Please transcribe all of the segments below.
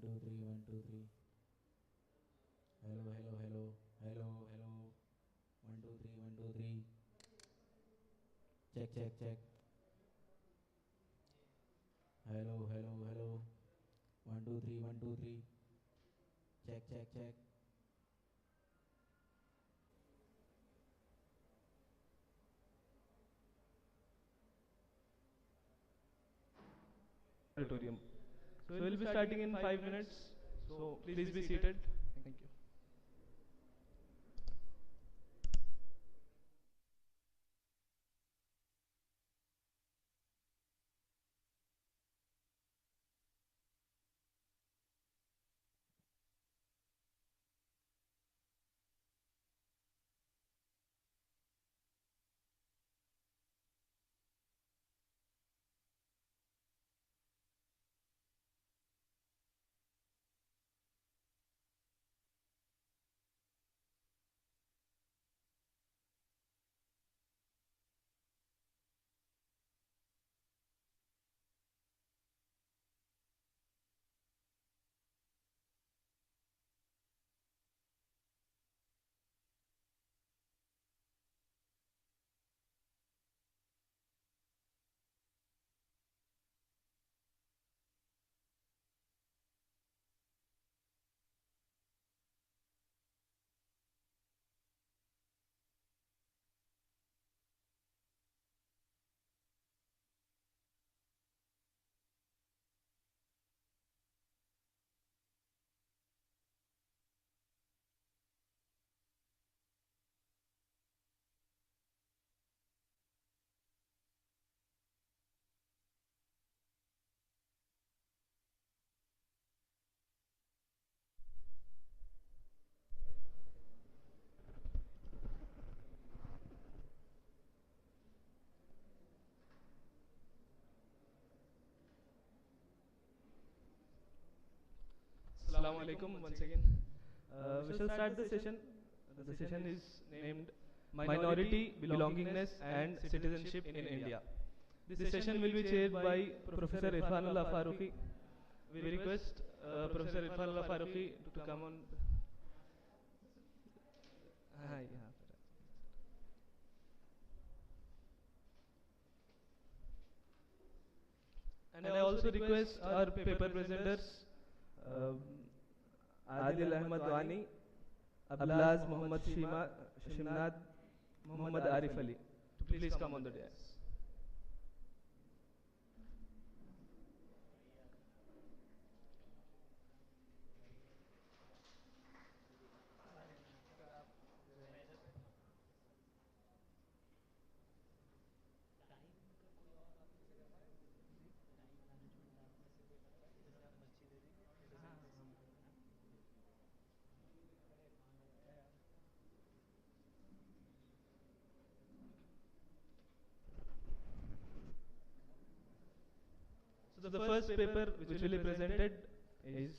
2 3 1 2 3. Hello, hello, hello, hello, hello. 1 2 3 1 2 3. Check, check, check. Hello, hello, hello. 1 2 3 1 2 3. Check, check, check. Auditorium. So we'll be starting in 5 minutes. So please be seated. Thank you. Assalamu alaikum once again. We shall start the session. The session is named Minority, Belongingness and Citizenship in India. This session will be chaired by Professor Irfanullah Farooqi. We request Professor Irfanullah Farooqi to come on. Hi, yeah. And I also request our paper presenters, Adil Ahmad Wani, Ablaz Muhammad Shimnad, Muhammad Arif Ali, to please come on the dais. So the first paper which will be presented is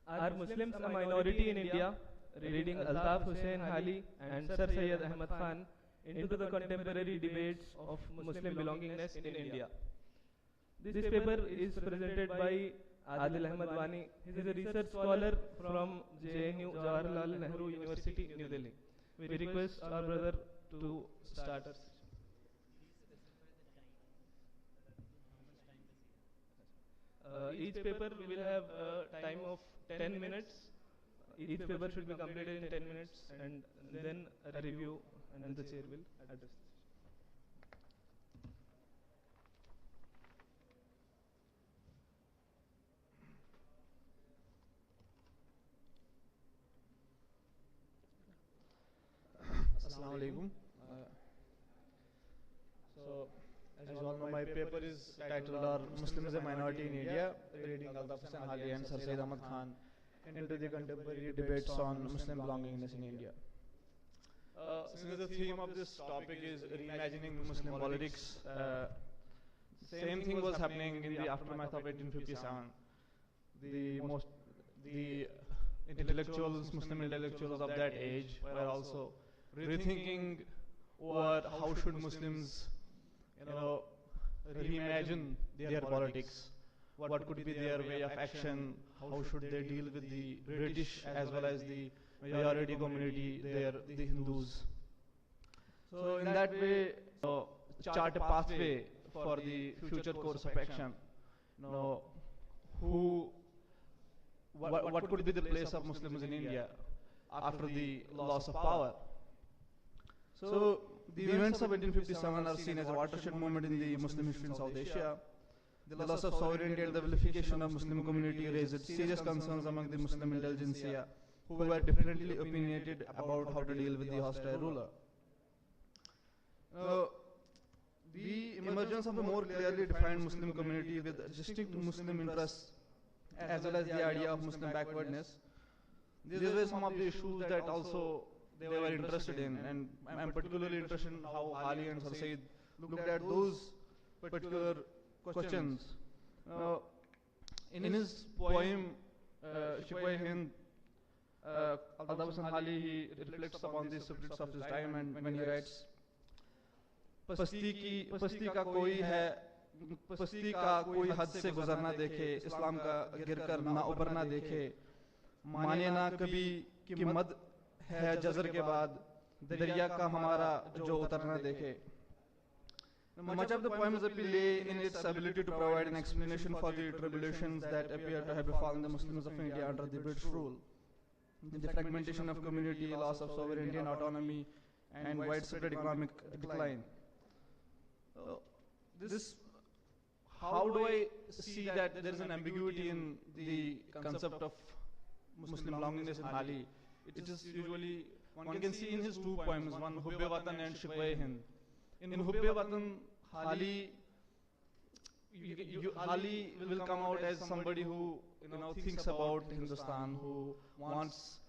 Are Muslims a Minority in India? Reading Altaf Hussain Hali and Sir Syed Ahmad Khan into the contemporary debates of Muslim belongingness in India. This paper is presented by Adil Ahmad Wani. He is a research scholar from JNU, Jawaharlal Nehru University, New Delhi. We request our brother to start us. Each paper will have a time of 10 minutes. Each paper should be completed in 10 minutes, and then a review, and then the chair will address. Assalamu alaikum. So, as you all know, my paper is titled Are Muslims a Minority in India? Reading Altaf Hussain Hali and Sir Syed Ahmad Khan into the contemporary debates on Muslim belongingness in India. Since the theme of this topic is reimagining Muslim politics, same thing was happening in the aftermath of 1857. The intellectuals, Muslim intellectuals of that age were also rethinking over how should Muslims, reimagine their politics, what could be their way of action, how should they deal with the British as well as the majority community there, the Hindus. So in that way, chart a pathway for the future course of action. Who, what could be the place of Muslims in India after the loss of power? So the events of 1857 are seen as a watershed moment in the Muslim history in South Asia. The loss of sovereignty and the vilification of Muslim community raised serious concerns among the Muslim intelligentsia, who were differently opinionated about how to deal with the hostile ruler. The emergence of a more clearly defined Muslim community with distinct Muslim interests, as well as the idea of Muslim backwardness, these were some of the issues that also they were interested in, and I'm particularly interested in how Hali and Sir Said looked at those particular questions. In his poem, Shikwai-Hind, Altaf Hussain Hali, he reflects upon the spirits of his time, and when he writes, पस्ती का कोई है, पस्ती का कोई हद से गुजरना देखे, इस्लाम का गिरकर ना उबरना देखे, माने ना कभी कि मद है जज़र के बाद, दरिया का हमारा जो उतरना देखे. Much of the poem's appeal lay in its ability to provide an explanation for the tribulations that appear to have befallen the Muslims of India under the British rule. The fragmentation of community, loss of sovereignty and autonomy, and widespread economic decline. How do I see that there is an ambiguity in the concept of Muslim belongingness in Hali? It is usually, one can see in his two poems, one Hubbe Watan and Shikwai-Hind. In Hubbe Watan, Hali will come out as somebody who thinks about Hindustan, who wants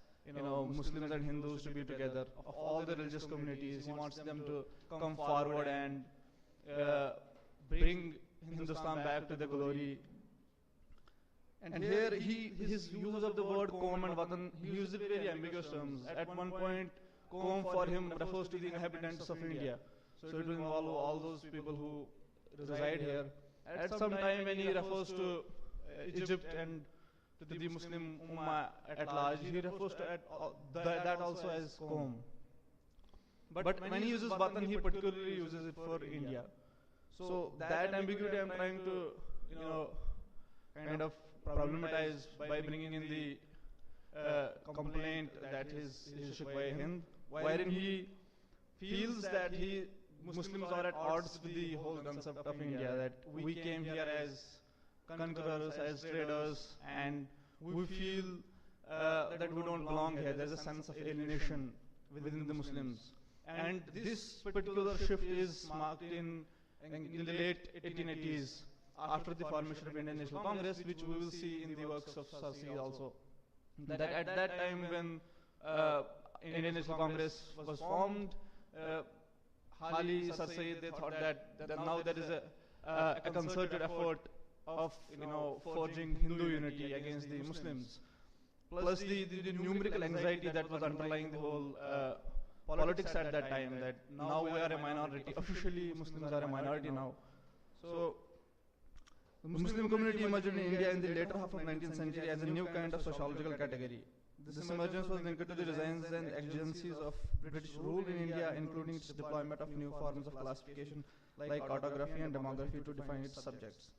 Muslims and Hindus to be together, of all the religious communities. He wants them to come forward and bring Hindustan back to the glory. And here his use of the word Qawm and Watan, he uses it very ambiguous terms. At one point, Qawm for him refers to the inhabitants of India. So it will involve all those people who reside here. At some time when he refers to Egypt and to the Muslim Ummah at large, he refers to that also as Qawm. But when he uses Watan, he particularly uses it for India. So that ambiguity I'm trying to, kind of problematize by bringing in the complaint that is Shikwai-Hind, wherein he feels that Muslims are at odds with the whole concept of India, that we came here as conquerors, as traders, and we feel that we don't belong here. There's a sense of alienation within the Muslims. And this particular shift is marked in the late 1880s, after the formation of Indian National Congress, which we will see in the works of Sir Said also. That at that time when Indian National Congress was formed, Hali, Sir Said, they thought that now there is a concerted effort of forging Hindu unity against the Muslims. Plus the numerical anxiety that was underlying the whole politics at that time, that now we are a minority. Officially, Muslims are a minority now. So the Muslim community emerged in India in the later half of the 19th century as a new kind of sociological category. This emergence was linked to the designs and exigencies of British rule in India, including its deployment of new forms of classification like cartography and demography to define its subjects.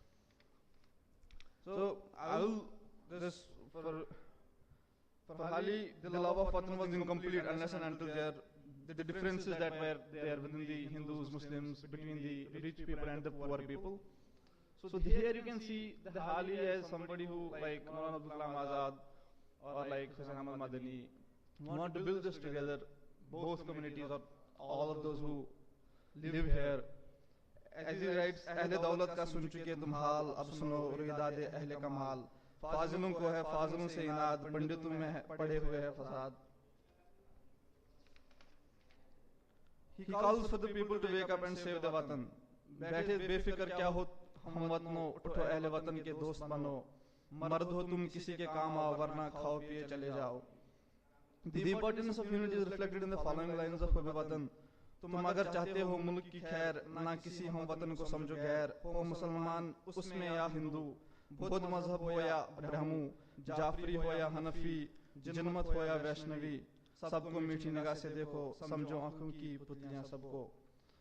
So I will just for Hali, the love of Watan was incomplete unless and until the differences that were there within the Hindus, Muslims, between the rich people and the poor people. So here you can see the Hali as somebody who, like Maulana Abdul Kalam Azad or like Hussain Ahmad Madani, want to build this together, both communities or all of those who live here. As he writes, Ahle Daulat ka sun chuke tum hal, ab suno ruidade Ahle Kamal. फाजिलों को है फाजिलों से इनाद, पंडितों में पड़े हुए है फसाद. He calls for the people to wake up and save the Watan. बैठे बेफिक्र क्या हो हम वतनों, उठो अहले वतन के दोस्त बनो, मर्द हो तुम किसी के काम आओ वरना खाओ पिए चले जाओ. The importance of unity is reflected in the following lines of Hubbe Watan. तुम अगर चाहते हो मुल्क की खैर, ना किसी हम वतन को समझो गैर, हो मुसलमान उसमें या हिंदू, बुद्ध मजहब हो या ब्रह्मू, जाफरी हो या हनफी, जिनमत हो या वैष्णवी, सबको मीठी निगाह से देखो, समझो आंखों की पुतलियां सबको।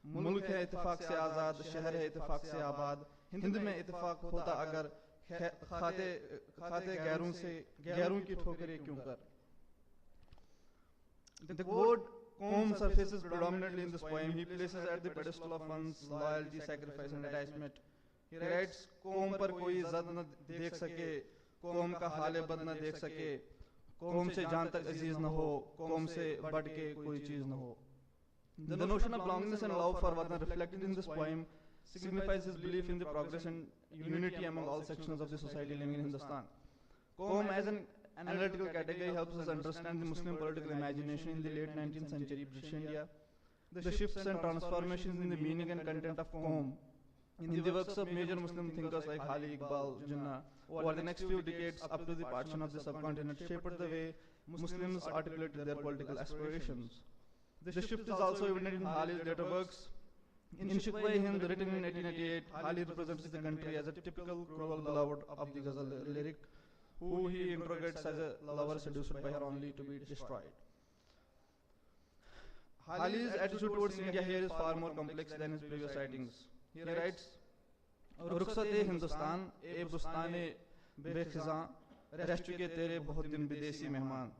मुल्क है इत्तेफाक से आज़ाद, शहर है इत्तेफाक से आबाद, हिंद में इत्तेफाक होता अगर खाते खाते गैरों की ठोकरें क्यों कर। The word Qom surfaces predominantly in this poem. He places at the pedestal of one's loyalty, sacrifice and attachment. He writes, Qom पर कोई जद न देख सके, Qom का हाले बद न देख सके, Qom से जान तक अजीज न हो, Qom से बढ़ के कोई चीज न हो। The notion of belongingness and love for Watan reflected in this poem signifies his belief in the progress and unity among all sections of the society living in Hindustan. Qom as an analytical category helps us understand the Muslim political imagination in the late 19th century British India, the shifts and transformations in the meaning and content of Qom in the works of major Muslim thinkers like Ali, Iqbal, Jinnah. Over the next few decades up to the partition of the subcontinent shaped the way Muslims articulated their political aspirations. The shift is also evident in Hali's later works. In Shikwa Hind, written in 1888, Hali represents the country as a typical cruel beloved of the ghazal lyric, who he interrogates as a lover seduced by her only to be destroyed. Hali's attitude towards India here is far more complex than his previous writings. He writes, रुखसत-ए Hindustan, ए बुस्ताने बेखिजां, रह चुके तेरे बहुत दिन विदेशी मेहमान।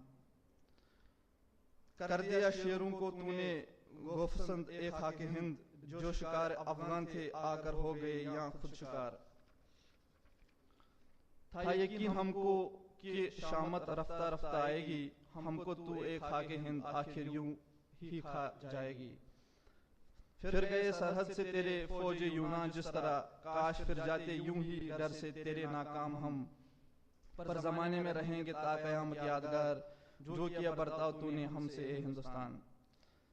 कर दिया शेरों को तूने गोफसंद ए खाके हिंद, जो शिकार अफगान थे आकर हो गए यहाँ खुद शिकार। था यकीन हमको कि शामत रफ्ता रफ्ता आएगी, हमको तू ए खाके हिंद आखिर यूं ही खा जाएगी। फिर गए सरहद से तेरे फौज यूनान जिस तरह, काश फिर जाते यूं ही डर से तेरे नाकाम हम, पर जमाने में रहेंगे ताक़यामत यादगार, जो किया बर्ताव तूने हमसे ए हिंदुस्तान।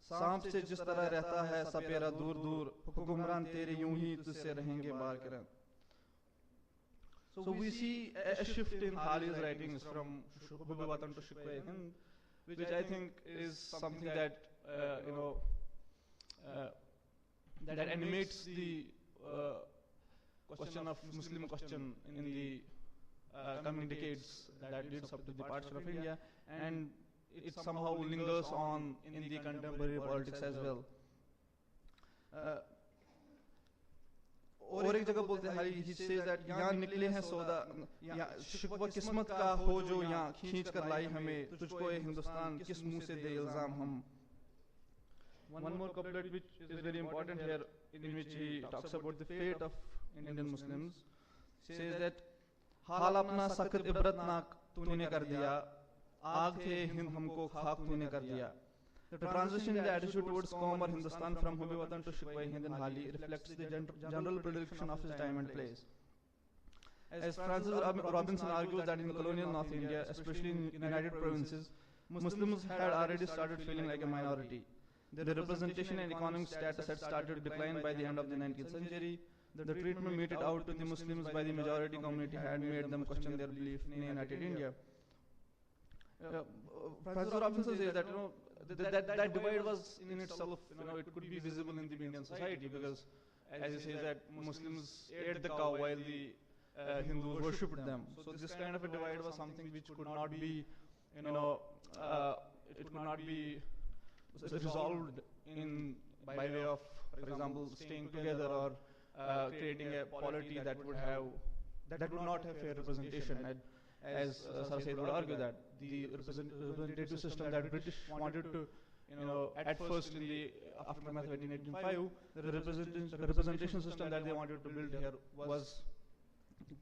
सांप से जिस तरह रहता है सपेरा दूर दूर, हुक्मरान तेरे यूं ही तुझसे रहेंगे बारकरन। So we see a shift in Hali's writings from Hubbi Watan to Shikwa Hind, which I think is something that that animates the question of Muslim question in the coming decades that leads up to the partition of India, and it somehow lingers on in the contemporary politics as well. और एक जगह बोलते हैं he says that यहाँ निकले हैं सौदा, शिकवा किस्मत का हो जो यहाँ खींच कर लाई हमें, तुझको ये हिंदुस्तान किस मुंह से दे इल्जाम हम। One more couplet which is very important here, in which he talks about the fate of Indian Muslims, says that हाल अपना सख्त इबरतनाक तूने कर दिया, आग थे हिंद हमको खाक तूने कर दिया। The transition in the attitude towards Qom or Hindustan from Hubbi Watan to Shikwa Hind and Hali reflects the general predilection of his time and place. As Francis Robinson argues that in colonial North India, especially in United Provinces, Muslims had already started feeling like a minority. Their representation and economic status had started to decline by the end of the 19th century. The treatment meted out to the Muslims by the majority community had made them question their belief in United India. Francis Robinson says that that divide was in itself, it could be visible in the Indian society, because as he says that Muslims ate the cow while the Hindus worshipped them. So this kind of a divide was something which could not be, it could not be resolved in by way of, for example, staying together or creating a polity that would not have fair representation. As Sir Said would argue that the representative system that British wanted to, at first in the aftermath of 1885, the representation system that they wanted to build here was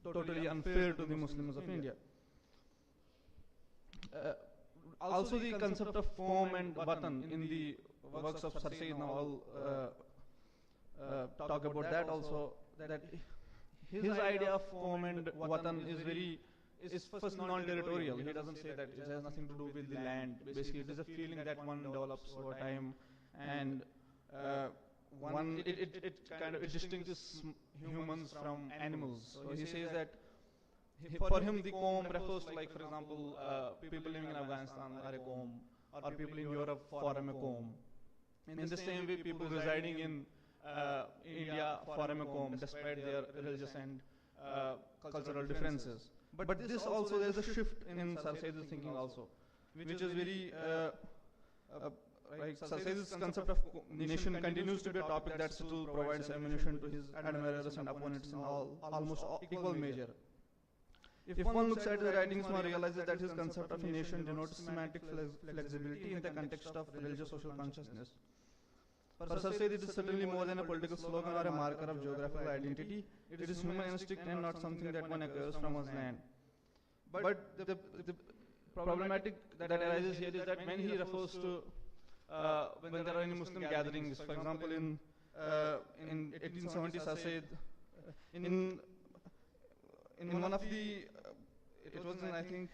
totally unfair to the Muslims of India. Also, the concept of Qom and Watan in the works of Sir Said Nawal talk about that also, that his idea of Qom and Watan is first non-territorial. He doesn't say that it has nothing to do with the land. Basically, it is a feeling that one develops over time, and it distinguishes humans from animals. So he says that for him the Qom refers to, like, for example, people living in Afghanistan are a Qom, or people in Europe form a Qom. In the same way, people residing in India form a Qom despite their religious and cultural differences. But this also, there's a shift in Sir Said's thinking also, which is very like Sir Said's concept of nation continues to be a topic that still provides ammunition to his admirers and opponents in almost equal measure. If one looks at his writings, one realizes that his concept of a nation denotes semantic flexibility in the context of religious social consciousness. For Sir Said, it is certainly more than a political slogan or a marker of geographical identity. It is human instinct and not something that one acquires from one's land. But the problematic that arises here is that when he refers to when there are any Muslim gatherings, for example, in 1870, Sir Said, in one of the, it was in, I think,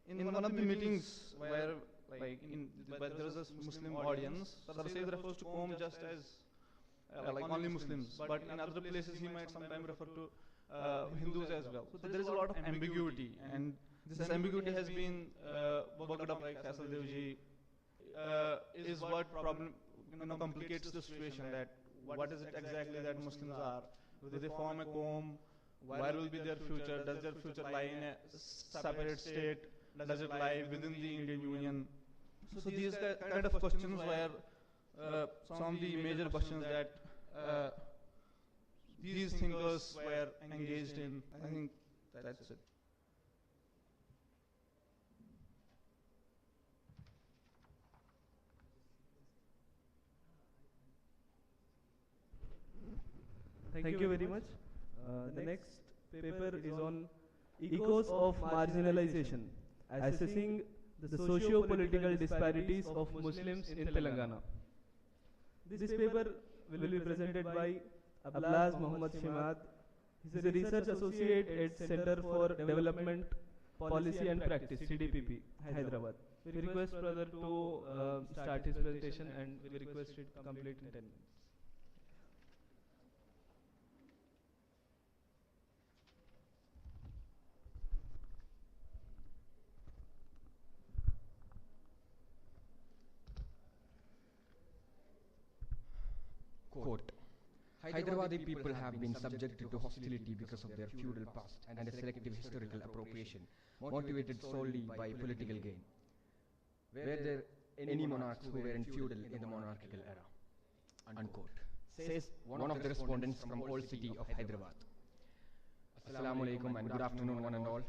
in one of the meetings where where there is a Muslim audience, Sir Said refers to Qawm just as like only Muslims, but in other places he might sometimes refer to Hindus as well. So there is a lot of ambiguity, and this ambiguity has been worked up like Faisal Devji is what complicates the situation, that what is it exactly that Muslims are? Do they form a Qawm? Where will be their future? Does their future lie in a separate state? Does it lie within the Indian Union? So these kind of questions were some of the major questions that these thinkers were engaged in. I think that's it. Thank you very much. The next paper is on echoes of marginalization, assessing the socio-political disparities of Muslims in Telangana. This paper will be presented by Ablaz Muhammad Shimad. He is a research associate at Center for Development Policy and Practice, CDPP, Hyderabad. We request brother to start his presentation, and we request it to complete in 10 minutes. Quote, Hyderabadi people have been subjected to hostility because of their feudal past and a selective historical appropriation motivated solely by political gain. Were there any monarchs who were in feudal in the monarchical era? Unquote. Says one of the respondents from old city of Hyderabad. Assalamu alaikum and good afternoon one and all.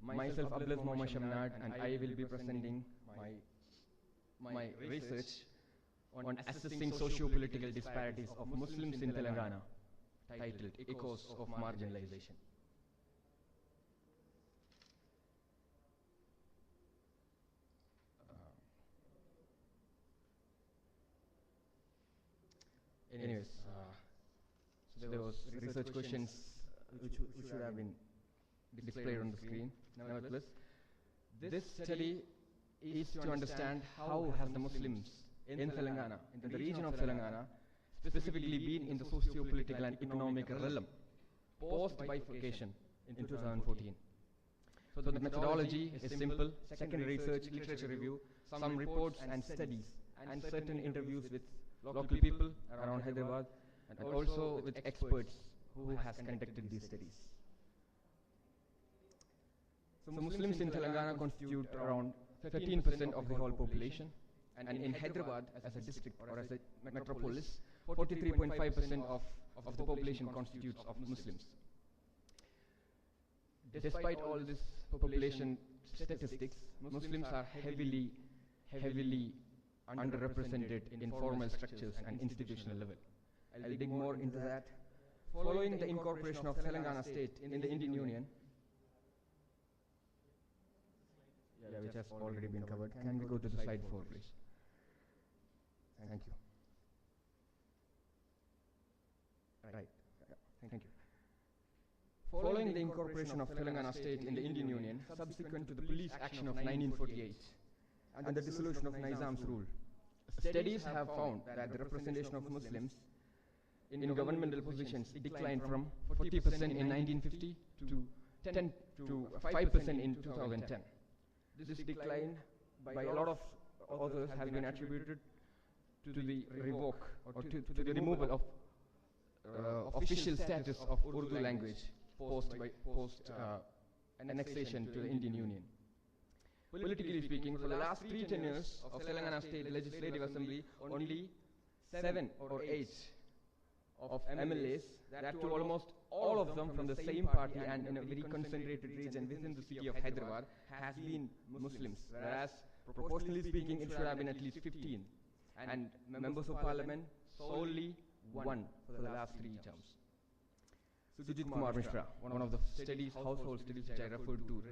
Myself Ablaz Muhammad Shamnad, and I will be presenting my research on assessing socio-political disparities of Muslims in Telangana, titled Echoes of Marginalization. So there was research questions which should have been displayed on the screen. Nevertheless, this study is to understand how has the Muslims in Telangana, in the region of Telangana, specifically been in the socio-political and economic realm post-bifurcation in 2014. So the methodology is simple: secondary research, literature review, some reports and studies, and certain interviews with local people around Hyderabad, and also with experts who has conducted these studies. So Muslims in Telangana constitute around 13% of the whole population, and in Hyderabad as a district or as a metropolis, 43.5% of the population constitutes of Muslims. Despite all this population statistics, Muslims are heavily underrepresented in formal structures and institutional level. I'll dig more into that. Following the incorporation of Telangana state in the Indian Union, which has already been covered. Can we go to the slide 4, please? Thank you. Right. Yeah. Thank you. Following the incorporation of Telangana state in the Indian Union, subsequent to the police action of 1948 and the dissolution of Nizam's rule, studies have found that the representation of Muslims in governmental positions declined from 40% in 1950 to 5% in 2010. This decline by a lot of authors has been attributed to the revoke or to the removal of official status of Urdu language post annexation to the Indian Union. Politically speaking, for the last 3 tenures of Telangana State Legislative Assembly, only 7 or 8 of MLAs, that too almost all of them from the same party and in a very concentrated region within the city of Hyderabad, has been Muslims, whereas proportionally speaking it should have been at least 15. And members of parliament, solely 1 for the last 3 terms. Sujit Kumar Mishra, one of the household studies which I referred to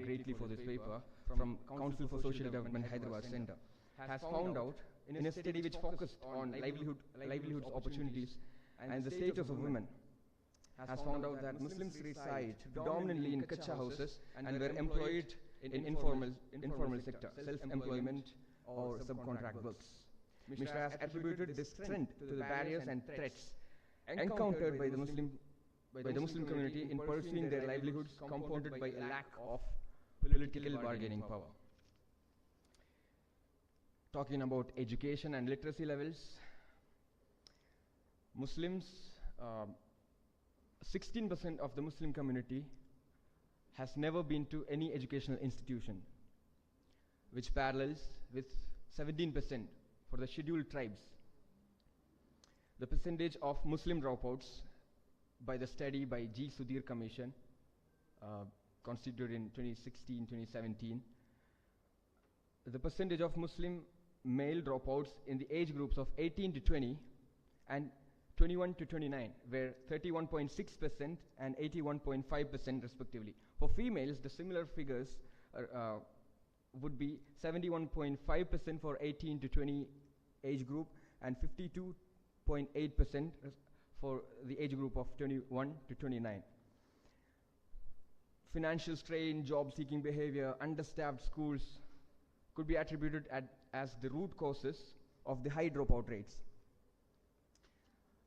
greatly for this paper, from Council for Social Development Hyderabad Center, has found out in a study which focused on livelihoods opportunities and the status of women, has found out that Muslims reside predominantly in kacha houses and were employed in informal sector, self-employment or subcontract works. Mishra has attributed this trend to the barriers and threats encountered by the Muslim community in pursuing their livelihoods, compounded by a lack of political bargaining power. Talking about education and literacy levels, Muslims, 16% of the Muslim community has never been to any educational institution, which parallels with 17% for the scheduled tribes. The percentage of Muslim dropouts by the study by G. Sudhir Commission, constituted in 2016-2017, the percentage of Muslim male dropouts in the age groups of 18 to 20 and 21 to 29 were 31.6% and 81.5% respectively. For females, the similar figures would be 71.5% for 18 to 20 age group and 52.8% for the age group of 21 to 29. Financial strain, job-seeking behavior, understaffed schools could be attributed as the root causes of the high dropout rates.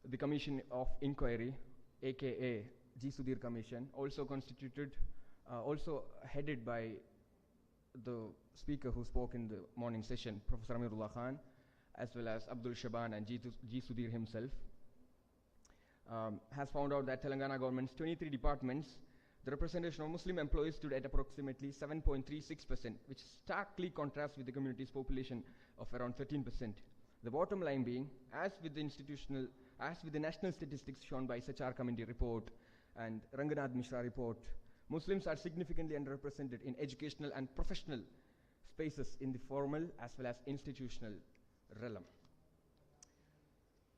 The Commission of Inquiry, aka G. Sudhir Commission, also headed by the speaker who spoke in the morning session, Professor Amirullah Khan, as well as Abdul Shaban and G. Sudhir himself, has found out that Telangana government's 23 departments, the representation of Muslim employees stood at approximately 7.36%, which starkly contrasts with the community's population of around 13%. The bottom line being, as with the national statistics shown by Sachar Committee report and Ranganath Mishra report, Muslims are significantly underrepresented in educational and professional spaces in the formal as well as institutional realm.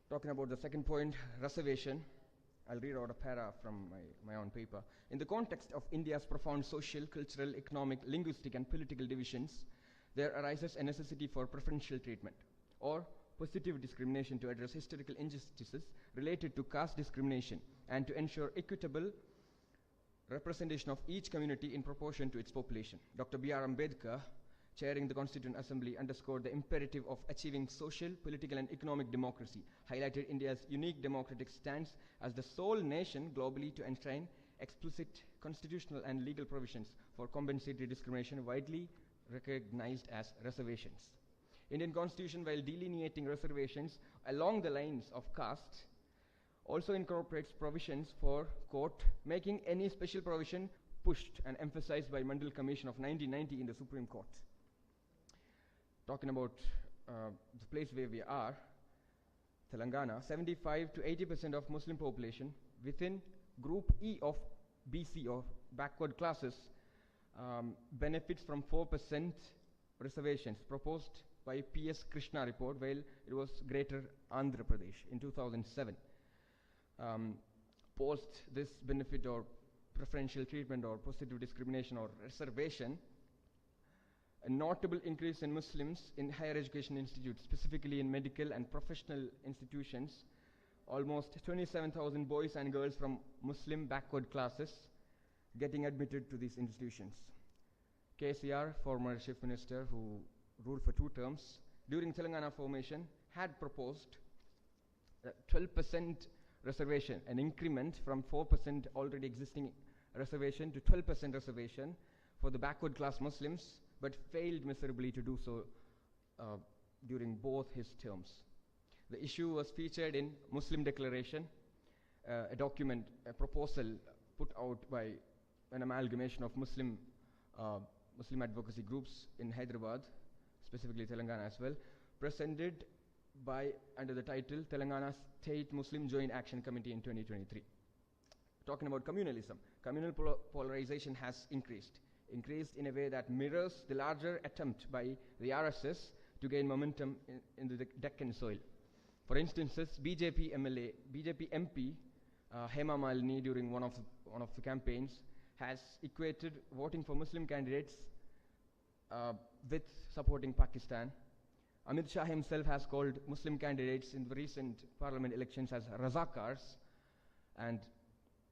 Talking about the second point, reservation, I'll read out a para from my own paper. In the context of India's profound social, cultural, economic, linguistic, and political divisions, there arises a necessity for preferential treatment or positive discrimination to address historical injustices related to caste discrimination and to ensure equitable representation of each community in proportion to its population. Dr. B.R. Ambedkar, chairing the Constituent Assembly, underscored the imperative of achieving social, political, and economic democracy, highlighted India's unique democratic stance as the sole nation globally to enshrine explicit constitutional and legal provisions for compensatory discrimination widely recognized as reservations. Indian Constitution, while delineating reservations along the lines of caste, also incorporates provisions for, quote, making any special provision pushed and emphasized by Mandal Commission of 1990 in the Supreme Court. Talking about the place where we are, Telangana, 75 to 80% of Muslim population within Group E of BC or backward classes benefits from 4% reservations proposed by P.S. Krishna report, while it was Greater Andhra Pradesh in 2007. Post this benefit or preferential treatment or positive discrimination or reservation, a notable increase in Muslims in higher education institutes, specifically in medical and professional institutions, almost 27,000 boys and girls from Muslim backward classes getting admitted to these institutions. KCR, former Chief Minister who ruled for 2 terms, during Telangana formation had proposed 12% reservation, an increment from 4% already existing reservation to 12% reservation for the backward class Muslims, but failed miserably to do so during both his terms. The issue was featured in Muslim Declaration a document, a proposal put out by an amalgamation of Muslim advocacy groups in Hyderabad, specifically Telangana as well, presented by under the title Telangana State Muslim Joint Action Committee in 2023. Talking about communalism, communal polarization has increased in a way that mirrors the larger attempt by the RSS to gain momentum in the Deccan soil. For instances, BJP MP Hema Malini during one of the campaigns has equated voting for Muslim candidates with supporting Pakistan. Amit Shah himself has called Muslim candidates in the recent parliament elections as Razakars, and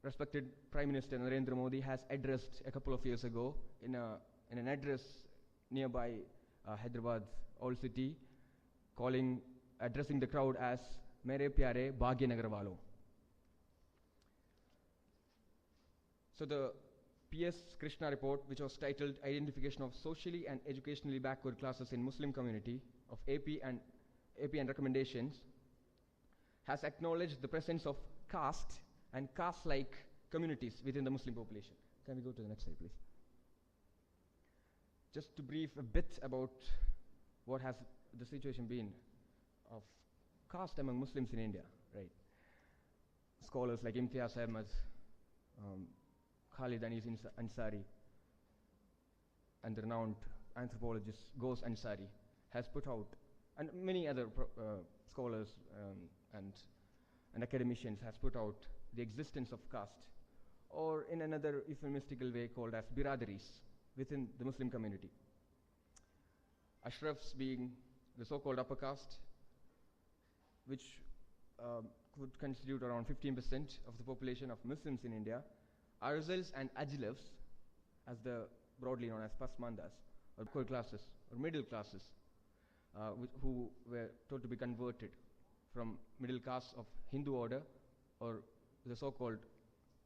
respected Prime Minister Narendra Modi has addressed a couple of years ago in an address nearby Hyderabad Old City, addressing the crowd as Mere Pyare Bhagyanagar Walo. So the PS Krishna report, which was titled Identification of Socially and Educationally Backward Classes in Muslim Community of AP and Recommendations, has acknowledged the presence of caste and caste-like communities within the Muslim population. Can we go to the next slide, please? Just to brief a bit about what has the situation been of caste among Muslims in India, right? Scholars like Imtiaz Ahmad, Khalid Anis Ansari, and the renowned anthropologist Ghosh Ansari has put out, and many other scholars and academicians has put out the existence of caste, or in another euphemistic way called as biradaris within the Muslim community. Ashrafs being the so-called upper caste, which could constitute around 15% of the population of Muslims in India. Arzals and Ajlafs, as the broadly known as Pasmandas, or upper classes or middle classes, who were told to be converted from middle caste of Hindu order, or the so-called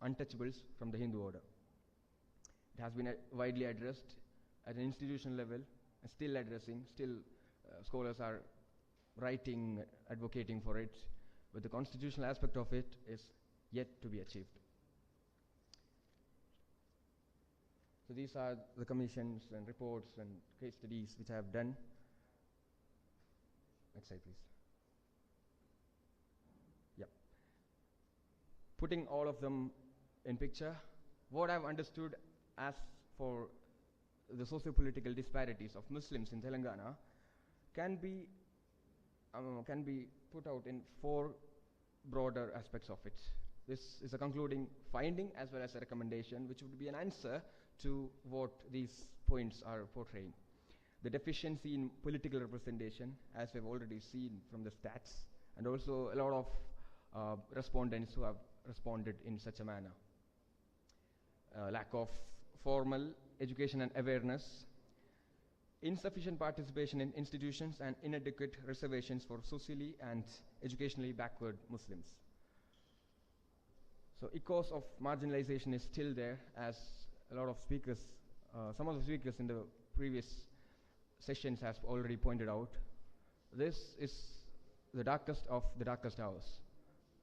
untouchables from the Hindu order. It has been widely addressed at an institutional level, and still addressing, scholars are writing, advocating for it, but the constitutional aspect of it is yet to be achieved. So these are the commissions and reports and case studies which I have done. Next slide, please. Yep. Putting all of them in picture, what I've understood as for the socio-political disparities of Muslims in Telangana can be put out in 4 broader aspects of it. This is a concluding finding as well as a recommendation, which would be an answer to what these points are portraying. The deficiency in political representation, as we've already seen from the stats, and also a lot of respondents who have responded in such a manner. Lack of formal education and awareness, insufficient participation in institutions, and inadequate reservations for socially and educationally backward Muslims. So echoes of marginalization is still there, as a lot of speakers, some of the speakers in the previous sessions have already pointed out. This is the darkest of the darkest hours.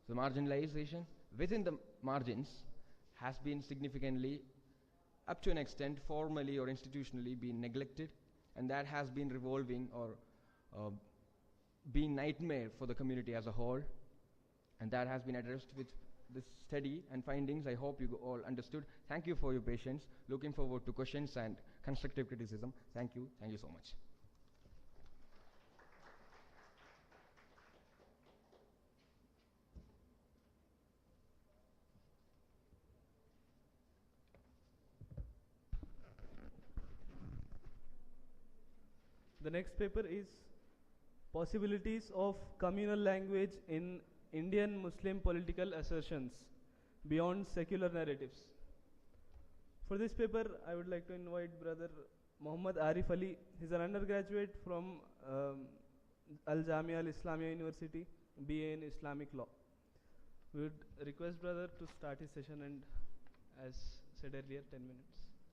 The marginalization within the margins has been significantly, up to an extent, formally or institutionally been neglected, and that has been revolving or been nightmare for the community as a whole, and that has been addressed with this study and findings. I hope you all understood. Thank you for your patience. Looking forward to questions and constructive criticism. Thank you so much. The next paper is Possibilities of Communal Language in Indian Muslim Political Assertions Beyond Secular Narratives. For this paper, I would like to invite Brother Muhammad Arif Ali. He's an undergraduate from Al Jamia Al Islamia University, BA in Islamic Law. We would request Brother to start his session, and as said earlier, 10 minutes.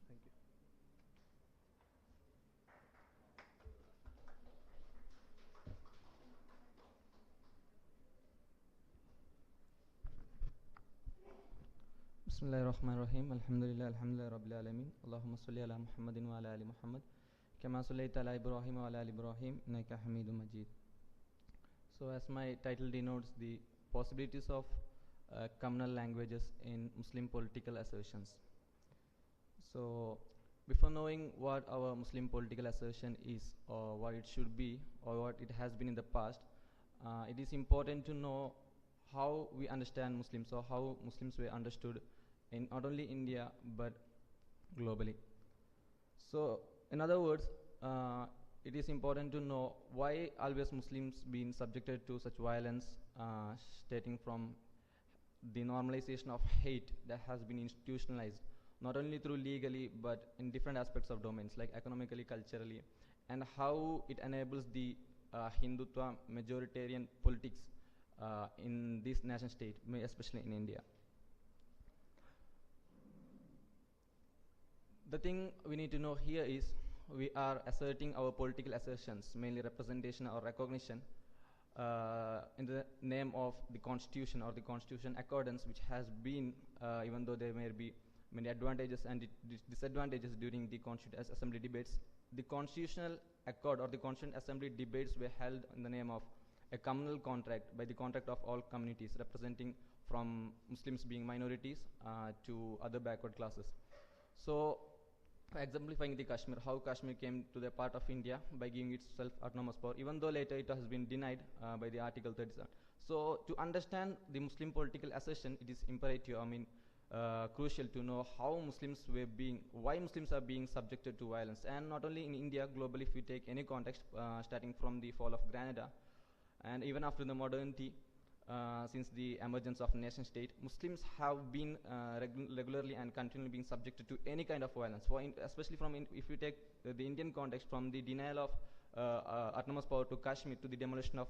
Thank you. Bismillahirrahmanirrahim. Alhamdulillah, alhamdulillah, Rabbil Alameen. Allahumma salli ala Muhammadin wa ala ali Muhammad. Kama sallaita ala Ibrahim wa ala ali Ibrahim. Innaka Hamidum Majid. So, as my title denotes, the possibilities of communal languages in Muslim political assertions. So, before knowing what our Muslim political assertion is, or what it should be, or what it has been in the past, it is important to know how we understand Muslims, or how Muslims were understood in not only India but globally. So, in other words, it is important to know why always Muslims being subjected to such violence, starting from the normalization of hate that has been institutionalized, not only through legally but in different aspects of domains like economically, culturally, and how it enables the Hindutva majoritarian politics in this nation state, especially in India. The thing we need to know here is we are asserting our political assertions, mainly representation or recognition, in the name of the constitution or the constitution accordance, which has been, even though there may be many advantages and disadvantages during the Constituent Assembly debates, the constitutional accord or the Constituent Assembly debates were held in the name of a communal contract, by the contract of all communities, representing from Muslims being minorities to other backward classes. So, exemplifying the Kashmir, how Kashmir came to the part of India by giving itself autonomous power, even though later it has been denied by the Article 37. So, to understand the Muslim political assertion, it is imperative, crucial to know how Muslims were being, why Muslims are being subjected to violence. And not only in India, globally, if we take any context, starting from the fall of Granada, and even after the modernity, since the emergence of nation state, Muslims have been regularly and continually being subjected to any kind of violence. Especially if you take the Indian context, from the denial of autonomous power to Kashmir to the demolition of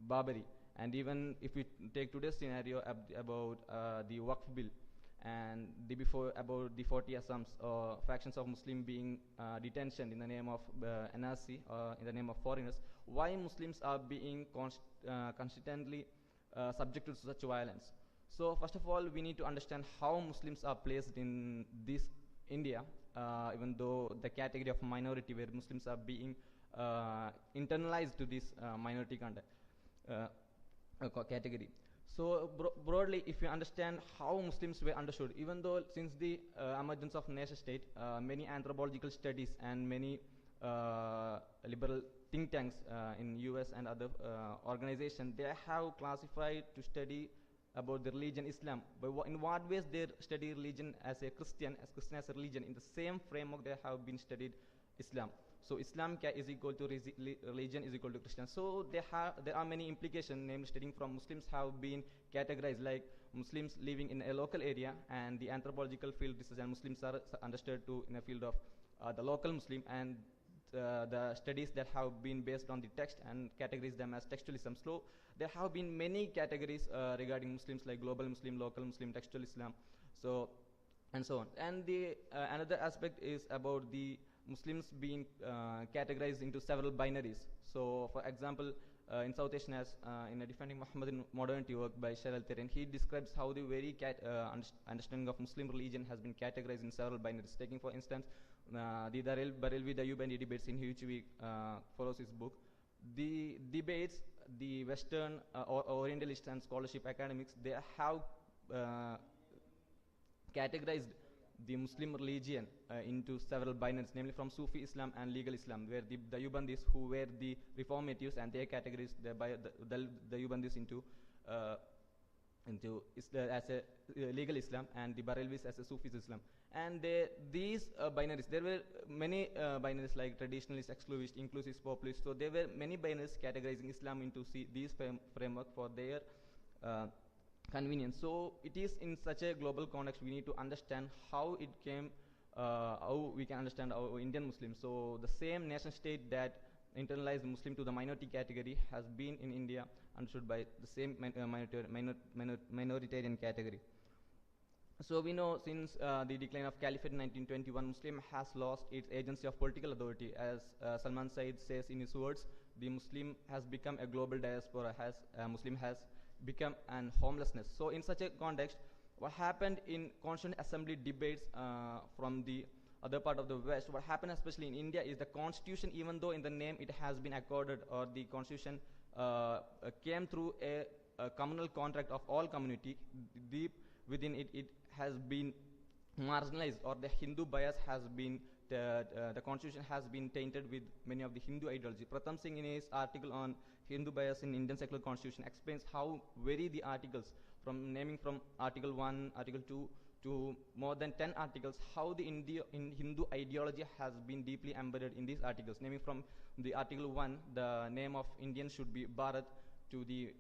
Barbary, and even if we take today's scenario about the Waqf bill, and about the 40 Assams or factions of Muslim being detention in the name of NRC or in the name of foreigners, why Muslims are being consistently subjected to such violence. So first of all, we need to understand how Muslims are placed in this India, even though the category of minority, where Muslims are being internalized to this minority category. So broadly, if you understand how Muslims were understood, even though since the emergence of nation state, many anthropological studies and many liberal think tanks in US and other organizations, they have classified to study about the religion Islam. But in what ways they study religion as Christian as a religion? In the same framework they have been studied Islam. So Islam is equal to religion is equal to Christian. So there are many implications, namely studying from Muslims have been categorized like Muslims living in a local area, and the anthropological field decision Muslims are understood to in a field of the local Muslim, and the studies that have been based on the text and categorize them as textualism. So there have been many categories regarding Muslims like global Muslim, local Muslim, textual Islam, so and so on. And the another aspect is about the Muslims being categorized into several binaries. So, for example, in South Asian, in a Defending Muhammadan Modernity work by Sheryl Theron, he describes how the very understanding of Muslim religion has been categorized in several binaries. Taking, for instance, the Barelvi Dayubandi debates, in which we follows his book. The debates, the Western or Orientalist and scholarship academics, they have categorized the Muslim religion into several binaries, namely from Sufi Islam and legal Islam, where the Dayubandis, who were the reformatives, and they categorized the Dayubandis into as a legal Islam, and the Barelvis as a Sufi Islam. And these binaries, there were many binaries like traditionalist, exclusivist, inclusivist, populist. So there were many binaries categorizing Islam into these framework for their convenience. So it is in such a global context we need to understand how it came, how we can understand our Indian Muslims. So the same nation state that internalized Muslim to the minority category has been in India understood by the same minoritarian category. So we know since the decline of Caliphate in 1921, Muslim has lost its agency of political authority. As Salman Said says in his words, the Muslim has become a global diaspora, Muslim has become an homelessness. So in such a context, what happened in Constituent Assembly debates from the other part of the West, what happened especially in India is the constitution, even though in the name it has been accorded, or the constitution came through a communal contract of all community, deep within it, it has been marginalized, or the Hindu bias has been, the constitution has been tainted with many of the Hindu ideology. Pratham Singh in his article on Hindu bias in Indian secular constitution explains how very the articles, from naming from Article 1, Article 2, to more than 10 articles, how the Hindu ideology has been deeply embedded in these articles. Naming from the Article 1, the name of Indian should be Bharat, to the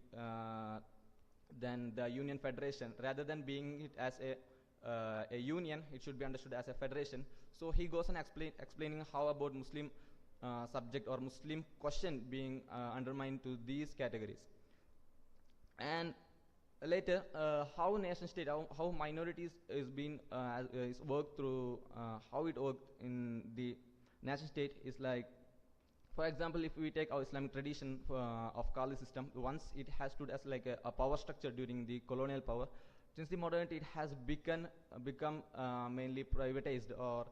then the Union Federation, rather than being it as a union, it should be understood as a federation. So he goes on explaining how about Muslim subject or Muslim question being undermined to these categories. And later, how nation state, how minorities is being is worked through, how it worked in the nation state is like, for example, if we take our Islamic tradition of Kali system, once it has stood as like a power structure during the colonial power, since the modernity it has become mainly privatized or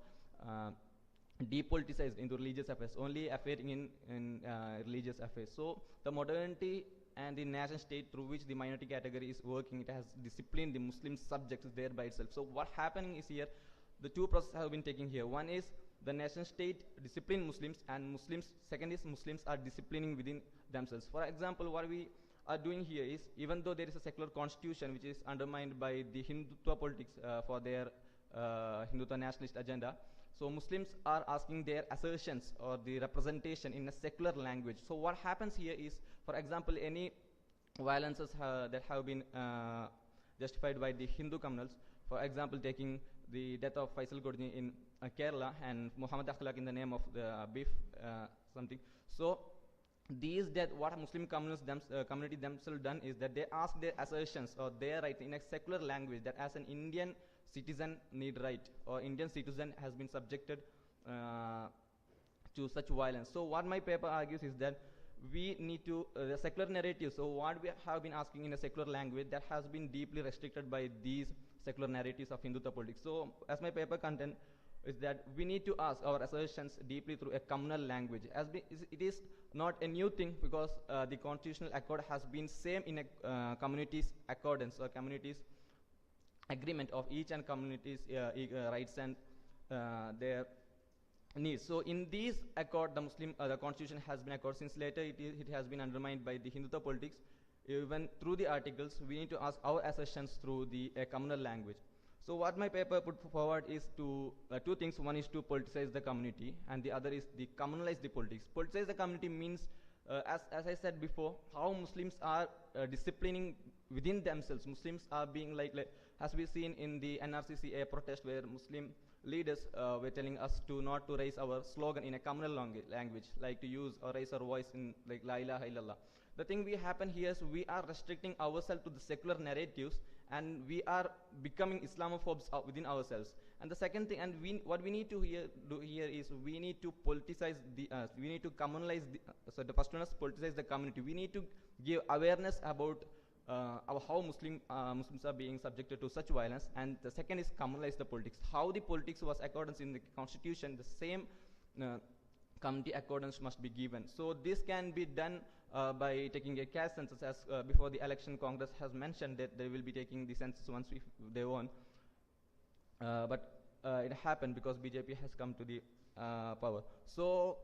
depoliticized into religious affairs, only affairing in religious affairs. So the modernity and the nation state through which the minority category is working, it has disciplined the Muslim subjects there by itself. So what happening is here, the two processes have been taken here. One is the nation state discipline Muslims, and Muslims, second is Muslims are disciplining within themselves. For example, what we are doing here is, even though there is a secular constitution which is undermined by the Hindutva politics for their Hindutva nationalist agenda, so Muslims are asking their assertions or the representation in a secular language. So what happens here is, for example, any violences that have been justified by the Hindu communals, for example, taking the death of Faisal Godni in Kerala and Muhammad Akhlaq in the name of the beef something. So these death, what Muslim community themselves done is that they ask their assertions or their right in a secular language, that as an Indian citizen need right, or Indian citizen has been subjected to such violence. So what my paper argues is that we need to, the secular narrative, so what we have been asking in a secular language, that has been deeply restricted by these secular narratives of Hindutva politics. So as my paper content is that we need to ask our assertions deeply through a communal language. It is not a new thing, because the constitutional accord has been same in a community's accordance or community's agreement of each and community's rights and their needs. So in these accord, the constitution has been accord. Since later it has been undermined by the Hindutva politics, even through the articles, we need to ask our assertions through the communal language. So what my paper put forward is to two things. One is to politicize the community, and the other is the communalize the politics. Politicize the community means, as I said before, how Muslims are disciplining within themselves. Muslims are being like as we've seen in the NRCCA protest, where Muslim leaders were telling us to not to raise our slogan in a communal language, like to use or raise our voice in like La ilaha illallah. The thing we happen here is we are restricting ourselves to the secular narratives, and we are becoming Islamophobes within ourselves. And the second thing, and what we need to do here is we need to politicize we need to communalize so the first one is politicize the community. We need to give awareness about how Muslims are being subjected to such violence, and the second is communalize the politics. How the politics was accordance in the constitution, the same community accordance must be given. So this can be done by taking a caste census, as before the election Congress has mentioned that they will be taking the census once they won. But it happened because BJP has come to the power. So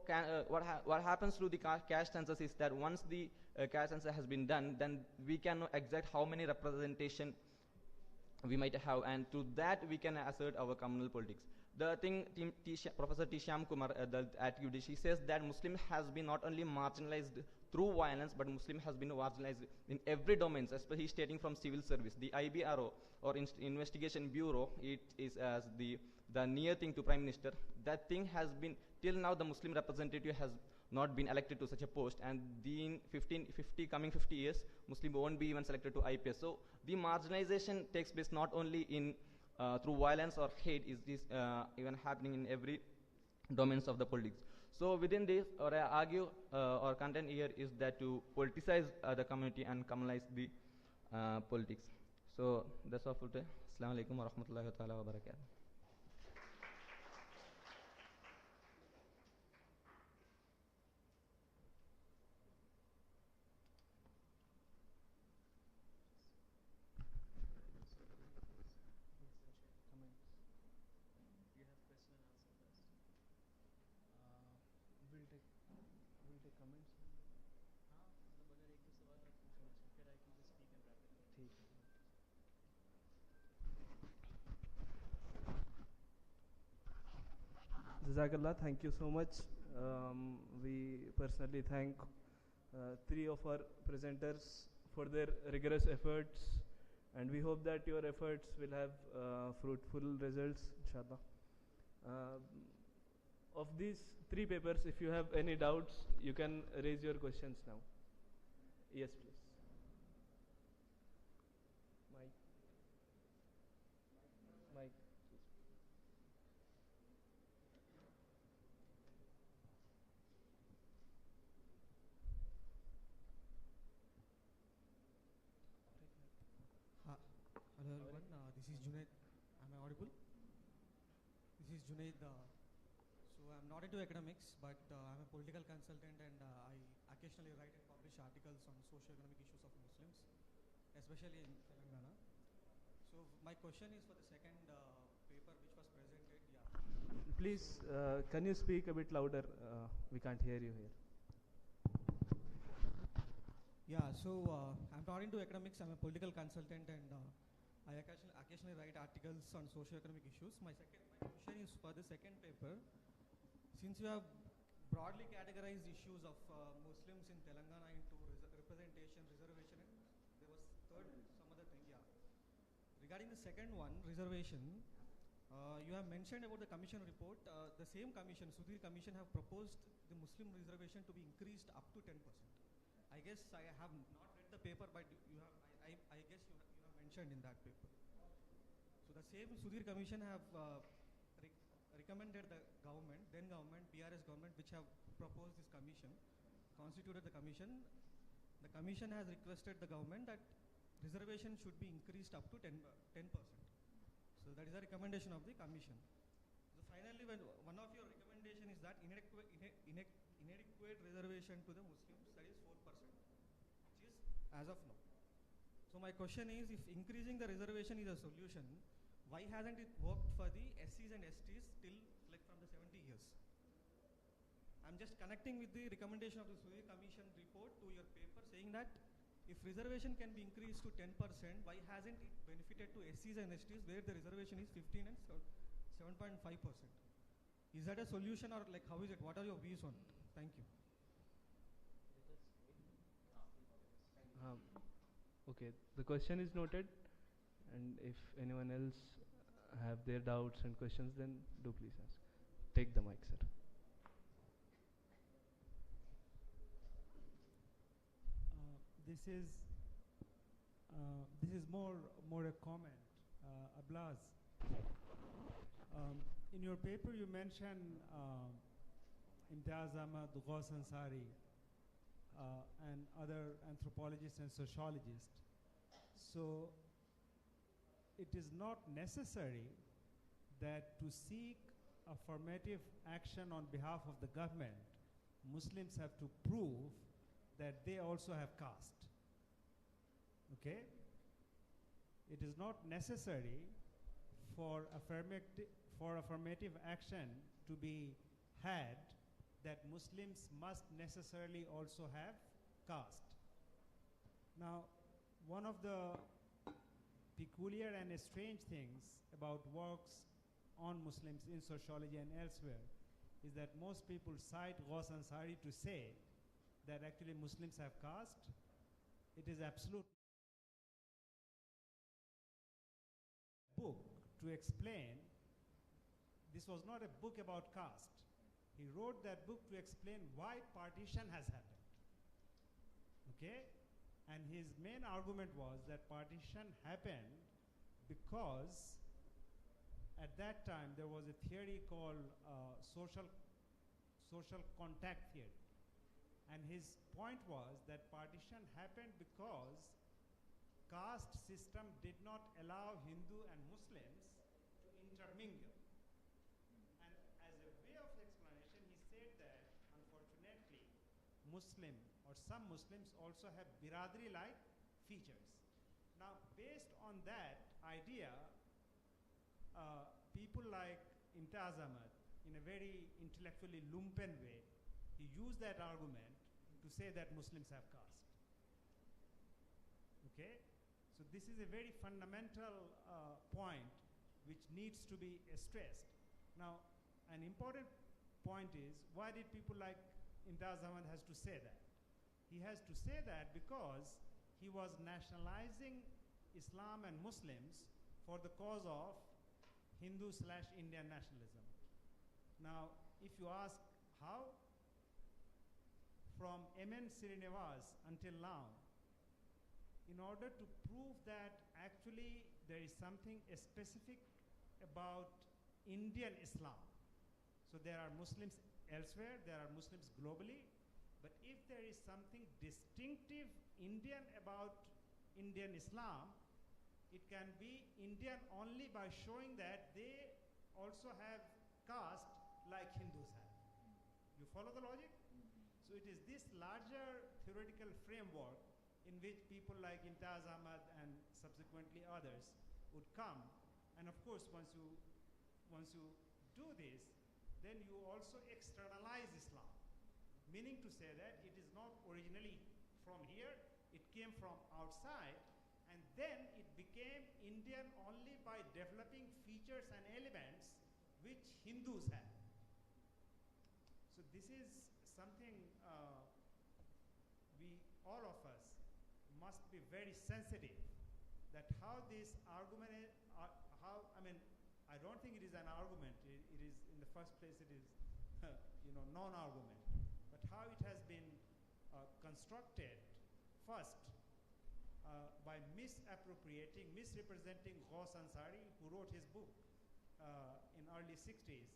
what happens through the caste census is that once the caste census has been done, then we can know exact how many representation we might have, and to that we can assert our communal politics. The thing Professor T. Shyam Kumar, the attitude, she says that Muslim has been not only marginalized through violence, but Muslim has been marginalized in every domain, especially stating from civil service. The IBRO, or Investigation Bureau, it is as the near thing to Prime Minister. That thing has been, till now the Muslim representative has not been elected to such a post, and in coming 50 years, Muslim won't be even selected to IPS. So the marginalization takes place not only in through violence or hate, is this even happening in every domains of the politics. So within this, or I argue, or content here is that to politicize the community and communalize the politics. So that's all for today. Assalamu alaikum wa rahmatullahi wa barakatuh. We'll take comments. ठीक है. Jazakallah, thank you so much. We personally thank three of our presenters for their rigorous efforts, and we hope that your efforts will have fruitful results, inshallah. Of these three papers, if you have any doubts, you can raise your questions now. Yes, please. Mike. Mike. Hello everyone, this is Junaid. Am I audible? This is Junaid. So I'm not into academics, but I'm a political consultant and I occasionally write and publish articles on socio-economic issues of Muslims, especially in Telangana. So my question is for the second paper which was presented. Yeah. Please, can you speak a bit louder? We can't hear you here. Yeah, so I'm not into academics, I'm a political consultant and I occasionally write articles on socio-economic issues. My question is for the second paper. Since you have broadly categorized issues of Muslims in Telangana into representation, reservation, and there was third, some other thing, yeah. Regarding the second one, reservation, you have mentioned about the commission report. The same commission, Sudhir Commission, have proposed the Muslim reservation to be increased up to 10%. I guess I have not read the paper, but you have. I guess you have mentioned in that paper. So the same Sudhir Commission have recommended the government, then government, PRS government, which have proposed this commission, constituted the commission. The commission has requested the government that reservation should be increased up to 10%. So that is a recommendation of the commission. So finally, when one of your recommendation is that inadequate reservation to the Muslims, that is 4%, which is as of now. So my question is, if increasing the reservation is a solution, why hasn't it worked for the SCs and STs till like from the 70 years? I'm just connecting with the recommendation of the Sudhir Commission report to your paper saying that if reservation can be increased to 10%, why hasn't it benefited to SCs and STs where the reservation is 15 and 7.5%? Is that a solution or like how is it? What are your views on it? Thank you. Okay, the question is noted, and if anyone else have their doubts and questions, then do please ask. Take the mic, sir. This is more a comment, Ablaz. In your paper, you mention Imtiaz Ahmad, Ghaus Ansari, and other anthropologists and sociologists. So it is not necessary that to seek affirmative action on behalf of the government, Muslims have to prove that they also have caste. Okay? It is not necessary for affirmative action to be had that Muslims must necessarily also have caste. Now, one of the peculiar and strange things about works on Muslims in sociology and elsewhere is that most people cite Ghaus Ansari to say that actually Muslims have caste. It is absolute book to explain. This was not a book about caste. He wrote that book to explain why partition has happened. Okay? And his main argument was that partition happened because at that time there was a theory called social contact theory. And his point was that partition happened because caste system did not allow Hindu and Muslims to intermingle. And as a way of explanation, he said that unfortunately, Muslim or some Muslims also have biradri-like features. Now, based on that idea, people like Imtiaz Ahmad, in a very intellectually lumpen way, he used that argument to say that Muslims have caste. Okay? So this is a very fundamental point which needs to be stressed. Now, an important point is, why did people like Imtiaz Ahmad has to say that? He has to say that because he was nationalizing Islam and Muslims for the cause of Hindu/Indian nationalism. Now, if you ask how, from M.N. Srinivas until now, in order to prove that actually there is something specific about Indian Islam. So there are Muslims elsewhere, there are Muslims globally, but if there is something distinctive Indian about Indian Islam, it can be Indian only by showing that they also have caste like Hindus have. You follow the logic? So it is this larger theoretical framework in which people like Imtiaz Ahmad and subsequently others would come. And of course, once you do this, then you also externalize Islam, meaning to say that it is not originally from here, it came from outside, and then it became Indian only by developing features and elements which Hindus have. So this is something all of us must be very sensitive that how this argument is, I don't think it is an argument, it is in the first place it is non-argument, but how it has been constructed first by misappropriating, misrepresenting Ghaus Ansari, who wrote his book in early 60s.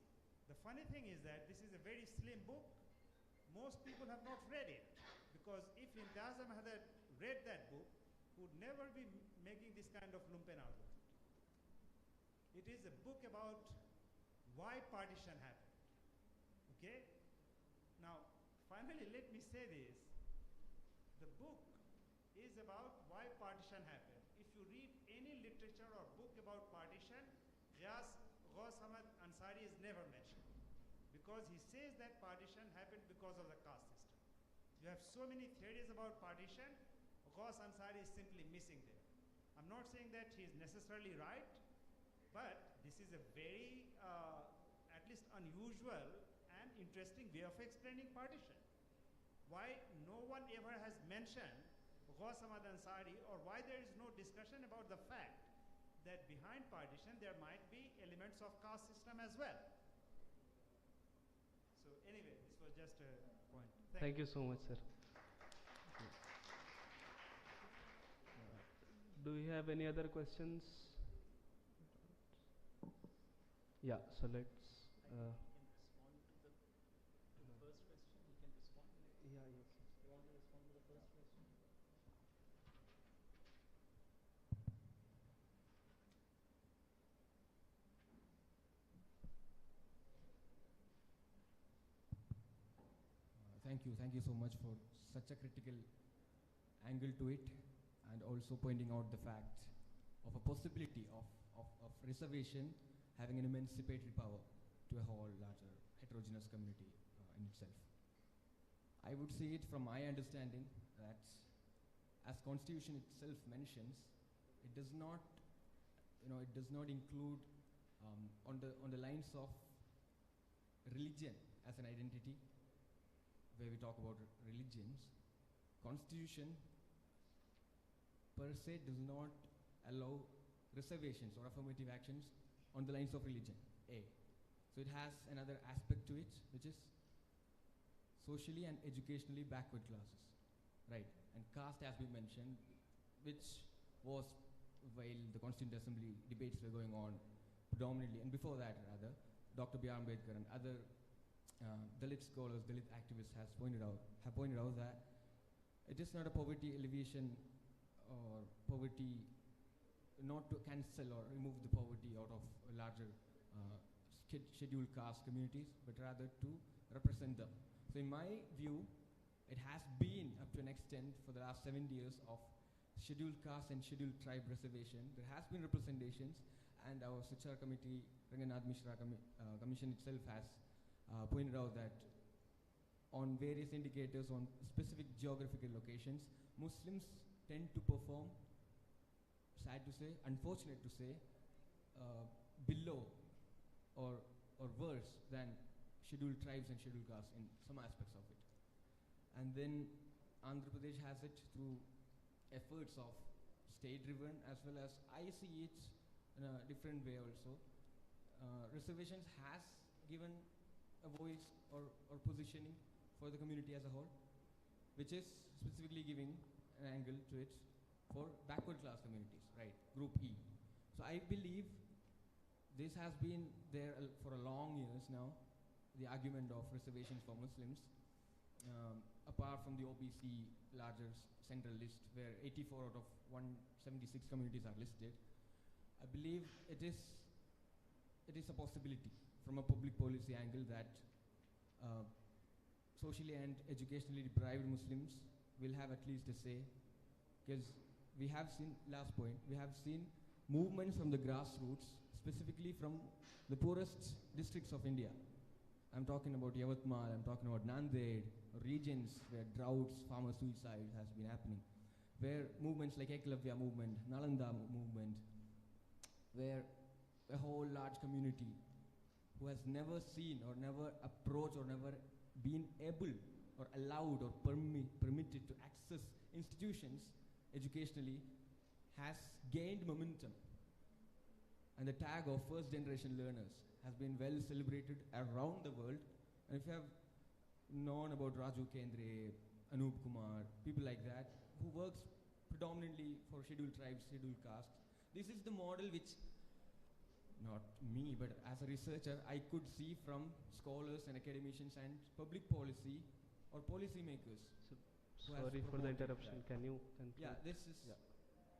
The funny thing is that this is a very slim book. Most people have not read it, because if Imtiaz Ahmad had read that book, he would never be making this kind of lumpen argument. It is a book about why partition happened. Okay? Now, finally, let me say this. The book is about why partition happened. If you read any literature or book about partition, Ghaus Ahmad Ansari is never mentioned, because he says that partition happened because of the caste system. You have so many theories about partition, Ghaus Ansari is simply missing there. I'm not saying that he is necessarily right, but this is a very, at least unusual and interesting way of explaining partition. Why no one ever has mentioned Ghaus Ahmad Ansari, or why there is no discussion about the fact that behind partition there might be elements of caste system as well. So anyway, this was just a point. Thank you so much, sir. Do you have any other questions? Yeah, so let's. Thank you so much for such a critical angle to it, and also pointing out the fact of a possibility of reservation having an emancipatory power to a whole larger heterogeneous community in itself. I would see it from my understanding that, as Constitution itself mentions, it does not, include on the lines of religion as an identity, where we talk about religions. Constitution per se does not allow reservations or affirmative actions on the lines of religion, A. So it has another aspect to it, which is socially and educationally backward classes, right? And caste, as we mentioned, which was, while the Constituent Assembly debates were going on predominantly, and before that rather, Dr. B. R. Ambedkar and other Dalit scholars, Dalit activists have pointed out that it is not a poverty alleviation or poverty, not to cancel or remove the poverty out of larger scheduled caste communities, but rather to represent them. So in my view, it has been up to an extent for the last 70 years of scheduled caste and scheduled tribe reservation. There has been representations, and our Sichar committee, Ranganath Mishra commission itself has pointed out that on various indicators on specific geographical locations, Muslims tend to perform, sad to say, unfortunate to say, below or worse than scheduled tribes and scheduled castes in some aspects of it. And then Andhra Pradesh has it through efforts of state-driven, as well as I see it in a different way also. Reservations has given a voice or positioning for the community as a whole, which is specifically giving an angle to it for backward class communities, right, Group E. So I believe this has been there for a long years now, the argument of reservations for Muslims, apart from the OBC larger central list where 84 out of 176 communities are listed. I believe it is a possibility from a public policy angle that socially and educationally deprived Muslims will have at least a say, because we have seen, last point, we have seen movements from the grassroots, specifically from the poorest districts of India. I'm talking about Yavatmal, I'm talking about Nanded, regions where droughts, farmer suicide has been happening, where movements like Eklavya movement, Nalanda movement, where a whole large community who has never seen or never approached or never been able or allowed or permitted to access institutions educationally has gained momentum. And the tag of first generation learners has been well celebrated around the world. And if you have known about Raju Kendre, Anup Kumar, people like that, who works predominantly for scheduled tribes, scheduled castes, this is the model which, not me, but as a researcher, I could see from scholars and academicians and public policy or policy makers. So, sorry for the interruption. That. Can you conclude? Yeah, this is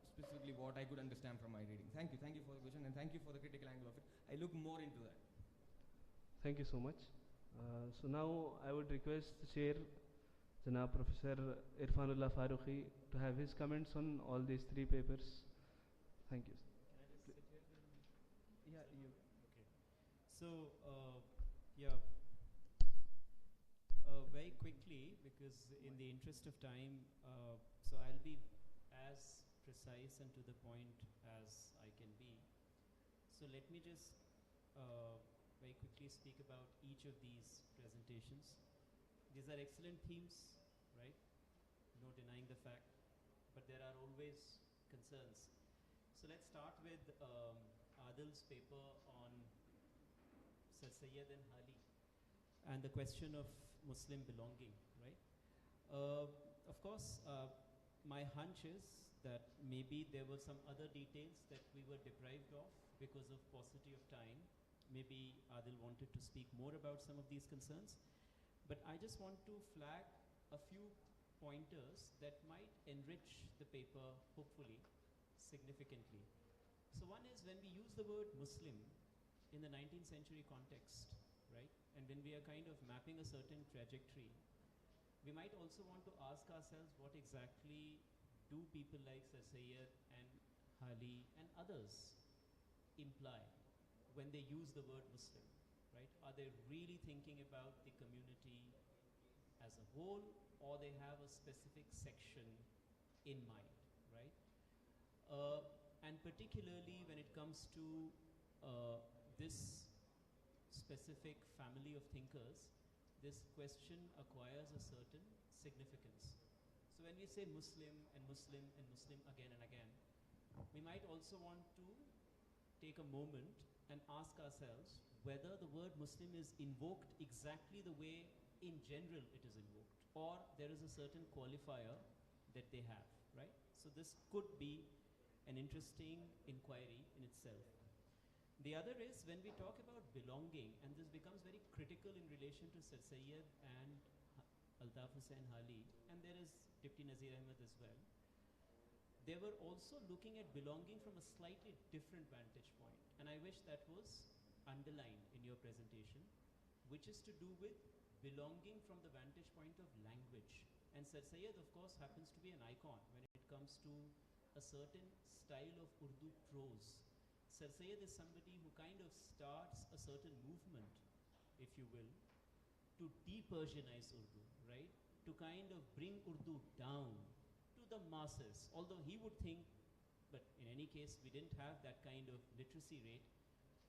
specifically what I could understand from my reading. Thank you for the question, and thank you for the critical angle of it. I look more into that. Thank you so much. So now I would request the chair, Janab Professor Irfanullah Farooqi, to have his comments on all these three papers. Thank you. Can I just sit here? Yeah, you. Okay. So, very quickly, because in the interest of time, so I'll be as precise and to the point as I can be. So let me just very quickly speak about each of these presentations. These are excellent themes, right? No denying the fact, but there are always concerns. So let's start with Adil's paper on Sir Syed and Hali and the question of Muslim belonging, right? Of course, my hunch is that maybe there were some other details that we were deprived of because of paucity of time. Maybe Adil wanted to speak more about some of these concerns. But I just want to flag a few pointers that might enrich the paper, hopefully, significantly. So one is when we use the word Muslim in the 19th century context, right? And when we are kind of mapping a certain trajectory, we might also want to ask ourselves what exactly do people like Sir Syed and Hali and others imply when they use the word Muslim, right? Are they really thinking about the community as a whole, or they have a specific section in mind, right? And particularly when it comes to this specific family of thinkers, this question acquires a certain significance. So when we say Muslim and Muslim and Muslim again and again, we might also want to take a moment and ask ourselves whether the word Muslim is invoked exactly the way in general it is invoked, or there is a certain qualifier that they have, right? So this could be an interesting inquiry in itself. The other is when we talk about belonging, and this becomes very critical in relation to Sir Syed and Altaf Hussain Hali, and there is Deputy Nazir Ahmed as well. they were also looking at belonging from a slightly different vantage point. And I wish that was underlined in your presentation, which is to do with belonging from the vantage point of language. And Sir Syed, of course, happens to be an icon when it comes to a certain style of Urdu prose. Sir Syed is somebody who kind of starts a certain movement, if you will, to de-Persianize Urdu, right? To kind of bring Urdu down to the masses. Although he would think, but in any case, we didn't have that kind of literacy rate.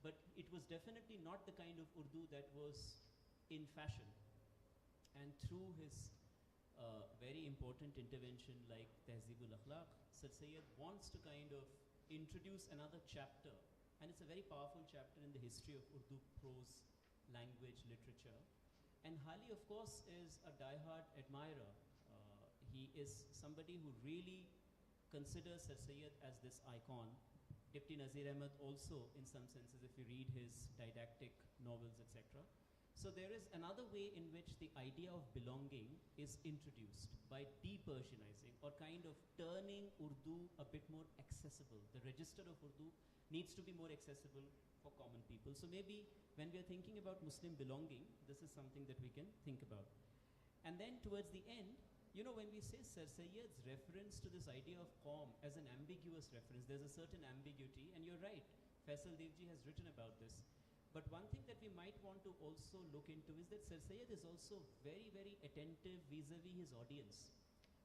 But it was definitely not the kind of Urdu that was in fashion. And through his very important intervention like Tehzeebul Akhlaq, Sir Syed wants to kind of introduce another chapter, and it's a very powerful chapter in the history of Urdu prose, language, literature. And Hali, of course, is a diehard admirer. He is somebody who really considers Sir Syed as this icon. Deputy Nazir Ahmed also, in some senses, if you read his didactic novels, etc. So there is another way in which the idea of belonging is introduced by de-Persianizing or kind of turning Urdu a bit more accessible. The register of Urdu needs to be more accessible for common people. So maybe when we are thinking about Muslim belonging, this is something that we can think about. And then towards the end, you know, when we say Sir Syed's reference to this idea of Qaum as an ambiguous reference, there's a certain ambiguity, and you're right, Faisal Devji has written about this. But one thing that we might want to also look into is that Sir Syed is also very, very attentive vis-a-vis his audience.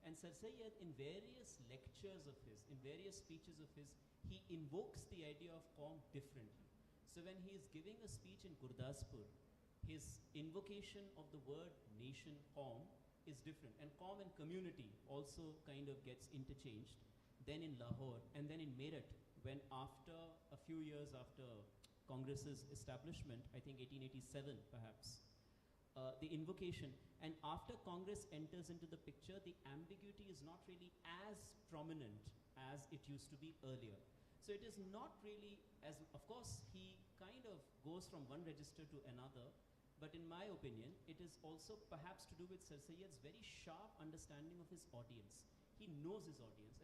And Sir Syed, in various lectures of his, in various speeches of his, he invokes the idea of Qaum differently. So when he is giving a speech in Gurdaspur, his invocation of the word nation, Qaum, is different. And Qaum and community also kind of gets interchanged. Then in Lahore, and then in Meerut, when after a few years after Congress's establishment, I think 1887 perhaps, the invocation, and after Congress enters into the picture, the ambiguity is not really as prominent as it used to be earlier. So it is not really as, of course, he kind of goes from one register to another, but in my opinion, it is also perhaps to do with Sir Syed's very sharp understanding of his audience. He knows his audience.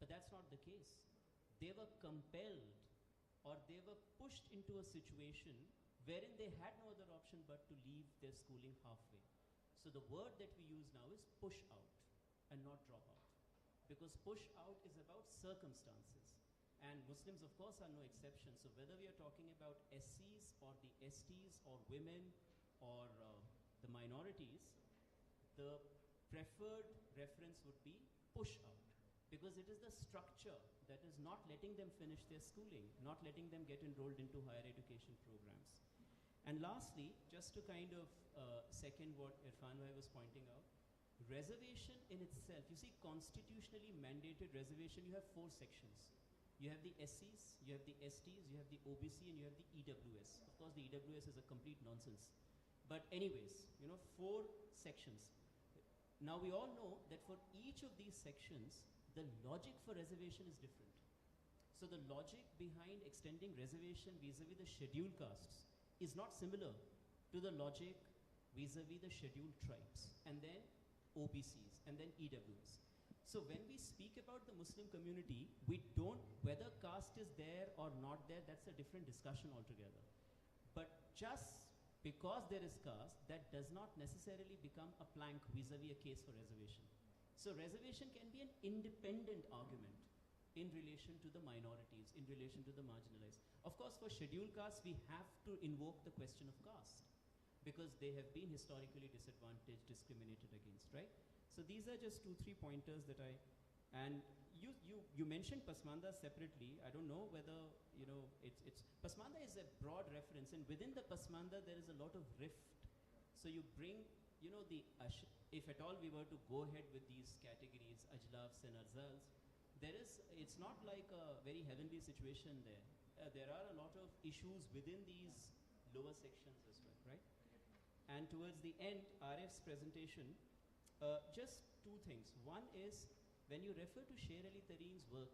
But that's not the case. They were compelled or they were pushed into a situation wherein they had no other option but to leave their schooling halfway. So the word that we use now is push out and not drop out. Because push out is about circumstances. And Muslims, of course, are no exception. So whether we are talking about SCs or the STs or women or the minorities, the preferred reference would be push out. Because it is the structure that is not letting them finish their schooling, not letting them get enrolled into higher education programs. And lastly, just to kind of second what Irfan Bhai was pointing out, reservation in itself, you see, constitutionally mandated reservation, you have 4 sections. You have the SCs, you have the STs, you have the OBC, and you have the EWS. Of course, the EWS is a complete nonsense. But anyways, you know, 4 sections. Now we all know that for each of these sections, the logic for reservation is different. So the logic behind extending reservation vis-a-vis the scheduled castes is not similar to the logic vis-a-vis the scheduled tribes, and then OBCs, and then EWS. So when we speak about the Muslim community, we don't, whether caste is there or not there, that's a different discussion altogether. But just because there is caste, that does not necessarily become a plank vis-a-vis a case for reservation. So reservation can be an independent argument in relation to the minorities, in relation to the marginalized. Of course, for scheduled castes, we have to invoke the question of caste because they have been historically disadvantaged, discriminated against, right? So these are just 2-3 pointers that and you mentioned Pasmanda separately. I don't know whether, it's Pasmanda is a broad reference, and within the Pasmanda there is a lot of rift. So you bring, if at all we were to go ahead with these categories, Ajlafs and Arzals, it's not like a very heavenly situation there. There are a lot of issues within these lower sections as well, right? And towards the end, Arif's presentation, just two things. One is, when you refer to Sher Ali Tareen's work,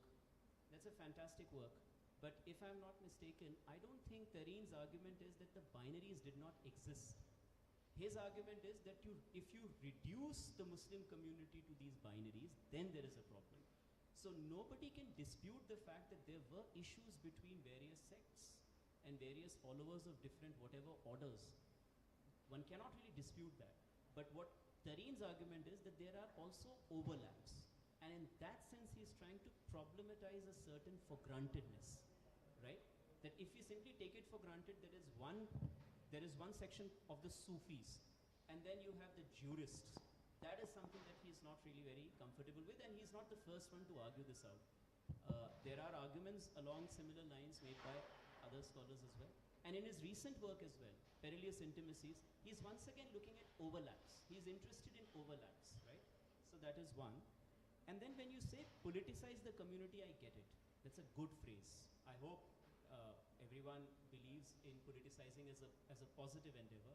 that's a fantastic work. But if I'm not mistaken, I don't think Tareen's argument is that the binaries did not exist. His argument is that if you reduce the Muslim community to these binaries, then there is a problem. So nobody can dispute the fact that there were issues between various sects and various followers of different whatever orders. One cannot really dispute that. But what Tareen's argument is that there are also overlaps. And in that sense, he's trying to problematize a certain for grantedness, right? That if you simply take it for granted, there is one section of the Sufis, and then you have the jurists. That is something that he's not really very comfortable with, and he's not the first one to argue this out. There are arguments along similar lines made by other scholars as well. And in his recent work as well, Perilous Intimacies, he's once again looking at overlaps. He's interested in overlaps, right? So that is one. And then when you say politicize the community, I get it. That's a good phrase. I hope everyone believes in politicizing as a positive endeavor.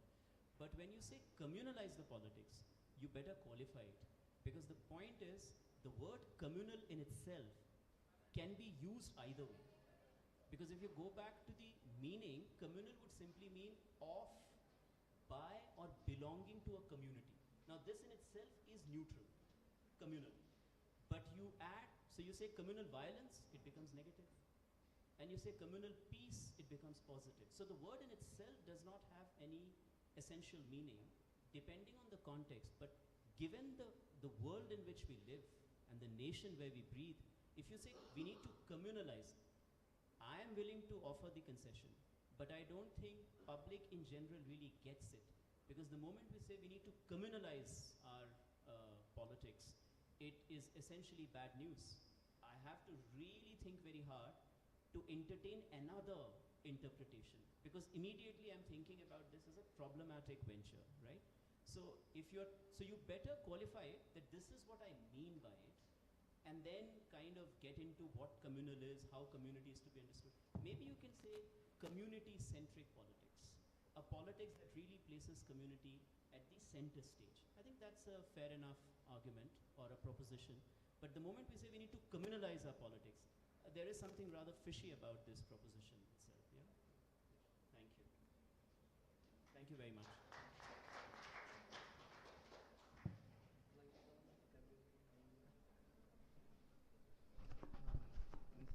But when you say communalize the politics, you better qualify it. Because the point is, the word communal in itself can be used either way. Because if you go back to the meaning, communal would simply mean of, by, or belonging to a community. Now this in itself is neutral, communal. But you add, so you say communal violence, it becomes negative. And you say communal peace, it becomes positive. So the word in itself does not have any essential meaning, depending on the context. But given the world in which we live and the nation where we breathe, if you say we need to communalize, I am willing to offer the concession, but I don't think public in general really gets it. Because the moment we say we need to communalize our politics, it is essentially bad news. I have to really think very hard to entertain another interpretation, because immediately I'm thinking about this as a problematic venture, right? So you better qualify it that this is what I mean by it, and then kind of get into what communal is, how community is to be understood. Maybe you can say community-centric politics, a politics that really places community at the center stage. I think that's a fair enough argument or a proposition. But the moment we say we need to communalize our politics, there is something rather fishy about this proposition itself, yeah? Thank you. Thank you very much.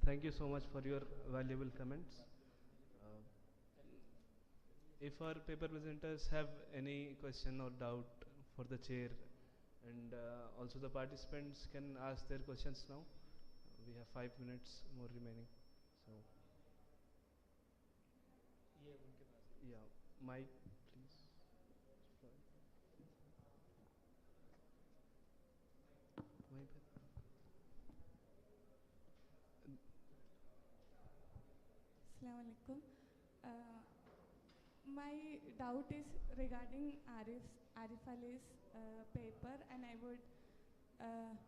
Thank you so much for your valuable comments. If our paper presenters have any question or doubt for the chair, and also the participants can ask their questions now. We have 5 minutes more remaining. So, yeah, mic, please. Assalamu alaikum. My doubt is regarding Arif Ali's paper, and I would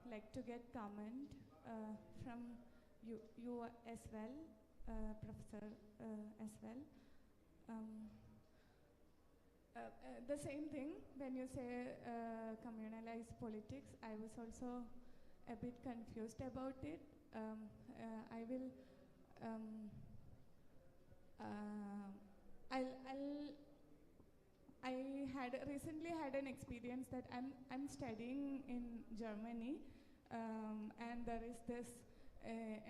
like to get comment from you as well, Professor as well. The same thing, when you say communalized politics, I was also a bit confused about it. I will. I had recently had an experience that I'm studying in Germany, and there is this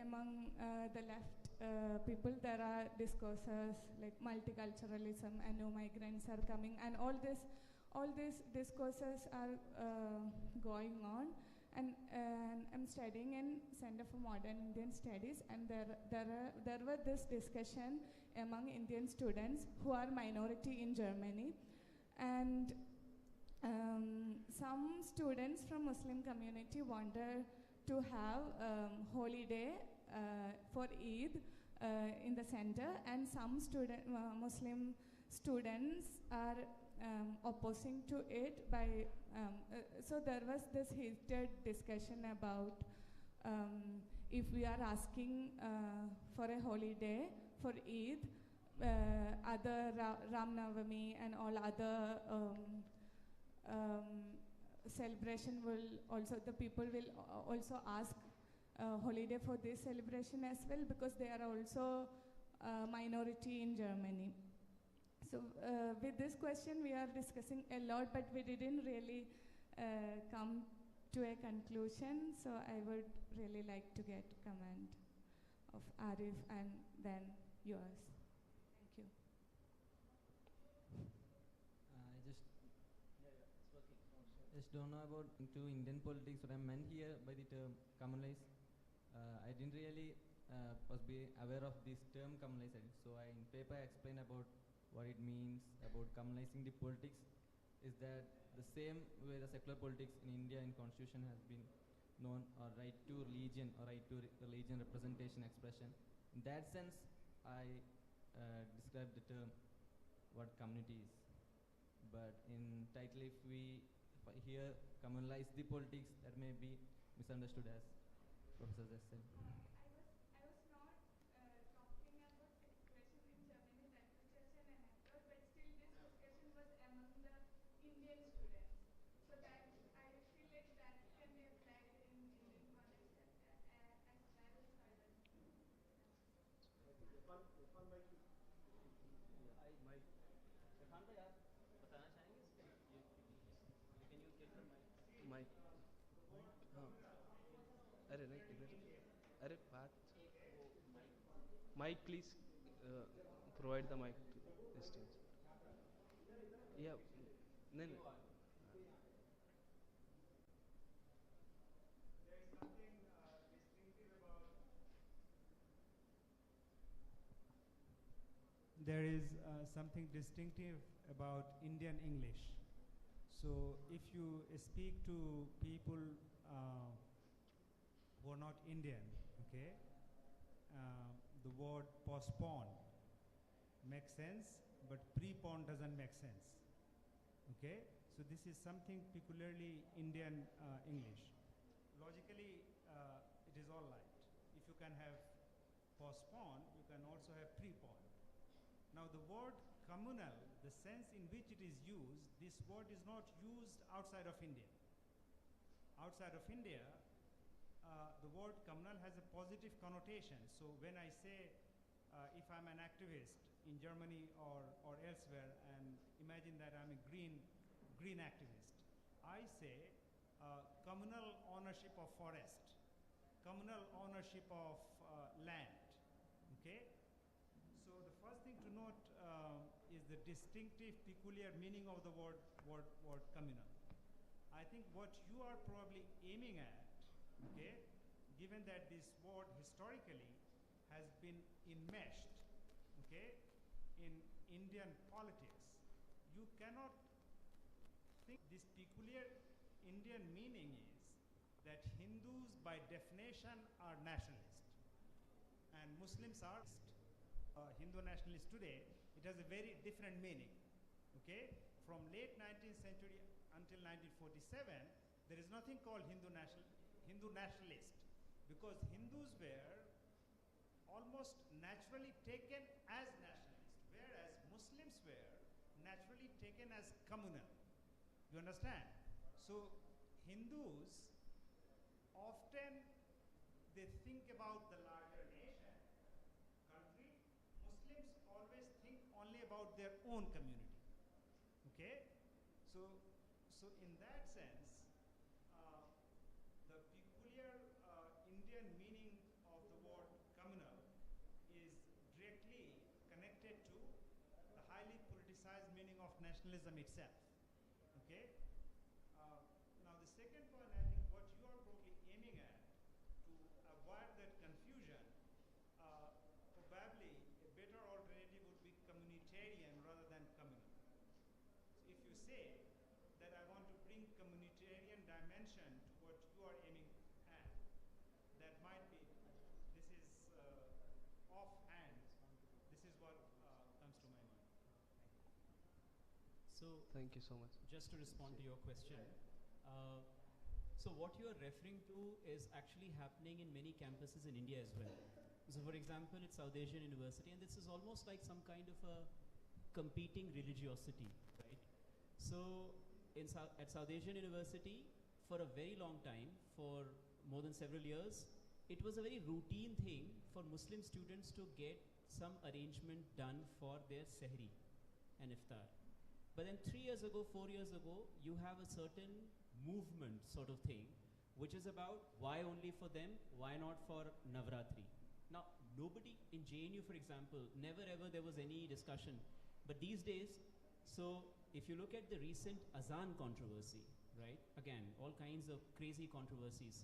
among the left people, there are discourses like multiculturalism and new migrants are coming, and all these discourses are going on. And I'm studying in Center for Modern Indian Studies, and there were this discussion among Indian students who are minority in Germany, and some students from Muslim community wanted to have holiday for Eid in the center, and some Muslim students are opposing to it by so there was this heated discussion about if we are asking for a holiday for Eid, other Ram Navami and all other celebration will also, the people will also ask holiday for this celebration as well, because they are also minority in Germany. So with this question we are discussing a lot, but we didn't really come to a conclusion. So I would really like to get comment of Arif and then yours. Thank you. I just don't know about into Indian politics what I meant here by the term communalize. I didn't really was be aware of this term communalization. So in paper I explained about what it means about communalizing the politics. Is that the same way the secular politics in India in constitution has been known, or right to religion or right to religion representation expression. In that sense, I describe the term what community is. But in title, if we here communalize the politics, that may be misunderstood as Professor just said. I was not talking about the situation in Germany that you just an anecdote, but still this discussion was among the Indian students. So that I feel like that can be applied in Indian context as well. Mic. अरे नहीं इधर अरे बात mic please provide the mic to the stage. Yeah, no, no. There is something distinctive about Indian English. So if you speak to people who are not Indian, okay, the word postpone makes sense, but prepone doesn't make sense. Okay, so this is something peculiarly Indian English. Logically, it is all right. If you can have postpone, you can also have prepone. Now the word communal, the sense in which it is used, this word is not used outside of India. Outside of India, the word communal has a positive connotation. So when I say, if I'm an activist in Germany or elsewhere, and imagine that I'm a green activist, I say communal ownership of forest, communal ownership of land, okay? So the first thing to note is the distinctive, peculiar meaning of the word communal. I think what you are probably aiming at, okay, given that this word historically has been enmeshed, okay, in Indian politics, you cannot think this peculiar Indian meaning is that Hindus by definition are nationalists and Muslims are Hindu nationalists today. It has a very different meaning, okay? From late 19th century until 1947, there is nothing called Hindu nationalist, because Hindus were almost naturally taken as nationalists, whereas Muslims were naturally taken as communal. You understand? So Hindus often, they think about the larger nation, country. Muslims always think only about their own community. Okay? So in that sense, the peculiar Indian meaning of the word communal is directly connected to the highly politicized meaning of nationalism itself. Okay? Now the second point, I think what you are probably aiming at, to avoid that confusion, probably a better alternative would be communitarian rather than communal. So if you say that I want attention to what you are aiming at. That might be, this is offhand, this is what comes to my mind. So, Thank you so much. just to respond to your question, so what you are referring to is actually happening in many campuses in India as well. So, for example, at South Asian University, and this is almost like some kind of a competing religiosity, right? So, at South Asian University, for a very long time, for more than several years, it was a very routine thing for Muslim students to get some arrangement done for their sehri and iftar. But then 3 years ago, 4 years ago, you have a certain movement sort of thing, which is about why only for them, why not for Navratri? Now, nobody in JNU, for example, never ever there was any discussion. But these days, so if you look at the recent Azan controversy, right? Again, all kinds of crazy controversies.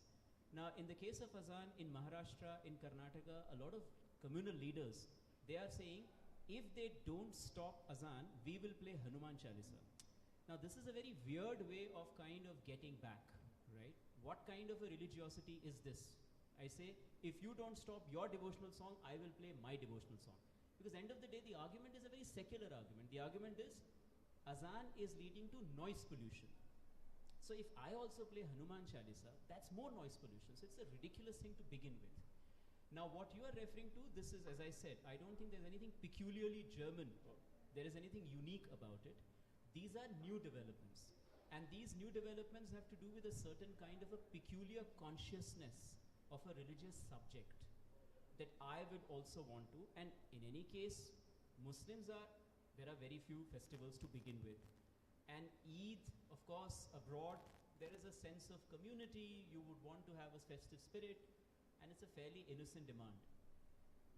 Now, in the case of Azan in Maharashtra, in Karnataka, a lot of communal leaders, they are saying, if they don't stop Azan, we will play Hanuman Chalisa. Now, this is a very weird way of kind of getting back, right? What kind of a religiosity is this? I say, if you don't stop your devotional song, I will play my devotional song. Because end of the day, the argument is a very secular argument. The argument is, Azan is leading to noise pollution. So if I also play Hanuman Chalisa, that's more noise pollution. So it's a ridiculous thing to begin with. Now what you are referring to, this is, as I said, I don't think there's anything peculiarly German or there is anything unique about it. These are new developments. And these new developments have to do with a certain kind of a peculiar consciousness of a religious subject that I would also want to. And in any case, there are very few festivals to begin with. And Eid, of course, abroad, there is a sense of community. You would want to have a festive spirit. And it's a fairly innocent demand.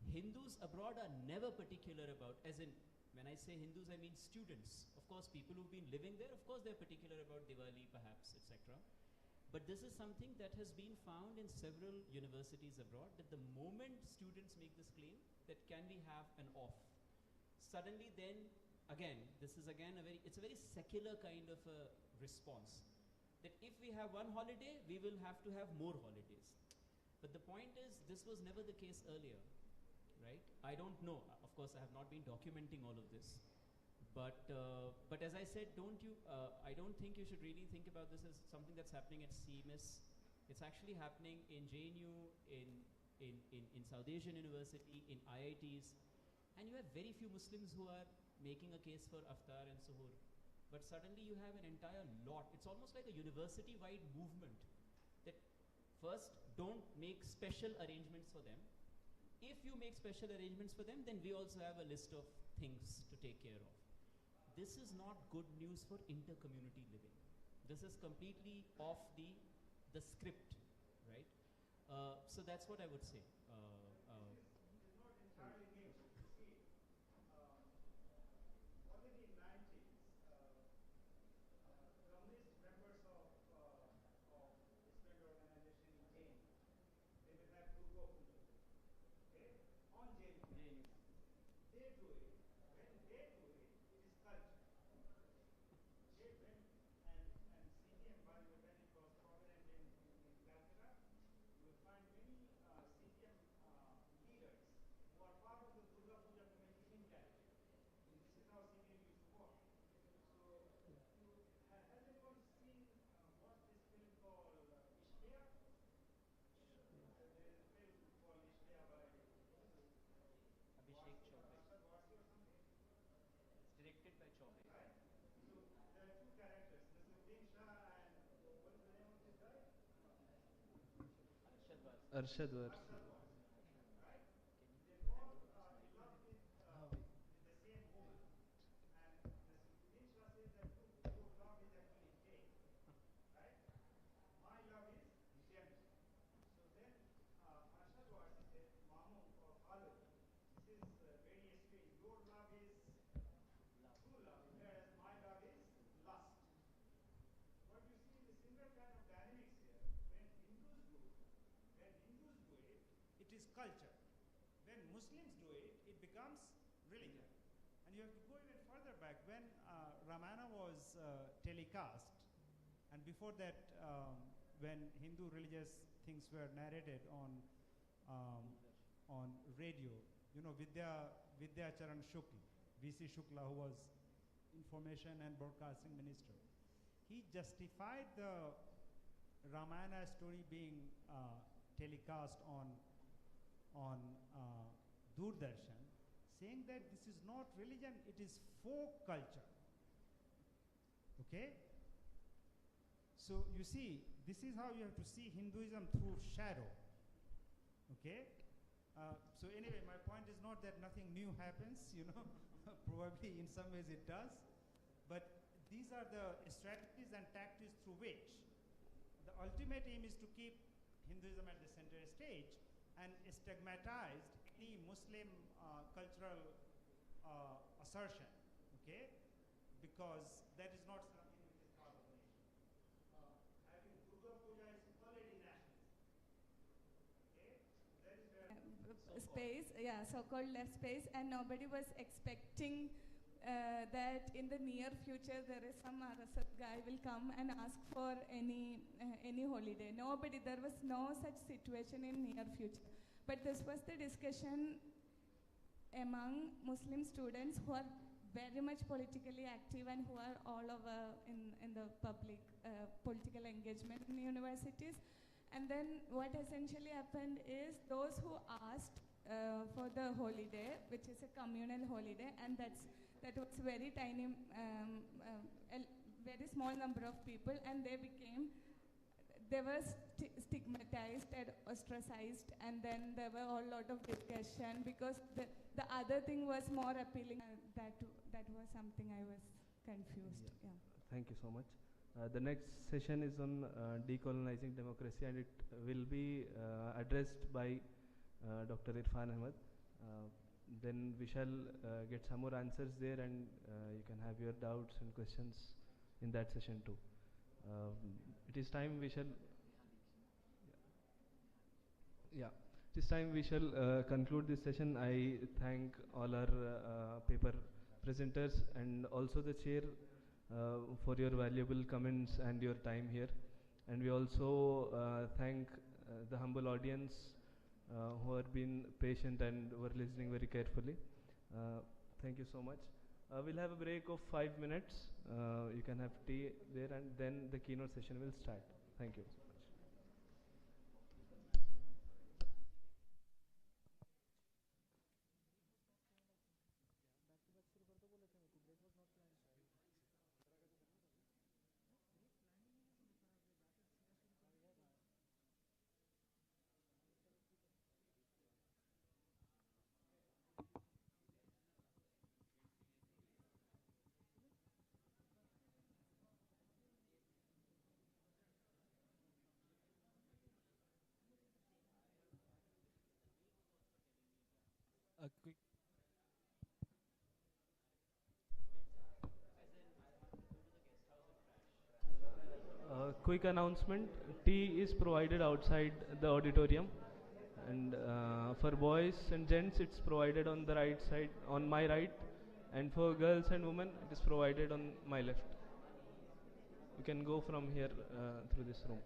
Hindus abroad are never particular about, as in, when I say Hindus, I mean students. Of course, people who've been living there, of course, they're particular about Diwali, perhaps, etc. But this is something that has been found in several universities abroad, that the moment students make this claim, that can we have an off? Suddenly then, again, this is again it's a very secular kind of a response. That if we have one holiday, we will have to have more holidays. But the point is, this was never the case earlier, right? I don't know. Of course, I have not been documenting all of this. But as I said, I don't think you should really think about this as something that's happening at CMS. It's actually happening in JNU, in South Asian University, in IITs. And you have very few Muslims who are making a case for Aftar and Suhoor. But suddenly you have an entire lot. It's almost like a university-wide movement that first, don't make special arrangements for them. If you make special arrangements for them, then we also have a list of things to take care of. This is not good news for inter-community living. This is completely off the script, right? So that's what I would say. It's not entirely new. You see, already in 90s, communist members of student organization in Jain, they will have Durga Puja, okay, on Jain campus. They do it. When they do it, it is culture. Okay, and CPM, by the way, when it was prominent in Calcutta, you will find many CPM leaders who are part of the Durga Puja committee in Calcutta. And this is how CPM used to work. So, has anyone seen watched this film called Ishqiya? There is a film called Ishqiya by Abhishek Chaubey. Arshad Warsi or something? It's directed by Chaubey. Right? So there are two characters, Nasruddin Shah and what is the name of this guy? Arshad Warsi. Arshad Warsi. Right? They fall in love with the same woman. And Nasruddin Shah says that, look, your love is actually gay. Right? My love is gender. So then Arshad Warsi said, Mamu or Khalu, this is very strange. Your love is true love, whereas my love is lust. But you see the similar kind of dynamics here. When Hindus do it, it is culture. When Muslims do it, it becomes religion. And you have to go even further back. When Ramayana was telecast And before that, when Hindu religious things were narrated um, on radio, you know, Vidya Charan Shukla, V.C. Shukla, who was Information and Broadcasting Minister, he justified the Ramayana story being telecast on Doordarshan, saying that this is not religion, it is folk culture. Okay? So you see, this is how you have to see Hinduism through shadow. Okay? So anyway, my point is not that nothing new happens, you know, probably in some ways it does, but these are the strategies and tactics through which the ultimate aim is to keep Hinduism at the center stage and stigmatize any Muslim cultural assertion, okay? Because that is not something which is part of the nation. I think Durga Puja is already national. Okay? That is where space, yeah, so-called left space, and nobody was expecting that in the near future there is some RSF guy will come and ask for any holiday. Nobody, there was no such situation in near future. But this was the discussion among Muslim students who are very much politically active and who are all over in the public political engagement in universities. And then what essentially happened is those who asked for the holiday, which is a communal holiday, and that was very tiny, a very small number of people, and they were stigmatized and ostracized, and then there were a lot of discussion because the other thing was more appealing. That was something I was confused. Yeah. Thank you so much. The next session is on decolonizing democracy, and it will be addressed by Dr. Irfan Ahmed. Then we shall get some more answers there, and you can have your doubts and questions in that session too. It is time we shall conclude this session. I thank all our paper presenters and also the chair for your valuable comments and your time here. And we also thank the humble audience who have been patient and were listening very carefully. Thank you so much. We'll have a break of 5 minutes. You can have tea there, and then the keynote session will start. Thank you. A quick Quick announcement: tea is provided outside the auditorium, and for boys and gents it's provided on the right side, on my right, and for girls and women it is provided on my left. You can go from here through this room.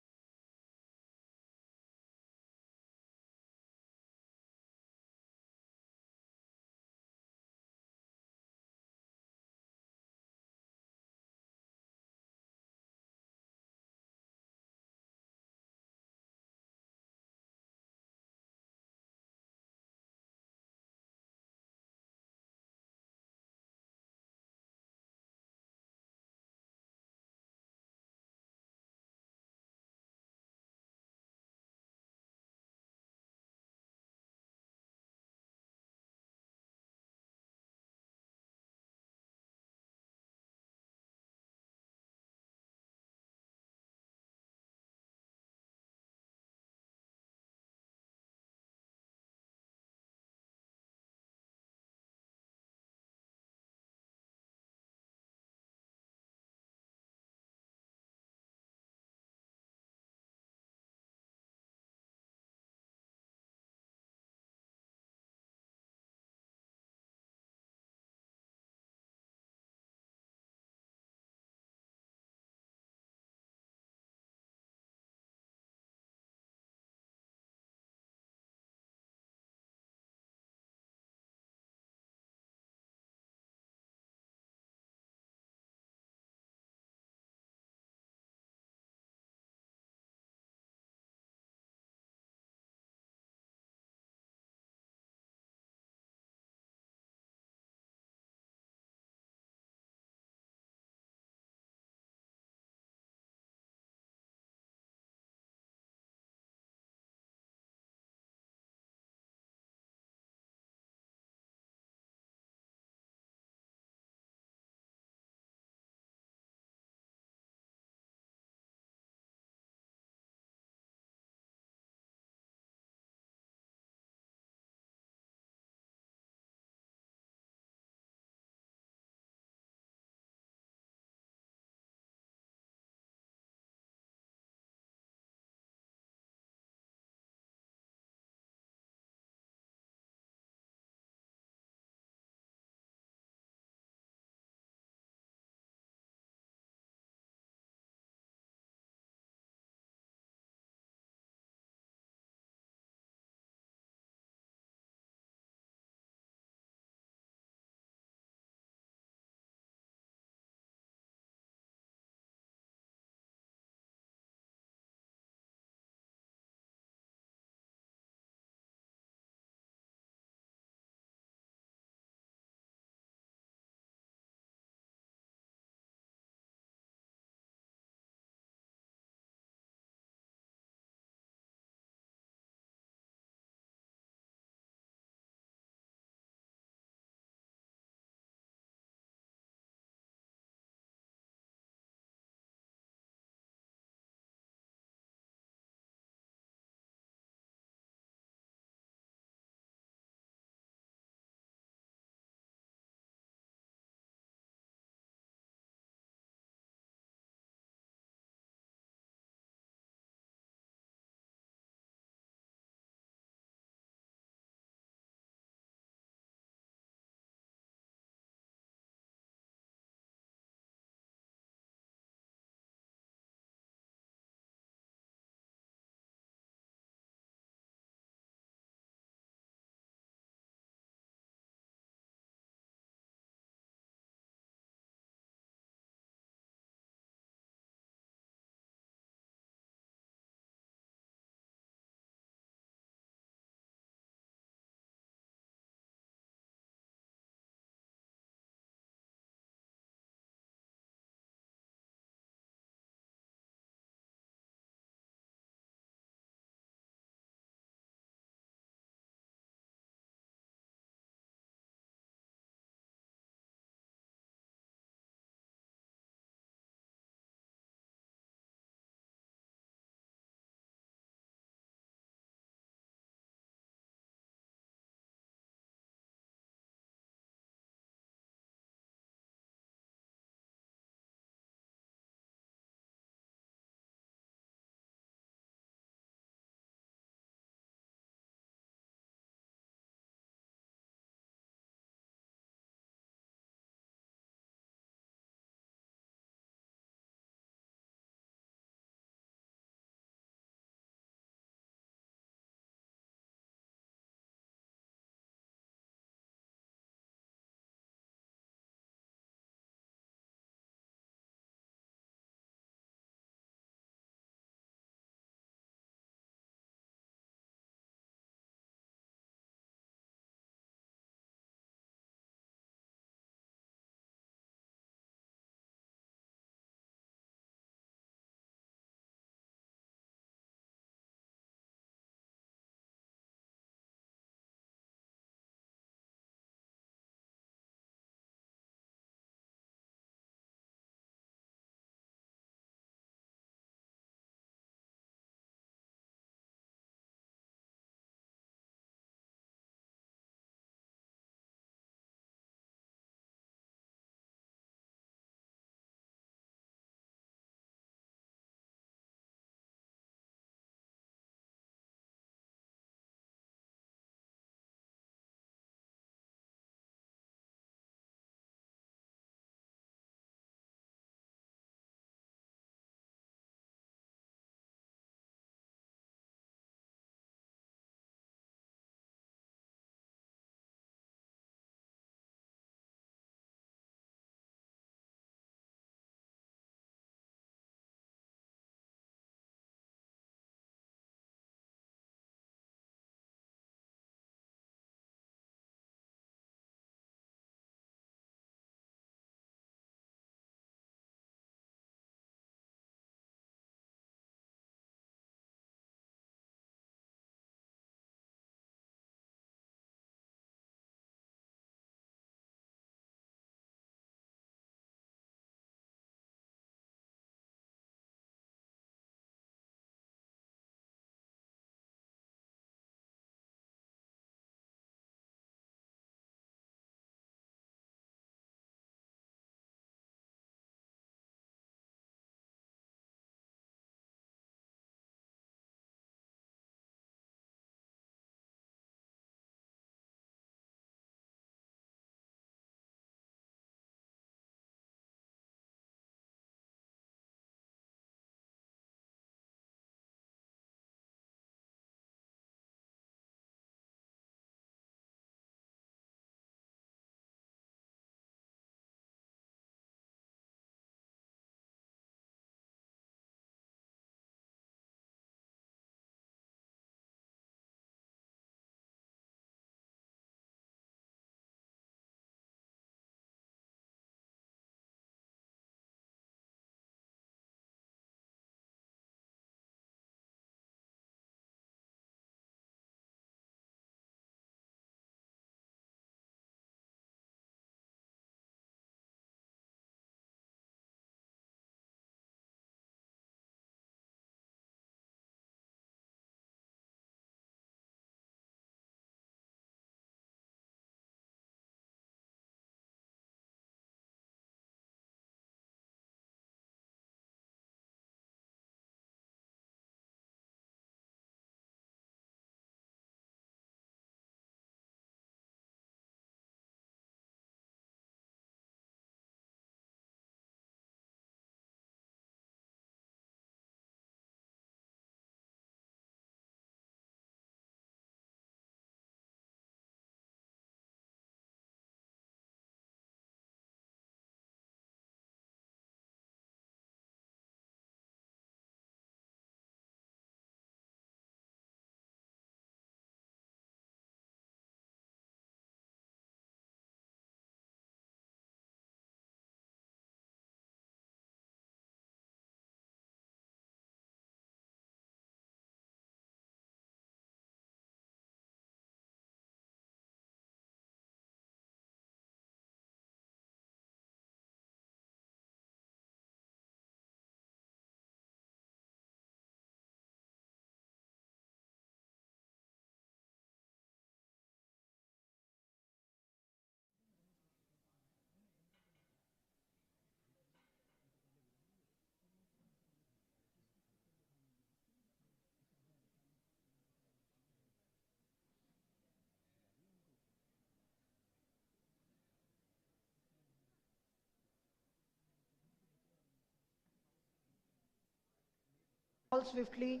All swiftly.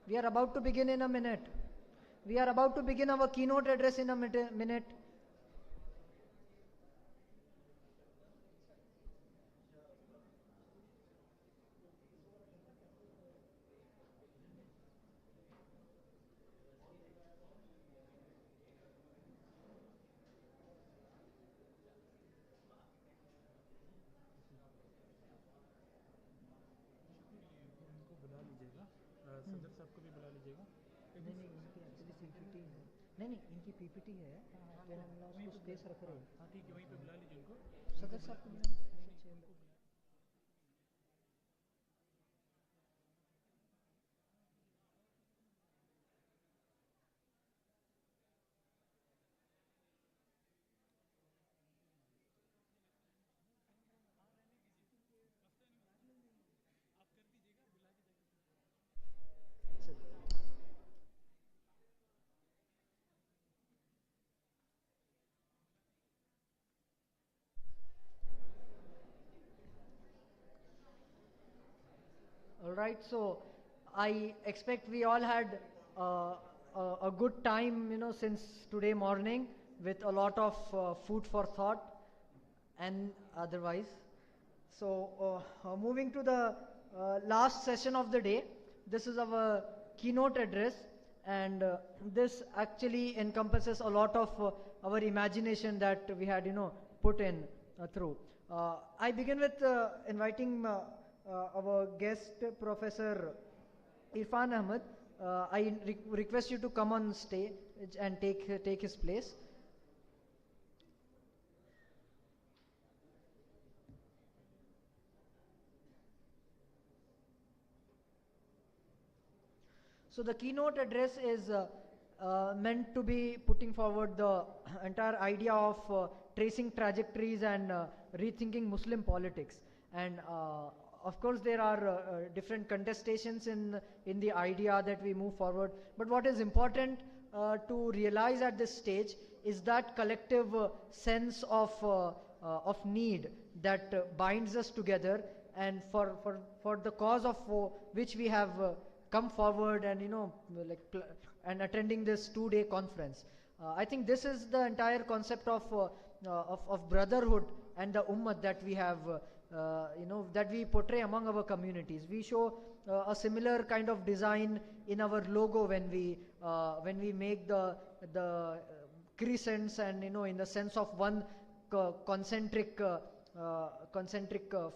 We are about to begin in a minute. We are about to begin our keynote address in a minute. सदर साहब को भी बुला लीजिएगा नहीं नहीं इनकी actually PPT है नहीं इनकी पीपीटी है तो हम उसको स्पेस रख रहे हैं हाँ ठीक है वहीं पे बुला लीजिए उनको सदर साहब को बुला All right, so I expect we all had a good time, since today morning with a lot of food for thought and otherwise. So moving to the last session of the day, this is our keynote address, and this actually encompasses a lot of our imagination that we had, put in through. I begin with inviting our guest, Professor Irfan Ahmed. I request you to come on stage and take his place. So the keynote address is meant to be putting forward the entire idea of tracing trajectories and rethinking Muslim politics. And of course, there are different contestations in the idea that we move forward. But what is important to realize at this stage is that collective sense of need that binds us together, and for the cause of which we have come forward and and attending this 2-day conference. I think this is the entire concept of brotherhood and the ummah that we have, that we portray among our communities. We show a similar kind of design in our logo when we make the crescents and in the sense of one concentric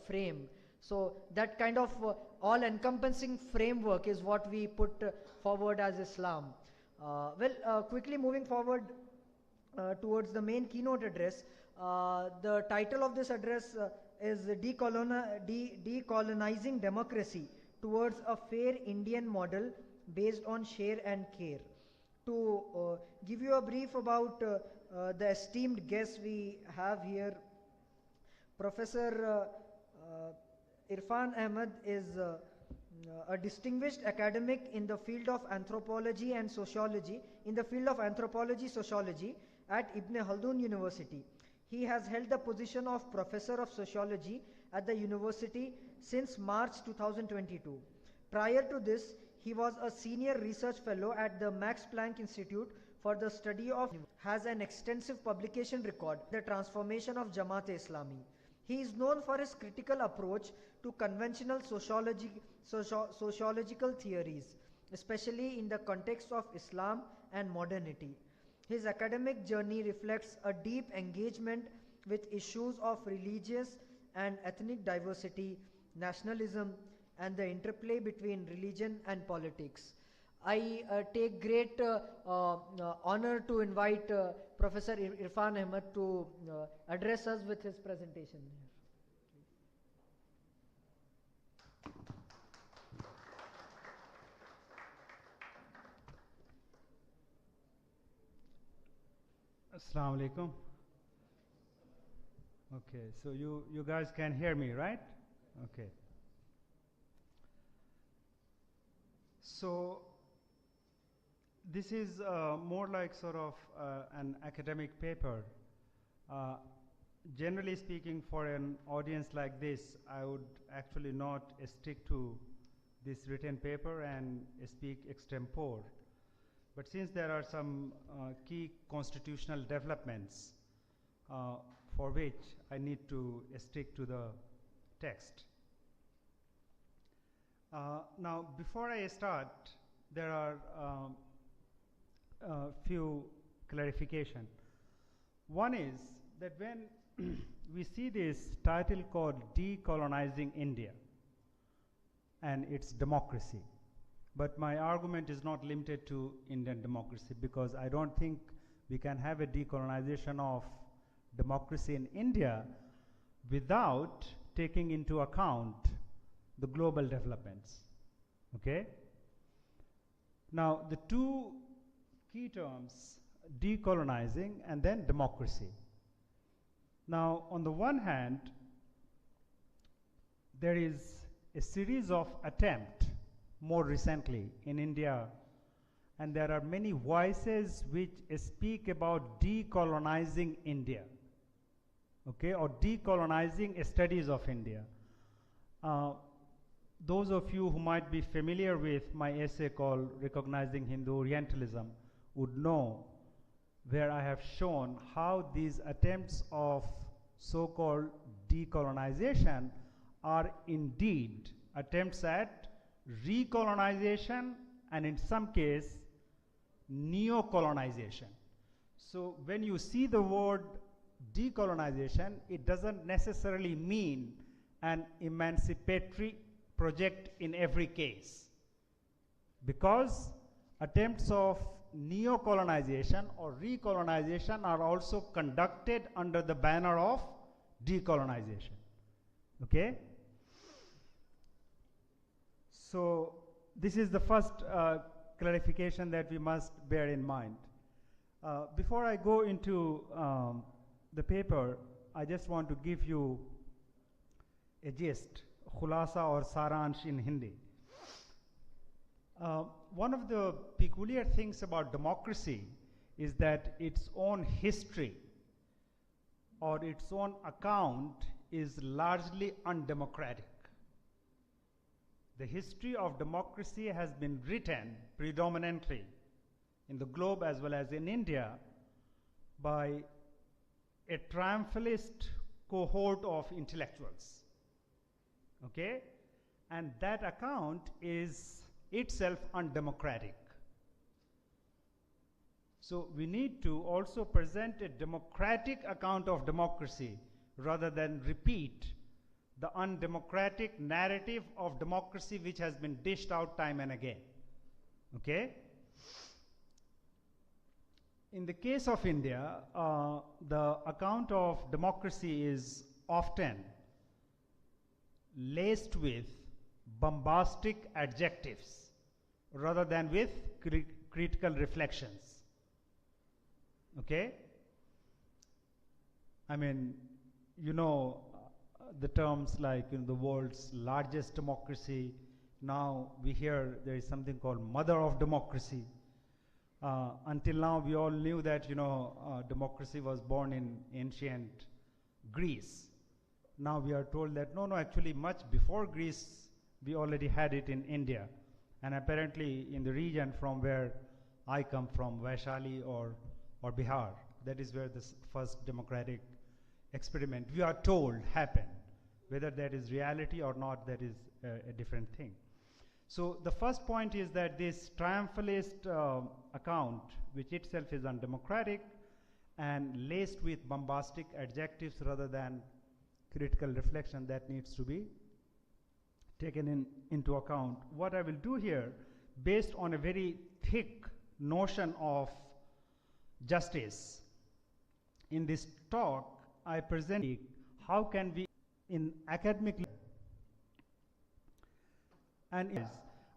frame. So that kind of all-encompassing framework is what we put forward as Islam. Quickly moving forward towards the main keynote address, the title of this address is Decolonizing Democracy Towards a Fair Indian Model Based on Share and Care. To give you a brief about the esteemed guests we have here, Professor Irfan Ahmed is a distinguished academic in the field of anthropology and sociology, at Ibn Khaldun University. He has held the position of Professor of Sociology at the university since March 2022. Prior to this, he was a Senior Research Fellow at the Max Planck Institute for the Study of, has an extensive publication record, The Transformation of Jamaat-e-Islami. He is known for his critical approach to conventional sociological theories, especially in the context of Islam and modernity. His academic journey reflects a deep engagement with issues of religious and ethnic diversity, nationalism, and the interplay between religion and politics. I take great honor to invite Professor Irfan Ahmed to address us with his presentation. Assalamu alaikum. Okay, so you guys can hear me, right? Okay. So this is more like sort of an academic paper. Generally speaking, for an audience like this, I would actually not stick to this written paper and speak extempore. But since there are some key constitutional developments for which I need to stick to the text. Now, before I start, there are a few clarification. One is that when we see this title called Decolonizing India and its democracy, but my argument is not limited to Indian democracy, because I don't think we can have a decolonization of democracy in India without taking into account the global developments. Okay? Now, the two key terms, decolonizing and then democracy. Now, on the one hand, there is a series of attempts more recently in India, and there are many voices which speak about decolonizing India, okay, or decolonizing studies of India. Those of you who might be familiar with my essay called Recognizing Hindu Orientalism would know where I have shown how these attempts of so-called decolonization are indeed attempts at recolonization and in some case neocolonization. So when you see the word decolonization, it doesn't necessarily mean an emancipatory project in every case, because attempts of neocolonization or recolonization are also conducted under the banner of decolonization. Okay? So this is the first clarification that we must bear in mind. Before I go into the paper, I just want to give you a gist, khulasa or saransh in Hindi. One of the peculiar things about democracy is that its own history or its own account is largely undemocratic. The history of democracy has been written predominantly in the globe as well as in India by a triumphalist cohort of intellectuals. Okay? And that account is itself undemocratic. So we need to also present a democratic account of democracy rather than repeat the undemocratic narrative of democracy which has been dished out time and again. Okay? In the case of India, the account of democracy is often laced with bombastic adjectives rather than with critical reflections. Okay? I mean, you know, the terms like the world's largest democracy. Now we hear there is something called mother of democracy. Until now we all knew that democracy was born in ancient Greece. Now we are told that no, actually much before Greece we already had it in India, and apparently in the region from where I come from, Vaishali or Bihar, that is where the first democratic experiment, we are told, happened. Whether that is reality or not, that is a different thing. So the first point is that this triumphalist account, which itself is undemocratic and laced with bombastic adjectives rather than critical reflection, that needs to be taken into account. What I will do here, based on a very thick notion of justice, in this talk I present how can we in academic, and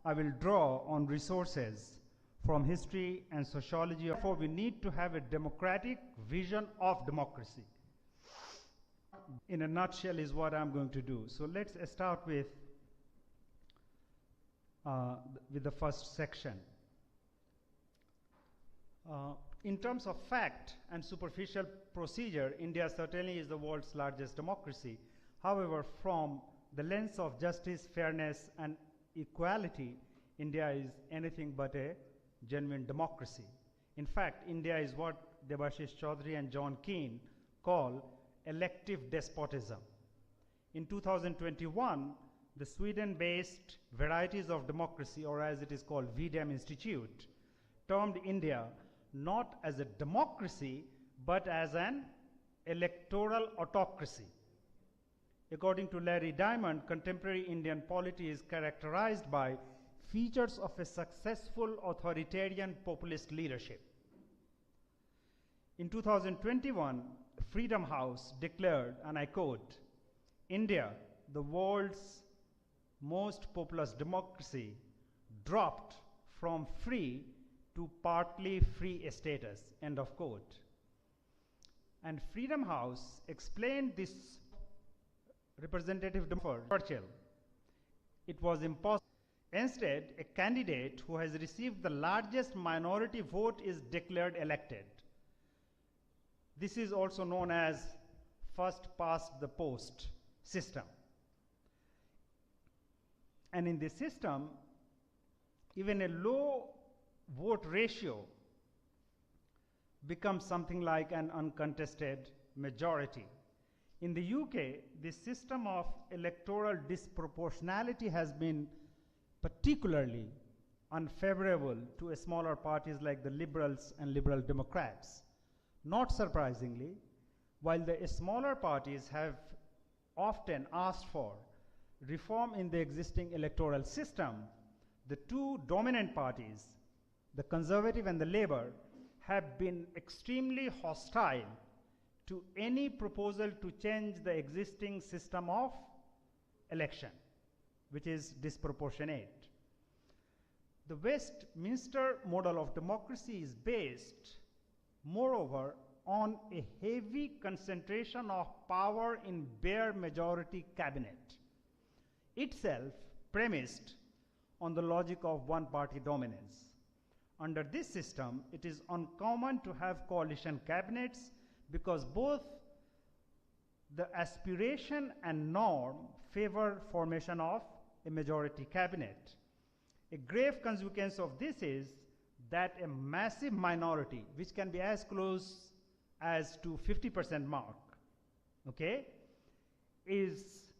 I will draw on resources from history and sociology. Therefore, we need to have a democratic vision of democracy. In a nutshell is what I'm going to do. So let's start with the first section. In terms of fact and superficial procedure, India certainly is the world's largest democracy. However, from the lens of justice, fairness, and equality, India is anything but a genuine democracy. In fact, India is what Debashish Chaudhary and John Keane call elective despotism. In 2021, the Sweden-based Varieties of Democracy, or as it is called, VDEM Institute, termed India not as a democracy, but as an electoral autocracy. According to Larry Diamond, contemporary Indian polity is characterized by features of a successful authoritarian populist leadership. In 2021, Freedom House declared, and I quote, India, the world's most populous democracy, dropped from free to partly free status, end of quote. And Freedom House explained this representative democracy for Churchill. It was impossible. Instead, a candidate who has received the largest minority vote is declared elected. This is also known as first past the post system. And in this system, even a low vote ratio becomes something like an uncontested majority. In the UK, this system of electoral disproportionality has been particularly unfavorable to smaller parties like the Liberals and Liberal Democrats. Not surprisingly, while the smaller parties have often asked for reform in the existing electoral system, the two dominant parties, the Conservative and the Labour, have been extremely hostile to any proposal to change the existing system of election, which is disproportionate. The Westminster model of democracy is based, moreover, on a heavy concentration of power in bare majority cabinet, itself premised on the logic of one-party dominance. Under this system, it is uncommon to have coalition cabinets because both the aspiration and norm favor formation of a majority cabinet. A grave consequence of this is that a massive minority, which can be as close as to 50% mark, okay, is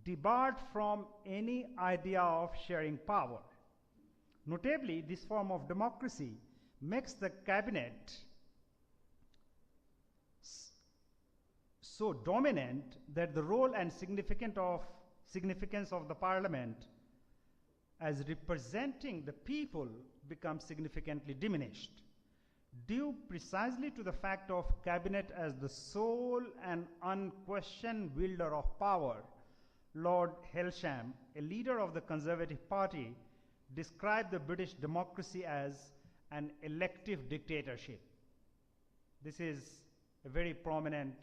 debarred from any idea of sharing power. Notably, this form of democracy makes the cabinet so dominant that the role and significance of the parliament as representing the people becomes significantly diminished, due precisely to the fact of cabinet as the sole and unquestioned wielder of power. Lord Hailsham, a leader of the Conservative Party, described the British democracy as an elective dictatorship. This is a very prominent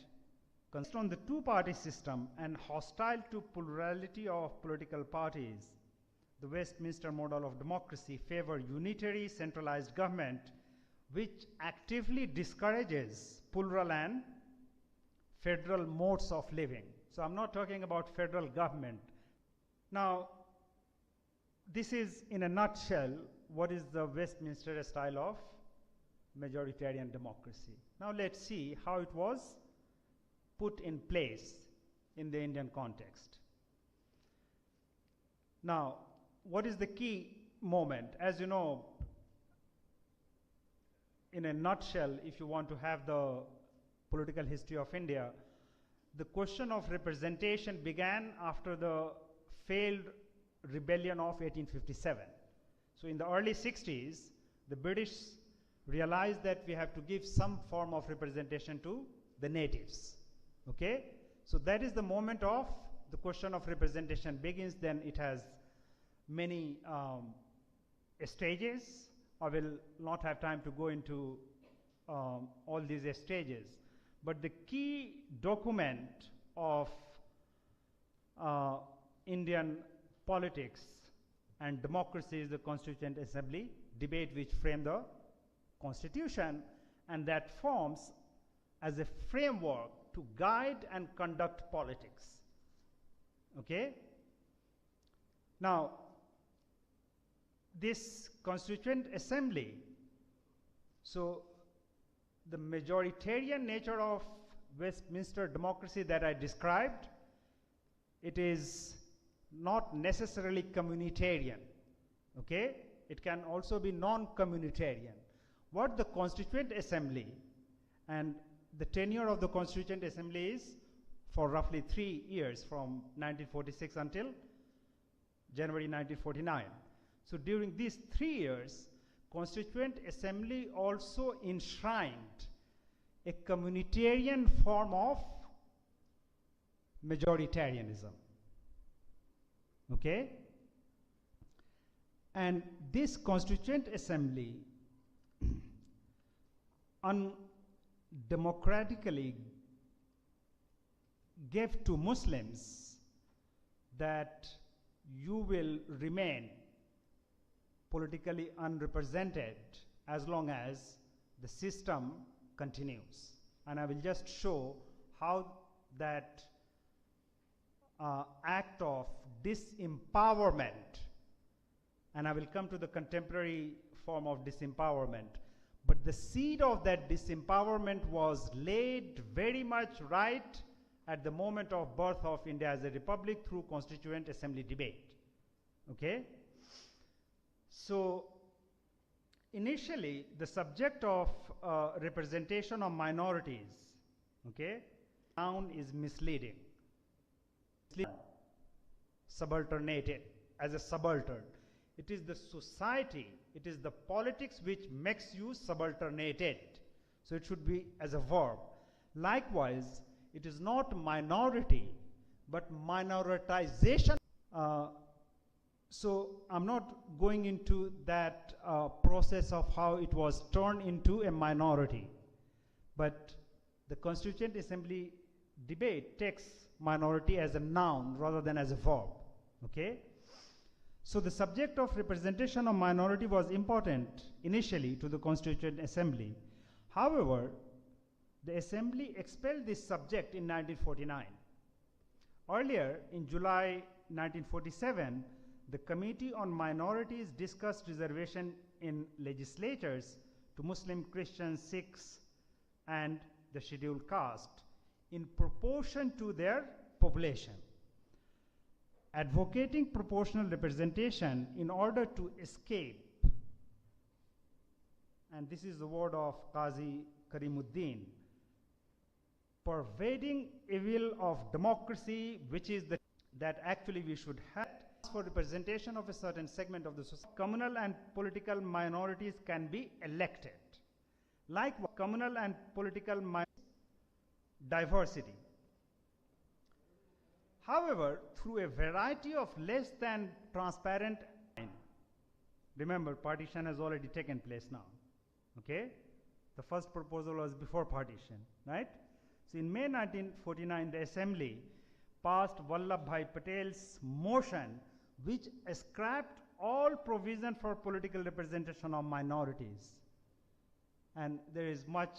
based on the two-party system and hostile to plurality of political parties. The Westminster model of democracy favors unitary centralized government, which actively discourages plural and federal modes of living. So I'm not talking about federal government. Now, this is in a nutshell what is the Westminster style of majoritarian democracy. Now let's see how it was put in place in the Indian context. Now, what is the key moment? As you know, in a nutshell, if you want to have the political history of India, the question of representation began after the failed rebellion of 1857. So in the early 60s, the British realized that we have to give some form of representation to the natives. Okay? So that is the moment of the question of representation begins. Then it has many stages. I will not have time to go into all these stages. But the key document of Indian politics and democracy is the Constituent Assembly debate, which framed the Constitution, and that forms as a framework to guide and conduct politics. Okay? Now, this Constituent Assembly, so the majoritarian nature of Westminster democracy that I described, it is not necessarily communitarian, okay? It can also be non-communitarian. What the Constituent Assembly, and the tenure of the Constituent Assembly is for roughly 3 years, from 1946 until January 1949. So during these 3 years, Constituent Assembly also enshrined a communitarian form of majoritarianism, okay? And this Constituent Assembly undemocratically gave to Muslims that you will remain politically unrepresented as long as the system continues. And I will just show how that act of disempowerment, and I will come to the contemporary form of disempowerment, but the seed of that disempowerment was laid very much right at the moment of birth of India as a republic through Constituent Assembly debate, okay? So initially, the subject of representation of minorities, okay, noun is misleading. Subalternated, as a subaltern. It is the society, it is the politics which makes you subalternated. So it should be as a verb. Likewise, it is not minority, but minoritization. So I'm not going into that process of how it was turned into a minority. But the Constituent Assembly debate takes minority as a noun rather than as a verb, okay? So the subject of representation of minority was important initially to the Constituent Assembly. However, the Assembly expelled this subject in 1949. Earlier, in July 1947, the Committee on Minorities discussed reservation in legislatures to Muslim, Christians, Sikhs, and the scheduled caste in proportion to their population, advocating proportional representation in order to escape, and this is the word of Qazi Karimuddin, pervading evil of democracy, which is that actually we should have for representation of a certain segment of the society. Communal and political minorities can be elected. Like communal and political diversity. However, through a variety of less than transparent, remember, partition has already taken place now, okay? The first proposal was before partition, right? So in May 1949, the Assembly passed Vallabhbhai Patel's motion, which scrapped all provision for political representation of minorities. And there is much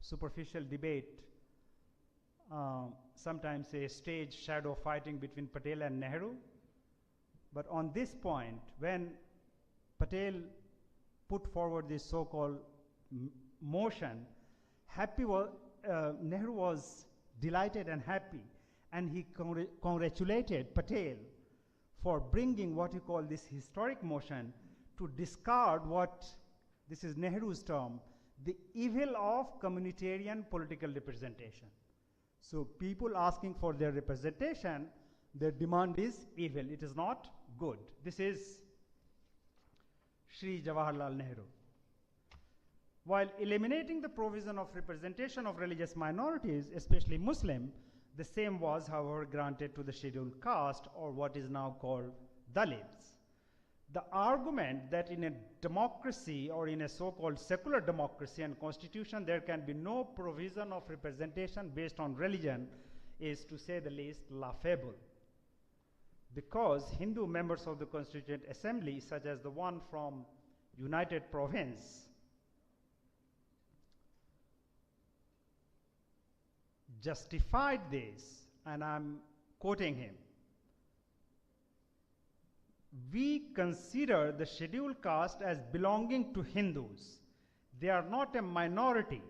superficial debate, sometimes a stage shadow fighting between Patel and Nehru. But on this point, when Patel put forward this so-called motion, Nehru was delighted and happy, and he congratulated Patel for bringing what you call this historic motion to discard what, this is Nehru's term, the evil of communitarian political representation. So people asking for their representation, their demand is evil, it is not good. This is Shri Jawaharlal Nehru. While eliminating the provision of representation of religious minorities, especially Muslim, the same was, however, granted to the scheduled caste, or what is now called Dalits. The argument that in a democracy or in a so-called secular democracy and constitution there can be no provision of representation based on religion is, to say the least, laughable. Because Hindu members of the Constituent Assembly, such as the one from United Province, justified this, and I'm quoting him, we consider the scheduled caste as belonging to Hindus. They are not a minority.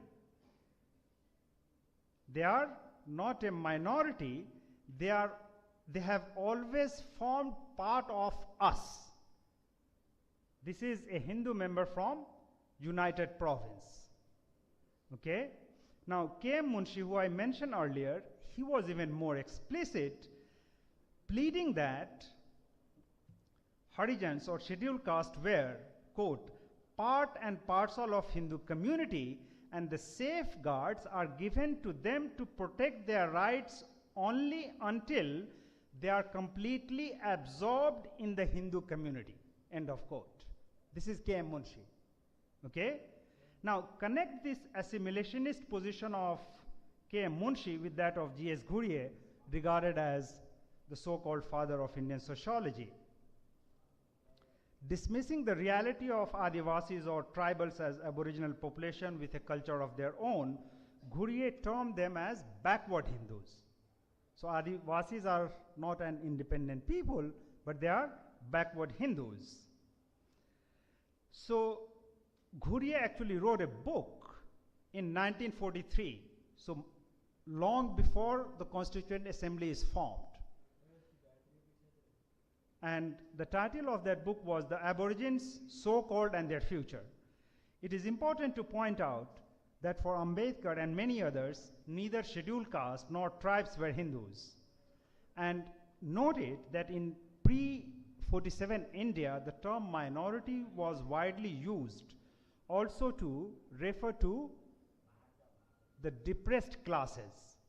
They are not a minority. They have always formed part of us. This is a Hindu member from United Province. Okay? Now, K.M. Munshi, who I mentioned earlier, he was even more explicit, pleading that Harijans or scheduled caste were, quote, part and parcel of Hindu community, and the safeguards are given to them to protect their rights only until they are completely absorbed in the Hindu community, end of quote. This is K.M. Munshi. Okay? Now, connect this assimilationist position of K.M. Munshi with that of G.S. Ghurye, regarded as the so-called father of Indian sociology. Dismissing the reality of Adivasis or tribals as aboriginal population with a culture of their own, Ghurye termed them as backward Hindus. So Adivasis are not an independent people, but they are backward Hindus. So Ghurye actually wrote a book in 1943, so long before the Constituent Assembly is formed. And the title of that book was The Aborigines, So-Called and Their Future. It is important to point out that for Ambedkar and many others, neither scheduled caste nor tribes were Hindus. And note it that in pre-47 India, the term minority was widely used also to refer to the depressed classes.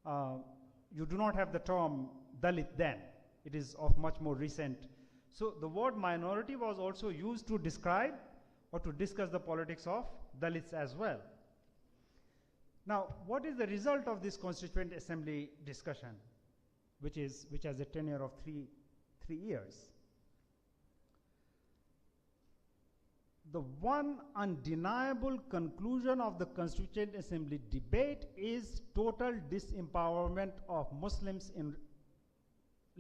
You do not have the term Dalit then. It is of much more recent. So the word minority was also used to describe or to discuss the politics of Dalits as well. Now, what is the result of this Constituent Assembly discussion, which has a tenure of three years? The one undeniable conclusion of the Constituent Assembly debate is total disempowerment of Muslims in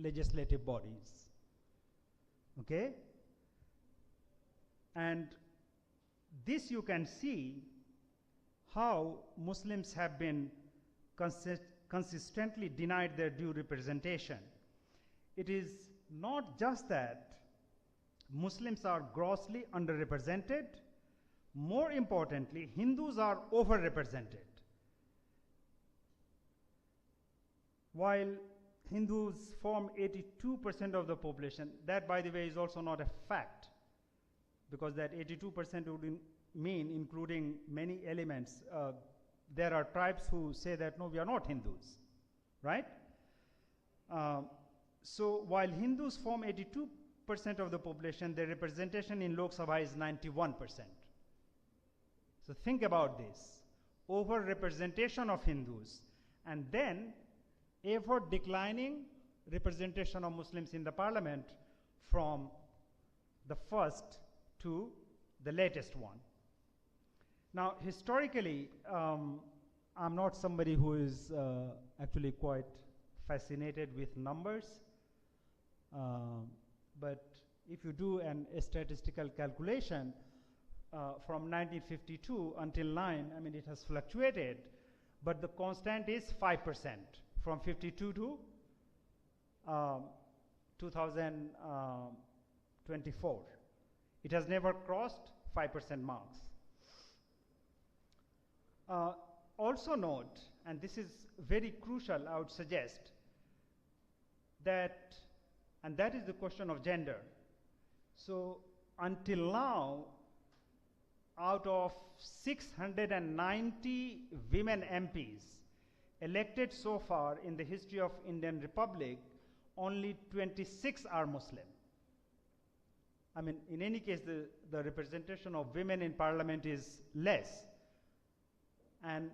legislative bodies. Okay? And this you can see how Muslims have been consistently denied their due representation. It is not just that Muslims are grossly underrepresented, more importantly, Hindus are overrepresented. While Hindus form 82% of the population, that, by the way, is also not a fact, because that 82% would mean including many elements. There are tribes who say that, no, we are not Hindus, right? So while Hindus form 82% of the population, their representation in Lok Sabha is 91%. So think about this, over-representation of Hindus, and then ever declining representation of Muslims in the parliament from the first to the latest one. Now, historically, I'm not somebody who is actually quite fascinated with numbers, but if you do a statistical calculation from 1952 until 9, I mean, it has fluctuated, but the constant is 5%. From 52 to 2024. It has never crossed 5% marks. Also note, and this is very crucial, I would suggest, that, and that is the question of gender. So until now, out of 690 women MPs, elected so far in the history of Indian Republic, only 26 are Muslim. I mean, in any case, the representation of women in parliament is less. And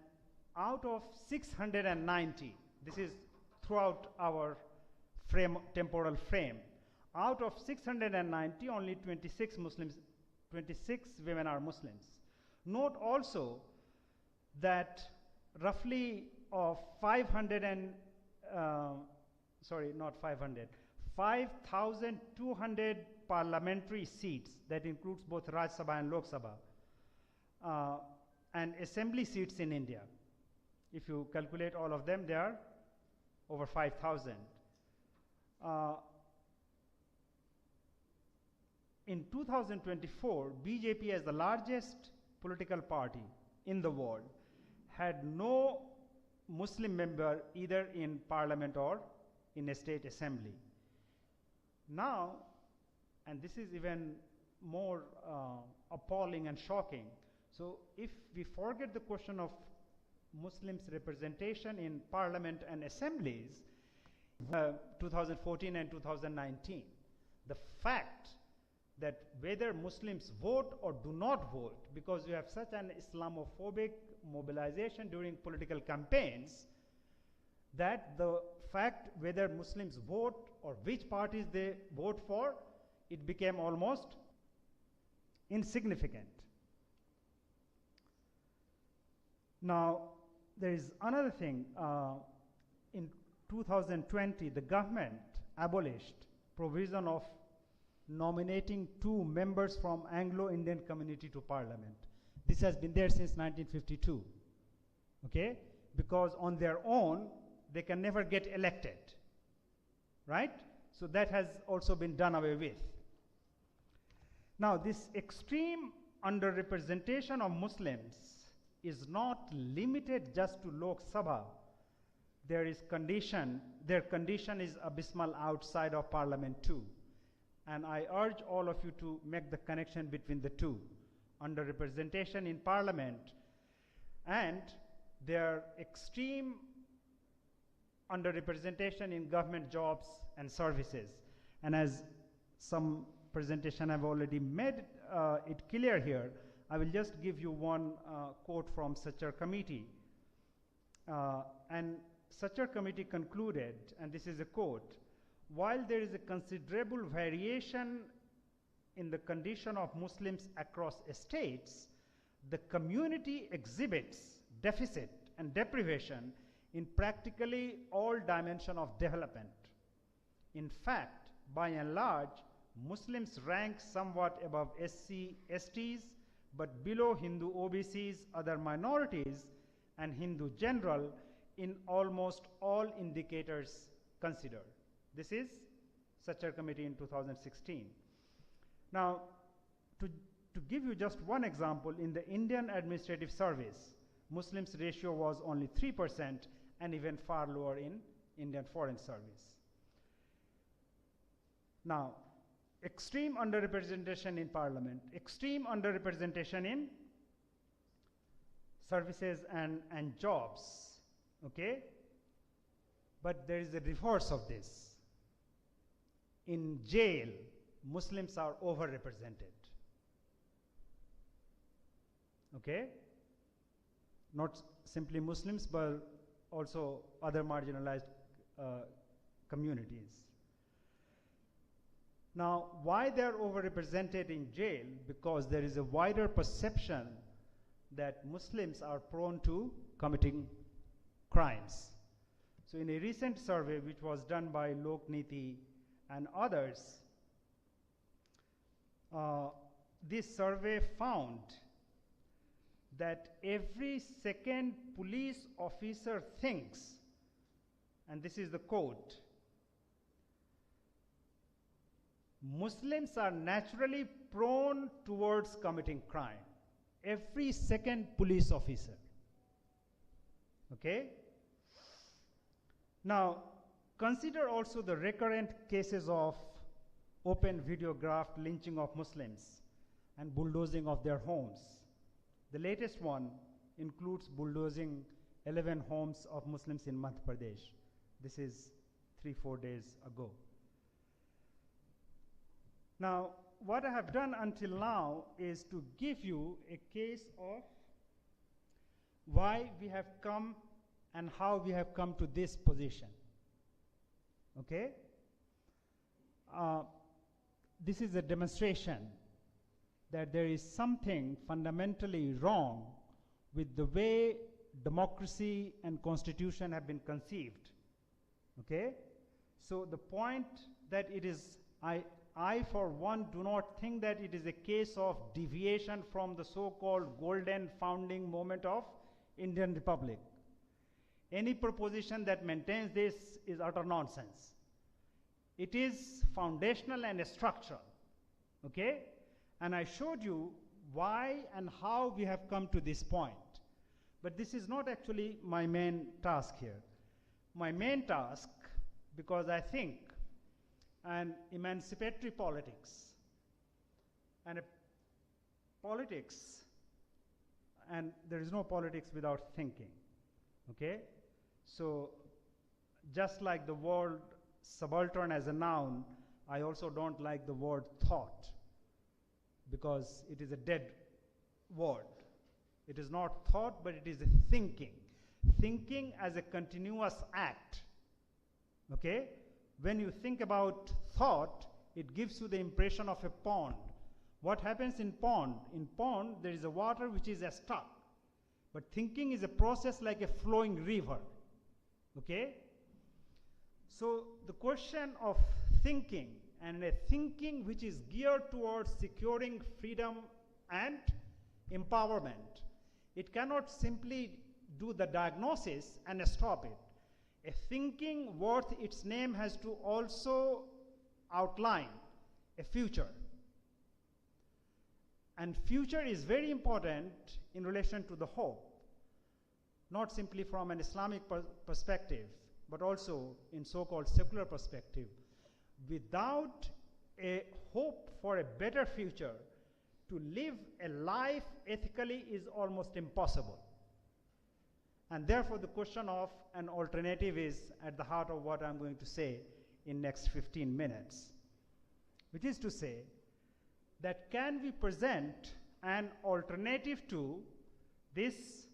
out of 690, this is throughout our temporal frame, out of 690, only 26 women are Muslims. Note also that roughly of 500 and, sorry, not 500, 5,200 parliamentary seats, that includes both Rajya Sabha and Lok Sabha, and assembly seats in India. If you calculate all of them, they are over 5,000. In 2024, BJP, as the largest political party in the world, had no Muslim member either in parliament or in a state assembly. Now, and this is even more appalling and shocking, so if we forget the question of Muslims' representation in parliament and assemblies, 2014 and 2019, the fact that whether Muslims vote or do not vote, because you have such an Islamophobic mobilization during political campaigns, that the fact whether Muslims vote or which parties they vote for, it became almost insignificant. Now, there is another thing. In 2020, the government abolished provision of nominating 2 members from Anglo-Indian community to parliament. This has been there since 1952, okay? Because on their own, they can never get elected, right? So that has also been done away with. Now, this extreme underrepresentation of Muslims is not limited just to Lok Sabha. Their condition is abysmal outside of parliament too. And I urge all of you to make the connection between the two, underrepresentation in parliament and their extreme underrepresentation in government jobs and services. And as some presentation I've already made it clear here, I will just give you one quote from Sachar Committee. And Sachar Committee concluded, and this is a quote, "While there is a considerable variation in the condition of Muslims across states, the community exhibits deficit and deprivation in practically all dimensions of development. In fact, by and large, Muslims rank somewhat above SC, STs, but below Hindu OBCs, other minorities, and Hindu general in almost all indicators considered." This is Sachar Committee in 2016. Now, to give you just one example, in the Indian Administrative Service, Muslims ratio was only 3% and even far lower in Indian Foreign Service. Now, extreme underrepresentation in parliament, extreme underrepresentation in services and jobs, okay? But there is a reverse of this. In jail, Muslims are overrepresented, okay? Not simply Muslims, but also other marginalized communities. Now, why they're overrepresented in jail? Because there is a wider perception that Muslims are prone to committing crimes. So in a recent survey which was done by Lok Niti and others, this survey found that every second police officer thinks, and this is the quote, "Muslims are naturally prone towards committing crime." Every second police officer, okay? Now, consider also the recurrent cases of open videographed lynching of Muslims and bulldozing of their homes. The latest one includes bulldozing 11 homes of Muslims in Madhya Pradesh. This is 3-4 days ago. Now, what I have done until now is to give you a case of why we have come and how we have come to this position, okay? This is a demonstration that there is something fundamentally wrong with the way democracy and constitution have been conceived, okay? So the point that it is, I for one do not think that it is a case of deviation from the so-called golden founding moment of Indian Republic. Any proposition that maintains this is utter nonsense. It is foundational and structural, okay? And I showed you why and how we have come to this point. But this is not actually my main task here. My main task, because I think an emancipatory politics and a politics, and there is no politics without thinking, okay? So just like the word subaltern as a noun, I also don't like the word thought, because it is a dead word. It is not thought, but it is a thinking. Thinking as a continuous act, okay? When you think about thought, it gives you the impression of a pond. What happens in pond? In pond, there is a water which is stuck. But thinking is a process like a flowing river, okay? So the question of thinking, and a thinking which is geared towards securing freedom and empowerment, it cannot simply do the diagnosis and stop it. A thinking worth its name has to also outline a future. And future is very important in relation to the hope, not simply from an Islamic perspective, but also in so-called secular perspective. Without a hope for a better future, to live a life ethically is almost impossible. And therefore the question of an alternative is at the heart of what I'm going to say in next 15 minutes, which is to say that can we present an alternative to this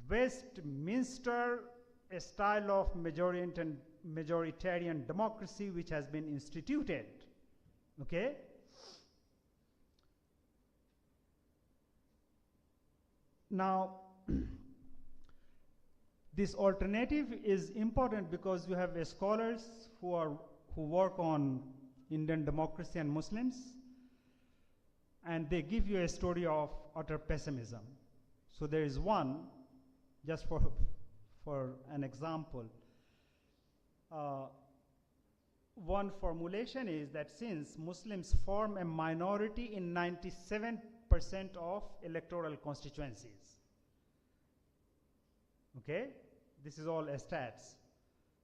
Westminster style of majoritarian democracy which has been instituted, okay? Now, this alternative is important because you have scholars who work on Indian democracy and Muslims, and they give you a story of utter pessimism. So there is one, just for an example, one formulation is that since Muslims form a minority in 97% of electoral constituencies, okay? This is all stats,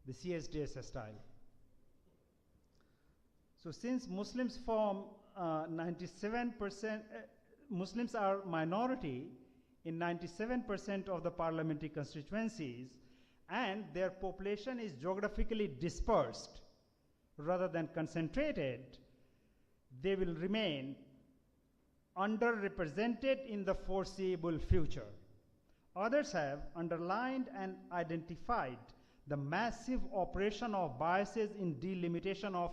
the CSDS style. So since Muslims form 97%, Muslims are minority in 97% of the parliamentary constituencies, and their population is geographically dispersed rather than concentrated, they will remain underrepresented in the foreseeable future. Others have underlined and identified the massive operation of biases in delimitation of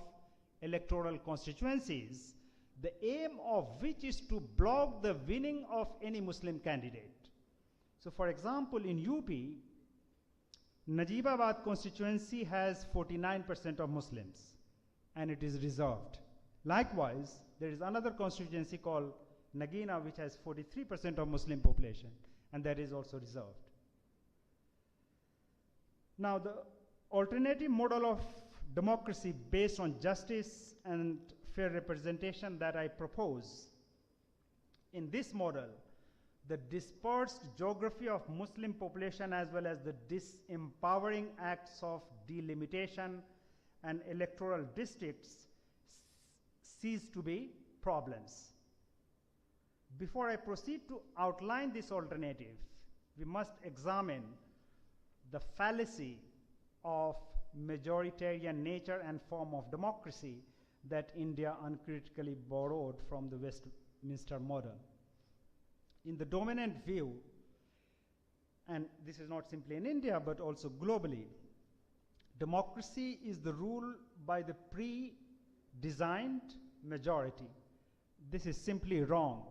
electoral constituencies, the aim of which is to block the winning of any Muslim candidate. So for example, in UP, Najibabad constituency has 49% of Muslims, and it is reserved. Likewise, there is another constituency called Nagina, which has 43% of Muslim population, and that is also reserved. Now, the alternative model of democracy based on justice and fair representation that I propose, in this model, the dispersed geography of Muslim population as well as the disempowering acts of delimitation and electoral districts cease to be problems. Before I proceed to outline this alternative, we must examine the fallacy of majoritarian nature and form of democracy that India uncritically borrowed from the Westminster model. In the dominant view, and this is not simply in India but also globally, democracy is the rule by the pre-designed majority. This is simply wrong.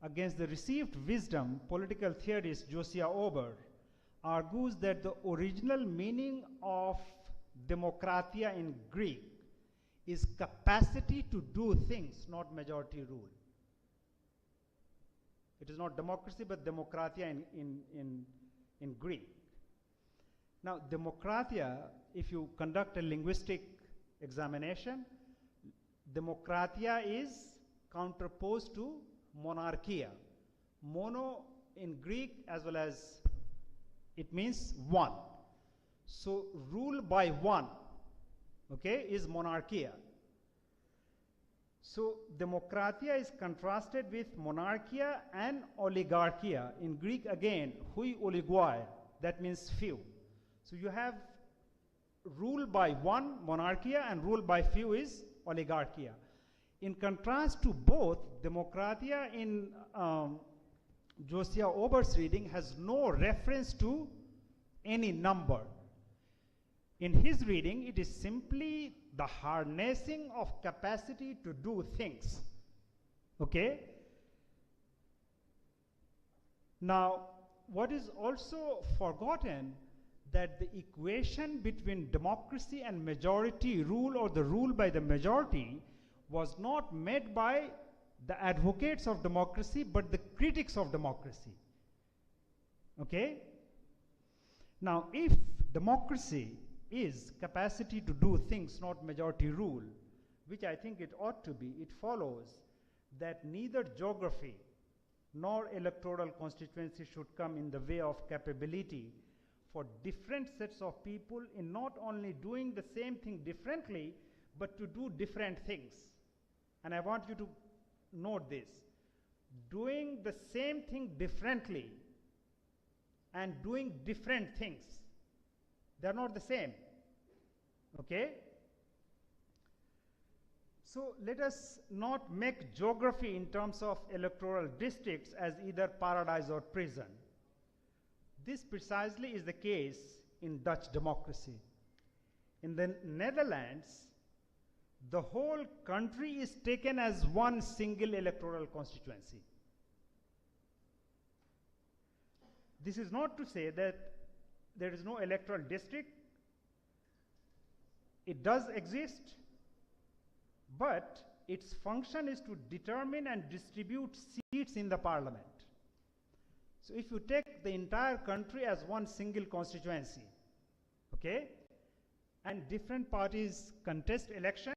Against the received wisdom, political theorist Josiah Ober argues that the original meaning of Demokratia in Greek is capacity to do things, not majority rule. It is not democracy, but demokratia in Greek. Now, demokratia, if you conduct a linguistic examination, demokratia is counterposed to monarchia. Mono in Greek as well as it means one. So rule by one, okay, is monarchia. So demokratia is contrasted with monarchia and oligarchia. In Greek again, hui oligoi, that means few. So you have rule by one, monarchia, and rule by few is oligarchia. In contrast to both, demokratia in Josiah Ober's reading has no reference to any number. In his reading, it is simply the harnessing of capacity to do things. Okay? Now, what is also forgotten, that the equation between democracy and majority rule, or the rule by the majority, was not made by the advocates of democracy, but the critics of democracy. Okay? Now, if democracy is capacity to do things, not majority rule, which I think it ought to be, it follows that neither geography nor electoral constituency should come in the way of capability for different sets of people in not only doing the same thing differently, but to do different things. And I want you to note this. Doing the same thing differently and doing different things, they're not the same. Okay? So let us not make geography in terms of electoral districts as either paradise or prison. This precisely is the case in Dutch democracy. In the Netherlands, the whole country is taken as one single electoral constituency. This is not to say that there is no electoral district. It does exist, but its function is to determine and distribute seats in the parliament. So if you take the entire country as one single constituency, okay, and different parties contest election,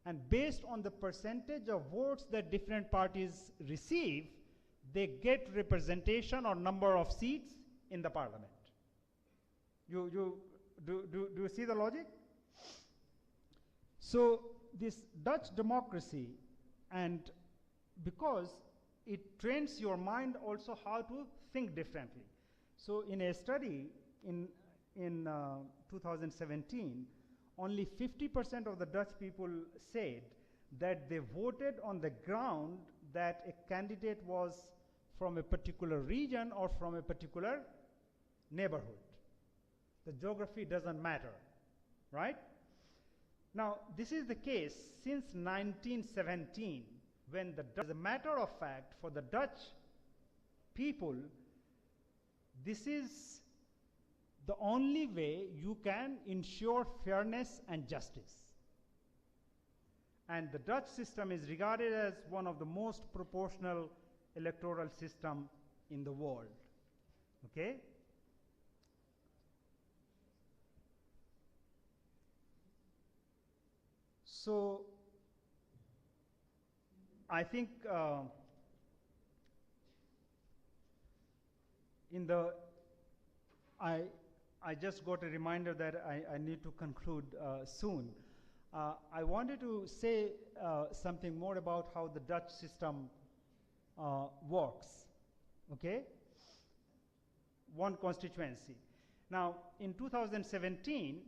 and based on the percentage of votes that different parties receive, they get representation or number of seats in the parliament. Do you see the logic? So this Dutch democracy, and because it trains your mind also how to think differently. So in a study in 2017, only 50% of the Dutch people said that they voted on the ground that a candidate was from a particular region or from a particular neighborhood. The geography doesn't matter, right? Now, this is the case since 1917, when as a matter of fact, for the Dutch people, this is the only way you can ensure fairness and justice. And the Dutch system is regarded as one of the most proportional electoral system in the world. Okay? So I think I just got a reminder that I need to conclude soon. I wanted to say something more about how the Dutch system works. Okay? One constituency. Now, in 2017,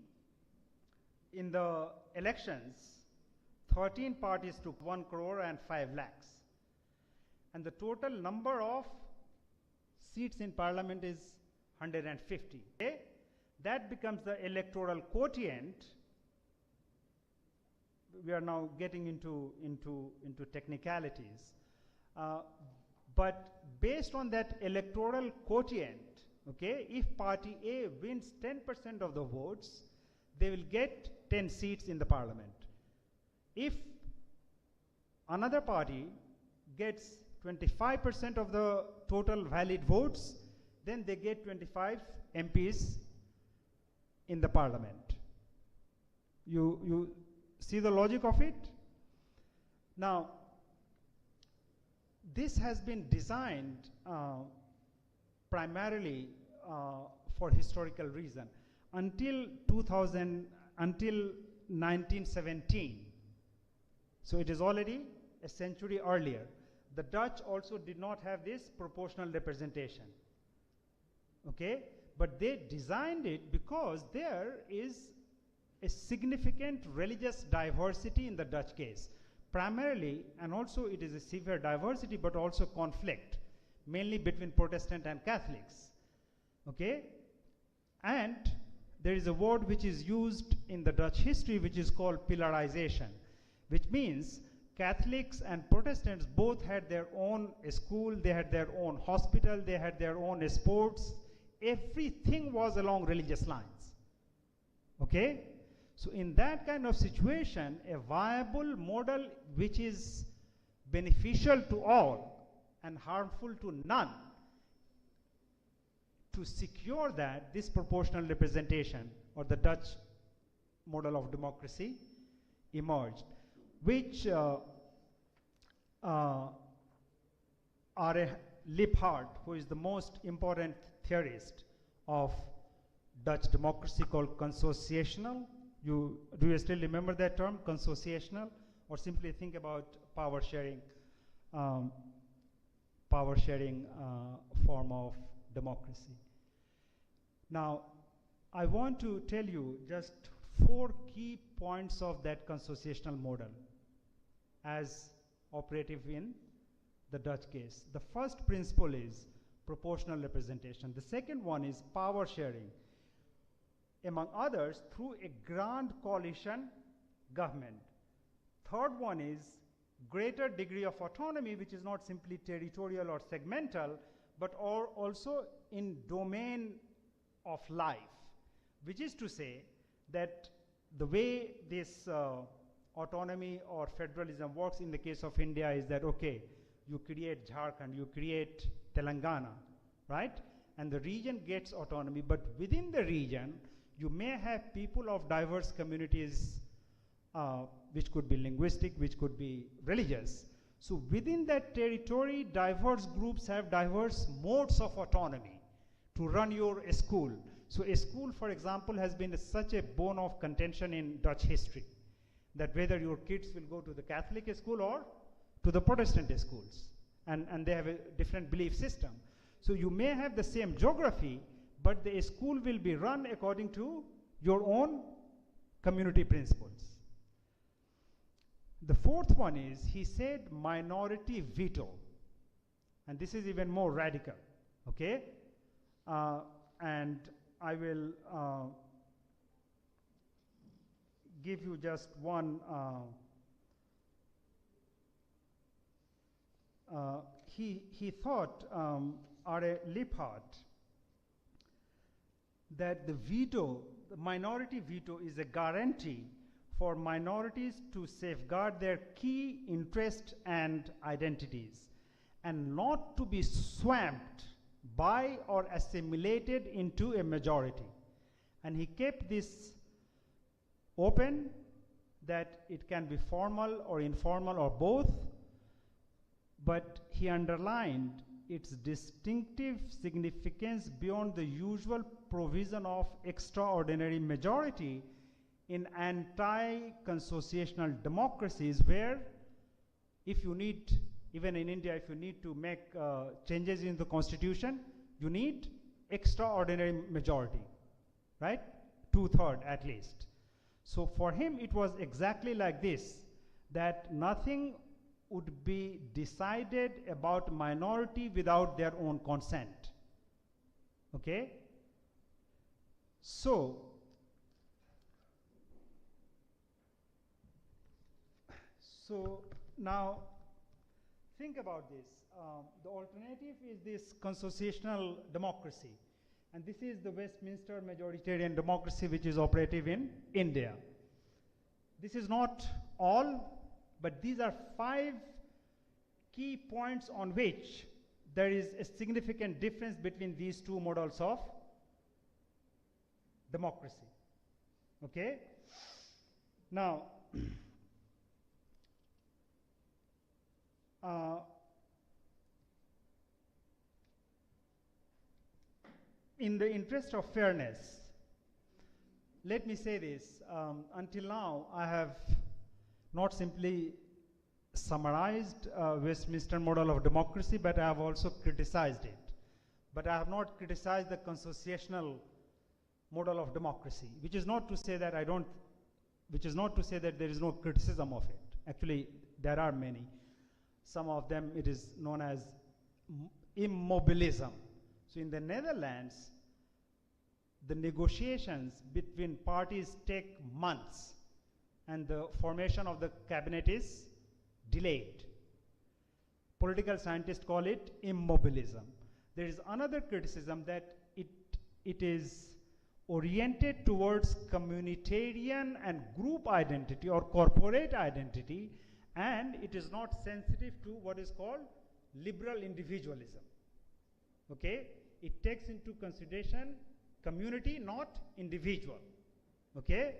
in the elections, 13 parties took 1 crore and 5 lakhs. And the total number of seats in parliament is 150. Okay? That becomes the electoral quotient. We are now getting into technicalities. But based on that electoral quotient, okay, if party A wins 10% of the votes, they will get 10 seats in the parliament. If another party gets 25% of the total valid votes, then they get 25 MPs in the parliament. You see the logic of it? Now, this has been designed primarily for historical reason. Until 1917, so it is already a century earlier, the Dutch also did not have this proportional representation. Okay? But they designed it because there is a significant religious diversity in the Dutch case. Primarily, and also it is a severe diversity, but also conflict, mainly between Protestant and Catholics. Okay? And there is a word which is used in the Dutch history which is called pillarization, which means Catholics and Protestants both had their own school, they had their own hospital, they had their own sports. Everything was along religious lines. Okay? So in that kind of situation, a viable model which is beneficial to all and harmful to none, to secure that, this proportional representation, or the Dutch model of democracy, emerged, which R.A. Liphart, who is the most important theorist of Dutch democracy, called consociational. Do you still remember that term, consociational? Or simply think about power sharing form of democracy. Now, I want to tell you just 4 key points of that consociational model as operative in the Dutch case. The first principle is proportional representation. The second one is power sharing, among others, through a grand coalition government. Third one is greater degree of autonomy, which is not simply territorial or segmental, but also in domain of life, which is to say that the way this autonomy or federalism works in the case of India is that, okay, you create Jharkhand, you create Telangana, right? And the region gets autonomy, but within the region, you may have people of diverse communities, which could be linguistic, which could be religious. So within that territory, diverse groups have diverse modes of autonomy to run your school. So a school, for example, has been such a bone of contention in Dutch history, that whether your kids will go to the Catholic school or to the Protestant schools, and they have a different belief system. So you may have the same geography, but the school will be run according to your own community principles. The fourth one is, he said, minority veto. And this is even more radical, okay? And I will give you just one. He thought, R.A. Liphart, that the minority veto is a guarantee for minorities to safeguard their key interests and identities, and not to be swamped by or assimilated into a majority. And he kept this open, that it can be formal or informal or both, but he underlined its distinctive significance beyond the usual provision of extraordinary majority in anti-consociational democracies, where if you need, even in India, if you need to make changes in the constitution, you need extraordinary majority, right? 2/3 at least. So for him, it was exactly like this, that nothing would be decided about minority without their own consent. Okay? So now think about this. The alternative is this consociational democracy. And this is the Westminster majoritarian democracy which is operative in India. This is not all, but these are 5 key points on which there is a significant difference between these two models of democracy. Okay? Now, in the interest of fairness, let me say this. Until now, I have not simply summarized Westminster model of democracy, but I have also criticized it. But I have not criticized the consociational model of democracy, which is not to say that there is no criticism of it. Actually, there are many. Some of them it is known as immobilism. So in the Netherlands, the negotiations between parties take months, and the formation of the cabinet is delayed. Political scientists call it immobilism. There is another criticism that it is oriented towards communitarian and group identity or corporate identity, and it is not sensitive to what is called liberal individualism. Okay? It takes into consideration community, not individual. Okay?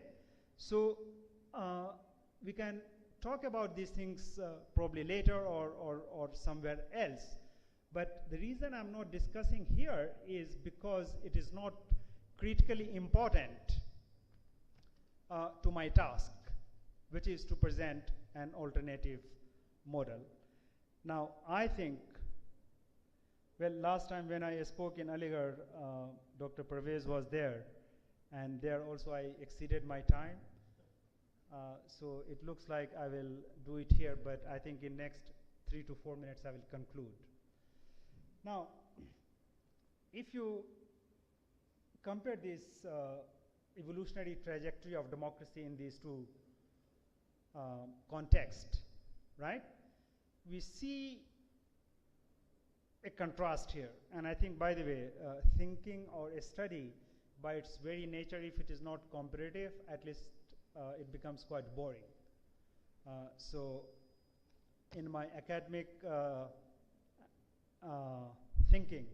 So we can talk about these things probably later or somewhere else. But the reason I'm not discussing here is because it is not critically important to my task, which is to present an alternative model. Now, I think, well, last time when I spoke in Aligarh, Dr. Pervez was there, and there also I exceeded my time. So it looks like I will do it here, but I think in next 3 to 4 minutes I will conclude. Now, if you compare this evolutionary trajectory of democracy in these two contexts, right? We see a contrast here. And I think, by the way, thinking or a study by its very nature, if it is not comparative, at least it becomes quite boring. So in my academic thinking,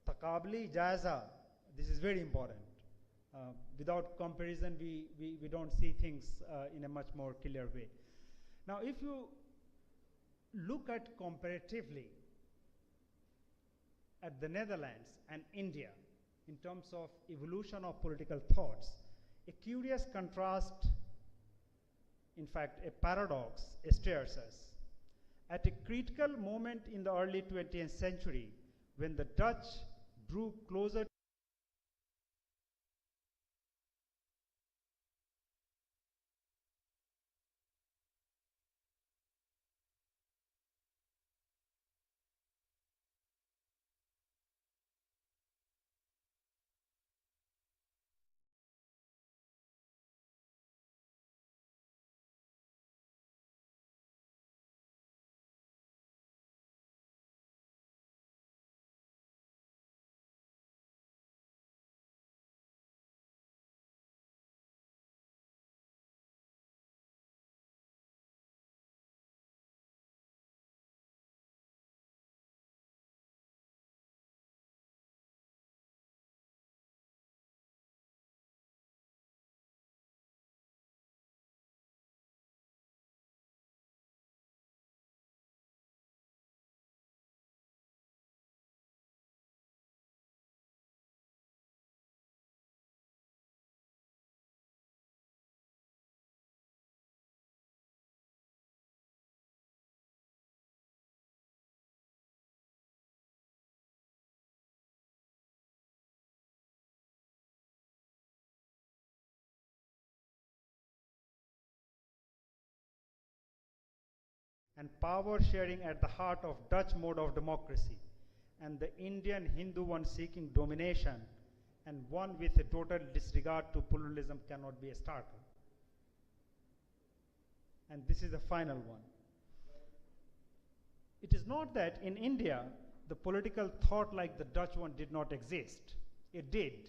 taqabli jaza, this is very important. Without comparison, we don't see things in a much more clear way. Now, if you look at comparatively at the Netherlands and India in terms of evolution of political thoughts, a curious contrast, in fact, a paradox, stares us. At a critical moment in the early 20th century, when the Dutch drew closer and power sharing at the heart of Dutch mode of democracy, and the Indian Hindu one seeking domination, and one with a total disregard to pluralism cannot be started. And this is the final one. It is not that in India the political thought like the Dutch one did not exist. It did,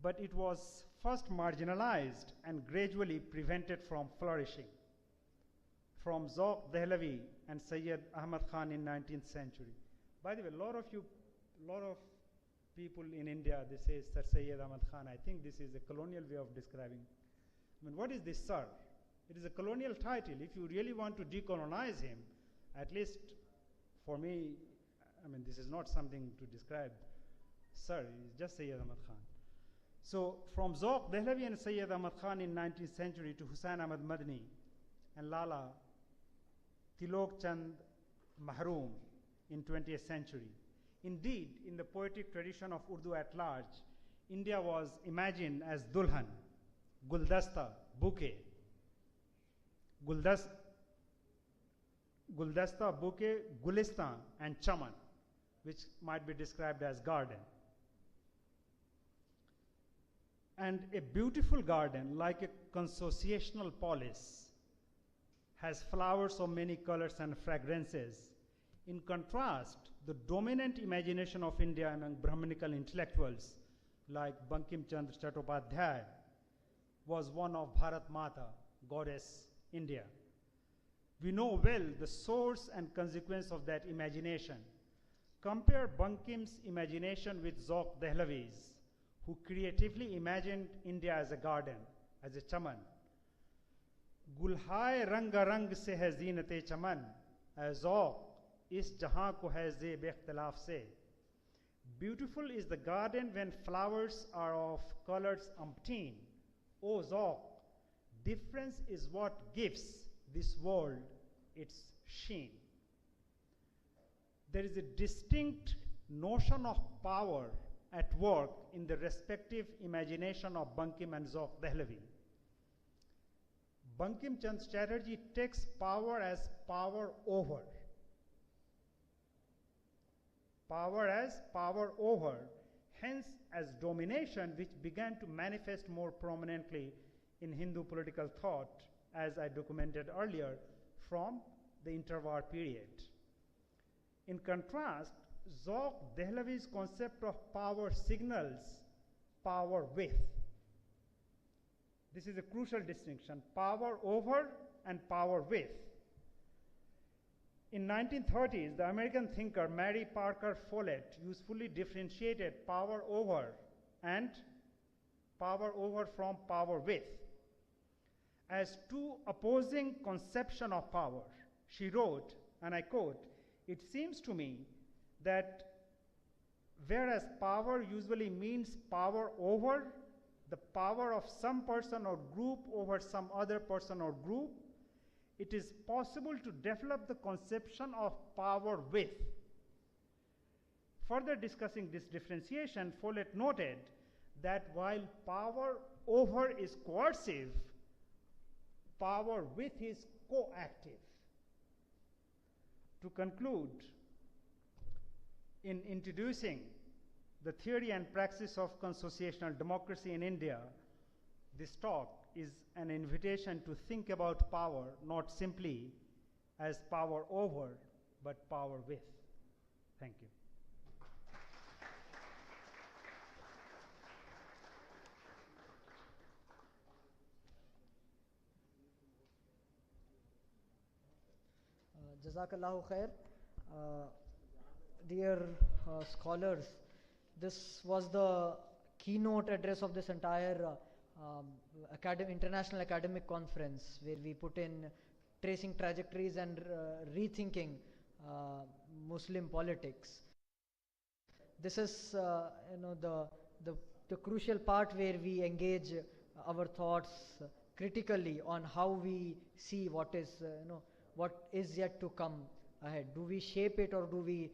but it was first marginalized and gradually prevented from flourishing. From Zauq Dehlavi and Sayyid Ahmad Khan in 19th century. By the way, a lot of people in India, they say Sir Sayyid Ahmad Khan. I think this is a colonial way of describing. I mean, what is this Sir? It is a colonial title. If you really want to decolonize him, at least for me, I mean, this is not something to describe Sir, it's just Sayyid Ahmad Khan. So from Zauq Dehlavi and Sayyid Ahmad Khan in 19th century to Hussain Ahmad Madni and Lala Tilok Chand Mahroom in 20th century. Indeed, in the poetic tradition of Urdu at large, India was imagined as Dulhan, Guldasta, bouquet. Guldasta, bouquet, Gulistan, and Chaman, which might be described as garden. And a beautiful garden, like a consociational polis, has flowers of many colors and fragrances. In contrast, the dominant imagination of India among Brahmanical intellectuals like Bankim Chandra Chattopadhyay was one of Bharat Mata, goddess India. We know well the source and consequence of that imagination. Compare Bankim's imagination with Zauq Dehlavi's, who creatively imagined India as a garden, as a chaman. Gulhaye ranga rang se hai zinate chaman, as Zauq is jahan ko hai zeb ikhtilaf se. Beautiful is the garden when flowers are of colors umpteen. O Zauq, difference is what gives this world its sheen. There is a distinct notion of power at work in the respective imagination of Bankim and Zauq Dehlavi. Bankim Chand Chatterjee takes power as power over. Power as power over, hence as domination, which began to manifest more prominently in Hindu political thought, as I documented earlier, from the interwar period. In contrast, Zauq Dehlavi's concept of power signals power with. This is a crucial distinction, power over and power with. In 1930s, the American thinker Mary Parker Follett usefully differentiated power over and power over from power with as two opposing conceptions of power. She wrote, and I quote, "It seems to me that whereas power usually means power over, the power of some person or group over some other person or group, it is possible to develop the conception of power with." Further discussing this differentiation, Follett noted that while power over is coercive, power with is coactive. To conclude, in introducing the theory and praxis of consociational democracy in India, this talk is an invitation to think about power not simply as power over, but power with. Thank you. Jazakallahu khair. Dear scholars, this was the keynote address of this entire international academic conference, where we put in tracing trajectories and rethinking Muslim politics. This is the crucial part where we engage our thoughts critically on how we see what is yet to come ahead. Do we shape it, or do we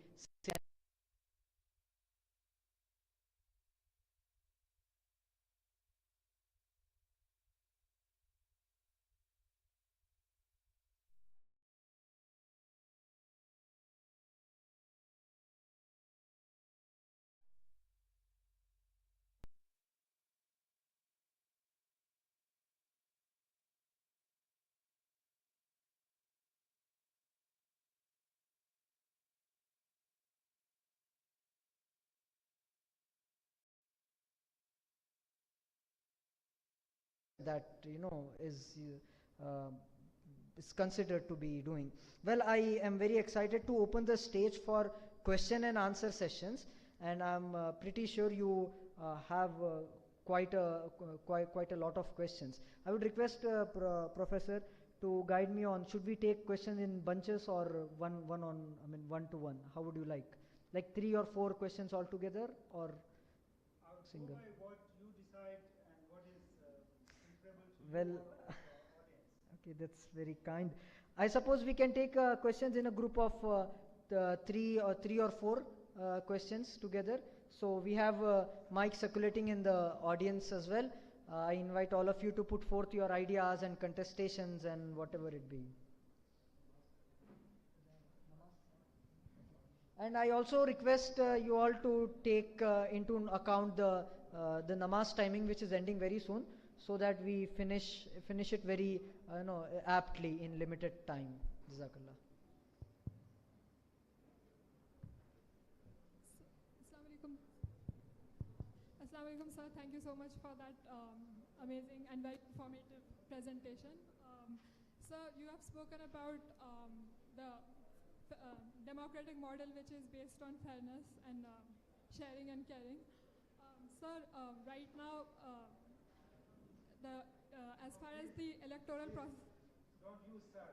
that is considered to be doing. Well, I am very excited to open the stage for question and answer sessions, and I'm pretty sure you have quite a lot of questions. I would request Professor to guide me on, should we take questions in bunches or one to one? How would you like 3 or 4 questions altogether, or single? Go by what you decide and what is preferable to Well, you or audience. okay, that's very kind. I suppose we can take questions in a group of three or four questions together. So we have mic circulating in the audience as well. I invite all of you to put forth your ideas and contestations and whatever it be. And I also request you all to take into account the namaz timing, which is ending very soon, so that we finish it very aptly in limited time. Jazakallah. Assalamu alaikum, sir. Thank you so much for that amazing and very informative presentation. Sir, you have spoken about the democratic model, which is based on fairness and sharing and caring. Sir, right now, as far as the electoral process. Don't use sir.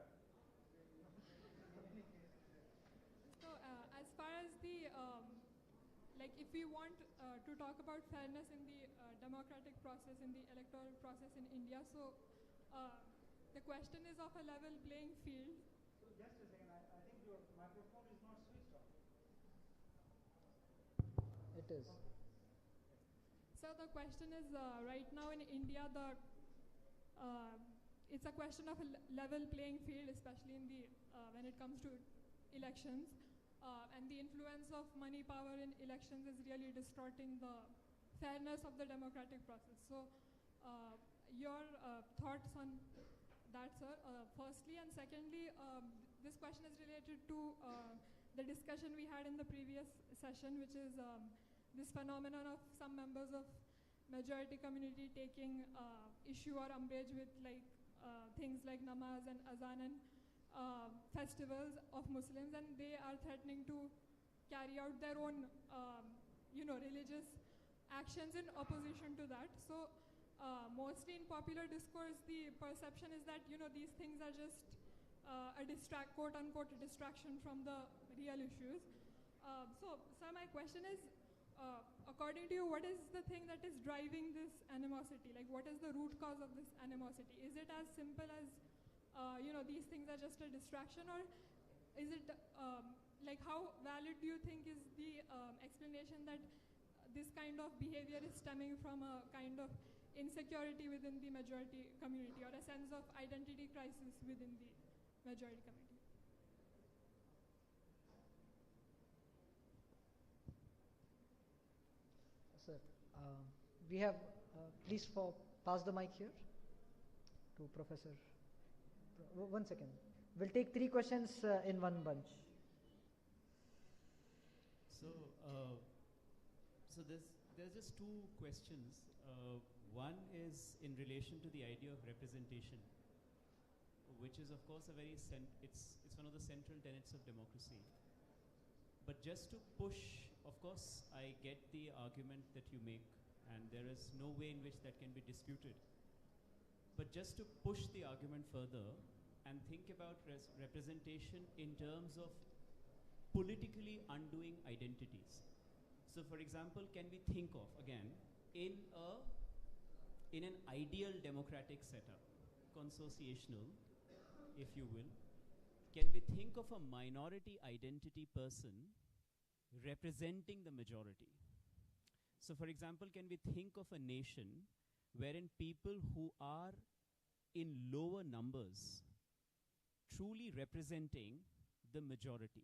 So, as far as the if we want to talk about fairness in the democratic process, in the electoral process in India, so the question is of a level playing field. So just a second, I think your microphone is not switched on. It is. So the question is, right now in India, it's a question of a level playing field, especially in the when it comes to elections. And the influence of money power in elections is really distorting the fairness of the democratic process. So, your thoughts on that, sir, firstly, and secondly, this question is related to the discussion we had in the previous session, which is this phenomenon of some members of majority community taking issue or umbrage with things like namaz and azan and festivals of Muslims, and they are threatening to carry out their own, religious actions in opposition to that. So, mostly in popular discourse, the perception is that, these things are just a quote-unquote distraction from the real issues. So, sir, my question is, according to you, what is the thing that is driving this animosity? Like, what is the root cause of this animosity? Is it as simple as these things are just a distraction, or is it how valid do you think is the explanation that this kind of behavior is stemming from a kind of insecurity within the majority community, or a sense of identity crisis within the majority community? Sir, we have, please pass the mic here to Professor. 1 second. We'll take 3 questions in one bunch. So, there's just 2 questions. One is in relation to the idea of representation, which is, of course, it's one of the central tenets of democracy. But just to push, of course, I get the argument that you make, and there is no way in which that can be disputed. But just to push the argument further and think about representation in terms of politically undoing identities. So, for example, can we think of, again, in an ideal democratic setup, consociational, if you will, can we think of a minority identity person representing the majority? So, for example, can we think of a nation wherein people who are in lower numbers truly representing the majority?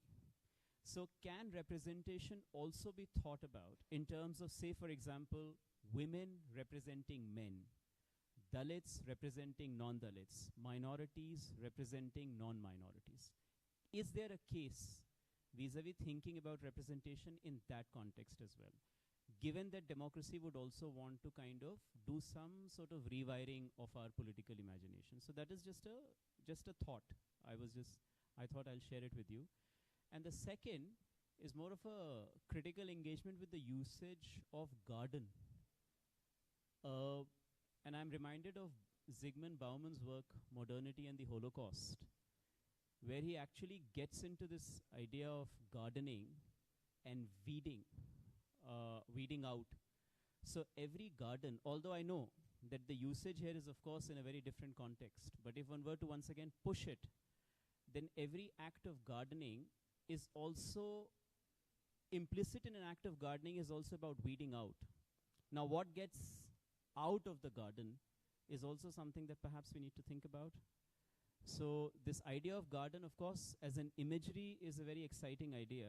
So can representation also be thought about in terms of, say, for example, women representing men, Dalits representing non-Dalits, minorities representing non-minorities? Is there a case vis-a-vis thinking about representation in that context as well? given that democracy would also want to kind of do some sort of rewiring of our political imagination. So that is just a thought. I thought I'll share it with you. And the second is more of a critical engagement with the usage of garden. And I'm reminded of Zygmunt Bauman's work, Modernity and the Holocaust, where he actually gets into this idea of gardening and weeding out. So every garden, although I know that the usage here is of course in a very different context, but if one were to once again push it, then every act of gardening is also implicit in an act of gardening is also about weeding out. Now what gets out of the garden is also something that perhaps we need to think about. So this idea of garden, of course, as an imagery is a very exciting idea,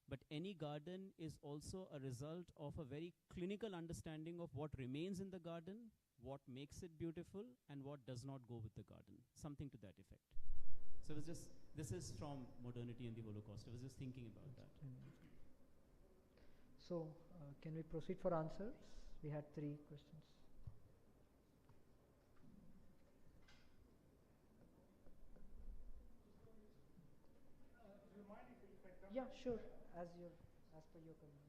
but any garden is also a result of a very clinical understanding of what remains in the garden, what makes it beautiful, and what does not go with the garden, something to that effect. So it was just, this is from Modernity and the Holocaust. I was just thinking about that. So can we proceed for answers? We had 3 questions. Yeah, sure. As per your convenience.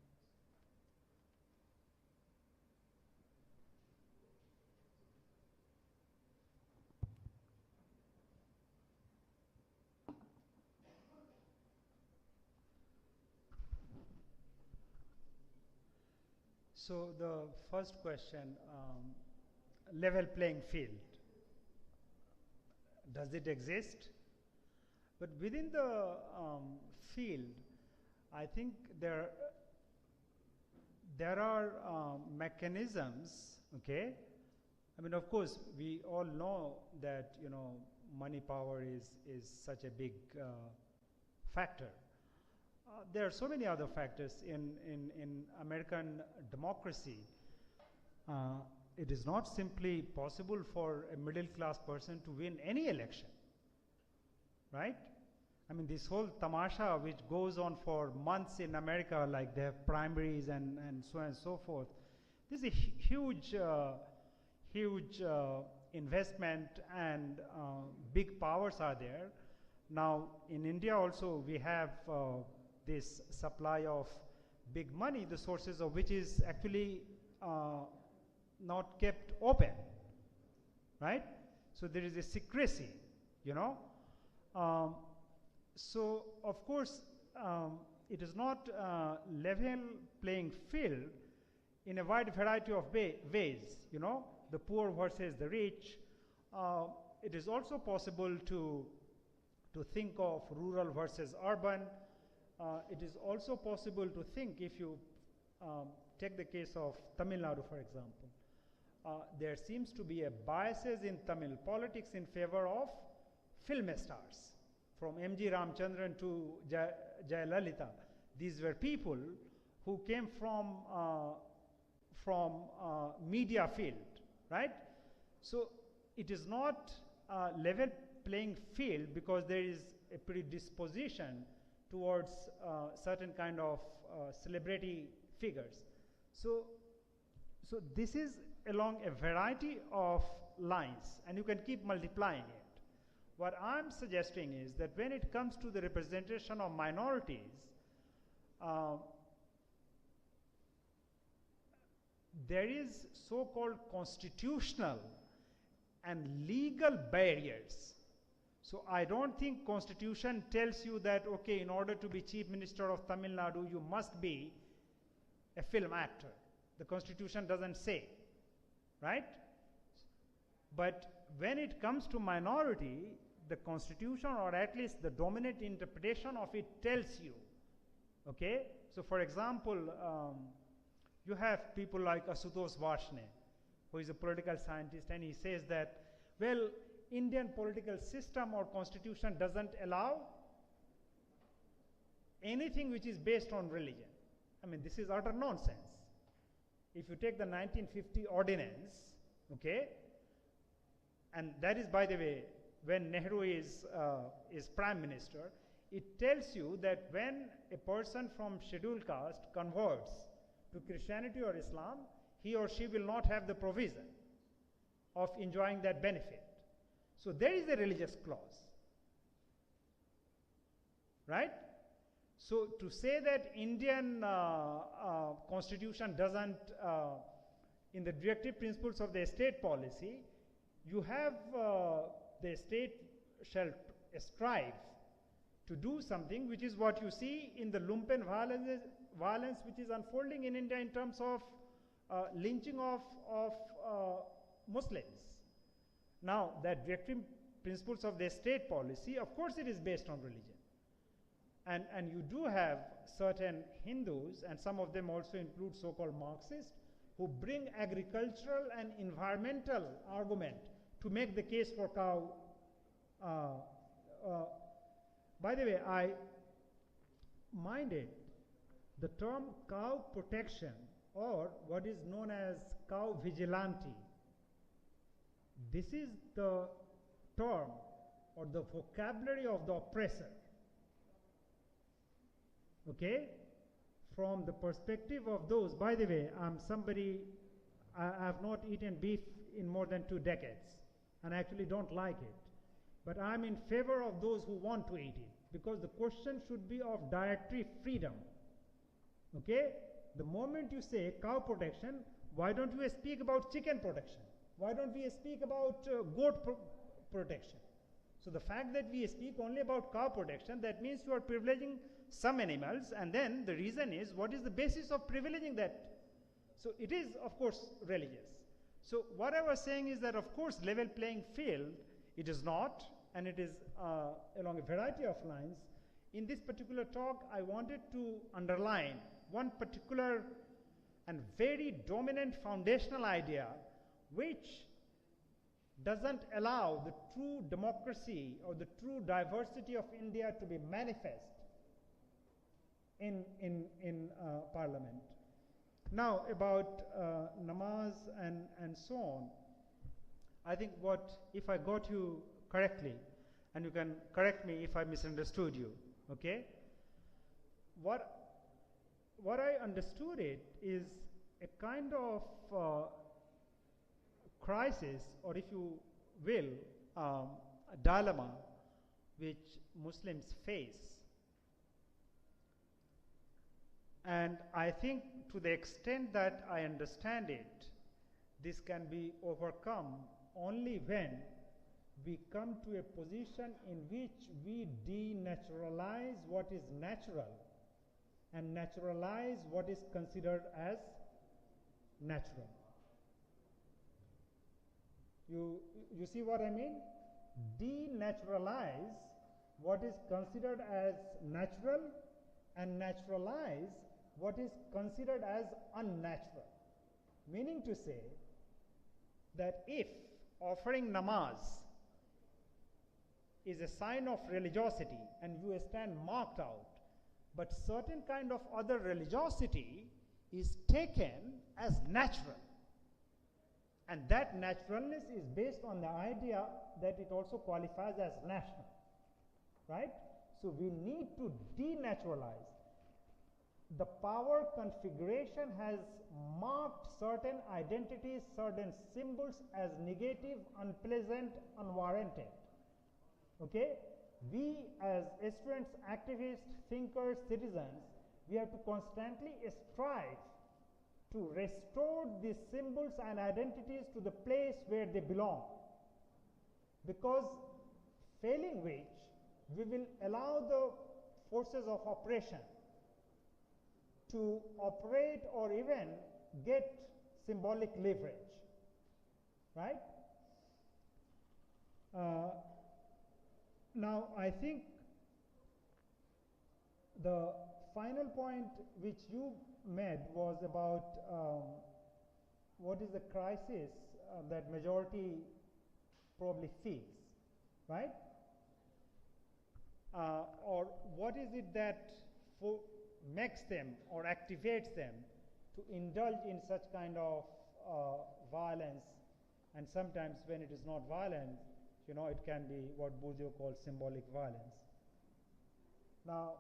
So the first question, level playing field. Does it exist? But within the field, I think there are mechanisms, okay? I mean, of course, we all know that, you know, money power is such a big factor. There are so many other factors in American democracy. It is not simply possible for a middle class person to win any election, right? I mean, this whole tamasha which goes on for months in America, like they have primaries and so on and so forth, this is a huge investment, and big powers are there. Now, in India also, we have this supply of big money, the sources of which is actually not kept open, right? So there is a secrecy, you know. So of course, it is not level playing field in a wide variety of ways, you know, the poor versus the rich. It is also possible to think of rural versus urban. It is also possible to think, if you take the case of Tamil Nadu, for example, there seems to be a biases in Tamil politics in favor of film stars, from M.G. Ramchandran to Jayalalitha. These were people who came from media field, right? So it is not a level playing field because there is a predisposition towards certain kind of celebrity figures. So this is along a variety of lines, and you can keep multiplying it. What I'm suggesting is that when it comes to the representation of minorities, there is so-called constitutional and legal barriers. So I don't think Constitution tells you that, okay, in order to be Chief Minister of Tamil Nadu, you must be a film actor. The Constitution doesn't say, right? But when it comes to minority, the Constitution, or at least the dominant interpretation of it, tells you, okay? So for example, you have people like Asutosh Varshney, who is a political scientist, and he says that, well, Indian political system or constitution doesn't allow anything which is based on religion. I mean, this is utter nonsense. If you take the 1950 ordinance, okay, and that is, by the way, when Nehru is prime minister, it tells you that when a person from scheduled caste converts to Christianity or Islam, he or she will not have the provision of enjoying that benefit. So there is a religious clause. Right? So to say that Indian constitution doesn't, in the directive principles of the state policy, you have the state shall strive to do something, which is what you see in the lumpen violence which is unfolding in India in terms of lynching of Muslims. Now, that directive principles of the state policy, of course it is based on religion. And you do have certain Hindus, and some of them also include so-called Marxists, who bring agricultural and environmental argument to make the case for cow. By the way, I minded the term cow protection, or what is known as cow vigilante. This is the term or the vocabulary of the oppressor. Okay? From the perspective of those, by the way, I'm somebody, I have not eaten beef in more than 2 decades, and I actually don't like it. But I'm in favor of those who want to eat it, because the question should be of dietary freedom. Okay? The moment you say cow protection, why don't you speak about chicken protection? Why don't we speak about goat protection? So the fact that we speak only about cow protection, that means you are privileging some animals, and then the reason is, what is the basis of privileging that? So it is, of course, religious. So what I was saying is that, of course, level playing field, it is not, and it is along a variety of lines. In this particular talk, I wanted to underline one particular and very dominant foundational idea, which doesn't allow the true democracy or the true diversity of India to be manifest in Parliament. Now, about namaz and so on, I think if I got you correctly, and you can correct me if I misunderstood you, okay? What I understood it is a kind of crisis, or if you will, a dilemma which Muslims face. And I think to the extent that I understand it, this can be overcome only when we come to a position in which we denaturalize what is natural and naturalize what is considered as natural. You see what I mean? Denaturalize what is considered as natural and naturalize what is considered as unnatural. Meaning to say that if offering namaz is a sign of religiosity and you stand marked out, but certain kind of other religiosity is taken as natural, and that naturalness is based on the idea that it also qualifies as national, right? So we need to denaturalize. The power configuration has marked certain identities, certain symbols as negative, unpleasant, unwarranted. Okay? We as students, activists, thinkers, citizens, we have to constantly strive to restore these symbols and identities to the place where they belong. Because failing which, we will allow the forces of oppression to operate or even get symbolic leverage, right? Now, I think the final point which you made was about what is the crisis that majority probably feels, right? Or what is it that makes them or activates them to indulge in such kind of violence, and sometimes when it is not violent, you know, it can be what Bourdieu calls symbolic violence. Now,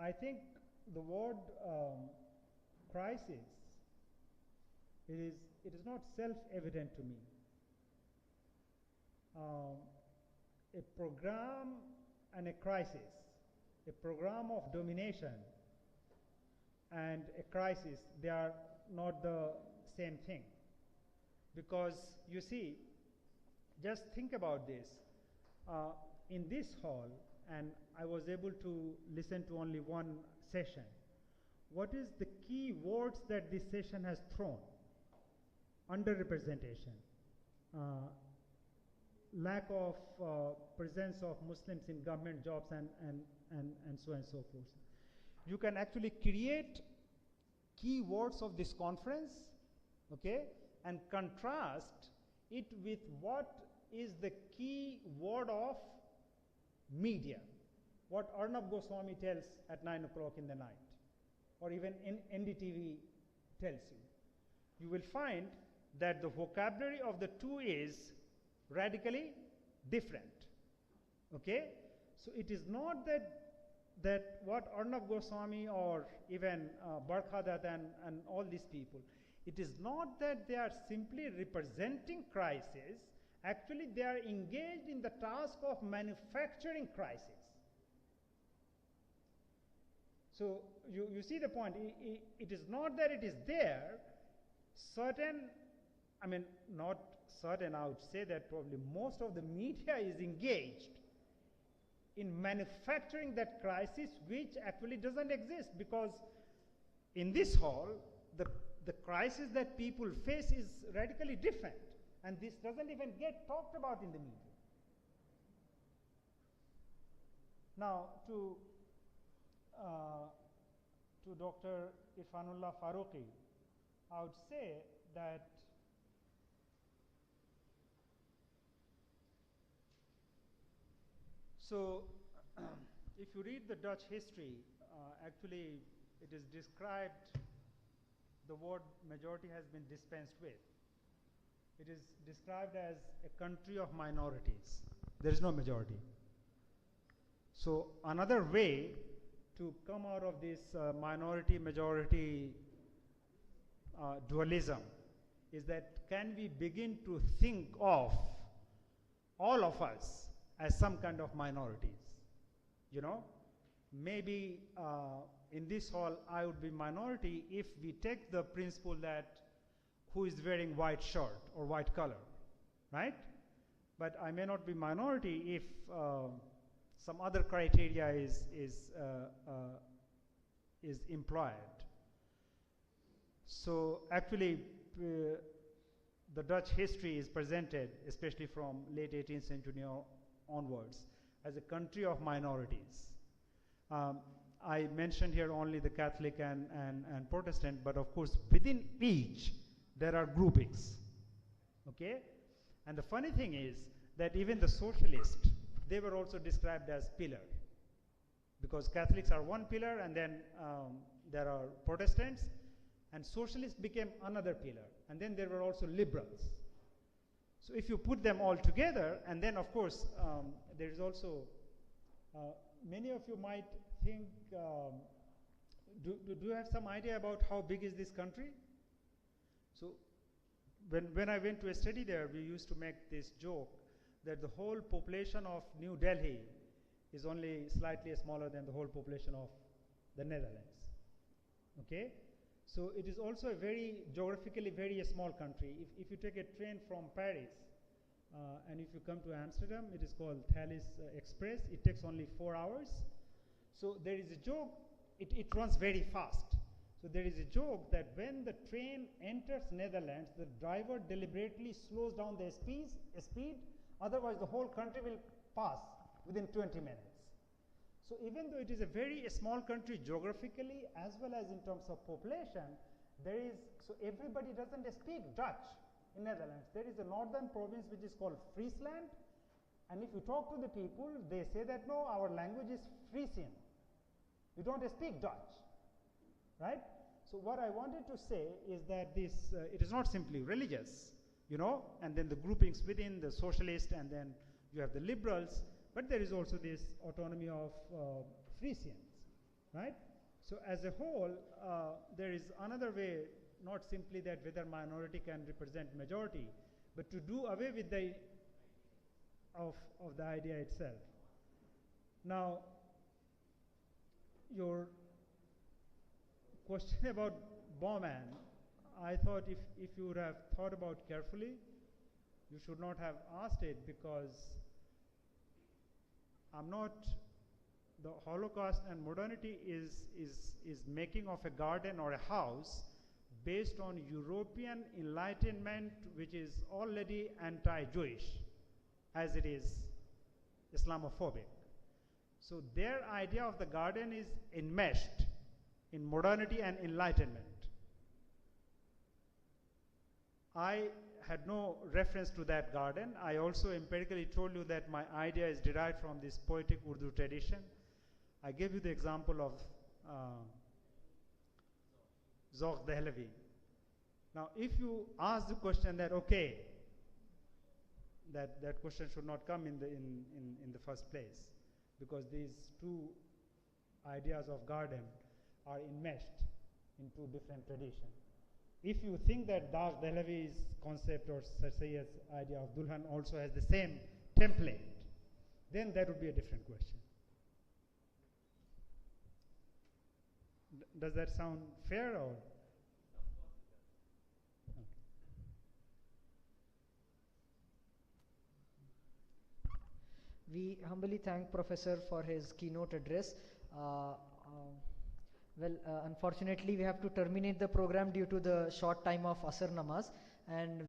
I think the word crisis, it is not self-evident to me. A program and a crisis, a program of domination and a crisis, they are not the same thing. Because you see, just think about this. In this hall, and I was able to listen to only one session, what is the key words that this session has thrown? Underrepresentation, lack of presence of Muslims in government jobs, and so on and so forth. You can actually create key words of this conference, okay, and contrast it with what is the key word of media, what Arnab Goswami tells at 9 o'clock in the night, or even NDTV tells you. You will find that the vocabulary of the two is radically different. Okay? So it is not that what Arnab Goswami or even Barkhadat and all these people, it is not that they are simply representing crisis. Actually, they are engaged in the task of manufacturing crisis. So you see the point. It is not that it is there. Certain, I mean, not certain, I would say that probably most of the media is engaged in manufacturing that crisis, which actually doesn't exist, because in this hall, the crisis that people face is radically different, and this doesn't even get talked about in the media. Now, to Dr. Irfanullah Farooqi, I would say that so if you read the Dutch history, actually it is described, the word majority has been dispensed with. It is described as a country of minorities. There is no majority. So another way to come out of this minority-majority dualism is that can we begin to think of all of us as some kind of minorities? You know, maybe in this hall I would be minority if we take the principle that who is wearing white shirt or white color, right? But I may not be minority if some other criteria is employed. So actually, the Dutch history is presented, especially from late 18th century onwards, as a country of minorities. I mentioned here only the Catholic and Protestant, but of course within each there are groupings, okay? And the funny thing is that even the socialists, they were also described as pillar, because Catholics are one pillar, and then there are Protestants, and socialists became another pillar, and then there were also liberals. So if you put them all together, and then of course there is also, many of you might think, do you have some idea about how big is this country? So when I went to a study there, we used to make this joke that the whole population of New Delhi is only slightly smaller than the whole population of the Netherlands. Okay? So it is also a very geographically very small country. If you take a train from Paris and if you come to Amsterdam, it is called Thalys Express. It takes only 4 hours. So there is a joke, it runs very fast. So there is a joke that when the train enters Netherlands, the driver deliberately slows down the speed, otherwise the whole country will pass within 20 minutes. So even though it is a very small country geographically as well as in terms of population, there is, so everybody doesn't speak Dutch in Netherlands. There is a northern province which is called Friesland, and if you talk to the people, they say that no, our language is Frisian. We don't speak Dutch, right? So what I wanted to say is that this, it is not simply religious, you know, and then the groupings within the socialists, and then you have the liberals, but there is also this autonomy of Frisians, right? So as a whole, there is another way, not simply that whether minority can represent majority, but to do away with the of the idea itself. Now, your question about Bowman, I thought if you would have thought about carefully, you should not have asked it, because I'm not, the Holocaust and modernity is making of a garden or a house based on European Enlightenment, which is already anti-Jewish, as it is Islamophobic. So their idea of the garden is enmeshed in modernity and Enlightenment. I had no reference to that garden. I also empirically told you that my idea is derived from this poetic Urdu tradition. I gave you the example of Zauq Dehlavi. Now, if you ask the question that, okay, that question should not come in the first place, because these two ideas of garden are enmeshed in two different traditions. If you think that Zauq Dehlavi's concept or Sir Sayyid's idea of Dulhan also has the same template, then that would be a different question. Does that sound fair, or? We humbly thank Professor for his keynote address. Unfortunately, we have to terminate the program due to the short time of Asr Namaz, and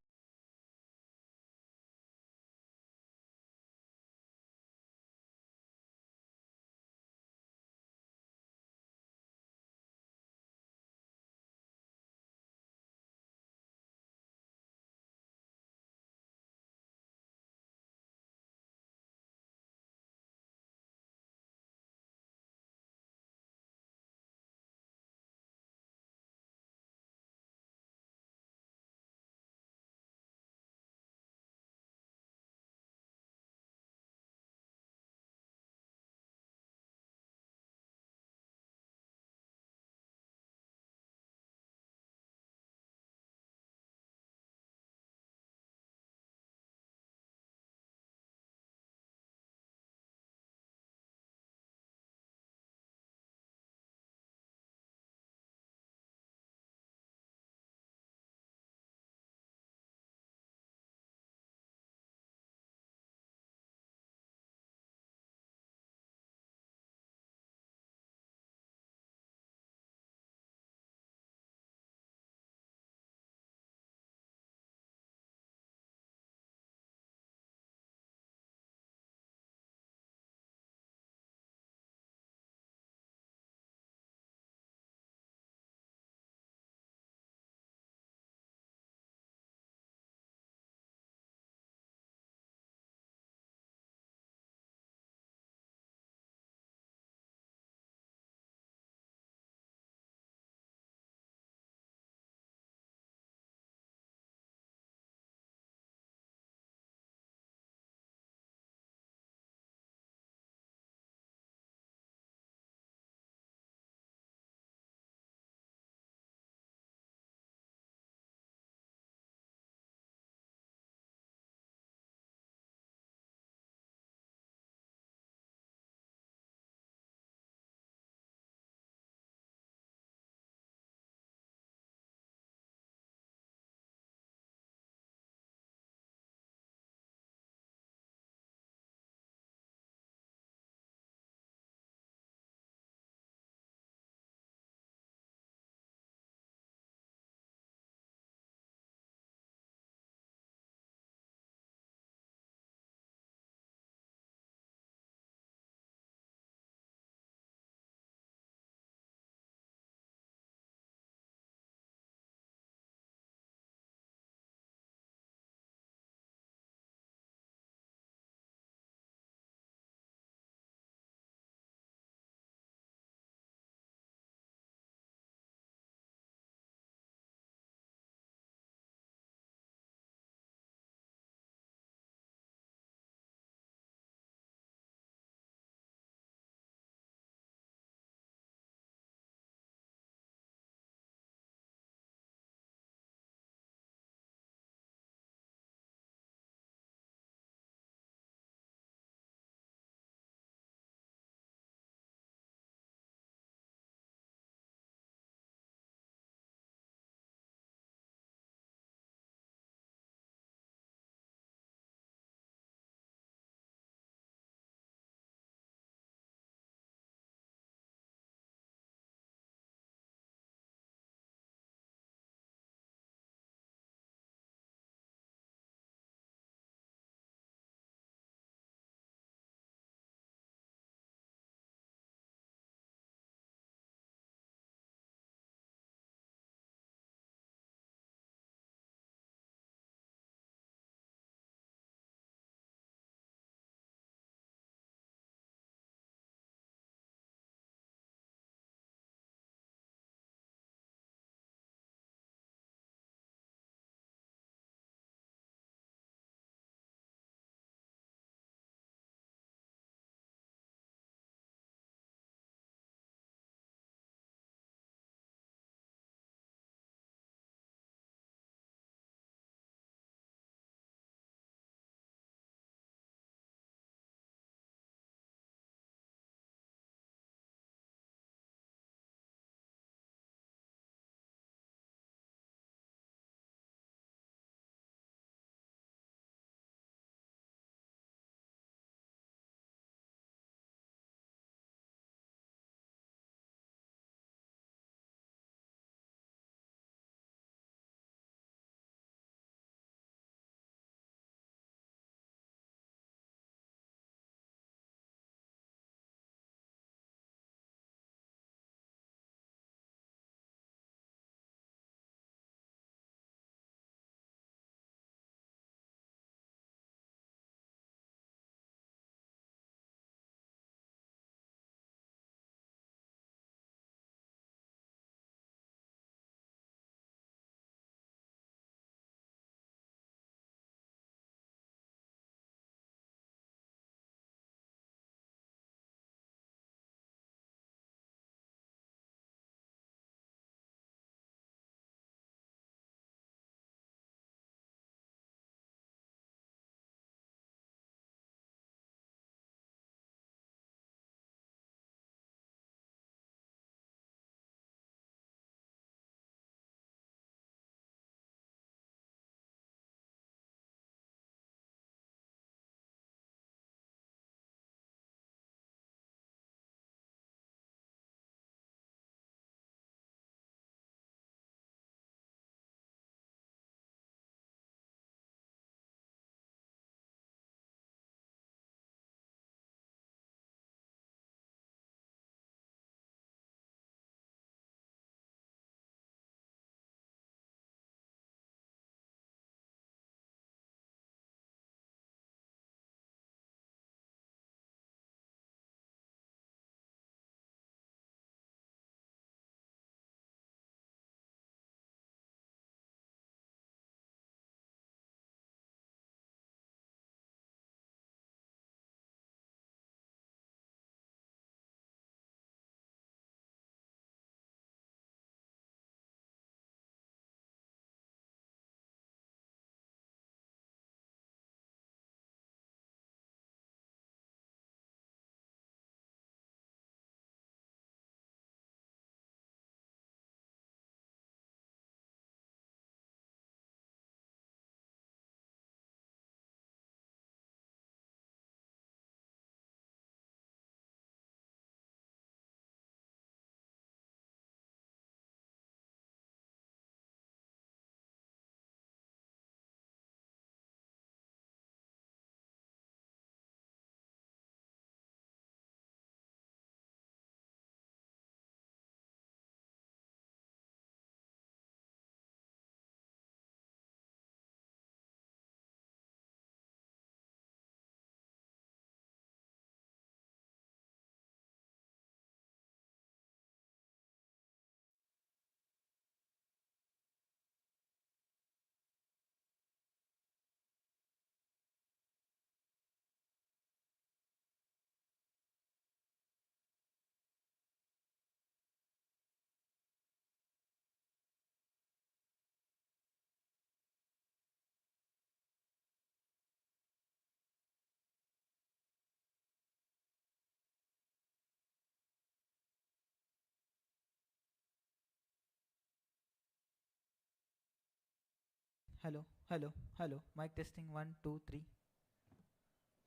Hello, hello, hello. Mic testing 1 2 3.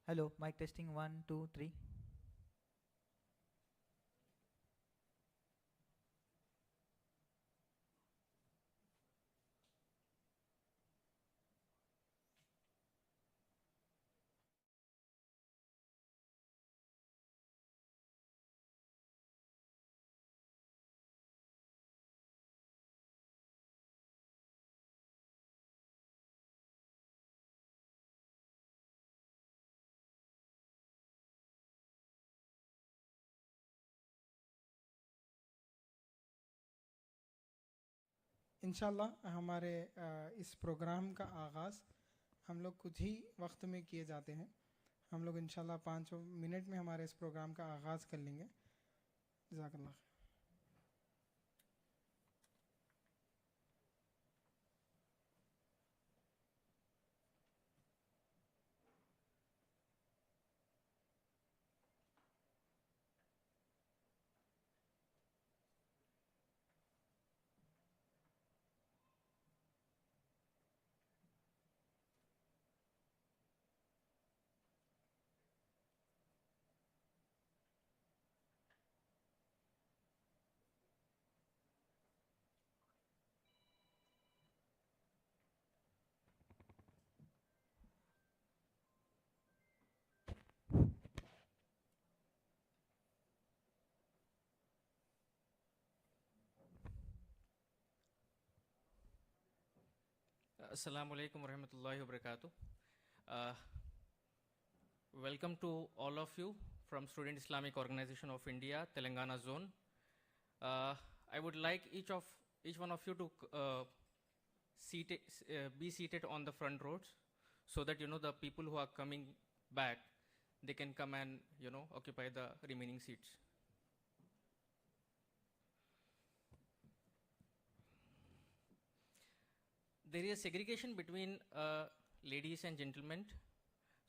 Hello, mic testing 1 2 3. इंशाल्लाह हमारे इस programme का आगाज़ हम लोग कुछ ही वक्त में किए जाते हैं. हम लोग इंशाल्लाह 5 मिनट में हमारे इस प्रोग्राम का आगाज़ कर लेंगे. जज़ाकल्लाह. Assalamu alaikum warahmatullahi wabarakatuh. Welcome to all of you from Student Islamic Organization of India, Telangana Zone. I would like each one of you to be seated on the front rows, so that the people who are coming back, they can come and occupy the remaining seats. There is segregation between ladies and gentlemen.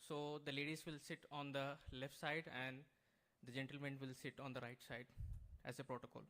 So the ladies will sit on the left side and the gentlemen will sit on the right side as a protocol.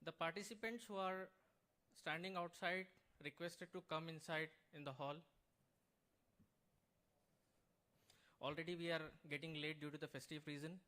The participants who are standing outside requested to come inside in the hall. Already we are getting late due to the festive reason.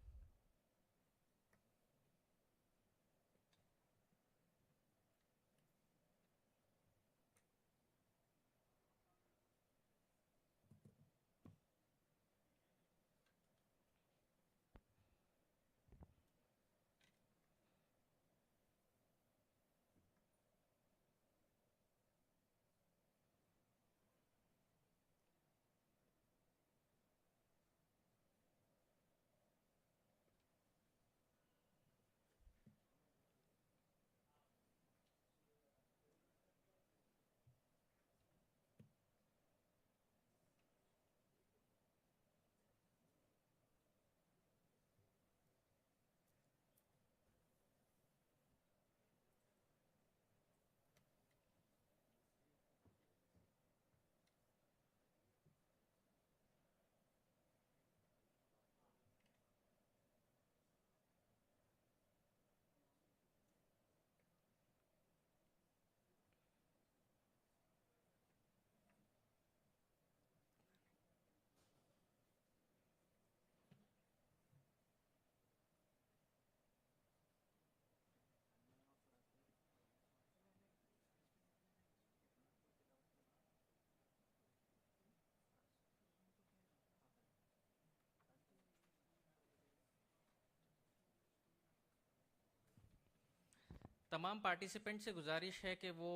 तमाम participant से गुजारिश है कि वो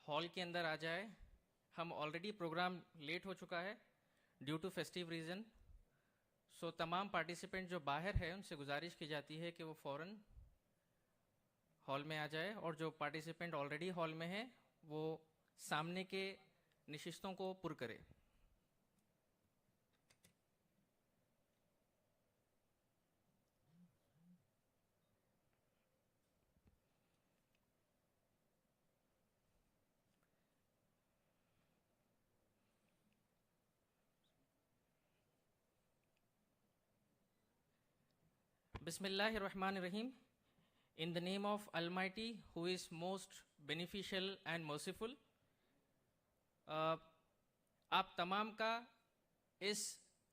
hall के अंदर आ जाए. हम ऑलरेडी प्रोग्राम लेट हो चुका है ड्यू टू फेस्टिव रीज़न. सो तमाम पार्टिसिपेंट जो बाहर है उनसे गुजारिश की जाती है कि वो फ़ौरन हॉल में आ जाए, और जो पार्टिसिपेंट ऑलरेडी हॉल में है वो सामने के निशिस्तों को पुर करे. Bismillahirrahmanirrahim. In the name of Almighty, who is most beneficial and merciful. आप तमाम का इस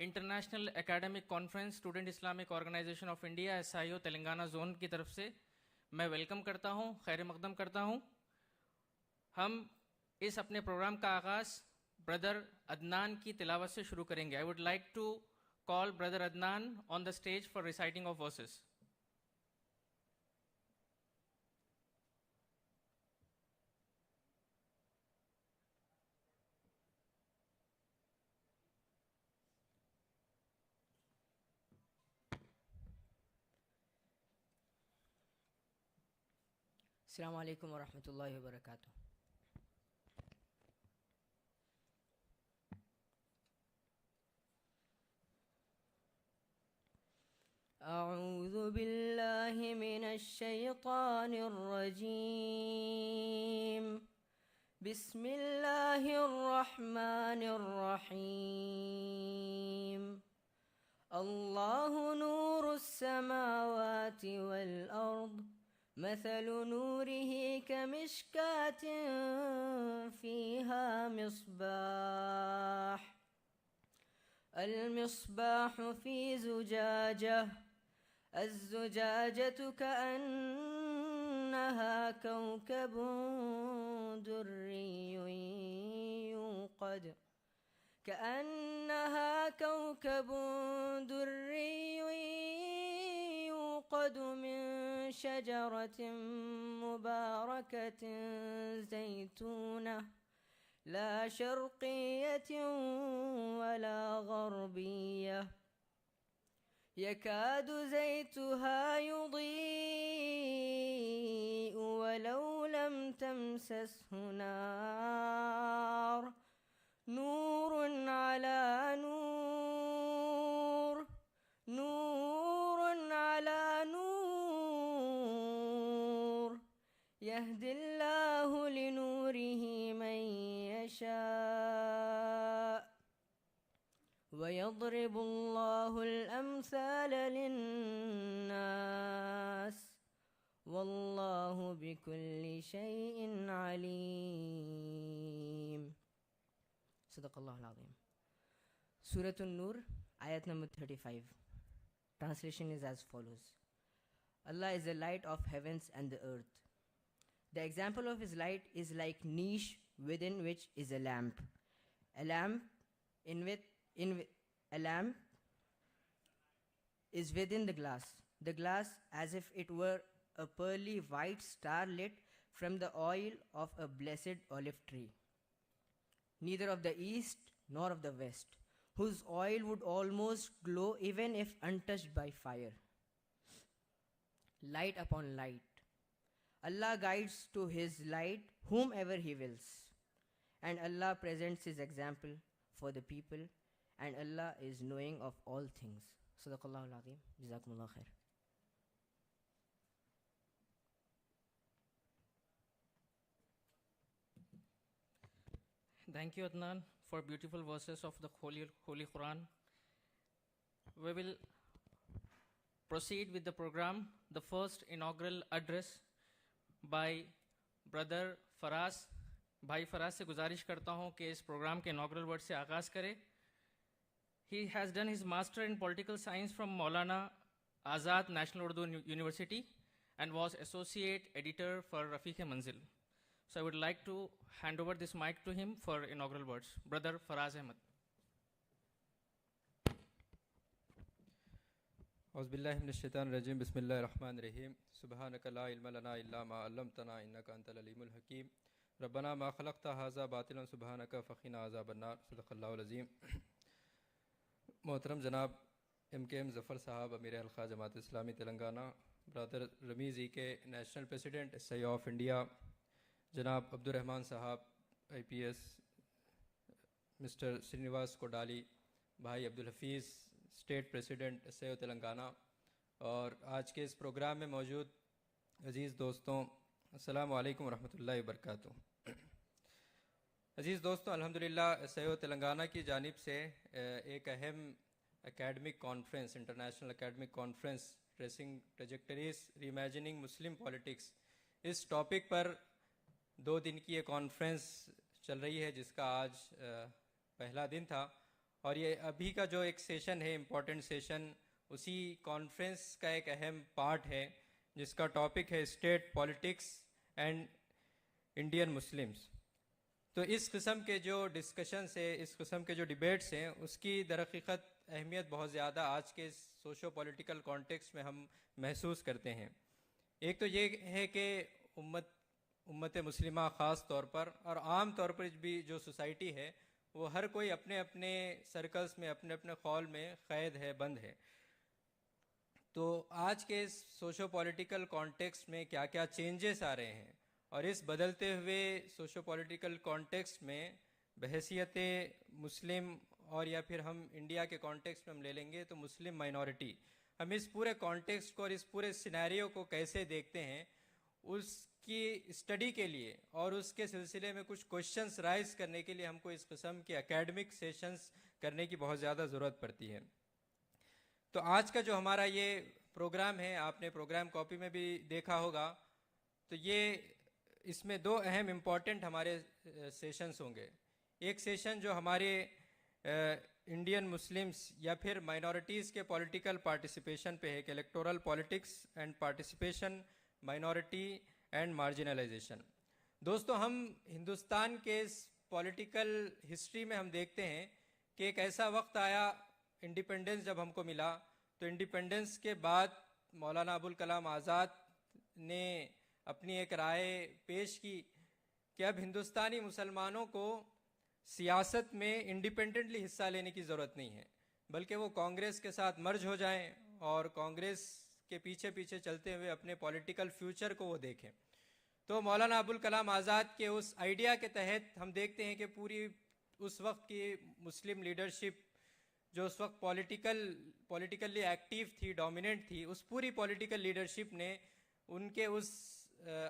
international academic conference student Islamic organisation of India SIO Telangana zone की तरफ से मैं वेलकम करता हूँ, खैर मकदम करता हूँ. हम इस अपने प्रोग्राम का आगाज़ ब्रदर अदनान की तिलावत से शुरू करेंगे. I would like to call Brother Adnan on the stage for reciting of verses. Assalamu alaikum wa rahmatullahi wa barakatuh. أعوذ بالله من الشيطان الرجيم. بسم الله الرحمن الرحيم. الله نور السماوات والأرض. مثل نوره كمشكاة فيها مصباح. المصباح في زجاجة. الزجاجة كأنها كوكب دري يوقد من شجرة مباركة زيتونة لا شرقية ولا غربية يكاد زيتها يضيء ولو لم تمسسه نار. نور على نور. نور على نور. يهدي الله لنوره من يشاء ويضرب الله الأمثال للناس والله بكل شيء عليم. صدق الله العظيم. Surah An-Nur, ayat number 35. Translation is as follows. Allah is the light of heavens and the earth. The example of his light is like niche within which is a lamp. A lamp is within the glass. The glass as if it were a pearly white star lit from the oil of a blessed olive tree, neither of the east nor of the west, whose oil would almost glow even if untouched by fire. Light upon light. Allah guides to his light whomever he wills, and Allah presents his example for the people, and Allah is knowing of all things. Sadaqallahu al-Azim. Jazakumullah khair. Thank you, Adnan, for beautiful verses of the Holy Quran. We will proceed with the program. The first inaugural address by Brother Faraz. भाई फराज से गुजारिश करता हूँ कि इस programme के inaugural word से आगाज़ करे. He has done his master in political science from Maulana Azad National Urdu University and was associate editor for Rafiq Manzil. So I would like to hand over this mic to him for inaugural words. Brother Faraz Ahmed. औज़ुबिल्लाहिमिनश्शैतानिर्रजीम बिस्मिल्लाहिर्रहमानिर्रहीम सुब्हानका ला इल्मा लना इल्ला मा अल्लमतना इन्नका अंतल अलीमुल हकीम रब्बना मा खलक़ता हाज़ा बातिलन सुब्हानका फ़क़िना अज़ाबन्नार सदक़ल्लाहुल अज़ीम। मोहतरम जनाब MKM Zafar साहब अमीर हल्क़ा Jamaat Islami Telangana, brother Ramiz ई के national president SI of India, जनाब अब्दुर्रहमान साहब IPS, मिस्टर श्रीनिवास कोडाली, भाई Abdul Hafeez state president SIO Telangana, और आज के इस प्रोग्राम में मौजूद अज़ीज़ दोस्तों, अस्सलामु अलैकुम वरहमतुल्लाहि वबरकातुहू। अज़ीज़ दोस्तों, अल्हम्दुलिल्लाह SIO तेलंगाना की जानिब से एक अहम academic conference, international academic conference trajectories reimagining Muslim politics, इस टॉपिक पर 2 दिन की ये कॉन्फ्रेंस चल रही है, जिसका आज पहला दिन था। और ये अभी का जो एक सेशन है, इम्पोर्टेंट सेशन, उसी कॉन्फ्रेंस का एक अहम पार्ट है, जिसका टॉपिक है state politics and Indian Muslims. तो इस किस्म के जो डिस्कशंस है, इस किस्म के जो डिबेट्स हैं, उसकी दरहकीकत अहमियत बहुत ज़्यादा आज के सोशो पॉलिटिकल कॉन्टेक्स्ट में हम महसूस करते हैं। एक तो ये है कि उम्मत मुस्लिमा ख़ास तौर पर और आम तौर पर भी जो सोसाइटी है, वो हर कोई अपने अपने सर्कल्स में, अपने अपने खौल में क़ैद है, बंद है। तो आज के सोशो पॉलिटिकल कॉन्टेक्स्ट में क्या क्या चेंजेस आ रहे हैं, और इस बदलते हुए सोशो पॉलिटिकल कॉन्टेक्स्ट में बहैसियत मुस्लिम, और या फिर हम इंडिया के कॉन्टेक्स्ट में हम ले लेंगे तो मुस्लिम माइनॉरिटी, हम इस पूरे कॉन्टेक्स्ट को और इस पूरे सिनेरियो को कैसे देखते हैं, उसकी स्टडी के लिए और उसके सिलसिले में कुछ क्वेश्चंस राइज करने के लिए हमको इस किस्म के एकेडमिक सेशंस करने की बहुत ज़्यादा ज़रूरत पड़ती है। तो आज का जो हमारा ये प्रोग्राम है, आपने प्रोग्राम कॉपी में भी देखा होगा, तो ये इसमें 2 अहम इम्पॉर्टेंट हमारे सेशंस होंगे। एक सेशन जो हमारे इंडियन मुस्लिम्स या फिर माइनॉरिटीज़ के पॉलिटिकल पार्टिसिपेशन पे है, कि electoral politics and participation, minority and marginalisation. दोस्तों, हम हिंदुस्तान के पॉलिटिकल हिस्ट्री में हम देखते हैं कि एक ऐसा वक्त आया, इंडिपेंडेंस जब हमको मिला, तो इंडिपेंडेंस के बाद मौलाना अबुल कलाम आज़ाद ने अपनी एक राय पेश की कि अब हिंदुस्तानी मुसलमानों को सियासत में इंडिपेंडेंटली हिस्सा लेने की ज़रूरत नहीं है, बल्कि वो कांग्रेस के साथ मर्ज हो जाएं और कांग्रेस के पीछे पीछे चलते हुए अपने पॉलिटिकल फ्यूचर को वो देखें। तो मौलाना अबुल कलाम आज़ाद के उस आइडिया के तहत हम देखते हैं कि पूरी उस वक्त की मुस्लिम लीडरशिप, जो उस वक्त पॉलिटिकली एक्टिव थी, डोमिनेंट थी, उस पूरी पॉलिटिकल लीडरशिप ने उनके उस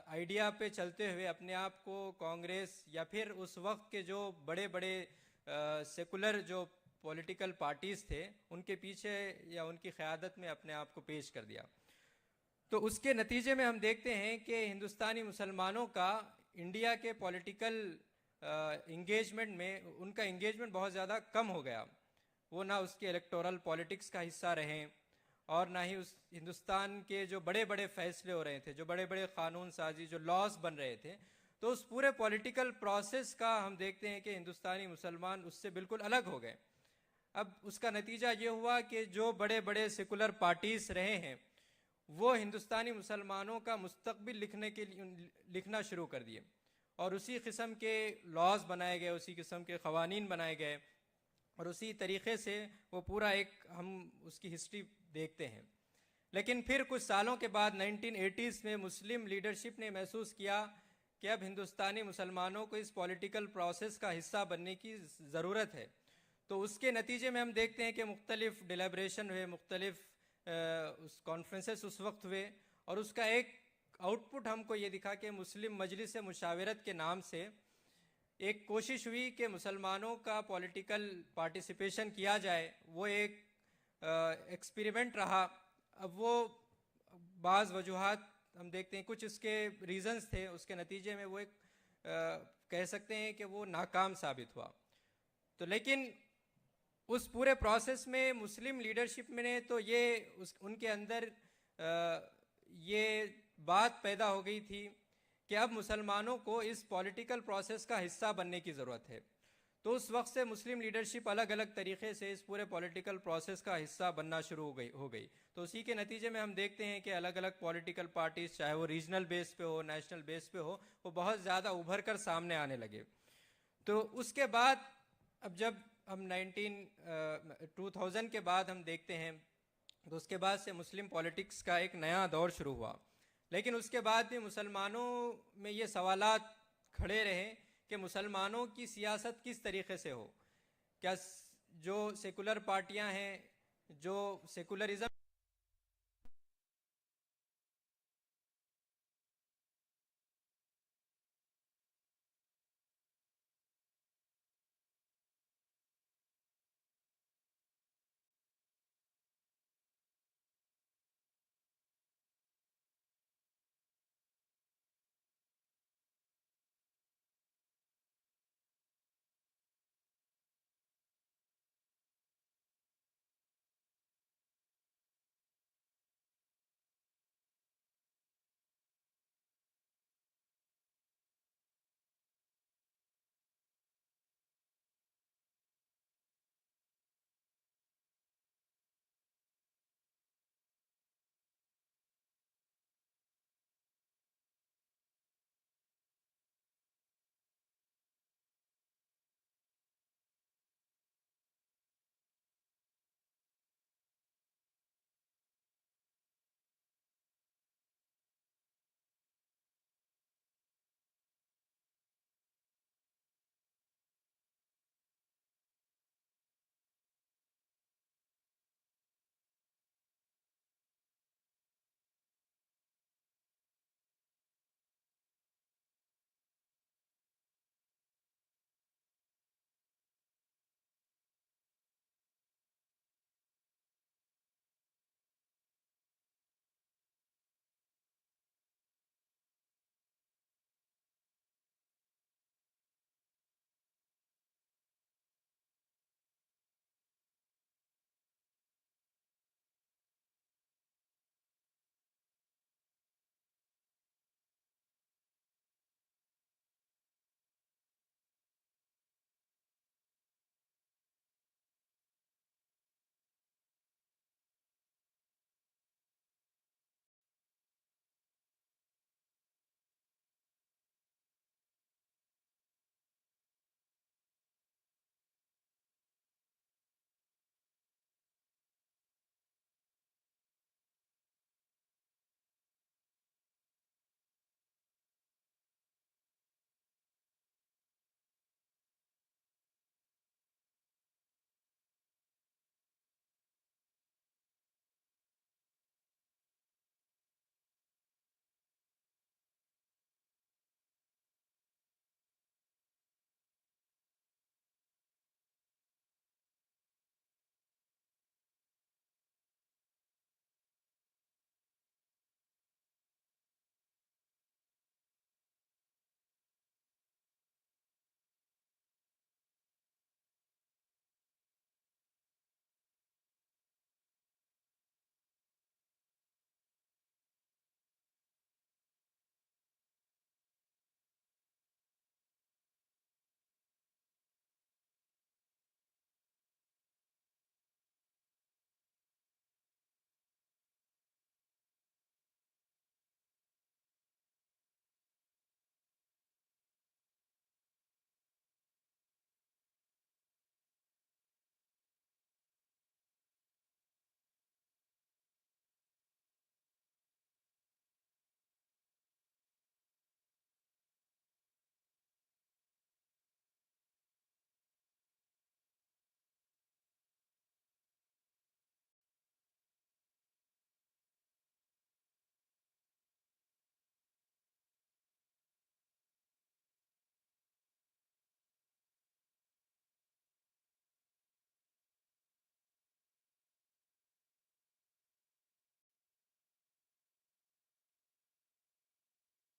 आइडिया पे चलते हुए अपने आप को कांग्रेस या फिर उस वक्त के जो बड़े बड़े सेकुलर जो पॉलिटिकल पार्टीज़ थे, उनके पीछे या उनकी क़यादत में अपने आप को पेश कर दिया। तो उसके नतीजे में हम देखते हैं कि हिंदुस्तानी मुसलमानों का इंडिया के पॉलिटिकल इंगेजमेंट में, उनका इंगेजमेंट बहुत ज़्यादा कम हो गया। वो ना उसके इलेक्टोरल पॉलिटिक्स का हिस्सा रहे, और ना ही उस हिंदुस्तान के जो बड़े बड़े फैसले हो रहे थे, जो बड़े बड़े कानून साजी, जो लॉज बन रहे थे, तो उस पूरे पॉलिटिकल प्रोसेस का हम देखते हैं कि हिंदुस्तानी मुसलमान उससे बिल्कुल अलग हो गए। अब उसका नतीजा ये हुआ कि जो बड़े बड़े सेकुलर पार्टीज़ रहे हैं, वो हिंदुस्तानी मुसलमानों का मुस्तकबिल लिखना शुरू कर दिए, और उसी किस्म के लॉज बनाए गए, उसी किस्म के क़वानीन बनाए गए, और उसी तरीक़े से वो पूरा एक हम उसकी हिस्ट्री देखते हैं। लेकिन फिर कुछ सालों के बाद 1980s में मुस्लिम लीडरशिप ने महसूस किया कि अब हिंदुस्तानी मुसलमानों को इस पॉलिटिकल प्रोसेस का हिस्सा बनने की ज़रूरत है। तो उसके नतीजे में हम देखते हैं कि मुख्तलिफ डिलिब्रेशन हुए, मुख्तलिफ उस कॉन्फ्रेंसेस उस वक्त हुए, और उसका एक आउटपुट हमको ये दिखा कि मुस्लिम मजलिस मुशावरत के नाम से एक कोशिश हुई कि मुसलमानों का पॉलिटिकल पार्टिसिपेशन किया जाए। वो एक एक्सपेरिमेंट रहा। अब वो बाज़ वजूहात हम देखते हैं, कुछ इसके रीज़न्स थे, उसके नतीजे में वो एक कह सकते हैं कि वो नाकाम साबित हुआ। तो लेकिन उस पूरे प्रोसेस में मुस्लिम लीडरशिप में ने तो ये उनके अंदर ये बात पैदा हो गई थी कि अब मुसलमानों को इस पॉलिटिकल प्रोसेस का हिस्सा बनने की ज़रूरत है। तो उस वक्त से मुस्लिम लीडरशिप अलग अलग तरीके से इस पूरे पॉलिटिकल प्रोसेस का हिस्सा बनना शुरू हो गई। तो उसी के नतीजे में हम देखते हैं कि अलग अलग पॉलिटिकल पार्टीज, चाहे वो रीजनल बेस पे हो, नेशनल बेस पे हो, वो बहुत ज़्यादा उभर कर सामने आने लगे। तो उसके बाद अब जब हम 2000 के बाद हम देखते हैं, तो उसके बाद से मुस्लिम पॉलिटिक्स का एक नया दौर शुरू हुआ। लेकिन उसके बाद भी मुसलमानों में ये सवालात खड़े रहे कि मुसलमानों की सियासत किस तरीके से हो। क्या जो सेकुलर पार्टियां हैं, जो सेकुलरिज्म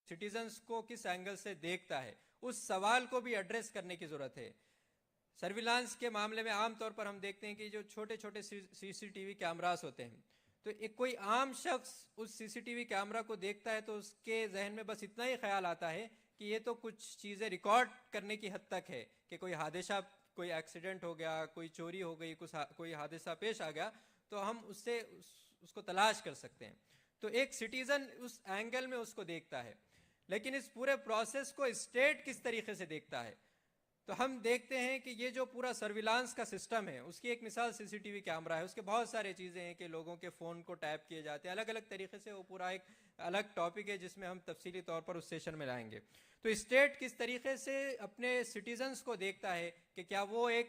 सिटीजन्स को किस एंगल से देखता है, उस सवाल को भी एड्रेस करने की जरूरत है। सर्विलांस के मामले में आमतौर पर हम देखते हैं कि जो छोटे छोटे सीसीटीवी कैमरास होते हैं, तो एक कोई आम शख्स उस सीसीटीवी कैमरा को देखता है तो उसके जहन में बस इतना ही ख्याल आता है कि ये तो कुछ चीज़ें रिकॉर्ड करने की हद तक है कि कोई हादसा, कोई एक्सीडेंट हो गया, कोई चोरी हो गई, कोई हादसा पेश आ गया, तो हम उससे उसको तलाश कर सकते हैं। तो एक सिटीज़न उस एंगल में उसको देखता है। लेकिन इस पूरे प्रोसेस को स्टेट किस तरीके से देखता है, तो हम देखते हैं कि ये जो पूरा सर्विलांस का सिस्टम है, उसकी एक मिसाल सीसीटीवी कैमरा है। उसके बहुत सारे चीज़ें हैं कि लोगों के फ़ोन को टैप किए जाते हैं अलग अलग तरीके से। वो पूरा एक अलग टॉपिक है जिसमें हम तफसीली तौर पर उस सेशन में लाएंगे। तो स्टेट किस तरीके से अपने सिटीजन्स को देखता है कि क्या वो एक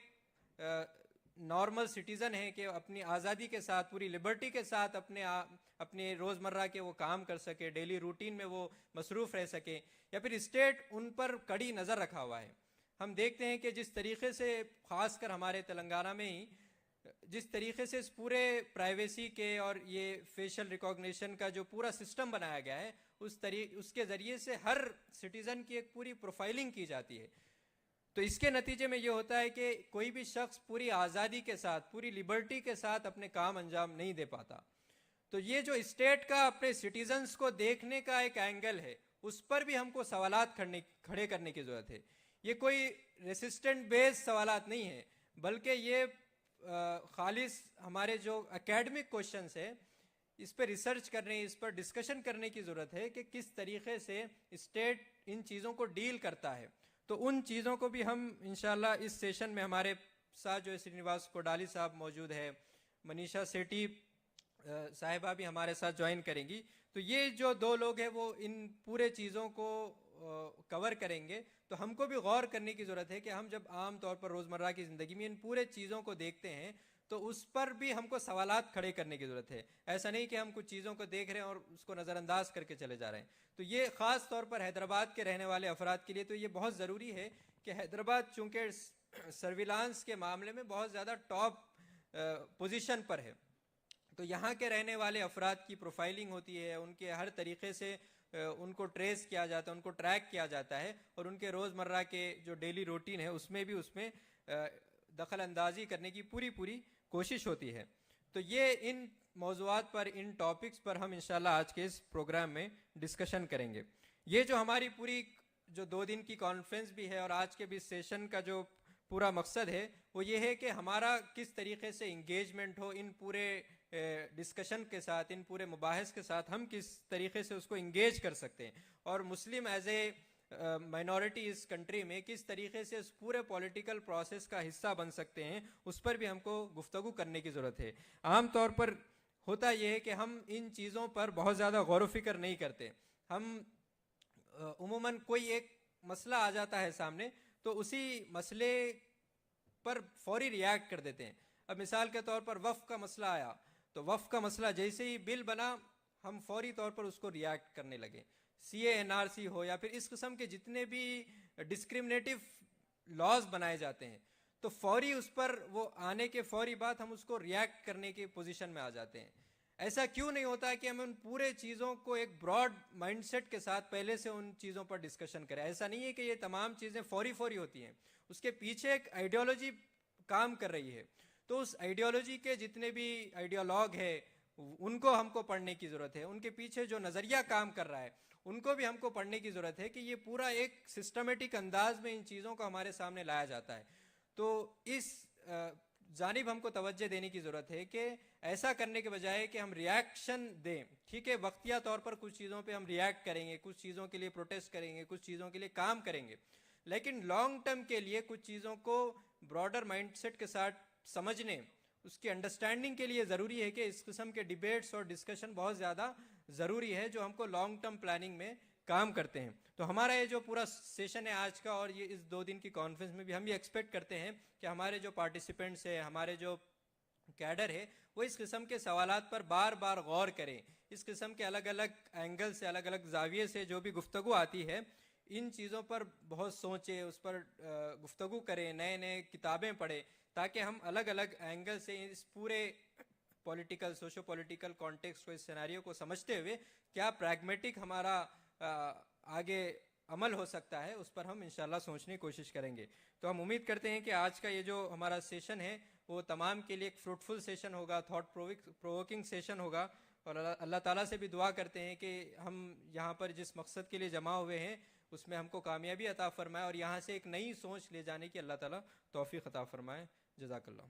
नॉर्मल सिटीज़न है कि अपनी आज़ादी के साथ, पूरी लिबर्टी के साथ अपने रोज़मर्रा के वो काम कर सके, डेली रूटीन में वो मसरूफ़ रह सके, या फिर स्टेट उन पर कड़ी नज़र रखा हुआ है। हम देखते हैं कि जिस तरीके से ख़ासकर हमारे तेलंगाना में ही जिस तरीके से इस पूरे प्राइवेसी के और ये फेशियल रिकॉग्निशन का जो पूरा सिस्टम बनाया गया है, उसके ज़रिए से हर सिटीज़न की एक पूरी प्रोफाइलिंग की जाती है। तो इसके नतीजे में ये होता है कि कोई भी शख्स पूरी आज़ादी के साथ, पूरी लिबर्टी के साथ अपने काम अंजाम नहीं दे पाता। तो ये जो स्टेट का अपने सिटीजन्स को देखने का एक एंगल है, उस पर भी हमको सवालात खड़े करने की ज़रूरत है। ये कोई रेसिस्टेंट बेस्ड सवालात नहीं है, बल्कि ये खालिस हमारे जो एकेडमिक क्वेश्चंस है, इस पर रिसर्च करने, इस पर डिस्कशन करने की ज़रूरत है कि किस तरीके से स्टेट इन चीज़ों को डील करता है। तो उन चीज़ों को भी हम इंशाल्लाह इस सेशन में हमारे साथ जो है श्रीनिवास कोडाली साहब मौजूद है, मनीषा सेठी साहिबा भी हमारे साथ ज्वाइन करेंगी। तो ये जो दो लोग हैं वो इन पूरे चीज़ों को कवर करेंगे। तो हमको भी गौर करने की ज़रूरत है कि हम जब आम तौर पर रोज़मर्रा की ज़िंदगी में इन पूरे चीज़ों को देखते हैं तो उस पर भी हमको सवालात खड़े करने की ज़रूरत है। ऐसा नहीं कि हम कुछ चीज़ों को देख रहे हैं और उसको नज़रअंदाज करके चले जा रहे हैं। तो ये ख़ास तौर पर हैदराबाद के रहने वाले अफराद के लिए तो ये बहुत ज़रूरी है कि हैदराबाद चूँकि सर्विलांस के मामले में बहुत ज़्यादा टॉप पोजीशन पर है, तो यहाँ के रहने वाले अफराद की प्रोफाइलिंग होती है, उनके हर तरीके से उनको ट्रेस किया जाता है, उनको ट्रैक किया जाता है, और उनके रोज़मर्रा के जो डेली रूटीन है उसमें भी उसमें दखल अंदाजी करने की पूरी कोशिश होती है। तो ये इन मौज़ूआत पर, इन टॉपिक्स पर हम इंशाल्लाह आज के इस प्रोग्राम में डिस्कशन करेंगे। ये जो हमारी पूरी जो 2 दिन की कॉन्फ्रेंस भी है और आज के भी सेशन का जो पूरा मकसद है वो ये है कि हमारा किस तरीके से इंगेजमेंट हो इन पूरे डिस्कशन के साथ, इन पूरे मुबाहिस के साथ हम किस तरीके से उसको इंगेज कर सकते हैं, और मुस्लिम एज ए माइनॉरिटी इस कंट्री में किस तरीके से उस पूरे पॉलिटिकल प्रोसेस का हिस्सा बन सकते हैं, उस पर भी हमको गुफ्तगू करने की ज़रूरत है। आम तौर पर होता यह है कि हम इन चीज़ों पर बहुत ज़्यादा गौर व फिक्र नहीं करते। हम उमूमन कोई एक मसला आ जाता है सामने तो उसी मसले पर फौरी रिएक्ट कर देते हैं। अब मिसाल के तौर पर वफ़ का मसला आया तो वफ़ का मसला जैसे ही बिल बना हम फौरी तौर पर उसको रिएक्ट करने लगे। CA NRC हो या फिर इस किस्म के जितने भी डिस्क्रिमिनेटिव लॉज बनाए जाते हैं तो फौरी उस पर वो आने के फौरी बाद हम उसको रिएक्ट करने की पोजीशन में आ जाते हैं। ऐसा क्यों नहीं होता कि हम उन पूरे चीज़ों को एक ब्रॉड माइंडसेट के साथ पहले से उन चीज़ों पर डिस्कशन करें। ऐसा नहीं है कि ये तमाम चीज़ें फौरी होती हैं, उसके पीछे एक आइडियोलॉजी काम कर रही है। तो उस आइडियोलॉजी के जितने भी आइडियोलॉग है उनको हमको पढ़ने की ज़रूरत है, उनके पीछे जो नज़रिया काम कर रहा है उनको भी हमको पढ़ने की ज़रूरत है कि ये पूरा एक सिस्टमेटिक अंदाज में इन चीज़ों को हमारे सामने लाया जाता है। तो इस जानिब हमको तवज्जो देने की ज़रूरत है कि ऐसा करने के बजाय कि हम रिएक्शन दें। ठीक है, वक्तिया तौर पर कुछ चीज़ों पे हम रिएक्ट करेंगे, कुछ चीज़ों के लिए प्रोटेस्ट करेंगे, कुछ चीज़ों के लिए काम करेंगे, लेकिन लॉन्ग टर्म के लिए कुछ चीज़ों को ब्रॉडर माइंडसेट के साथ समझने, उसकी अंडरस्टैंडिंग के लिए ज़रूरी है कि इस किस्म के डिबेट्स और डिस्कशन बहुत ज़्यादा ज़रूरी है जो हमको लॉन्ग टर्म प्लानिंग में काम करते हैं। तो हमारा ये जो पूरा सेशन है आज का और ये इस 2 दिन की कॉन्फ्रेंस में भी हम ये एक्सपेक्ट करते हैं कि हमारे जो पार्टिसिपेंट्स हैं, हमारे जो कैडर है, वो इस किस्म के सवालात पर बार बार गौर करें। इस किस्म के अलग अलग एंगल से, अलग अलग जाविये से जो भी गुफ्तगू आती है, इन चीज़ों पर बहुत सोचें, उस पर गुफ्तगू करें, नए नए किताबें पढ़ें, ताकि हम अलग अलग एंगल से इस पूरे पॉलिटिकल, सोशो पॉलिटिकल कॉन्टेक्स्ट को, इस सिनेरियो को समझते हुए क्या प्रैग्मेटिक हमारा आगे अमल हो सकता है, उस पर हम इंशाल्लाह सोचने की कोशिश करेंगे। तो हम उम्मीद करते हैं कि आज का ये जो हमारा सेशन है वो तमाम के लिए एक फ्रूटफुल सेशन होगा, थॉट प्रोवोकिंग सेशन होगा, और अल्लाह ताला से भी दुआ करते हैं कि हम यहाँ पर जिस मकसद के लिए जमा हुए हैं उसमें हमको कामयाबी अता फरमाए और यहाँ से एक नई सोच ले जाने की अल्लाह ताला तौफीक अता फरमाए। जज़ाकल्लाह।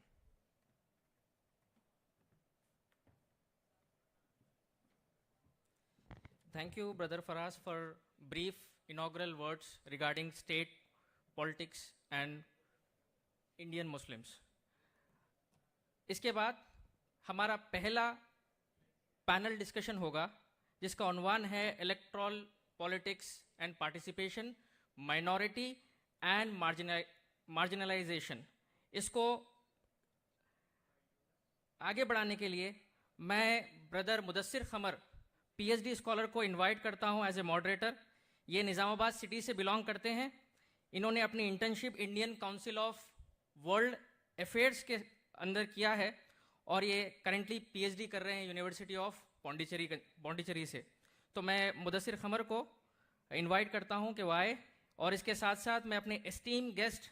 Thank you, Brother Faraz, for brief inaugural words regarding state politics and Indian Muslims. इसके बाद हमारा पहला पैनल डिस्कशन होगा जिसका उन्वान है electoral politics and participation, minority and marginalisation. इसको आगे बढ़ाने के लिए मैं brother Mudassir Qamar PhD scholar को इनवाइट करता हूं एज ए मॉडरेटर। ये निज़ामाबाद सिटी से बिलोंग करते हैं। इन्होंने अपनी internship Indian council of world affairs के अंदर किया है और ये करेंटली पीएचडी कर रहे हैं यूनिवर्सिटी ऑफ पौंडीचेरी से। तो मैं मुदस्सिर खमर को इनवाइट करता हूं कि वो आए और इसके साथ साथ मैं अपने esteem guest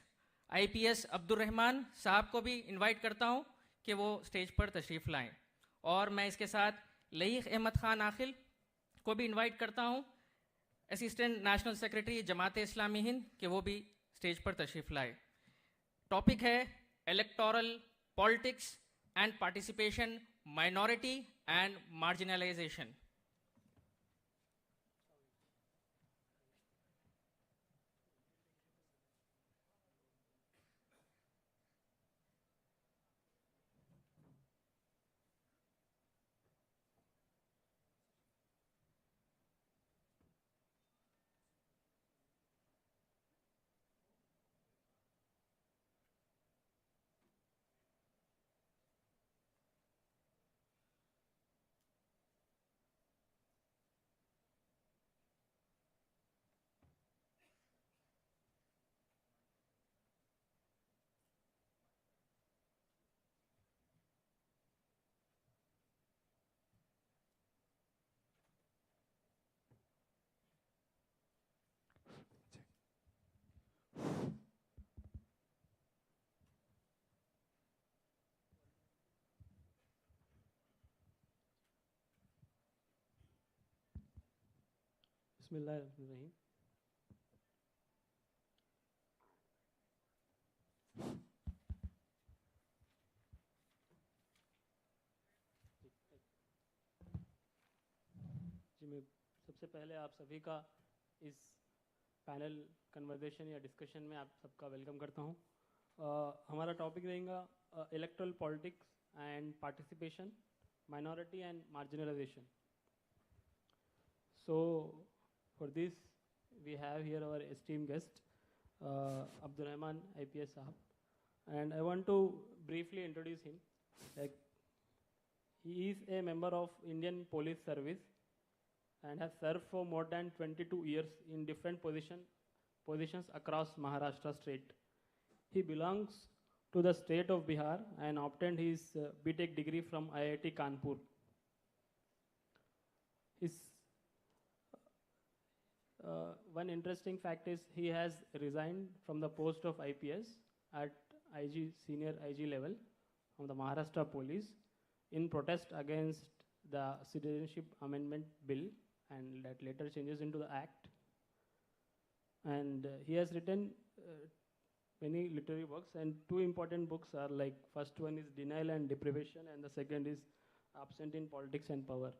IPS Abdul Rahman साहब को भी इनवाइट करता हूं कि वो स्टेज पर तशरीफ़ लाएं। और मैं इसके साथ लईक अहमद खान आखिल को भी इनवाइट करता हूं, assistant national secretary Jamaat Islami Hind, कि वो भी स्टेज पर तशरीफ़ लाए। टॉपिक है electoral politics and participation, minority and marginalisation. बिस्मिल्लाहिर्रहमानिर्रहीम। जी, मैं सबसे पहले आप सभी का इस पैनल कन्वर्सेशन या डिस्कशन में आप सबका वेलकम करता हूँ। हमारा टॉपिक रहेगा electoral politics and participation, minority and marginalisation. So for this we have here our esteemed guest Abdul Rahman IPS Sahab, and I want to briefly introduce him. Like, he is a member of Indian Police Service and has served for more than 22 years in different positions across Maharashtra state. He belongs to the state of Bihar and obtained his BTech degree from IIT Kanpur. His one interesting fact is he has resigned from the post of IPS at IG, senior IG level of the Maharashtra Police in protest against the Citizenship Amendment Bill, and that later changes into the Act. And he has written many literary works, and two important books are like, first one is Denial and Deprivation, and the second is Absent in Politics and Power.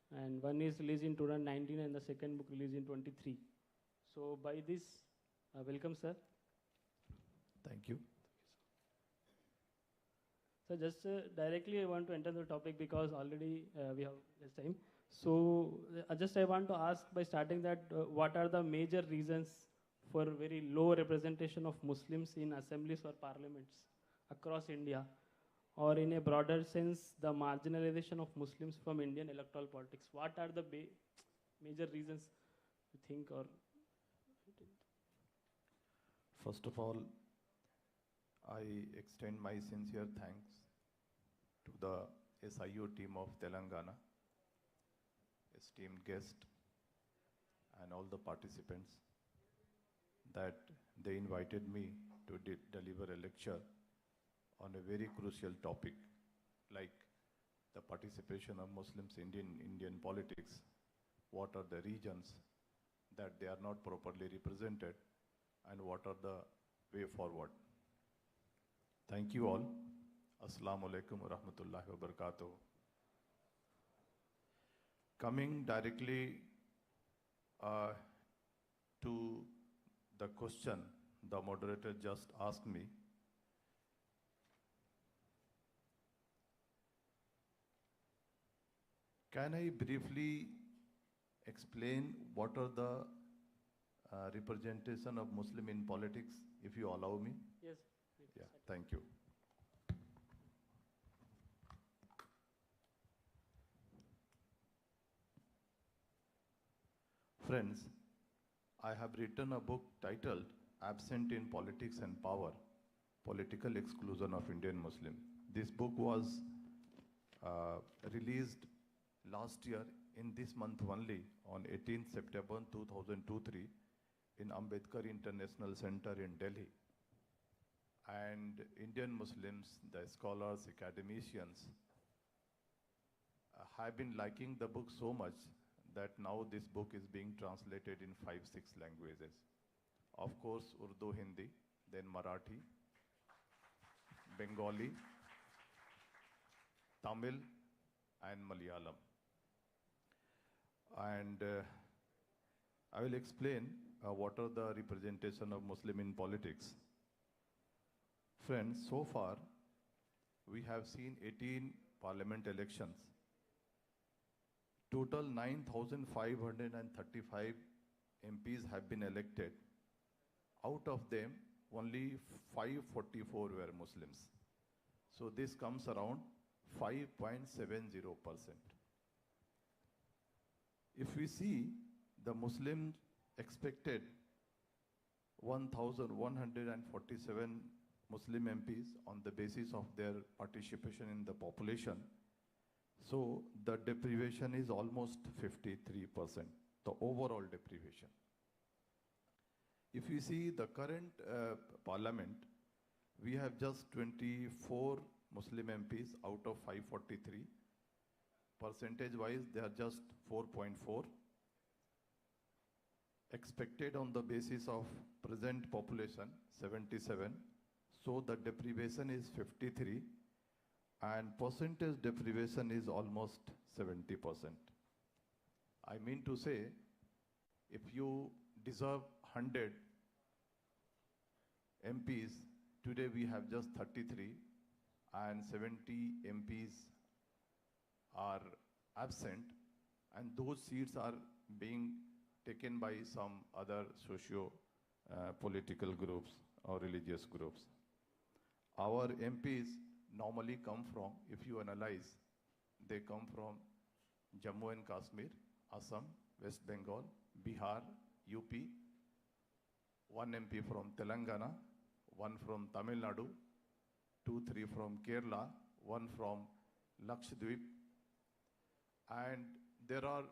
And one is released in 2019 and the second book released in 23. So by this, welcome sir. Thank you. So just directly I want to enter the topic because already we have less time. So I want to ask by starting that what are the major reasons for very low representation of Muslims in assemblies or parliaments across India? Or in a broader sense, the marginalization of Muslims from Indian electoral politics. What are the major reasons you think? Or first of all, I extend my sincere thanks to the SIO team of Telangana, esteemed guest, and all the participants that they invited me to deliver a lecture on a very crucial topic like the participation of Muslims in Indian politics. What are the reasons that they are not properly represented, and what are the way forward. Thank you all. Assalamu alaikum wa rahmatullahi wa barakatuh. Coming directly to the question the moderator just asked me, can I briefly explain what are the representation of Muslim in politics, if you allow me? Yes. Yeah, thank you. Friends, I have written a book titled Absent in Politics and Power, Political Exclusion of Indian Muslim. This book was released last year in this month only, on 18th September 2023 in Ambedkar International Center in Delhi. And Indian Muslims, the scholars, academicians, have been liking the book so much that now this book is being translated in 5-6 languages. Of course, Urdu, Hindi, then Marathi, Bengali, Tamil, and Malayalam. And I will explain what are the representation of Muslim in politics. Friends, so far we have seen 18 parliament elections. Total 9,535 MPs have been elected. Out of them, only 544 were Muslims. So this comes around 5.70%. If we see, the Muslims expected 1,147 Muslim MPs on the basis of their participation in the population. So the deprivation is almost 53%, the overall deprivation. If you see the current parliament, we have just 24 Muslim MPs out of 543. Percentage-wise, they are just 4.4. Expected on the basis of present population, 77. So the deprivation is 53. And percentage deprivation is almost 70%. I mean to say, if you deserve 100 MPs, today we have just 33, and 70 MPs are absent, and those seats are being taken by some other socio-political groups or religious groups. Our MPs normally come from, if you analyze, they come from Jammu and Kashmir, Assam, West Bengal, Bihar, UP, one MP from Telangana, one from Tamil Nadu, 2-3 from Kerala, one from Lakshadweep, and there are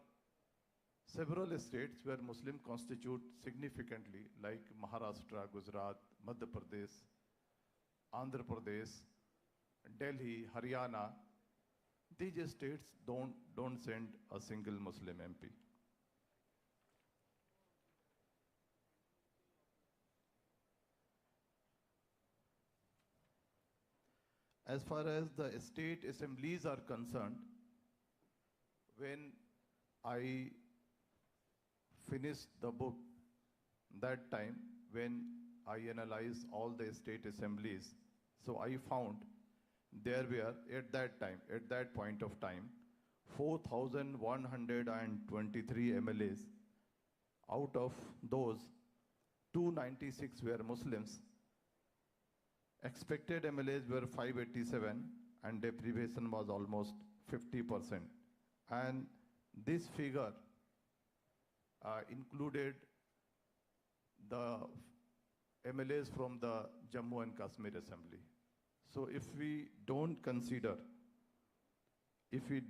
several states where Muslims constitute significantly, like Maharashtra, Gujarat, Madhya Pradesh, Andhra Pradesh, Delhi, Haryana. These states don't send a single Muslim MP. As far as the state assemblies are concerned, when I finished the book, that time when I analyzed all the state assemblies, so I found there were at that point of time, 4,123 MLAs. Out of those, 296 were Muslims. Expected MLAs were 587, and deprivation was almost 50%. And this figure included the MLAs from the Jammu and Kashmir Assembly. So if we don't consider, if you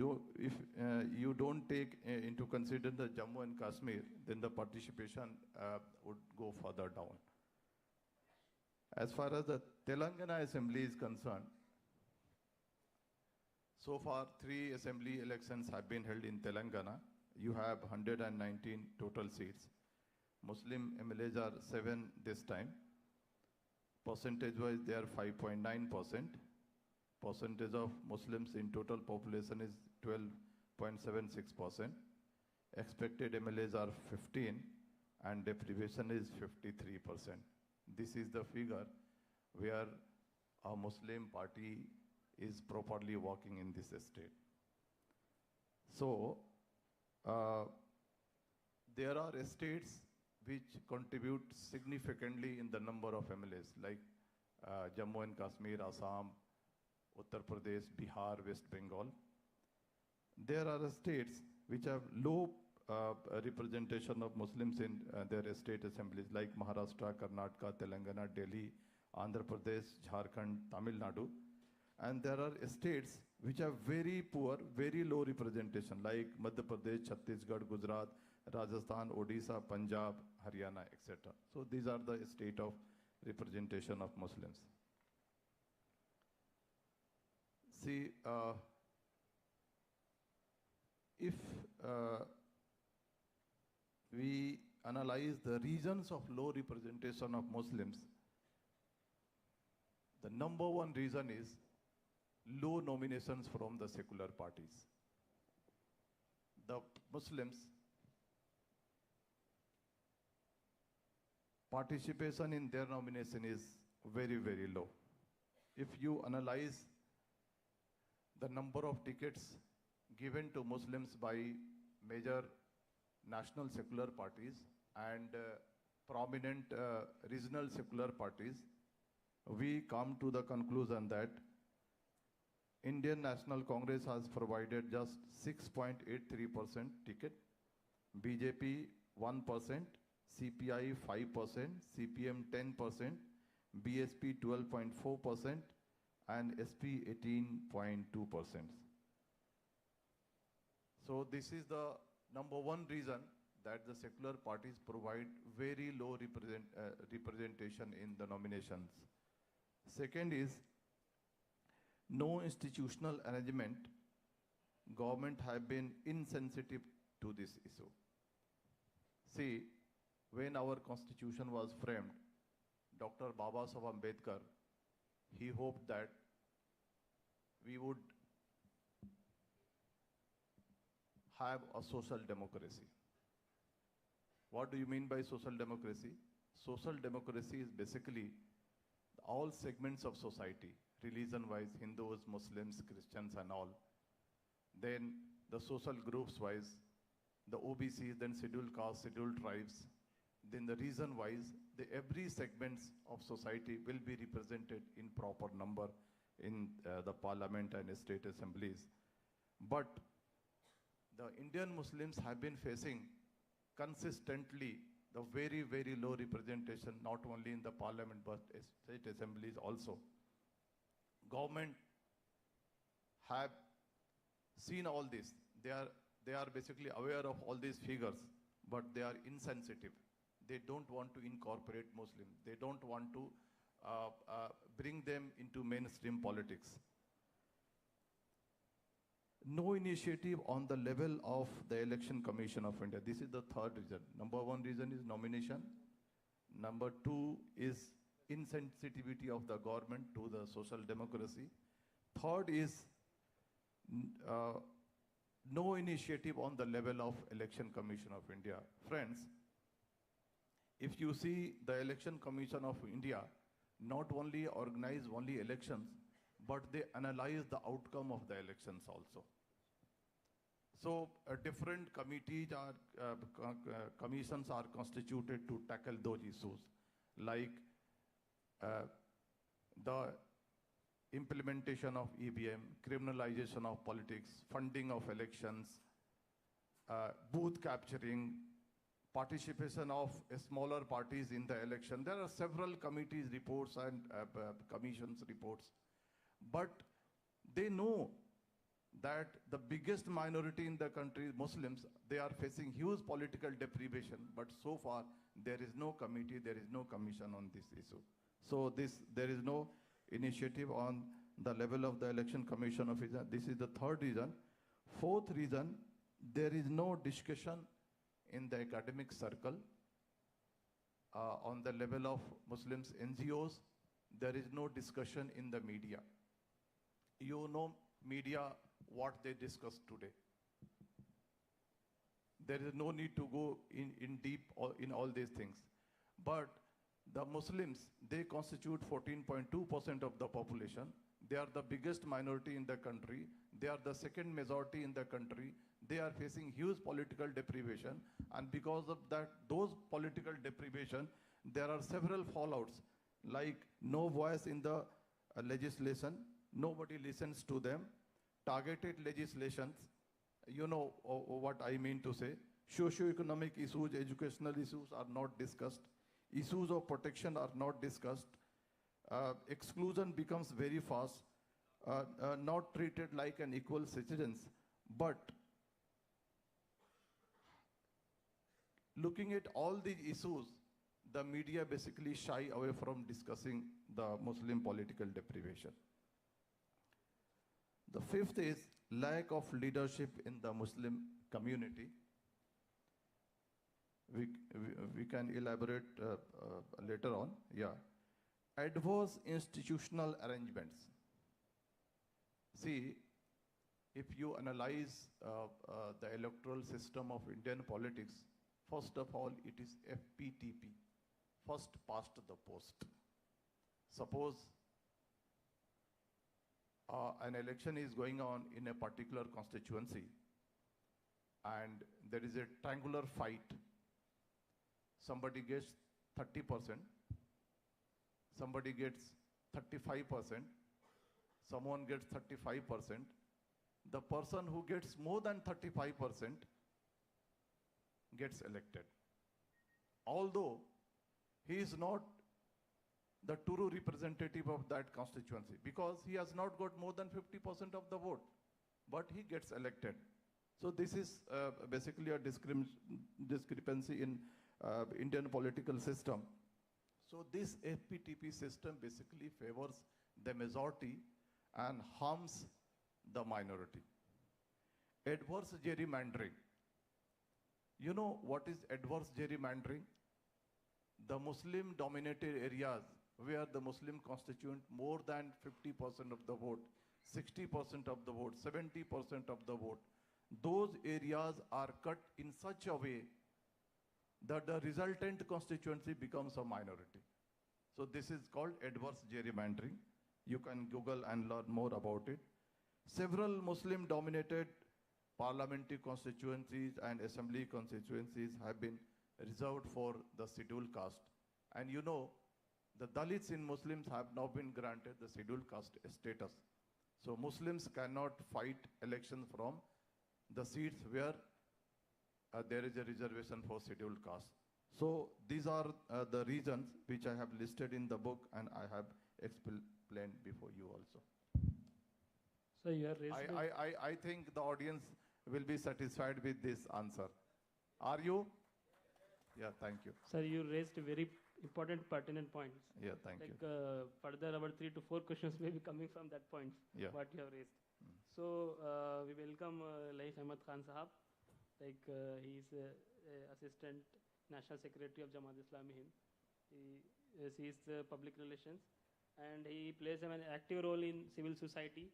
don't take into consider the Jammu and Kashmir, then the participation would go further down. As far as the Telangana Assembly is concerned, so far 3 assembly elections have been held in Telangana. You have 119 total seats. Muslim MLAs are 7 this time. Percentage-wise, they are 5.9%. Percentage of Muslims in total population is 12.76%. Expected MLAs are 15, and deprivation is 53%. This is the figure where a Muslim party is properly working in this state. So, there are states which contribute significantly in the number of MLAs, like Jammu and Kashmir, Assam, Uttar Pradesh, Bihar, West Bengal. There are states which have low representation of Muslims in their state assemblies, like Maharashtra, Karnataka, Telangana, Delhi, Andhra Pradesh, Jharkhand, Tamil Nadu. And there are states which have very poor, very low representation, like Madhya Pradesh, Chhattisgarh, Gujarat, Rajasthan, Odisha, Punjab, Haryana, etc. So these are the state of representation of Muslims. See, if we analyze the reasons of low representation of Muslims, the number one reason is low nominations from the secular parties. The Muslims participation in their nomination is very, very low. If you analyze the number of tickets given to Muslims by major national secular parties and prominent regional secular parties, we come to the conclusion that Indian National Congress has provided just 6.83% ticket, BJP 1%, CPI 5%, CPM 10%, BSP 12.4%, and SP 18.2%. So this is the number one reason that the secular parties provide very low representation in the nominations. Second is no institutional arrangement. Government have been insensitive to this issue. See, when our constitution was framed, Dr. Baba Saheb Ambedkar, he hoped that we would have a social democracy. What do you mean by social democracy? Social democracy is basically all segments of society, religion-wise, Hindus, Muslims, Christians and all. Then the social groups-wise, the OBCs, then scheduled castes, scheduled tribes. Then the region-wise, every segments of society will be represented in proper number in the parliament and state assemblies. But the Indian Muslims have been facing consistently the very, very low representation, not only in the parliament but state assemblies also. Government have seen all this. They are basically aware of all these figures, but they are insensitive. They don't want to incorporate Muslims. They don't want to bring them into mainstream politics. No initiative on the level of the Election Commission of India. This is the third reason. Number one reason is nomination. Number two is insensitivity of the government to the social democracy. Third is no initiative on the level of Election Commission of India. Friends, if you see the Election Commission of India, not only organize only elections, but they analyze the outcome of the elections also. So different committees are, commissions are constituted to tackle those issues, like the implementation of EVM, criminalization of politics, funding of elections, booth capturing, participation of smaller parties in the election. There are several committees reports and commissions reports. But they know that the biggest minority in the country, Muslims, they are facing huge political deprivation. But so far, there is no committee, there is no commission on this issue. So there is no initiative on the level of the Election Commission of India. This is the third reason. Fourth reason, there is no discussion in the academic circle on the level of Muslims NGOs, there is no discussion in the media. You know media, what they discuss today. There is no need to go in deep in all these things. But the Muslims, they constitute 14.2% of the population. They are the biggest minority in the country. They are the second majority in the country. They are facing huge political deprivation. And because of that, those political deprivation, there are several fallouts, like no voice in the legislation. Nobody listens to them. Targeted legislations, you know what I mean to say. Socio-economic issues, educational issues are not discussed. Issues of protection are not discussed. Exclusion becomes very fast, not treated like an equal citizens. But looking at all these issues, the media basically shy away from discussing the Muslim political deprivation. The fifth is lack of leadership in the Muslim community. We can elaborate later on. Yeah. Adverse institutional arrangements. See, if you analyze the electoral system of Indian politics, first of all, it is FPTP, first past the post. Suppose an election is going on in a particular constituency and there is a triangular fight. Somebody gets 30%, somebody gets 35%, someone gets 35%. The person who gets more than 35% gets elected. Although he is not the true representative of that constituency because he has not got more than 50% of the vote, but he gets elected. So this is basically a discrepancy in Indian political system. So this FPTP system basically favors the majority and harms the minority. Adverse gerrymandering. You know what is adverse gerrymandering? The Muslim dominated areas where the Muslim constitute more than 50% of the vote, 60% of the vote, 70% of the vote, those areas are cut in such a way that the resultant constituency becomes a minority. So this is called adverse gerrymandering. You can Google and learn more about it. Several Muslim dominated parliamentary constituencies and assembly constituencies have been reserved for the scheduled caste. And you know, the Dalits in Muslims have now been granted the scheduled caste status. So Muslims cannot fight elections from the seats where there is a reservation for scheduled caste. So these are the reasons which I have listed in the book and I have explained before you also. So you are raised I think the audience will be satisfied with this answer. Are you? Yeah, thank you. Sir, you raised very important pertinent points. Yeah, thank you. Further, our 3 to 4 questions may be coming from that points, what you have raised. So, we welcome Laik Ahmad Khan Sahab. He is Assistant National Secretary of Jamaat Islami Hind. He sees public relations and he plays an active role in civil society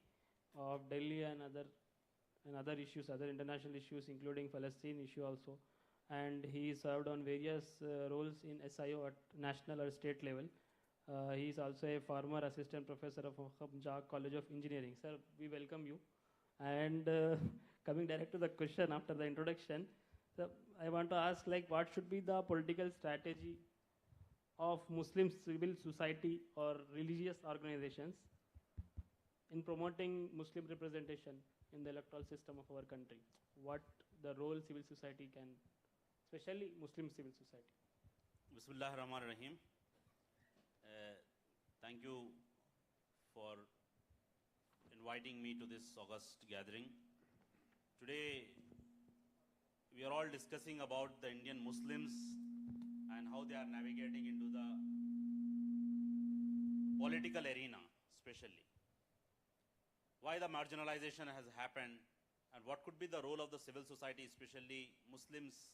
of Delhi and other issues, other international issues, including Palestine issue also. And he served on various roles in SIO at national or state level. He is also a former assistant professor of Punjab College of Engineering. Sir, we welcome you. And coming direct to the question after the introduction, so I want to ask, what should be the political strategy of Muslim civil society or religious organizations in promoting Muslim representation in the electoral system of our country? What the role civil society can, especially Muslim civil society? Bismillah ar-Rahman ar-Rahim. Thank you for inviting me to this august gathering. Today, we are all discussing about the Indian Muslims and how they are navigating into the political arena, especially. Why the marginalization has happened and what could be the role of the civil society, especially Muslims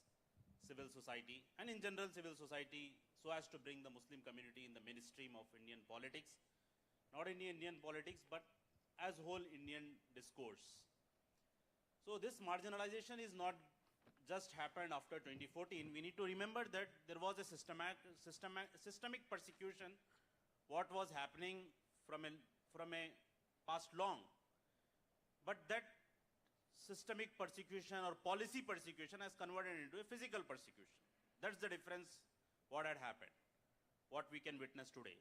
civil society, and in general civil society, so as to bring the Muslim community in the mainstream of Indian politics, not only Indian politics, but as whole Indian discourse. So this marginalization is not just happened after 2014. We need to remember that there was a systemic persecution what was happening from a past long. But that systemic persecution or policy persecution has converted into a physical persecution. That's the difference what had happened, what we can witness today.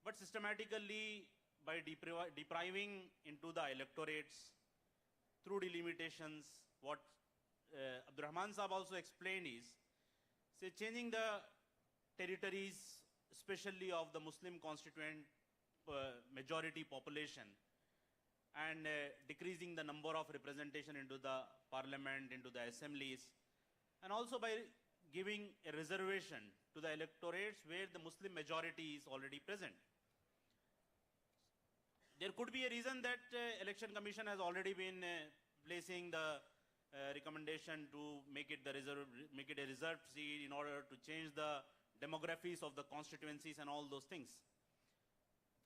But systematically, by depriving into the electorates through delimitations, what Abdurrahman Saab also explained is, say, changing the territories, especially of the Muslim constituent majority population, and decreasing the number of representation into the parliament, into the assemblies, and also by giving a reservation to the electorates where the Muslim majority is already present. There could be a reason that Election Commission has already been placing the recommendation to make it a reserved seat in order to change the demographics of the constituencies and all those things.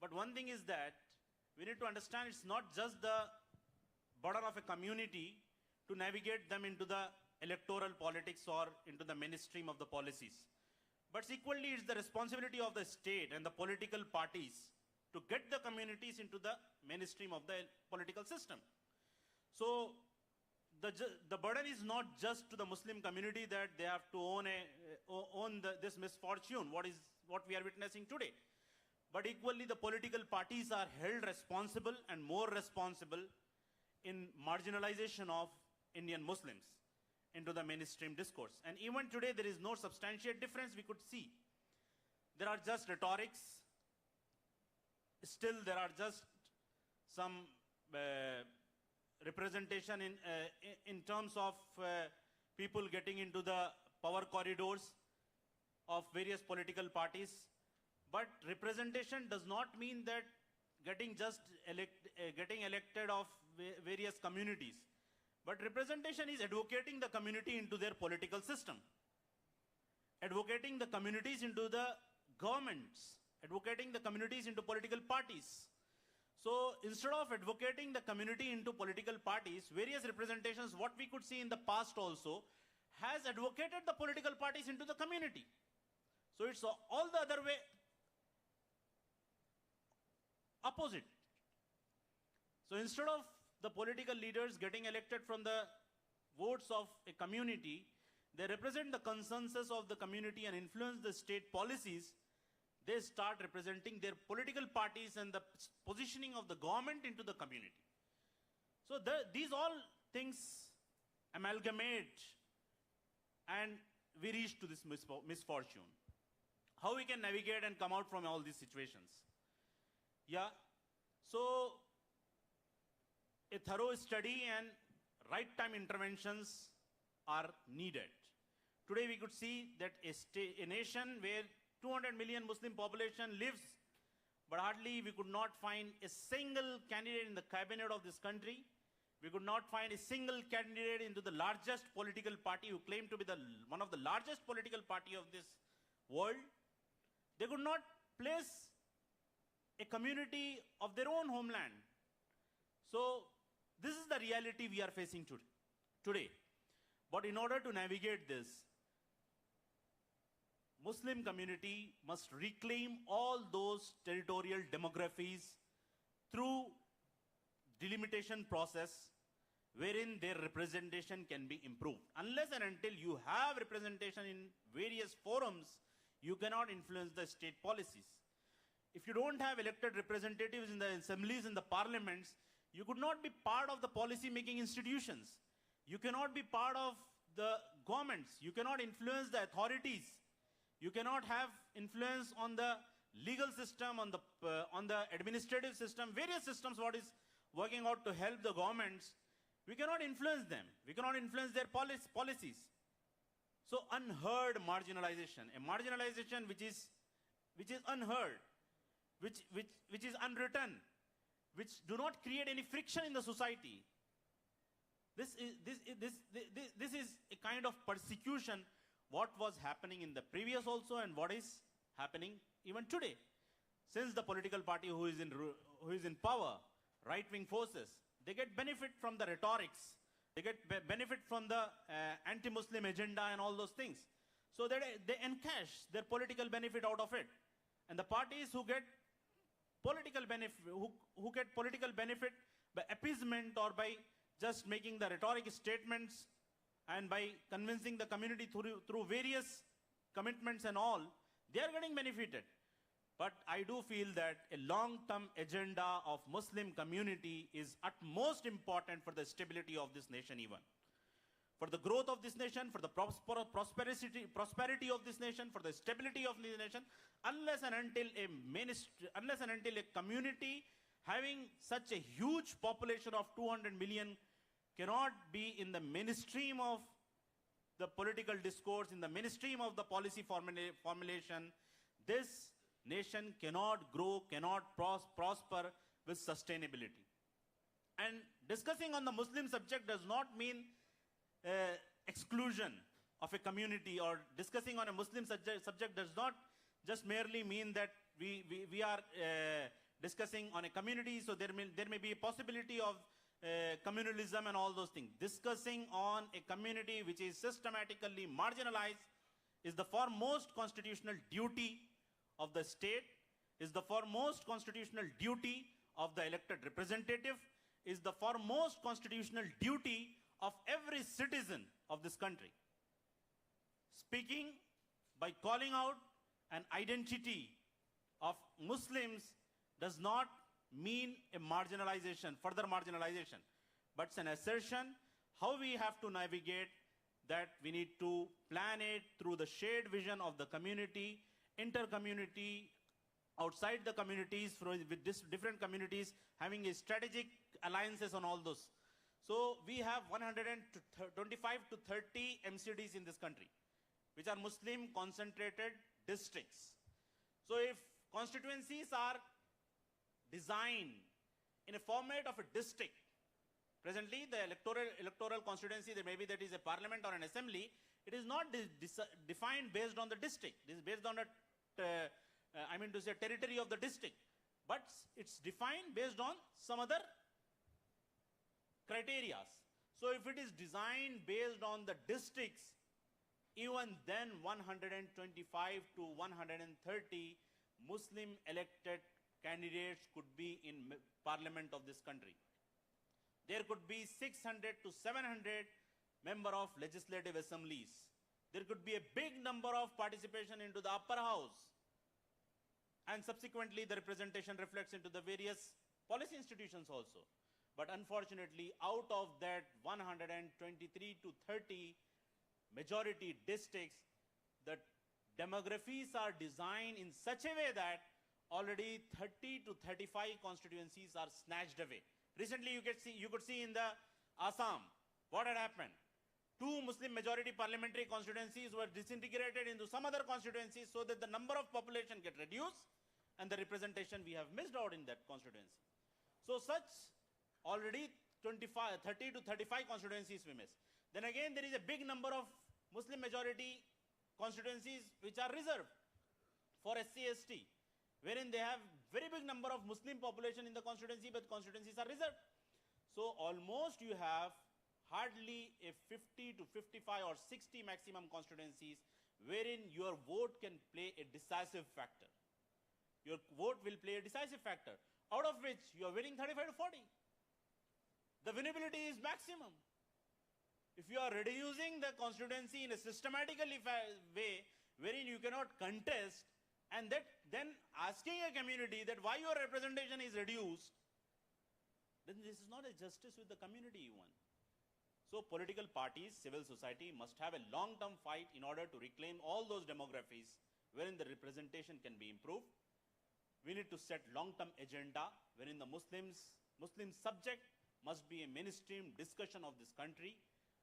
But one thing is that we need to understand it's not just the burden of a community to navigate them into the electoral politics or into the mainstream of the policies. But equally, it's the responsibility of the state and the political parties to get the communities into the mainstream of the political system. So the burden is not just to the Muslim community that they have to own this misfortune, what we are witnessing today. But equally, the political parties are held responsible and more responsible in marginalization of Indian Muslims into the mainstream discourse. And even today, there is no substantial difference we could see. There are just rhetorics. Still, there are just some representation in terms of people getting into the power corridors of various political parties. But representation does not mean that getting elected of various communities. But representation is advocating the community into their political system, advocating the communities into the governments, advocating the communities into political parties. So instead of advocating the community into political parties, various representations, what we could see in the past also, has advocated the political parties into the community. So it's all the other way opposite. So instead of the political leaders getting elected from the votes of a community, they represent the consensus of the community and influence the state policies. They start representing their political parties and the positioning of the government into the community. So these all things amalgamate and we reach to this misfortune. How we can navigate and come out from all these situations? Yeah, so a thorough study and right time interventions are needed. Today we could see that a nation where 200 million Muslim population lives, but hardly we could not find a single candidate in the cabinet of this country. We could not find a single candidate into the largest political party who claimed to be one of the largest political party of this world. They could not place a community of their own homeland. So this is the reality we are facing today. But in order to navigate this, Muslim community must reclaim all those territorial demographies through delimitation process wherein their representation can be improved. Unless and until you have representation in various forums, you cannot influence the state policies. If you don't have elected representatives in the assemblies and the parliaments, you could not be part of the policy-making institutions. You cannot be part of the governments. You cannot influence the authorities. You cannot have influence on the legal system, on the administrative system, various systems what is working out to help the governments. We cannot influence them. We cannot influence their policies. So unheard marginalization, a marginalization which is unheard, which is unwritten, which do not create any friction in the society. This is a kind of persecution what was happening in the previous also and what is happening even today. Since the political party who is in power, right-wing forces, they get benefit from the rhetorics. They get benefit from the anti-Muslim agenda and all those things. So that they encash their political benefit out of it. And the parties who get political benefit, who get political benefit by appeasement or by just making the rhetoric statements and by convincing the community through various commitments and all, they are getting benefited. But I do feel that a long-term agenda of Muslim community is utmost important for the stability of this nation even. For the growth of this nation, for the prosperity of this nation, for the stability of this nation, unless and until a community having such a huge population of 200 million cannot be in the mainstream of the political discourse, in the mainstream of the policy formulation, this nation cannot grow, cannot prosper with sustainability. And discussing on the Muslim subject does not mean exclusion of a community, or discussing on a Muslim subject does not just merely mean that we are discussing on a community, so there may be a possibility of communalism and all those things. Discussing on a community which is systematically marginalized is the foremost constitutional duty of the state, is the foremost constitutional duty of the elected representative, is the foremost constitutional duty of every citizen of this country. Speaking by calling out an identity of Muslims does not mean a marginalization, further marginalization, but it's an assertion how we have to navigate that we need to plan it through the shared vision of the community, inter-community, outside the communities, with different communities, having a strategic alliances on all those. So we have 125 to 30 MCDs in this country, which are Muslim concentrated districts. So if constituencies are designed in a format of a district, presently the electoral constituency, maybe that is a parliament or an assembly, it is not defined based on the district. It is based on a territory of the district. But it's defined based on some other criteria. So if it is designed based on the districts, even then 125 to 130 Muslim elected candidates could be in parliament of this country. There could be 600 to 700 member of legislative assemblies. There could be a big number of participation into the upper house. And subsequently, the representation reflects into the various policy institutions also. But unfortunately, out of that 123 to 30 majority districts, the demographies are designed in such a way that already 30 to 35 constituencies are snatched away. Recently, you could see in the Assam what had happened. 2 Muslim majority parliamentary constituencies were disintegrated into some other constituencies so that the number of population get reduced and the representation we have missed out in that constituency. So such already 30 to 35 constituencies we miss. Then again, there is a big number of Muslim majority constituencies which are reserved for SC/ST, wherein they have very big number of Muslim population in the constituency, but constituencies are reserved. So almost you have hardly a 50 to 55 or 60 maximum constituencies wherein your vote can play a decisive factor. Your vote will play a decisive factor, out of which you are winning 35 to 40. The winnability is maximum. If you are reducing the constituency in a systematically way wherein you cannot contest, and then asking a community that why your representation is reduced, then this is not a justice with the community even. So political parties, civil society must have a long-term fight in order to reclaim all those demographies wherein the representation can be improved. We need to set long-term agenda wherein the Muslim subject must be a mainstream discussion of this country,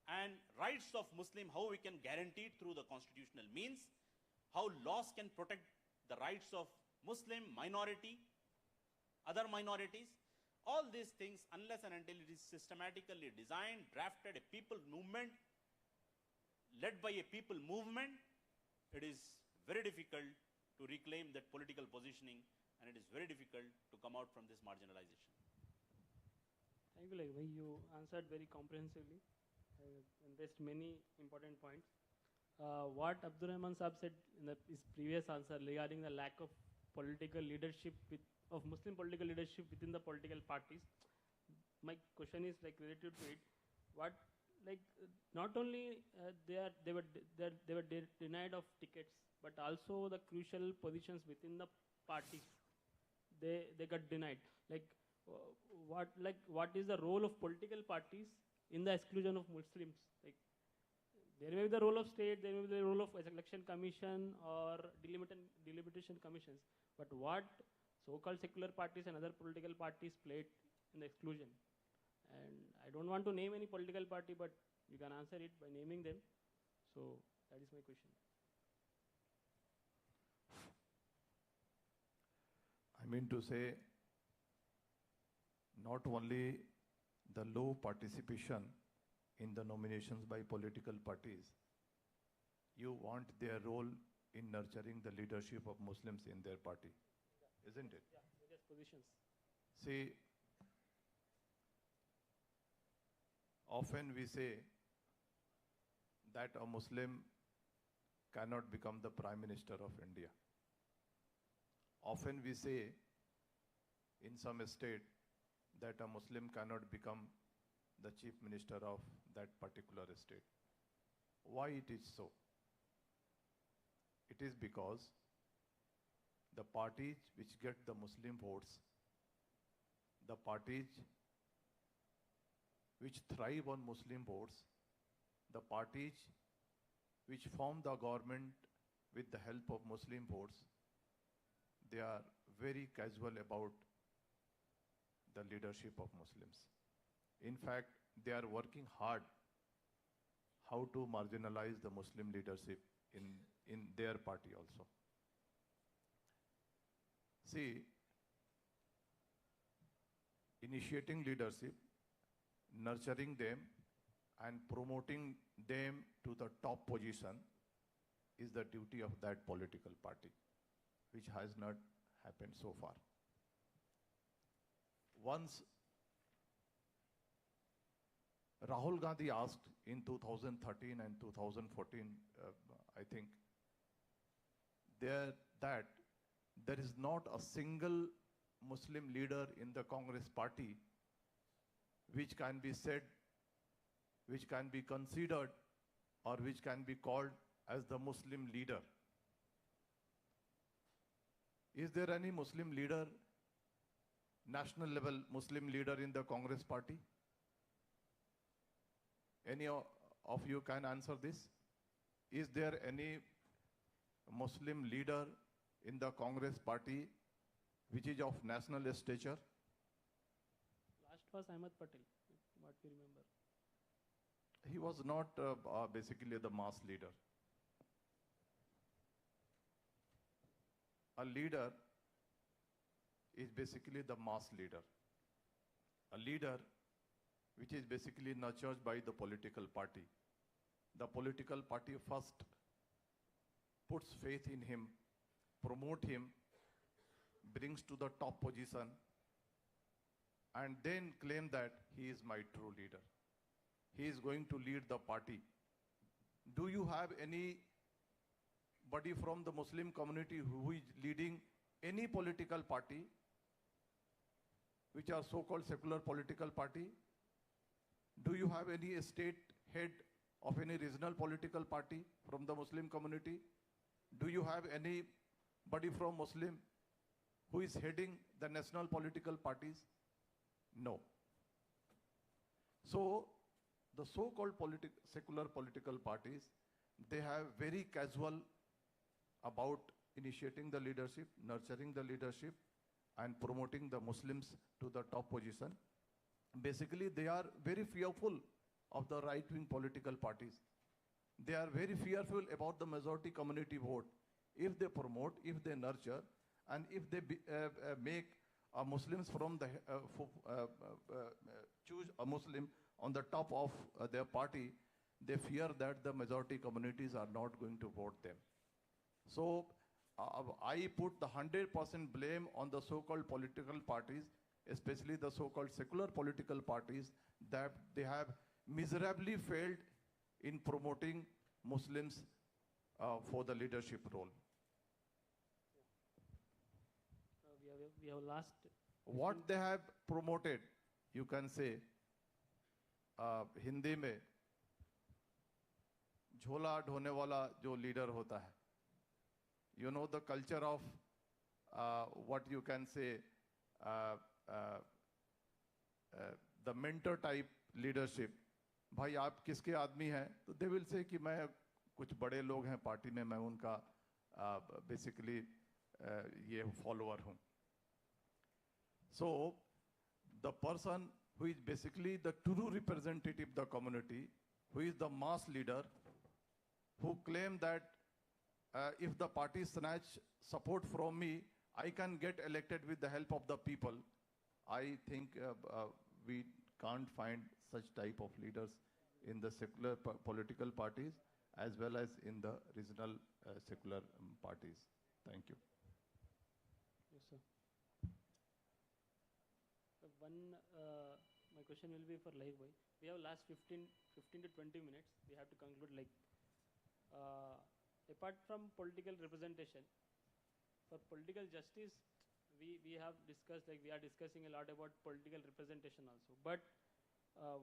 and rights of Muslim, how we can guarantee it through the constitutional means, how laws can protect the rights of Muslim minority, other minorities. All these things, unless and until it is systematically designed, drafted, a people movement led by a people movement, it is very difficult to reclaim that political positioning, and it is very difficult to come out from this marginalization. Thank you, like, you answered very comprehensively and raised many important points. What Abdurrahman Saab said in his previous answer regarding the lack of political leadership of Muslim political leadership within the political parties, my question is like related to it. What not only they were denied of tickets, but also the crucial positions within the parties they got denied. What is the role of political parties in the exclusion of Muslims? Like, there may be the role of state, there may be the role of election commission or delimitation commissions, but what so-called secular parties and other political parties played in the exclusion? And I don't want to name any political party, but you can answer it by naming them. So that is my question. I mean to say, not only the low participation in the nominations by political parties, you want their role in nurturing the leadership of Muslims in their party, isn't it? Yeah, various positions. See, often we say that a Muslim cannot become the Prime Minister of India. Often we say in some state that a Muslim cannot become the Chief Minister of that particular state. Why it is so? It is because the parties which get the Muslim votes, the parties which thrive on Muslim votes, the parties which form the government with the help of Muslim votes, they are very casual about the leadership of Muslims. In fact, they are working hard how to marginalize the Muslim leadership in their party also. See, initiating leadership, nurturing them, and promoting them to the top position is the duty of that political party, which has not happened so far. Once Rahul Gandhi asked in 2013 and 2014, I think, that there is not a single Muslim leader in the Congress party which can be said, which can be considered, or which can be called as the Muslim leader. Is there any Muslim leader, national level Muslim leader in the Congress party? Any of you can answer this? Is there any Muslim leader in the Congress party which is of national stature? Last was Ahmed Patel, what we remember. He was not basically the mass leader. A leader is basically the mass leader. A leader which is basically nurtured by the political party. The political party first puts faith in him, promote him, brings to the top position, and then claim that he is my true leader. He is going to lead the party. Do you have anybody from the Muslim community who is leading any political party, which are so-called secular political party? Do you have any state head of any regional political party from the Muslim community? Do you have anybody from Muslim who is heading the national political parties? No. So, the so-called secular political parties, they have very casual about initiating the leadership, nurturing the leadership, and promoting the Muslims to the top position. Basically, they are very fearful of the right-wing political parties. They are very fearful about the majority community vote. If they promote, if they nurture, and if they make Muslims from the, choose a Muslim on the top of their party, they fear that the majority communities are not going to vote them. So I put the 100% blame on the so-called political parties, especially the so-called secular political parties, that they have miserably failed in promoting Muslims for the leadership role. We have last. What they have promoted, you can say, Hindi में झोला ढोने वाला जो leader होता है, you know the culture of what you can say, the mentor type leadership. भाई आप किसके आदमी हैं? तो they will say कि मैं कुछ बड़े लोग हैं पार्टी में, मैं उनका basically ये follower हूँ. So the person who is basically the true representative of the community, who is the mass leader, who claim that if the party snatch support from me, I can get elected with the help of the people. I think we can't find such type of leaders in the secular political parties as well as in the regional secular parties. Thank you. Yes, sir. My question will be for Laik Bhai. We have last 15 to 20 minutes. We have to conclude like, apart from political representation, for political justice, we have discussed, like we are discussing a lot about political representation also. But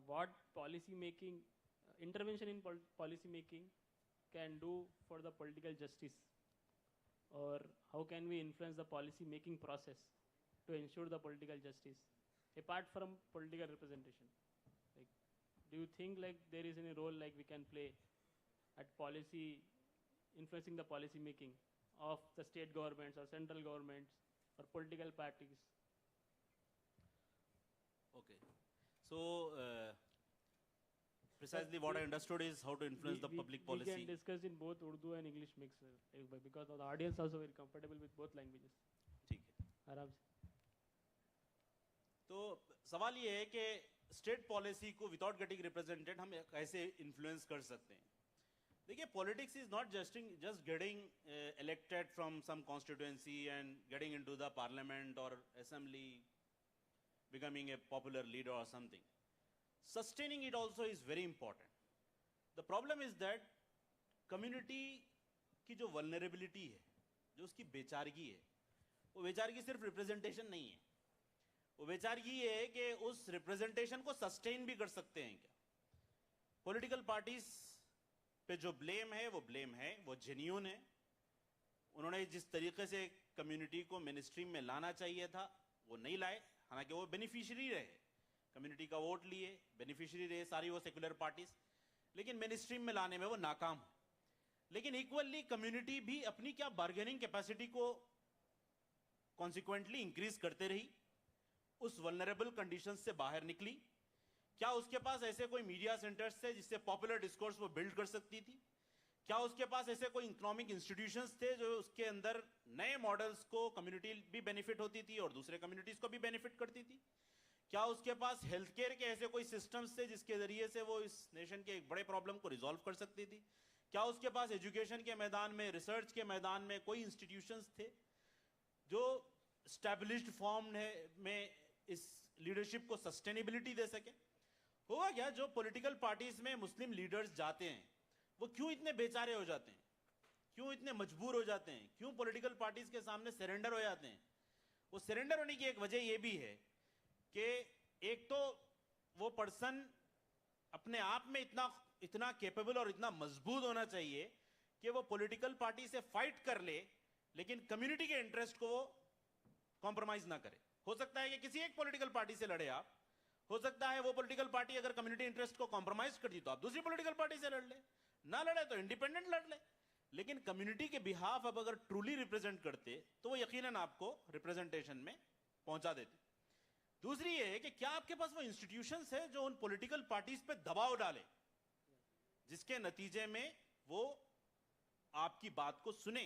what policy making, intervention in policy making can do for the political justice? Or how can we influence the policy making process to ensure the political justice? Apart from political representation, like, do you think like there is any role like we can play at policy, influencing the policy making of the state governments or central governments or political parties? Okay. So, precisely what I understood is how to influence the public policy. We can discuss in both Urdu and English mix, because the audience also very comfortable with both languages. ठीक है. आराम से. तो सवाल ये है कि state policy को विदाउट गेटिंग रिप्रेजेंटेड हम कैसे इन्फ्लुएंस कर सकते हैं. देखिए, politics is not just getting elected from some constituency and getting into the parliament और assembly, becoming a popular leader or something. Sustaining it also is very important. The problem is that community की जो vulnerability है, जो उसकी बेचारगी है, वो बेचारगी सिर्फ representation नहीं है. वो बेचारगी ये है कि उस रिप्रेजेंटेशन को सस्टेन भी कर सकते हैं क्या. पॉलिटिकल पार्टीज पे जो ब्लेम है वो ब्लेम है, वो जेन्यून है. उन्होंने जिस तरीके से कम्युनिटी को मिनिस्ट्री में लाना चाहिए था वो नहीं लाए. हालांकि वो बेनिफिशियरी रहे, कम्युनिटी का वोट लिए, बेनिफिशियरी रहे सारी वो सेकुलर पार्टीज, लेकिन मिनिस्ट्री में लाने में वो नाकाम. लेकिन इक्वली कम्युनिटी भी अपनी क्या बार्गेनिंग कैपेसिटी को कॉन्सिक्वेंटली इंक्रीज करते रही, उस वल्नरेबल कंडीशन से बाहर निकली. क्या उसके पास ऐसे कोई मीडिया सेंटर्स थे जिससे पॉपुलर डिस्कोर्स वो बिल्ड कर सकती थी? क्या उसके पास ऐसे कोई इकोनॉमिक इंस्टीट्यूशंस थे जो उसके अंदर नए मॉडल्स को कम्युनिटी भी बेनिफिट होती थी और दूसरे कम्युनिटीज को भी बेनिफिट करती थी? क्या उसके पास हेल्थ केयर के ऐसे कोई सिस्टम्स थे जिसके जरिए से वो इस नेशन के एक बड़े प्रॉब्लम को रिजॉल्व कर सकती थी? क्या उसके पास एजुकेशन के मैदान में, रिसर्च के मैदान में कोई इंस्टीट्यूशंस थे जो स्टैब्लिश्ड फॉर्म में इस लीडरशिप को सस्टेनेबिलिटी दे सके? हुआ क्या, जो पॉलिटिकल पार्टीज में मुस्लिम लीडर्स जाते हैं वो क्यों इतने बेचारे हो जाते हैं, क्यों इतने मजबूर हो जाते हैं, क्यों पॉलिटिकल पार्टीज के सामने सरेंडर हो जाते हैं? वो सरेंडर होने की एक वजह ये भी है कि एक तो वो पर्सन अपने आप में इतना कैपेबल और इतना मजबूत होना चाहिए कि वो पॉलिटिकल पार्टी से फाइट कर ले, लेकिन कम्युनिटी के इंटरेस्ट को वो कॉम्प्रोमाइज ना करे. हो सकता है कि किसी एक पॉलिटिकल पार्टी से लड़े आप, हो सकता है वो पॉलिटिकल पार्टी अगर कम्युनिटी इंटरेस्ट को कॉम्प्रोमाइज कर दी तो आप दूसरी पॉलिटिकल पार्टी से लड़ ले, ना लड़े तो इंडिपेंडेंट लड़ ले. लेकिन कम्युनिटी के बिहाफ अब अगर ट्रूली रिप्रेजेंट करते तो वो यकीनन आपको रिप्रेजेंटेशन में पहुंचा देते. दूसरी ये है कि क्या आपके पास वो इंस्टीट्यूशंस है जो उन पॉलिटिकल पार्टीज पे दबाव डाले, जिसके नतीजे में वो आपकी बात को सुने,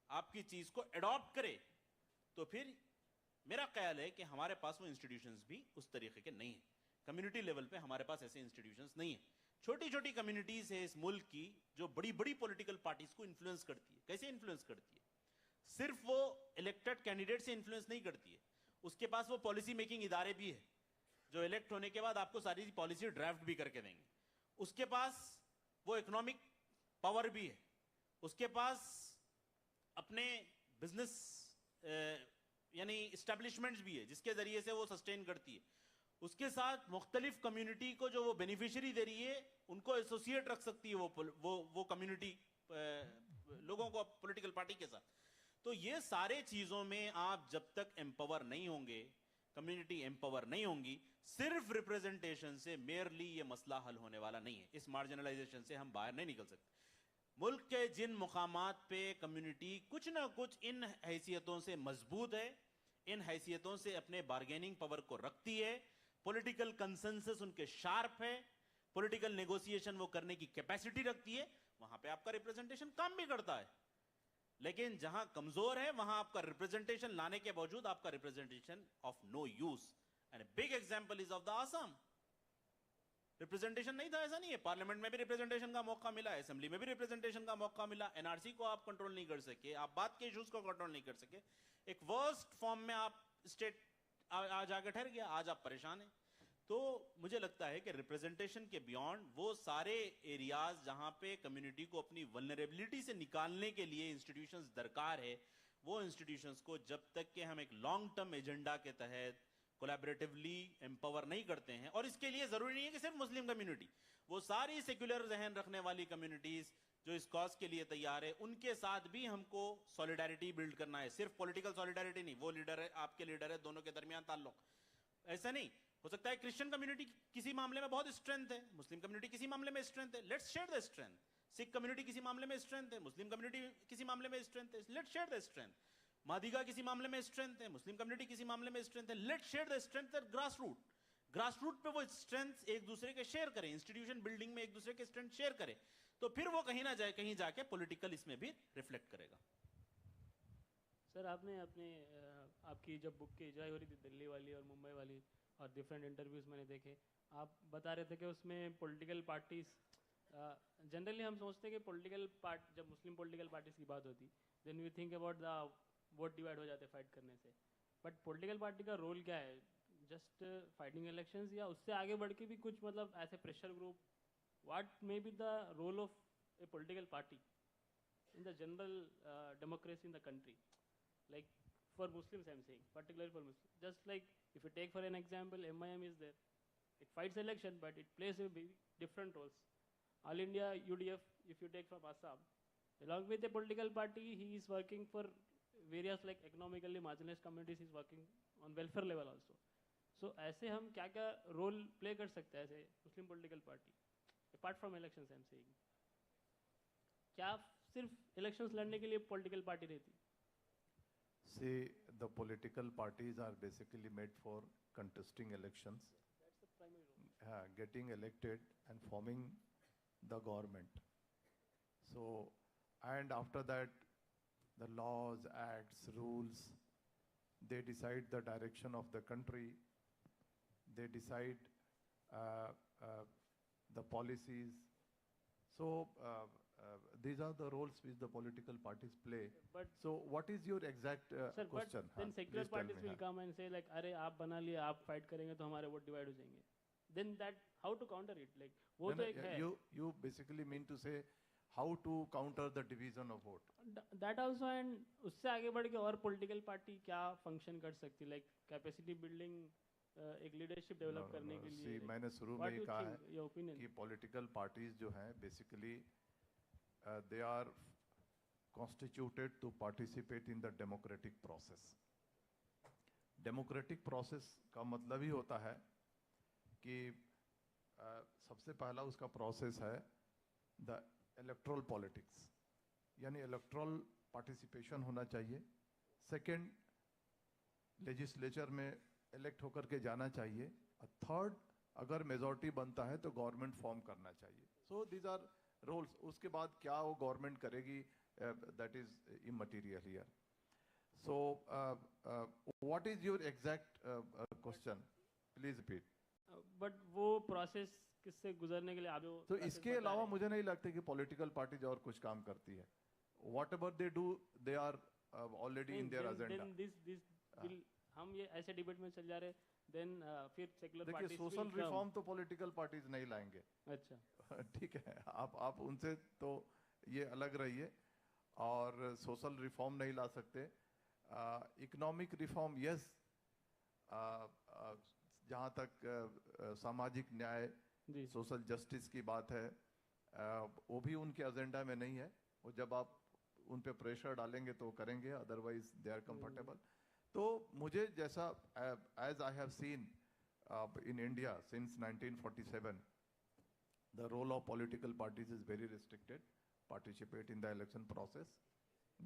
आपकी चीज को एडॉप्ट करे? तो फिर मेरा ख्याल है कि हमारे पास वो इंस्टीट्यूशंस भी उस तरीके के नहीं है. कम्युनिटी लेवल पे हमारे पास ऐसे इंस्टीट्यूशंस नहीं है. छोटी छोटी कम्युनिटीज है इस मुल्क की जो बड़ी बड़ी पॉलिटिकल पार्टीज को इन्फ्लुएंस करती है। कैसे इन्फ्लुएंस करती है? सिर्फ वो इलेक्टेड कैंडिडेट से इन्फ्लुएंस नहीं करती है, उसके पास वो पॉलिसी मेकिंग इदारे भी है जो इलेक्ट होने के बाद आपको सारी पॉलिसी ड्राफ्ट भी करके देंगे। उसके पास वो इकोनॉमिक पावर भी है, उसके पास अपने बिजनेस यानी इस्टेब्लिशमेंट्स भी है जिसके जरिए से वो सस्टेन करती है। उसके साथ मुख्तलिफ कम्युनिटी को जो वो बेनिफिशियरी दे रही है उनको एसोसिएट रख सकती है वो कम्युनिटी लोगों को पॉलिटिकल पार्टी के साथ। तो ये सारे चीजों में आप जब तक एम्पावर नहीं होंगे, कम्युनिटी एम्पावर नहीं होंगी, सिर्फ रिप्रेजेंटेशन से मेयरली ये मसला हल होने वाला नहीं है। इस मार्जिनलाइजेशन से हम बाहर नहीं निकल सकते। मुल्क के जिन मुकामात पे कम्युनिटी कुछ ना कुछ इन हैसियतों से मजबूत है, इन हैसियतों से अपने बार्गेनिंग पावर को रखती है, पॉलिटिकल कंसेंसस उनके शार्प है, पॉलिटिकल नेगोशिएशन वो करने की कैपेसिटी रखती है, वहां पे आपका रिप्रेजेंटेशन काम भी करता है। लेकिन जहां कमजोर है वहां आपका रिप्रेजेंटेशन लाने के बावजूद आपका representation of no use. And big example is of the Assam. Representation नहीं था, ऐसा नहीं है, पार्लियामेंट में भी रिप्रेजेंटेशन का मौका मिला, असेंबली में भी रिप्रेजेंटेशन का मौका मिला, एनआरसी को आप कंट्रोल नहीं कर सके, आप बात के इश्यूज को कंट्रोल नहीं कर सके, एक वर्स्ट फॉर्म में आप स्टेट आज आके ठहर गया, आज आप परेशान हैं। तो मुझे लगता है कि रिप्रेजेंटेशन के बियॉन्ड वो सारे एरियाज जहां पे कम्युनिटी को अपनी वल्नरेबिलिटी से निकालने के लिए इंस्टीट्यूशंस दरकार है, वो इंस्टीट्यूशंस को जब तक कि हम एक लॉन्ग टर्म एजेंडा के तहत कोलैबोरेटिवली एम्पावर नहीं करते हैं, और इसके लिए जरूरी नहीं है कि सिर्फ मुस्लिम कम्युनिटी, वो सारी सेक्युलर जहन रखने वाली कम्युनिटीज जो इस कॉज के लिए तैयार है, उनके साथ भी हमको सॉलिडारिटी बिल्ड करना है। सिर्फ पॉलिटिकल सॉलिडारिटी नहीं, वो लीडर है, आपके लीडर है, दोनों के दरमियान ताल्लुक, ऐसा नहीं हो सकता है। क्रिश्चियन कम्युनिटी किसी मामले में बहुत स्ट्रेंथ है, मुस्लिम कम्युनिटी किसी मामले में स्ट्रेंथ है, let's share the strength. Sikh community किसी मामले में स्ट्रेंथ है, मुस्लिम कम्युनिटी किसी मामले में स्ट्रेंथ है, let's share the strength. Madiga किसी मामले में स्ट्रेंथ है, मुस्लिम कम्युनिटी किसी मामले में स्ट्रेंथ है, let's share the strength at grass root. Grass root पे वो स्ट्रेंथ एक दूसरे के शेयर करें, इंस्टीट्यूशन बिल्डिंग में एक दूसरे के स्ट्रेंथ शेयर करें, तो फिर वो कहीं ना जाए, कहीं जाके पॉलिटिकल इसमें भी रिफ्लेक्ट करेगा। सर आपने अपने आपकी जब बुक की इजराई हो रही थी दिल्ली वाली और मुंबई वाली और डिफरेंट इंटरव्यूज मैंने देखे, आप बता रहे थे कि उसमें पॉलिटिकल पार्टीज जनरली हम सोचते हैं कि पॉलिटिकल पार्ट जब मुस्लिम पॉलिटिकल पार्टीज की बात होती then we think about the vote divide हो जाते फाइट करने से, बट पॉलिटिकल पार्टी का रोल क्या है? जस्ट फाइटिंग इलेक्शंस या उससे आगे बढ़ के भी कुछ, मतलब ऐसे pressure group, what may be the role of a political party in the general democracy in the country, like for Muslims I'm saying, particularly for Muslims, just like if you take for an example MIM is there, it fights election but it plays a different roles. All India UDF, if you take from Assam, along with a political party he is working for various like economically marginalized communities, he is working on welfare level also. So ऐसे हम क्या क्या role play कर सकते हैं ऐसे मुस्लिम political party apart from elections I am saying? क्या सिर्फ इलेक्शंस लड़ने के लिए पॉलिटिकल पार्टी रहती? See, the political parties are basically made for contesting elections, That's the primary role. getting elected and forming the government. So, and after that, the laws, acts, rules, they decide the direction of the country, they decide the policies. So, these are the roles which the political parties play. But so, what is your exact sir, question? But then secular parties will come and say like, अरे आप बना लिए, आप fight करेंगे तो हमारे vote divide हो जाएंगे. Then that how to counter it? Like वो तो एक है. You basically mean to say how to counter the division of vote? That also, and उससे आगे बढ़ के और political party क्या function कर सकती है? Like capacity building, एक leadership develop करने के लिए. See, मैंने शुरू में ही कहा है कि political parties जो हैं basically they are constituted to participate in the democratic process. Democratic process का मतलब ही होता है कि सबसे पहला उसका process है the electoral politics, यानी electoral participation होना चाहिए. Second, legislature में elect होकर के जाना चाहिए. Third, अगर majority बनता है तो government form करना चाहिए. So these are roles. उसके बाद क्या वो गवर्नमेंट करेगी, that is immaterial here. So what is your exact question? Please repeat. But वो प्रोसेस किससे गुजरने के लिए आप जो तो process इसके बता अलावा रहे हैं। मुझे नहीं लगता कि पॉलिटिकल पार्टीज और कुछ काम करती है. Whatever they do they are already in their agenda. Then this will हम ये ऐसे डिबेट में चल जा रहे then फिर सेकुलर देखिए पार्टीज सोशल रिफॉर्म तो पॉलिटिकल पार्टीज नहीं लाएंगे. अच्छा ठीक है, आप उनसे तो ये अलग रहिए, और सोशल रिफॉर्म नहीं ला सकते. इकोनॉमिक रिफॉर्म यस, जहाँ तक सामाजिक न्याय सोशल जस्टिस की बात है, वो भी उनके एजेंडा में नहीं है. वो जब आप उन पे प्रेशर डालेंगे तो करेंगे, अदरवाइज दे आर कंफर्टेबल. तो मुझे जैसा as I have seen in India since 1947, the role of political parties is very restricted. Participate in the election process,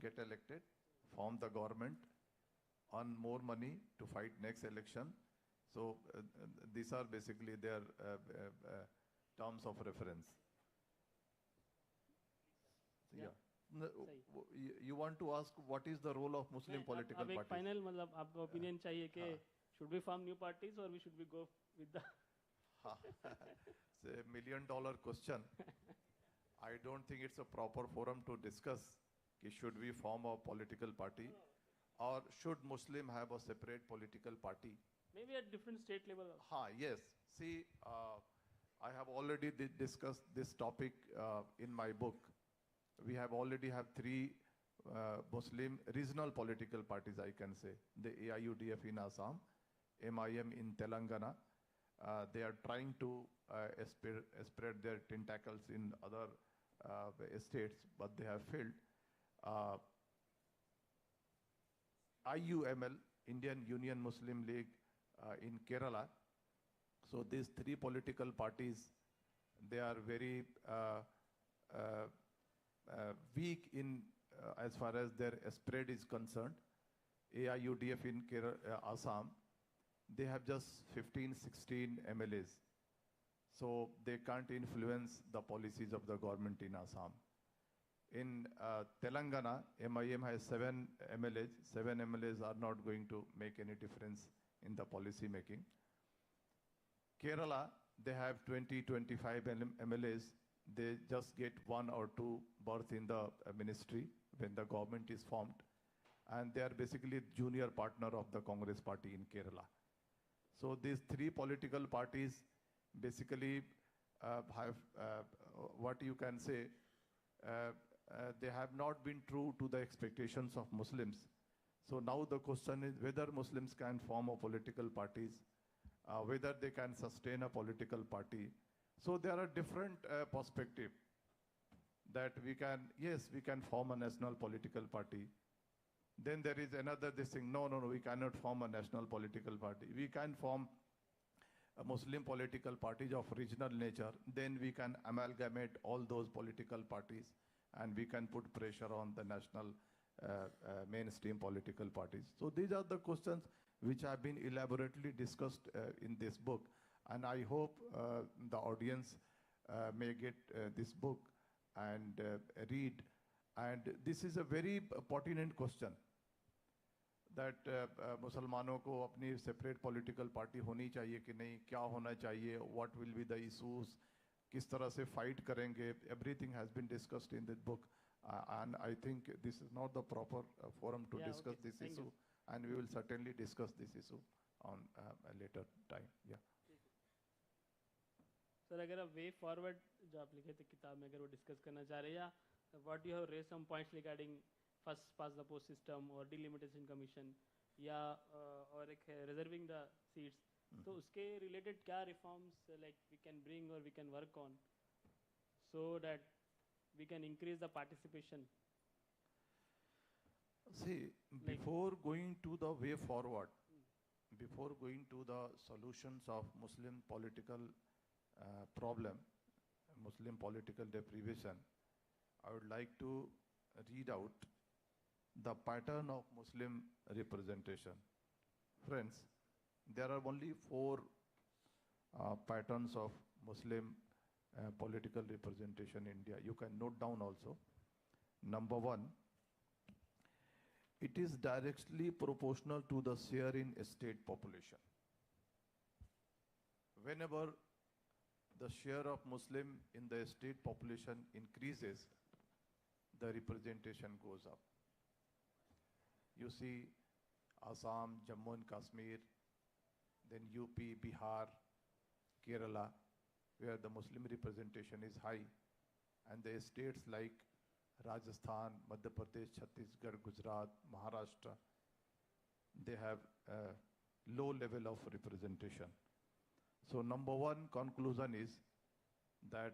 get elected, form the government, earn more money to fight next election. So these are basically their terms of reference. Yeah. You want to ask what is the role of Muslim political अब एक parties? Final मतलब आपका opinion चाहिए कि should we form new parties or we should we go with the It's a $1 million question. I don't think it's a proper forum to discuss कि should we form a political party or should Muslim have a separate political party. maybe at different state level also. Yes. See, I have already discussed this topic in my book. We have already have 3 Muslim regional political parties, I can say. The AIUDF in Assam, MIM in Telangana. They are trying to spread their tentacles in other states, but they have failed. IUML, Indian Union Muslim League in Kerala. So these 3 political parties, they are very weak in as far as their spread is concerned. AIUDF in Assam, they have just 15, 16 MLAs. So they can't influence the policies of the government in Assam. In Telangana, MIM has 7 MLAs. 7 MLAs are not going to make any difference in the policy making. Kerala, they have 20, 25 MLAs. They just get 1 or 2 berths in the ministry when the government is formed. And they are basically junior partner of the Congress party in Kerala. So these 3 political parties basically have what you can say, they have not been true to the expectations of Muslims. So now the question is whether Muslims can form a political parties, whether they can sustain a political party. So there are different perspectives that we can, yes, we can form a national political party. Then there is another this thing, no, we cannot form a national political party. We can form a Muslim political parties of regional nature. Then we can amalgamate all those political parties and we can put pressure on the national mainstream political parties. So these are the questions which have been elaborately discussed in this book. And I hope the audience may get this book and read. And this is a very pertinent question that मुसलमानों को अपनी separate political party होनी चाहिए कि नहीं, क्या होना चाहिए, what will be the issues, किस तरह से fight करेंगे. Everything has been discussed in this book. And I think this is not the proper forum to discuss this issue. And we will certainly discuss this issue on a later time. Yeah. Sir अगर आप way forward जो आप लिखे थे किताब में अगर वो डिस्कस करना चाह रहे हैं या what you have raise some points regarding first past the post system और डिलिमिटेशन कमीशन या और एक है रिजर्विंग द सीट्स, तो उसके रिलेटेड क्या reforms like we can bring और we can work on so that we can increase the participation. See, before going to the way forward, before going to the solutions of Muslim political problem, Muslim political deprivation, I would like to read out the pattern of Muslim representation. Friends, there are only 4 patterns of Muslim political representation in India. You can note down also. Number 1, it is directly proportional to the share in state population. Whenever the share of Muslim in the state population increases, the representation goes up. You see Assam, Jammu and Kashmir, then UP, Bihar, Kerala, where the Muslim representation is high, and the states like Rajasthan, Madhya Pradesh, Chhattisgarh, Gujarat, Maharashtra, they have a low level of representation. So number one conclusion is that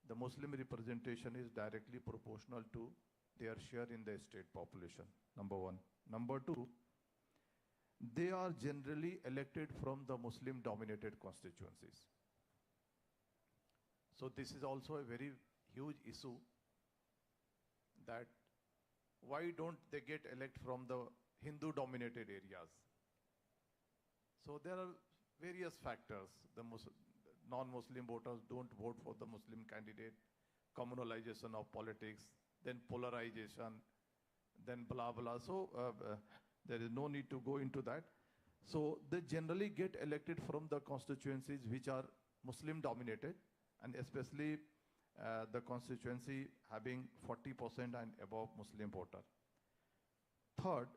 the Muslim representation is directly proportional to their share in the state population, number one. Number two, they are generally elected from the Muslim-dominated constituencies. So this is also a very huge issue, that why don't they get elected from the Hindu-dominated areas? So there are various factors. The non-Muslim voters don't vote for the Muslim candidate, communalization of politics, then polarization, then blah, blah. So there is no need to go into that. So they generally get elected from the constituencies which are Muslim-dominated, and especially the constituency having 40% and above Muslim voter. Third,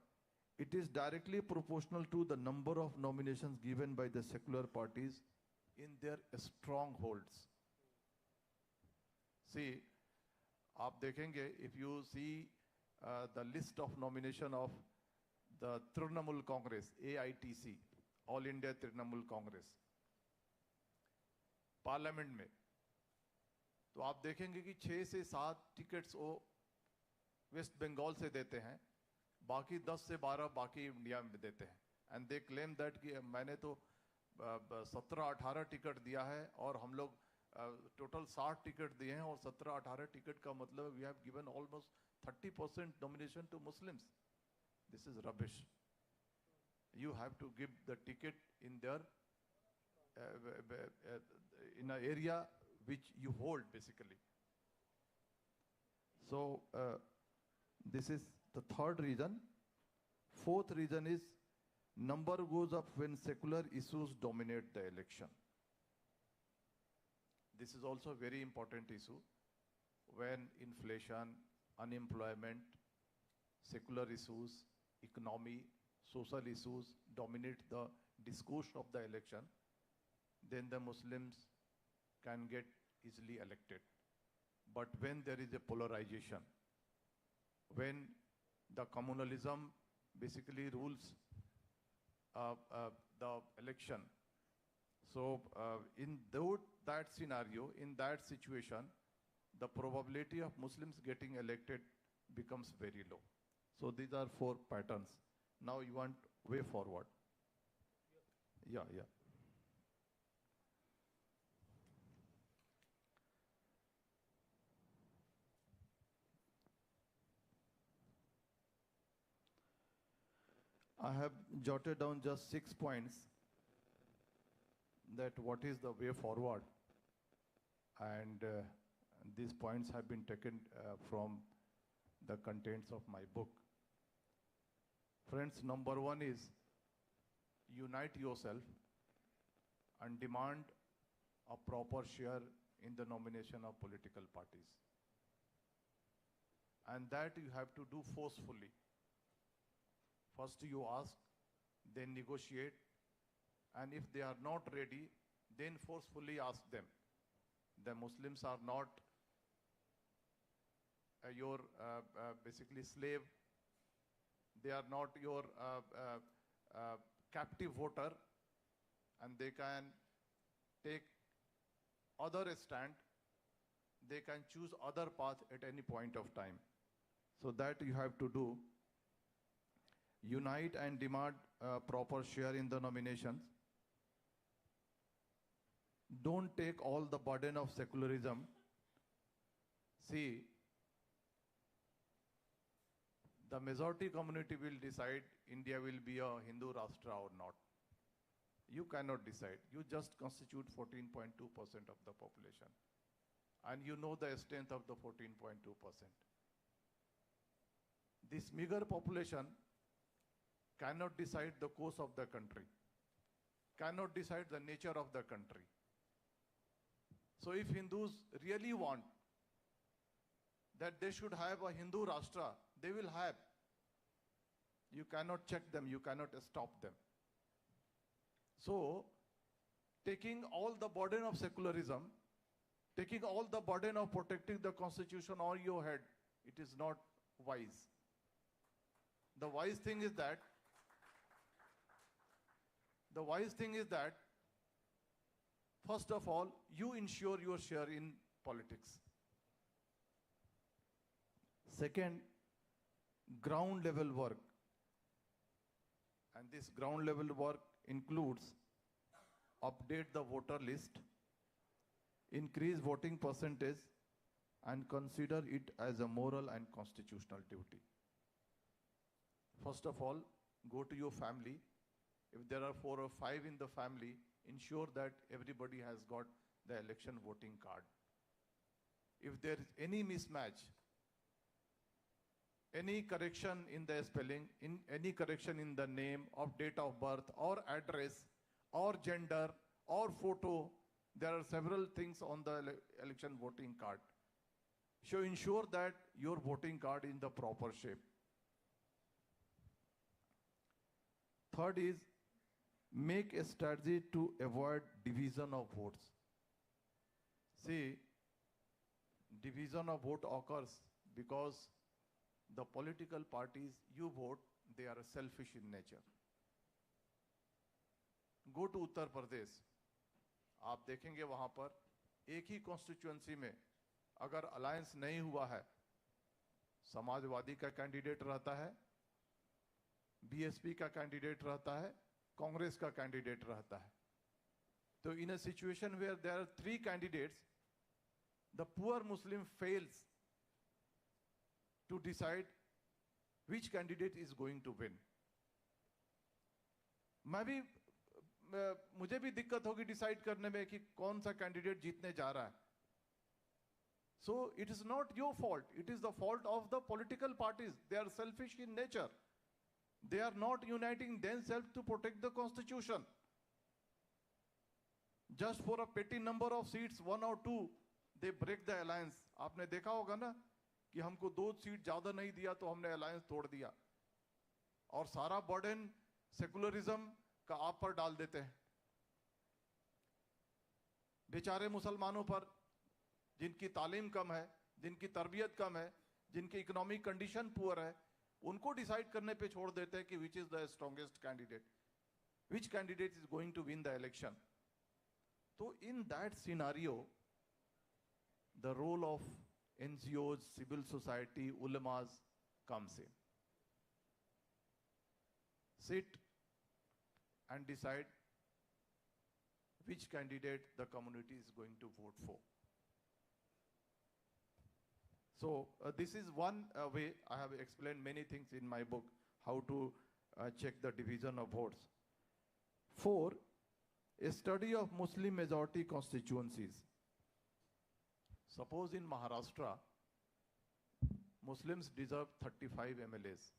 it is directly proportional to the number of nominations given by the secular parties in their strongholds. See, आप देखेंगे, if you see the list of nomination of the Trinamool Congress, AITC, All India Trinamool Congress, parliament में, तो आप देखेंगे कि 6 से 7 tickets वो waste Bengal से देते हैं, बाकी 10 से 12 बाकी इंडिया में देते हैं. एंड दे क्लेम दैट कि मैंने तो 17-18 टिकट दिया है और हम लोग टोटल 60 टिकट दिए हैं, और 17-18 टिकट का मतलब we have given almost 30% nomination to Muslims. This is rubbish. You have to give the ticket in there in an area which you hold, basically. So this is the third reason. Fourth reason is number goes up when secular issues dominate the election. This is also a very important issue. When inflation, unemployment, secular issues, economy, social issues dominate the discourse of the election, then the Muslims can get easily elected. But when there is a polarization, when the communalism basically rules the election, so in that scenario, in that situation, the probability of Muslims getting elected becomes very low. So these are 4 patterns. Now you want way forward. Yeah. I have jotted down just 6 points that what is the way forward, and these points have been taken from the contents of my book. Friends, number 1 is unite yourself and demand a proper share in the nomination of political parties. And that you have to do forcefully. First you ask, then negotiate, and if they are not ready, then forcefully ask them. The Muslims are not your basically slave. They are not your captive voter, and they can take other stand. They can choose other path at any point of time. So that you have to do. Unite and demand proper share in the nominations. Don't take all the burden of secularism. See, the majority community will decide India will be a Hindu Rashtra or not. You cannot decide. You just constitute 14.2% of the population. And you know the strength of the 14.2%. This meager population cannot decide the course of the country, cannot decide the nature of the country. So if Hindus really want that they should have a Hindu Rashtra, they will have. You cannot check them, you cannot stop them. So, taking all the burden of secularism, taking all the burden of protecting the constitution on your head, it is not wise. The wise thing is that, first of all, you ensure your share in politics. Second, ground level work. And this ground level work includes update the voter list, increase voting percentage, and consider it as a moral and constitutional duty. First of all, go to your family. If there are 4 or 5 in the family, ensure that everybody has got the election voting card. If there is any mismatch, any correction in the spelling, any correction in the name, of date of birth, or address, or gender, or photo, there are several things on the election voting card. So ensure that your voting card is in the proper shape. Third is, make a strategy to avoid division of votes. See, division of vote occurs because the political parties you vote, they are selfish in nature. Go to Uttar Pradesh. आप देखेंगे वहां पर एक ही constituency में अगर alliance नहीं हुआ है, समाजवादी का कैंडिडेट रहता है, बीएसपी का कैंडिडेट रहता है, कांग्रेस का कैंडिडेट रहता है. तो in a situation where there are 3 candidates, the poor Muslim fails to decide which candidate is going to win. मुझे भी दिक्कत होगी डिसाइड करने में कि कौन सा कैंडिडेट जीतने जा रहा है. So it is not your fault. It is the fault of the political parties. They are selfish in nature. They are not uniting themselves to protect the constitution. Just for a petty number of seats, 1 or 2, they break the alliance. आपने देखा होगा ना कि हमको 2 seat ज्यादा नहीं दिया तो हमने अलायंस तोड़ दिया और सारा बर्डन सेकुलरिज्म का आप पर डाल देते हैं. बेचारे मुसलमानों पर, जिनकी तालीम कम है, जिनकी तरबियत कम है, जिनकी इकोनॉमिक कंडीशन पुअर है, उनको डिसाइड करने पे छोड़ देते हैं कि which is the strongest candidate, which candidate is going to win the election. तो in that scenario the role of NGOs, civil society, ulamas comes in. Sit and decide which candidate the community is going to vote for. So this is one way. I have explained many things in my book, how to check the division of votes. 4, a study of Muslim majority constituencies. Suppose in Maharashtra, Muslims deserve 35 MLAs.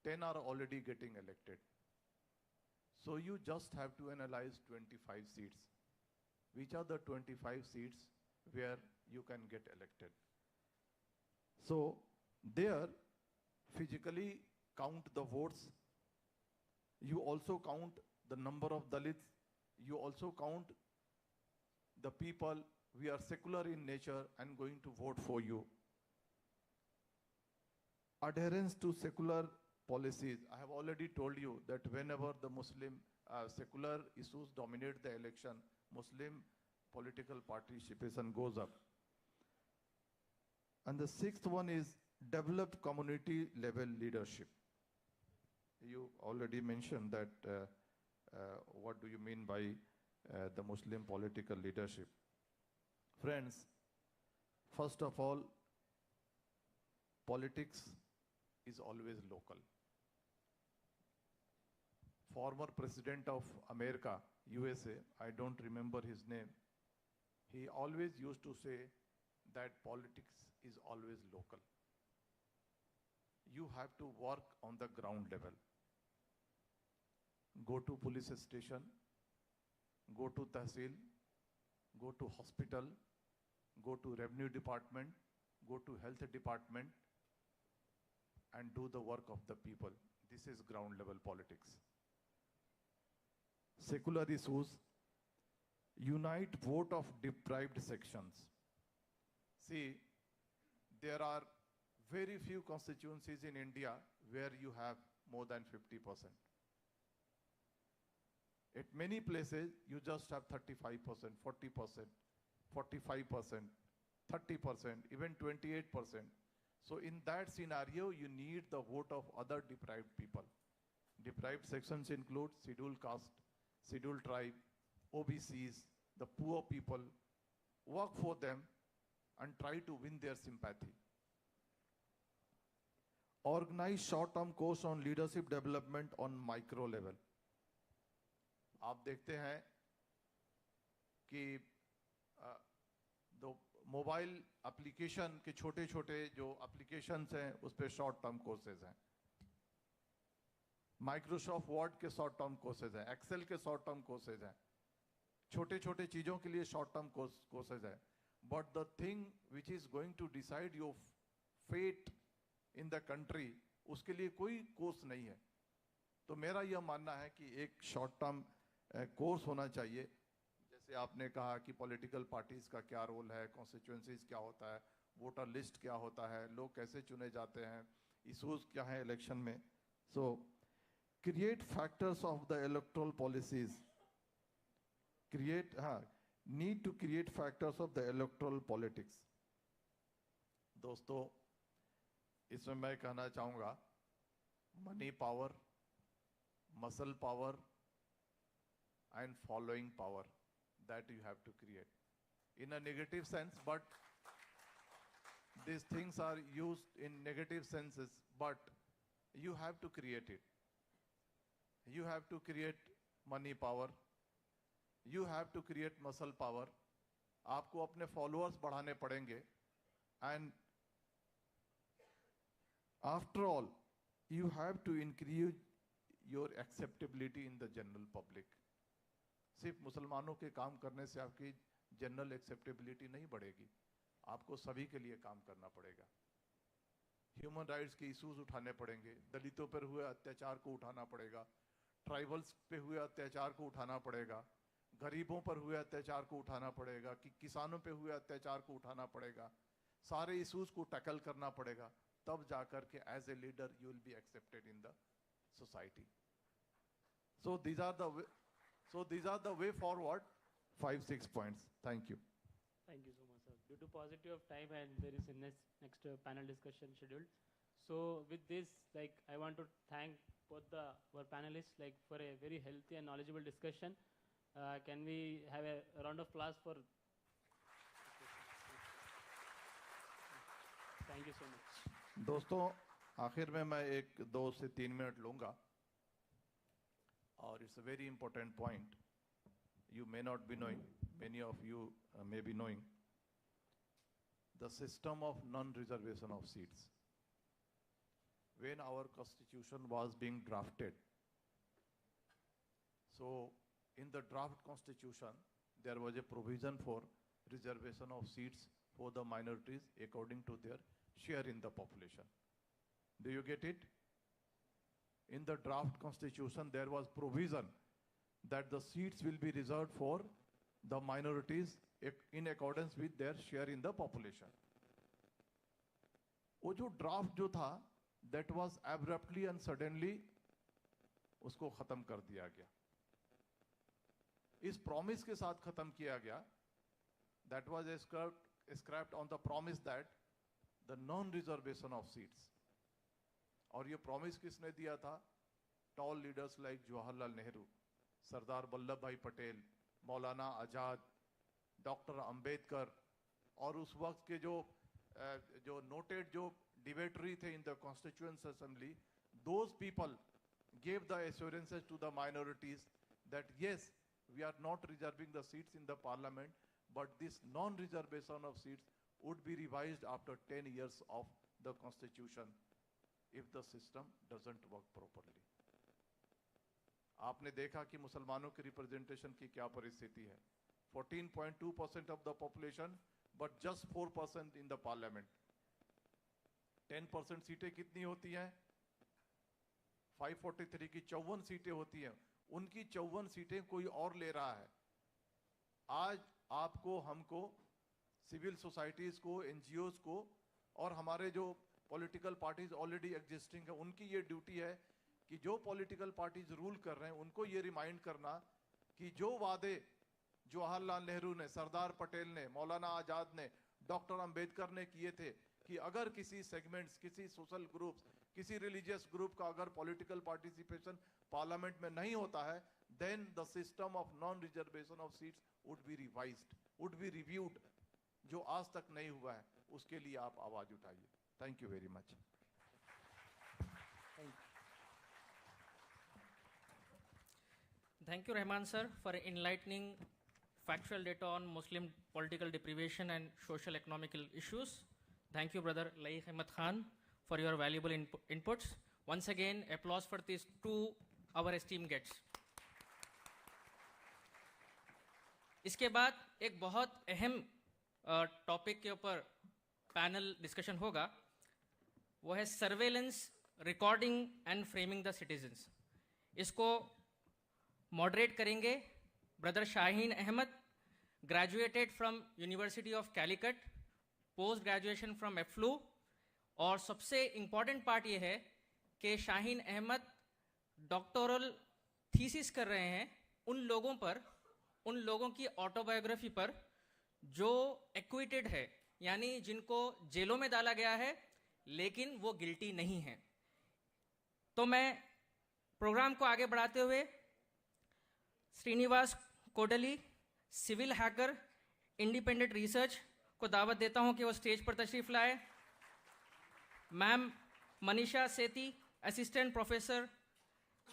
10 are already getting elected. So you just have to analyze 25 seats. Which are the 25 seats where you can get elected? So there, physically count the votes. You also count the number of Dalits. You also count the people we are secular in nature and going to vote for you. Adherence to secular policies. I have already told you that whenever the Muslim secular issues dominate the election, Muslim political participation goes up. And the 6th one is develop community level leadership. You already mentioned that what do you mean by the Muslim political leadership? Friends, first of all, politics is always local. Former President of America, USA, I don't remember his name, he always used to say that politics is always local. You have to work on the ground level. Go to police station, go to Tahsil, go to hospital, go to revenue department, go to health department, and do the work of the people. This is ground level politics. Secular issues unite vote of deprived sections. See, there are very few constituencies in India where you have more than 50%. At many places, you just have 35%, 40%, 45%, 30%, even 28%. So in that scenario, you need the vote of other deprived people. Deprived sections include scheduled caste, scheduled tribe, OBCs, the poor people. Work for them and try to win their sympathy. Organize short-term course on leadership development on micro level. आप देखते हैं कि दो mobile application के छोटे छोटे जो applications हैं उस पे शॉर्ट टर्म कोर्सेज हैं, माइक्रोसॉफ्ट वर्ड के शॉर्ट टर्म कोर्सेज हैं, एक्सेल के शॉर्ट टर्म कोर्सेज हैं, छोटे छोटे चीज़ों के लिए शॉर्ट टर्म कोर्सेज हैं. But the thing which is going to decide your fate in the country, उसके लिए कोई कोर्स नहीं है. तो मेरा यह मानना है कि एक शॉर्ट टर्म कोर्स होना चाहिए. जैसे आपने कहा कि पॉलिटिकल पार्टीज का क्या रोल है, कॉन्स्टिट्यूएंसीज क्या होता है, वोटर लिस्ट क्या होता है, लोग कैसे चुने जाते हैं, इशूज क्या है इलेक्शन में. So create factors of the electoral policies, need to create factors of the electoral politics. दोस्तों, इसमें मैं कहना चाहूँगा money power, muscle power and following power that you have to create in a negative sense, but these things are used in negative senses, but you have to create it. You have to create money power, you have to create muscle power. आपको अपने followers बढ़ाने पड़ेंगे, and after all you have to increase your acceptability in the general public. सिर्फ मुसलमानों के काम करने से आपकी जनरल एक्सेप्टेबिलिटी नहीं बढ़ेगी, आपको सभी के लिए काम करना पड़ेगा. ह्यूमन राइट्स के इश्यूज उठाने पड़ेंगे, दलितों पर हुए अत्याचार को उठाना पड़ेगा, ट्राइबल्स पे हुए अत्याचार को उठाना पड़ेगा, गरीबों पर हुए अत्याचार को उठाना पड़ेगा, कि किसानों पे हुए अत्याचार को उठाना पड़ेगा. सारे इश्यूज को टैकल करना पड़ेगा, तब जाकर के as a leader you will be accepted in the society. So these are the way forward. 5-6 points. Thank you. Thank you so much, sir. Due to paucity of time and there is a next panel discussion scheduled. So with this, like, I want to thank both our panelists, like, for a very healthy and knowledgeable discussion. Can we have a round of applause for? Thank you so much. दोस्तों, आखिर में मैं 1-2 से 3 minute लूँगा. Or it's a very important point. You may not be knowing, many of you may be knowing, the system of non-reservation of seats. When our constitution was being drafted, so in the draft constitution, there was a provision for reservation of seats for the minorities according to their share in the population. Do you get it? In the draft constitution, there was provision that the seats will be reserved for the minorities in accordance with their share in the population. वो जो draft जो था, that was abruptly and suddenly उसको खत्म कर दिया गया. इस promise के साथ खत्म किया गया, that was scrapped on the promise that the non-reservation of seats. और ये प्रॉमिस किसने दिया था? Tall leaders like Jawaharlal Nehru, Sardar Vallabhbhai Patel, Maulana Azad, doctor Ambedkar, और उस वक्त के जो नोटेड जो डिबेटरी थे in the constituent assembly, those people gave the assurances to the minorities that yes, we are not reserving the seats in the parliament, but this non-reservation of seats would be revised after 10 years of the constitution if the system doesn't work properly. आपने देखा कि मुसलमानों के representation की क्या परिस्थिति है. 14.2% of the population, but just 4% in the parliament. 10% सीटें कितनी होती हैं? 543 की 54 सीटें होती हैं, उनकी 54 सीटें कोई और ले रहा है। आज आपको, हमको, सिविल सोसाइटीज को, एनजीओज को और हमारे जो पॉलिटिकल पार्टीज ऑलरेडी एग्जिस्टिंग है, उनकी ये ड्यूटी है कि जो पॉलिटिकल पार्टीज रूल कर रहे हैं उनको ये रिमाइंड करना कि जो वादे जवाहरलाल नेहरू ने, सरदार पटेल ने, मौलाना आजाद ने, डॉक्टर अंबेडकर ने किए थे कि अगर किसी सेगमेंट्स, किसी सोशल ग्रुप्स, किसी रिलीजियस ग्रुप का अगर पॉलिटिकल पार्टिसिपेशन पार्लियामेंट में नहीं होता है, then the system of non reservation of seats would be revised, would be reviewed, जो आज तक नहीं हुआ है। उसके लिए आप आवाज उठाइए। Thank you very much. Thank you, Rahman sir, for enlightening factual data on Muslim political deprivation and social economical issues. Thank you, brother Laik Ahmed Khan, for your valuable inputs. Once again, applause for these two our esteemed guests. इसके बाद एक बहुत अहम topic के ऊपर panel discussion होगा, वो है surveillance, recording and framing the citizens. इसको मॉडरेट करेंगे brother Shaheen Ahmed, graduated from university of Calicut, post graduation from EFLU. और सबसे इम्पॉर्टेंट पार्ट ये है कि शाहीन अहमद डॉक्टोरल थीसिस कर रहे हैं उन लोगों पर, उन लोगों की ऑटोबायोग्राफी पर जो एक्विटेड है, यानी जिनको जेलों में डाला गया है लेकिन वो गिल्टी नहीं है। तो मैं प्रोग्राम को आगे बढ़ाते हुए Srinivas Kodali, civil hacker, independent research को दावत देता हूं कि वो स्टेज पर तशरीफ लाए। मैम मनीषा सेती, assistant professor,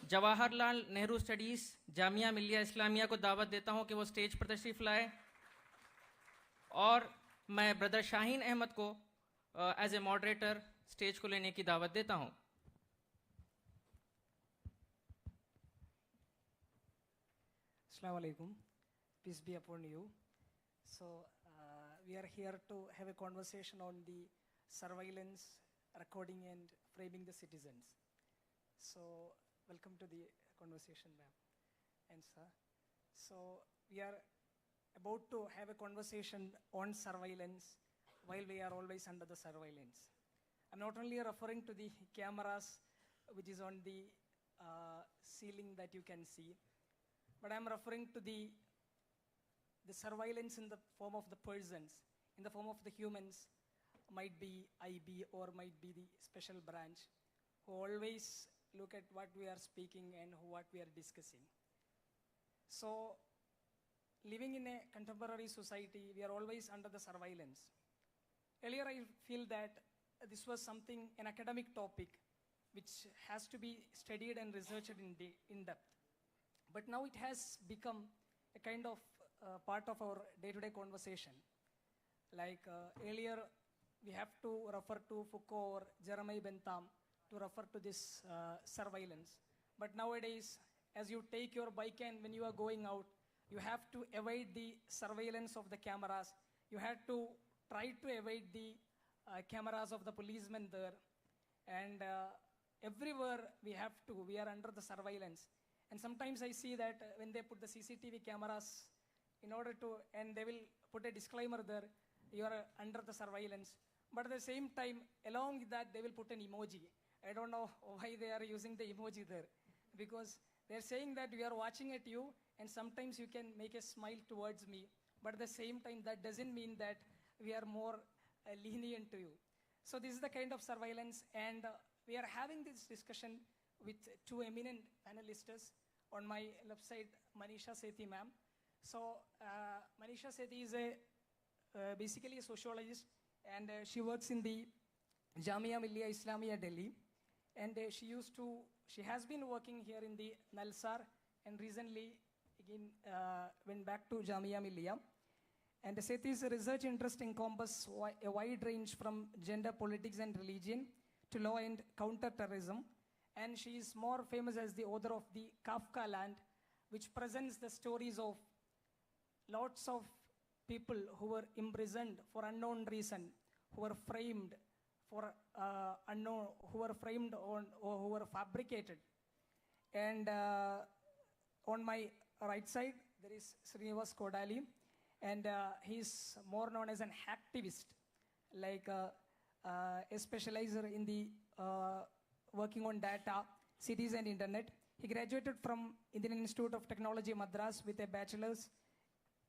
Jawaharlal Nehru studies, Jamia Millia Islamia को दावत देता हूं कि वो स्टेज पर तशरीफ लाए। और मैं ब्रदर शाहीन अहमद को एज ए मॉडरेटर स्टेज को लेने की दावत देता हूं। Assalamu alaikum. Peace be upon you. So we are here to have a conversation on the surveillance, recording and framing the citizens. So welcome to the conversation, ma'am and sir. So we are about to have a conversation on surveillance while we are always under the surveillance. I'm not only referring to the cameras which is on the ceiling that you can see, but I'm referring to the surveillance in the form of the persons, in the form of the humans, might be IB or might be the special branch, who always look at what we are speaking and what we are discussing. So, living in a contemporary society, we are always under the surveillance. Earlier, I feel that this was something, an academic topic, which has to be studied and researched in depth. But now it has become a kind of part of our day-to-day conversation. Like earlier, we have to refer to Foucault or Jeremy Bentham to refer to this surveillance. But nowadays, as you take your bike and when you are going out, you have to evade the surveillance of the cameras. You have to try to evade the cameras of the policemen there. And everywhere we are under the surveillance. And sometimes I see that when they put the CCTV cameras in order to, and they will put a disclaimer there, you are under the surveillance. But at the same time, along with that, they will put an emoji. I don't know why they are using the emoji there. Because they're saying that we are watching at you, and sometimes you can make a smile towards me. But at the same time, that doesn't mean that we are more lenient to you. So this is the kind of surveillance, and we are having this discussion with two eminent panelists. On my left side, Manisha Sethi ma'am. So Manisha Sethi is basically a sociologist, and she works in the Jamia Millia Islamia Delhi. And she has been working here in the Nalsar, and recently again went back to Jamia Millia. And Sethi's research interest encompasses a wide range from gender, politics and religion to law and counter-terrorism. And she is more famous as the author of the Kafka Land, which presents the stories of lots of people who were imprisoned for unknown reason, who were framed for unknown, who were framed on or who were fabricated. And on my right side, there is Srinivas Kodali, and he's more known as an activist, like a specializer in the working on data, cities and internet. He graduated from Indian Institute of Technology, Madras, with a bachelor's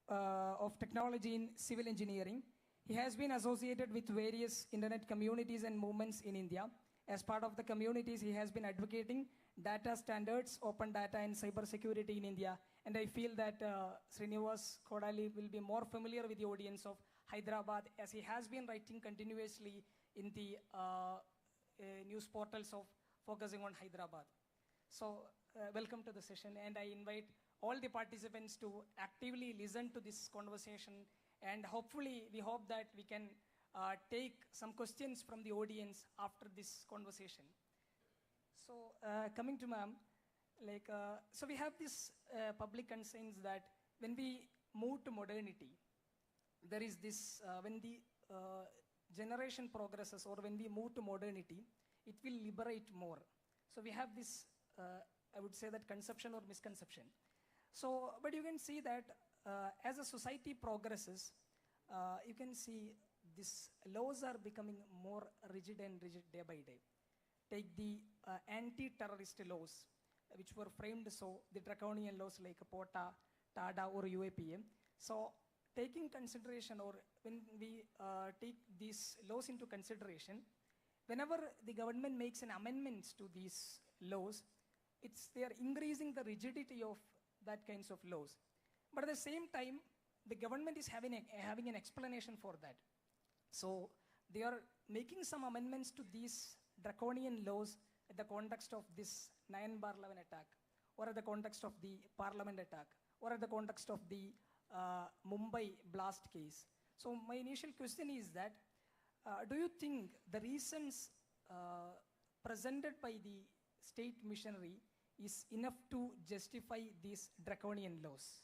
of technology in civil engineering. He has been associated with various internet communities and movements in India. As part of the communities, he has been advocating data standards, open data, and cyber security in India. And I feel that Srinivas Kodali will be more familiar with the audience of Hyderabad, as he has been writing continuously in the news portals of focusing on Hyderabad. So welcome to the session, and I invite all the participants to actively listen to this conversation, and hopefully we hope that we can take some questions from the audience after this conversation. So coming to ma'am, like, so we have this public concerns that when we move to modernity, there is this, when the generation progresses or when we move to modernity, it will liberate more. So we have this, I would say that conception or misconception. So, but you can see that as a society progresses, you can see these laws are becoming more rigid and rigid day by day. Take the anti-terrorist laws, which were framed so, the draconian laws like POTA, TADA or UAPA. So taking consideration, or when we take these laws into consideration, whenever the government makes an amendments to these laws, they are increasing the rigidity of that kinds of laws. But at the same time, the government is having an explanation for that. So they are making some amendments to these draconian laws in the context of this 9/11 attack, or at the context of the parliament attack, or at the context of the Mumbai blast case. So my initial question is that, do you think the reasons presented by the state missionary is enough to justify these draconian laws?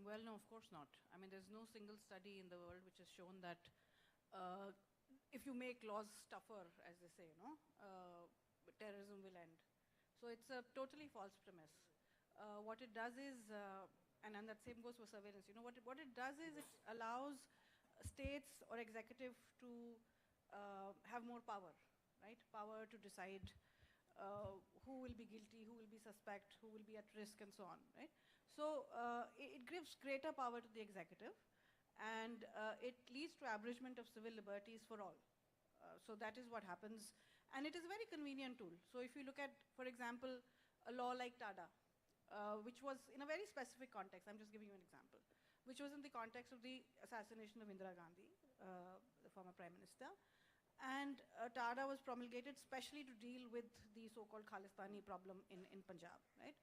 Well, no, of course not. I mean, there's no single study in the world which has shown that if you make laws tougher, as they say, terrorism will end. So it's a totally false premise. What it does is, and that same goes for surveillance, what it does is it allows states or executive to have more power, right? Power to decide who will be guilty, who will be suspect, who will be at risk, and so on, right? So it gives greater power to the executive, and it leads to abridgment of civil liberties for all. So that is what happens, and it is a very convenient tool. So if you look at, for example, a law like TADA, which was in a very specific context, I'm just giving you an example, which was in the context of the assassination of Indira Gandhi, the former Prime Minister. And TADA was promulgated specially to deal with the so-called Khalistani problem in Punjab, right?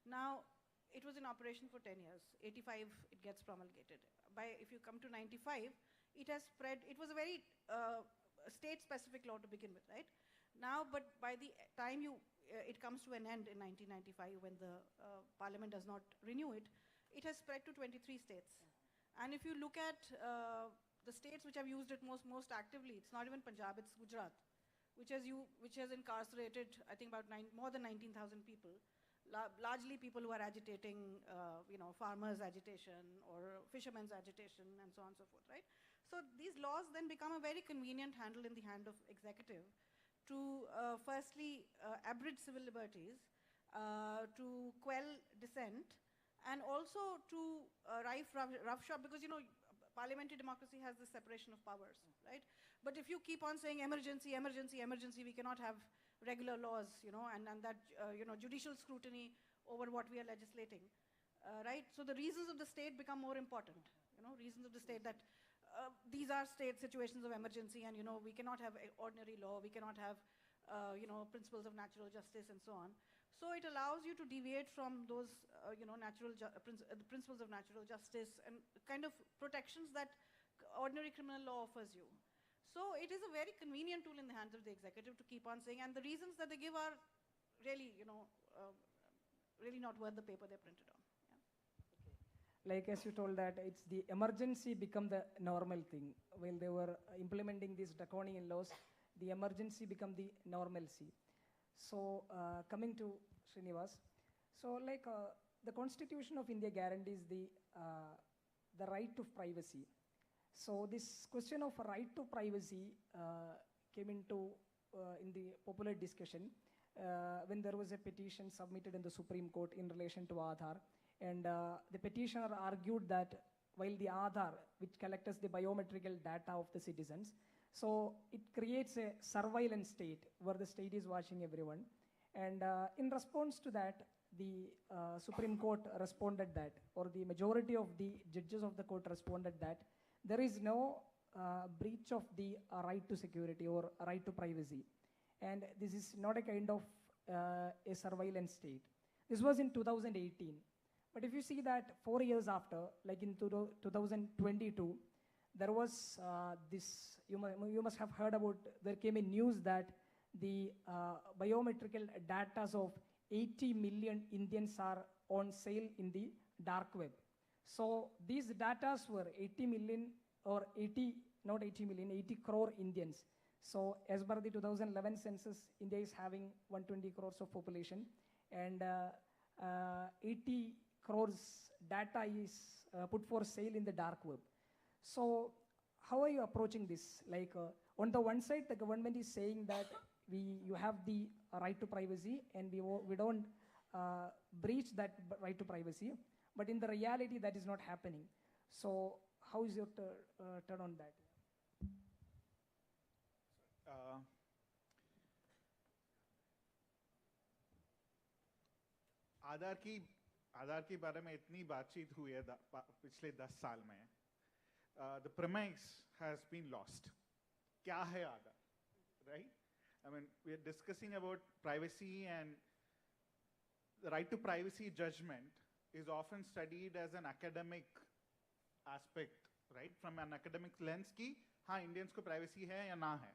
Now, it was in operation for 10 years. 85, it gets promulgated. If you come to 95, it has spread. It was a very state-specific law to begin with, right? Now, but by the time it comes to an end in 1995, when the parliament does not renew it, it has spread to 23 states. And if you look at the states which have used it most actively, it's not even Punjab, it's Gujarat, which has incarcerated, I think, about more than 19,000 people, largely people who are agitating, farmers' agitation or fishermen's agitation, and so on and so forth, right? So these laws then become a very convenient handle in the hand of executive to firstly abridge civil liberties, to quell dissent, and also to rife roughshod, because parliamentary democracy has this separation of powers, right? But if you keep on saying emergency, emergency, emergency, we cannot have regular laws, and that judicial scrutiny over what we are legislating, right? So the reasons of the state become more important, reasons of the state that these are state situations of emergency, and we cannot have ordinary law, we cannot have principles of natural justice, and so on. So it allows you to deviate from those principles of natural justice and kind of protections that ordinary criminal law offers you. So it is a very convenient tool in the hands of the executive to keep on saying, and the reasons that they give are really, really not worth the paper they're printed on. Like as you told that it's the emergency become the normal thing. While they were implementing these draconian laws, the emergency become the normalcy. So coming to Srinivas, so like the Constitution of India guarantees the right to privacy. So this question of right to privacy came into in the popular discussion when there was a petition submitted in the Supreme Court in relation to Aadhaar. And the petitioner argued that while the Aadhaar, which collects the biometrical data of the citizens, so it creates a surveillance state where the state is watching everyone. And in response to that, the Supreme Court responded that, or the majority of the judges of the court responded that there is no breach of the right to security or right to privacy. And this is not a kind of a surveillance state. This was in 2018. But if you see that 4 years after, like in 2022, there was this, you must have heard about, there came a news that the biometrical data of 80 million Indians are on sale in the dark web. So these data were 80 million or 80, not 80 million, 80 crore Indians. So as per the 2011 census, India is having 120 crores of population, and 80 crores data is put for sale in the dark web. So how are you approaching this? Like on the one side, the government is saying that you have the right to privacy and we don't breach that right to privacy, but in the reality that is not happening. So how is your turn on that? आधार की बारे में इतनी बातचीत हुई है पिछले 10 साल में. The premise has been lost. क्या है आधार, right? I mean, we are discussing about privacy, and the right to privacy judgment is often studied as an academic aspect, right? From an academic lens की हाँ Indians को privacy है या ना है.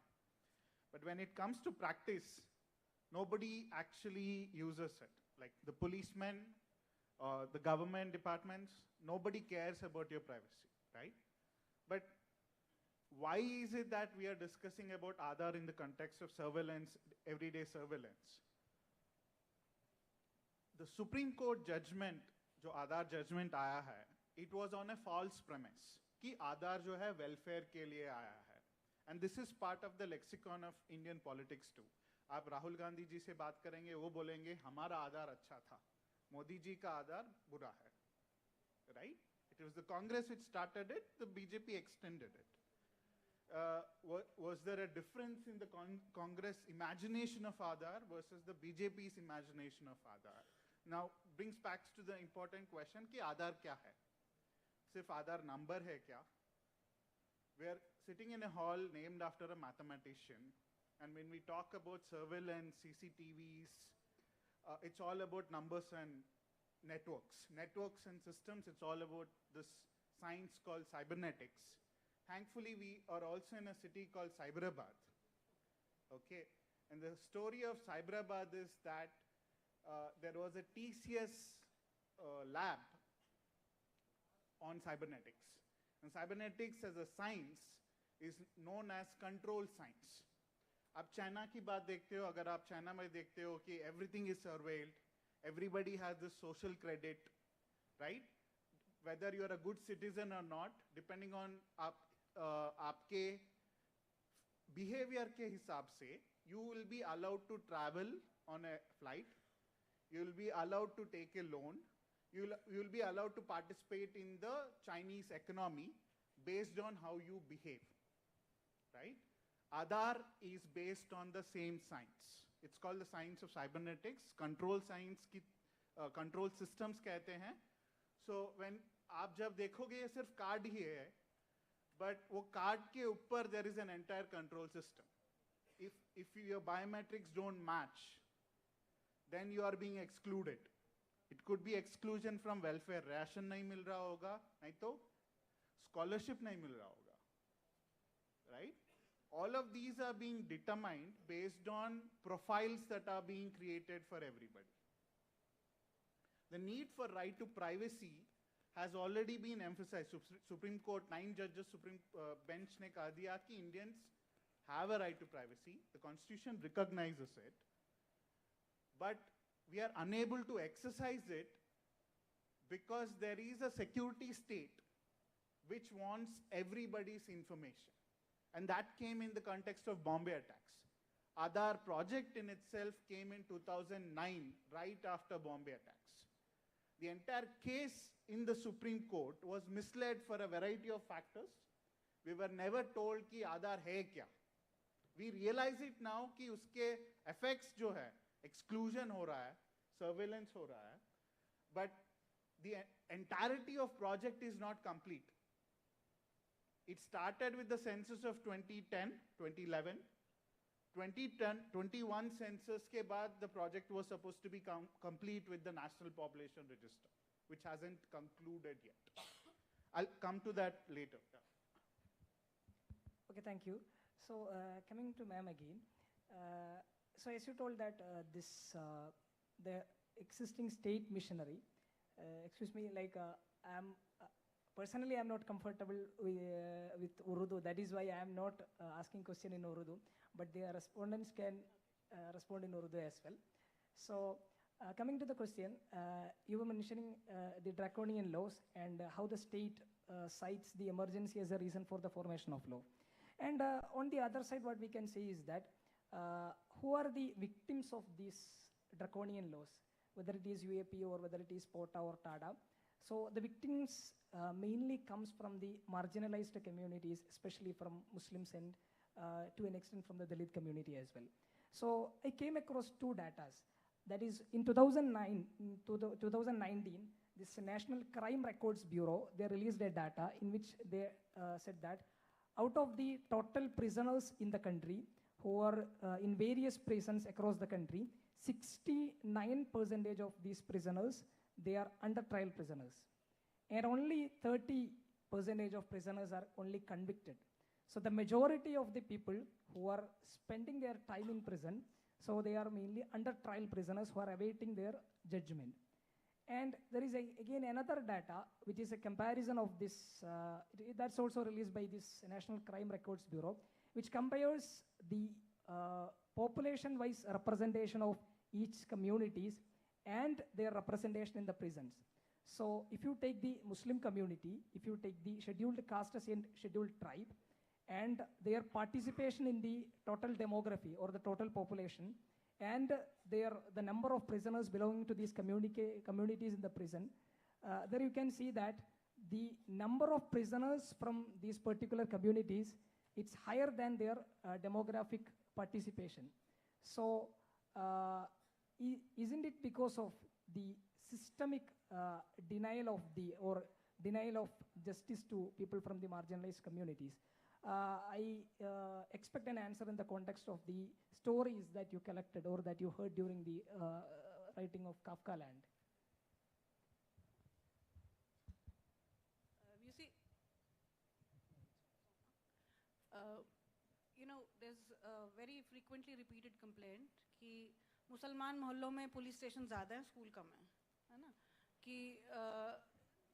But when it comes to practice, nobody actually uses it. Like the policemen, the government departments, nobody cares about your privacy, right? But why is it that we are discussing about Aadhaar in the context of surveillance, everyday surveillance? The Supreme Court judgment, जो Aadhaar judgment आया है, it was on a false premise कि Aadhaar जो है welfare के लिए आया है. And this is part of the lexicon of Indian politics too. आप राहुल गांधी जी से बात करेंगे, वो बोलेंगे हमारा आधार अच्छा था, मोदी जी का आधार बुरा है, right? It was the Congress which started it, the BJP extended it. Was there a difference in the Congress imagination of Aadhaar versus the BJP's imagination of Aadhaar? Now, brings back to the important question कि आधार क्या है? सिर्फ आधार number है क्या? We are sitting in a hall named after a mathematician, and when we talk about surveillance, CCTVs, it's all about numbers and networks. Networks and systems, it's all about this science called cybernetics. Thankfully, we are also in a city called Cyberabad. Okay, and the story of Cyberabad is that there was a TCS lab on cybernetics. And cybernetics as a science is known as control science. आप China की बात देखते हो, अगर आप China में देखते हो कि everything is surveilled, everybody has this social credit, right? Whether you are a good citizen or not, depending on आपके behavior के हिसाब से, you will be allowed to travel on a flight, you will be allowed to take a loan, you will be allowed to participate in the Chinese economy based on how you behave, right? Aadhaar is based on the same science. It's called the science of cybernetics. Control science की control systems कहते हैं. So when आप जब देखोगे ये सिर्फ card ही है, but वो कार्ड के ऊपर there is an entire control system. If your biometrics don't match, then you are being excluded. It could be exclusion from welfare. Ration नहीं मिल रहा होगा, नहीं तो scholarship नहीं मिल रहा होगा, right? All of these are being determined based on profiles that are being created for everybody. the need for right to privacy has already been emphasized. Supreme Court, 9 judges Supreme bench ne kah diya ki Indians have a right to privacy. The Constitution recognizes it. But we are unable to exercise it because there is a security state which wants everybody's information. And that came in the context of Bombay attacks. Aadhaar project in itself came in 2009, right after Bombay attacks. The entire case in the Supreme Court was misled for a variety of factors. We were never told कि Aadhaar है क्या. We realize it now कि उसके effects जो है, exclusion हो रहा है, surveillance हो रहा है, but the entirety of project is not complete. It started with the census of 2010, 2011. 2021 census के बाद the project was supposed to be complete with the National Population Register, which hasn't concluded yet. I'll come to that later. Okay, thank you. So coming to ma'am again. So as you told that the existing state missionary, excuse me, like I'm personally I'm not comfortable with Urdu. That is why I am not asking question in Urdu, but the respondents can respond in Urdu as well. So coming to the question, you were mentioning the draconian laws and how the state cites the emergency as a reason for the formation of law. And on the other side, what we can say is that who are the victims of these draconian laws, whether it is UAP or whether it is POTA or TADA. So the victims mainly comes from the marginalized communities, especially from Muslims and to an extent from the Dalit community as well. So I came across two datas. That is in 2019, this National Crime Records Bureau, they released a data in which they said that out of the total prisoners in the country who are in various prisons across the country, 69% of these prisoners, they are under trial prisoners. And only 30% of prisoners are only convicted. So the majority of the people who are spending their time in prison, so they are mainly under trial prisoners who are awaiting their judgment. And there is again another data, which is a comparison of this, that's also released by this National Crime Records Bureau, which compares the population-wise representation of each communities and their representation in the prisons. So if you take the Muslim community, if you take the scheduled castes and scheduled tribe, and their participation in the total demography or the total population, and the number of prisoners belonging to these communities in the prison, there you can see that the number of prisoners from these particular communities, it's higher than their demographic participation. So isn't it because of the systemic denial of justice to people from the marginalized communities? I expect an answer in the context of the stories that you collected or that you heard during the writing of Kafka Land. You see, there's a very frequently repeated complaint कि मुसलमान मोहल्लों में police station ज़्यादा हैं, school कम है ना? कि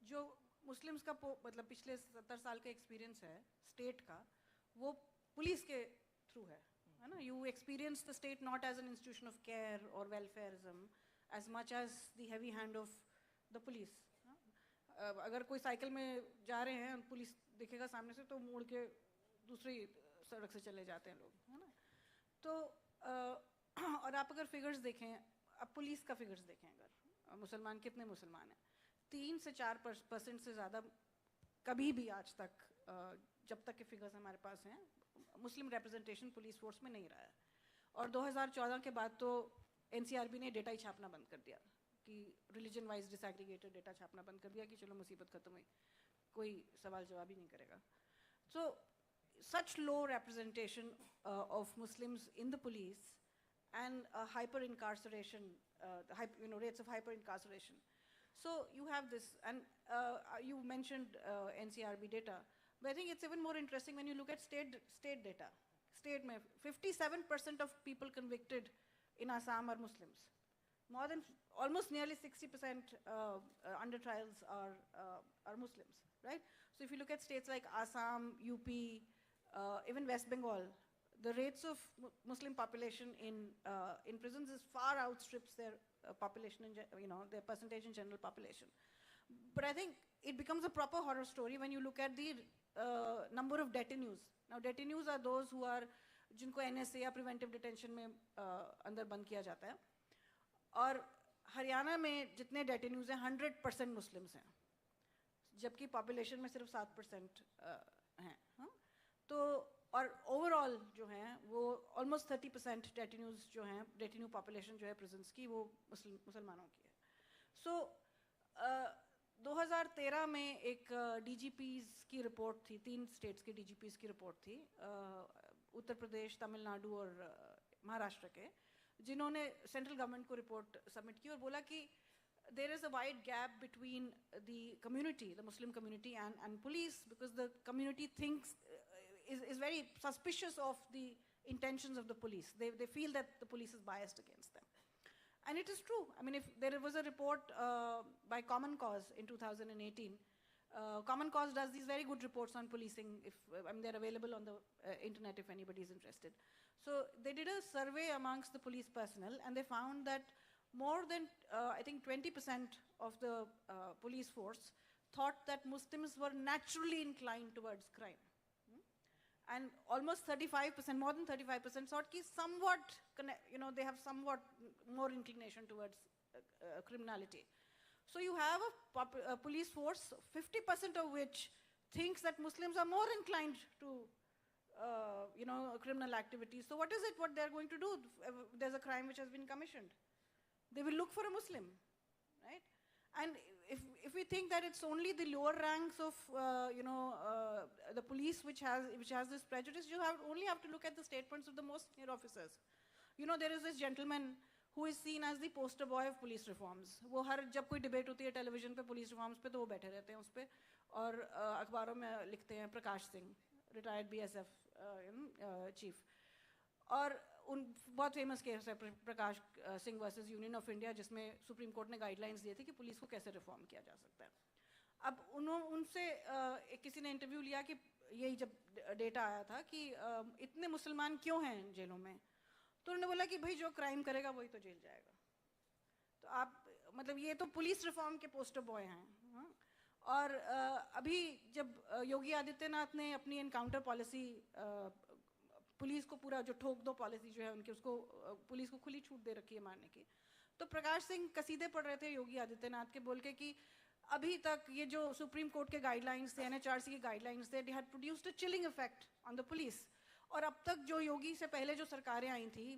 जो मुस्लिम्स का मतलब पिछले 70 साल का एक्सपीरियंस है स्टेट का, वो पुलिस के थ्रू है ना? You experience the state not as an institution of care और welfarism as much as the heavy hand of the police. अगर कोई साइकिल में जा रहे हैं, पुलिस दिखेगा सामने से तो मुड़ के दूसरी सड़क से चले जाते हैं लोग, है ना? तो और आप अगर फिगर्स देखें, अब पुलिस का फिगर्स देखें, अगर मुसलमान कितने मुसलमान हैं, 3 से 4% से ज़्यादा कभी भी आज तक जब तक के फिगर्स हमारे पास हैं, मुस्लिम रिप्रेजेंटेशन पुलिस फोर्स में नहीं रहा है. और 2014 के बाद तो NCRB ने डेटा ही छापना बंद कर दिया कि रिलीजन वाइज डिसएग्रीगेटेड डेटा छापना बंद कर दिया कि चलो मुसीबत खत्म हुई, कोई सवाल जवाब ही नहीं करेगा. So such low representation of Muslims in the police and hyper incarceration, rates of hyper incarceration. So you have this, and you mentioned NCRB data, but I think it's even more interesting when you look at state data. State mein 57% of people convicted in Assam are Muslims. more than almost nearly 60% under trials are Muslims, right? So if you look at states like Assam, UP, even West Bengal, the rates of Muslim population in prisons is far outstrips their population, their percentage in general population. But I think it becomes a proper horror story when you look at the number of detainees. Now, detainees are those who are जिनको NSA या preventive detention में अंदर बंद किया जाता है, और हरियाणा में जितने detainees हैं 100% मुस्लिम्स हैं, जबकि population में सिर्फ 7% हैं, तो और overall जो हैं वो almost 30% detainees जो हैं, detainee population जो है prisons की वो मुसलमानों की है. So 2013 में एक DGPs की रिपोर्ट थी, 3 स्टेट्स के DGPs की रिपोर्ट थी, उत्तर प्रदेश, तमिलनाडु और महाराष्ट्र के, जिन्होंने सेंट्रल गवर्नमेंट को रिपोर्ट सबमिट की और बोला कि there is a wide gap between the community, the Muslim community and police, because the community thinks, is very suspicious of the intentions of the police. They feel that the police is biased against them. And it is true. I mean, if there was a report by Common Cause in 2018, Common Cause does these very good reports on policing. They're available on the internet if anybody is interested. So they did a survey amongst the police personnel, and they found that more than, I think 20% of the police force thought that Muslims were naturally inclined towards crime. And almost 35%, more than 35% thought that somewhat, they have somewhat more inclination towards criminality. So you have a police force, 50% of which thinks that Muslims are more inclined to, criminal activities. So what is it, what they're going to do? There's a crime which has been commissioned. They will look for a Muslim, right? And if we think that it's only the lower ranks of, the police which has this prejudice, you only have to look at the statements of the most senior officers. There is this gentleman who is seen as the poster boy of police reforms. वो हर जब कोई debate होती है television पे police reforms पे तो वो बैठे रहते हैं उस पे और अखबारों में लिखते हैं Prakash Singh, retired BSF chief. और बहुत फेमस केस है Prakash Singh versus Union of India, जिसमें सुप्रीम कोर्ट ने गाइडलाइंस दिए थे कि पुलिस को कैसे रिफॉर्म किया जा सकता है. अब उनसे किसी ने इंटरव्यू लिया कि यही जब डेटा आया था कि इतने मुसलमान क्यों हैं जेलों में, तो उन्होंने बोला कि भाई जो क्राइम करेगा वही तो जेल जाएगा. तो आप मतलब ये तो पुलिस रिफॉर्म के पोस्टर बॉय हैं. और अभी जब योगी आदित्यनाथ ने अपनी एनकाउंटर पॉलिसी, पुलिस को पूरा जो ठोक दो पॉलिसी जो है उनकी, उसको पुलिस को खुली छूट दे रखी है मारने की, तो प्रकाश सिंह कसीदे पढ़ रहे थे योगी आदित्यनाथ के बोल के कि अभी तक ये जो सुप्रीम कोर्ट के गाइडलाइंस थे, NHRC के गाइडलाइंस थे, they had produced a chilling effect on the police. और अब तक जो योगी से पहले जो सरकारें आई थी,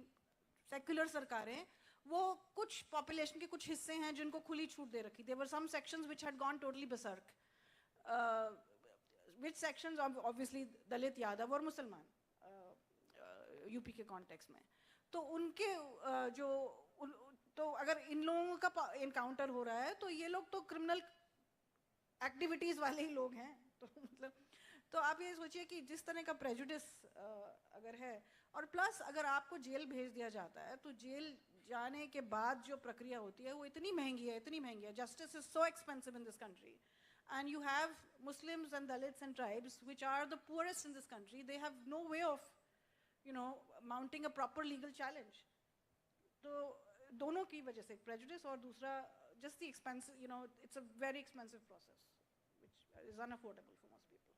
सेक्युलर सरकारें, वो कुछ पॉपुलेशन के कुछ हिस्से हैं जिनको खुली छूट दे रखी. There were some sections which had gone totally berserk, which sections obviously Dalit, Yadav और मुसलमान यूपी के कॉन्टेक्स्ट में. तो उनके तो अगर इन लोगों का एनकाउंटर हो रहा है तो ये लोग तो क्रिमिनल एक्टिविटीज वाले ही लोग हैं. तो मतलब तो आप ये सोचिए कि जिस तरह का प्रेजुडिस अगर है, और प्लस अगर आपको जेल भेज दिया जाता है तो जेल जाने के बाद जो प्रक्रिया होती है वो इतनी महंगी है. Justice is so expensive in this country, and you have Muslims and Dalits and tribes which are the poorest in this country. They have no way of mounting a proper legal challenge. तो दोनों की वजह से prejudice और दूसरा just the expense, it's a very expensive process which is unaffordable for most people.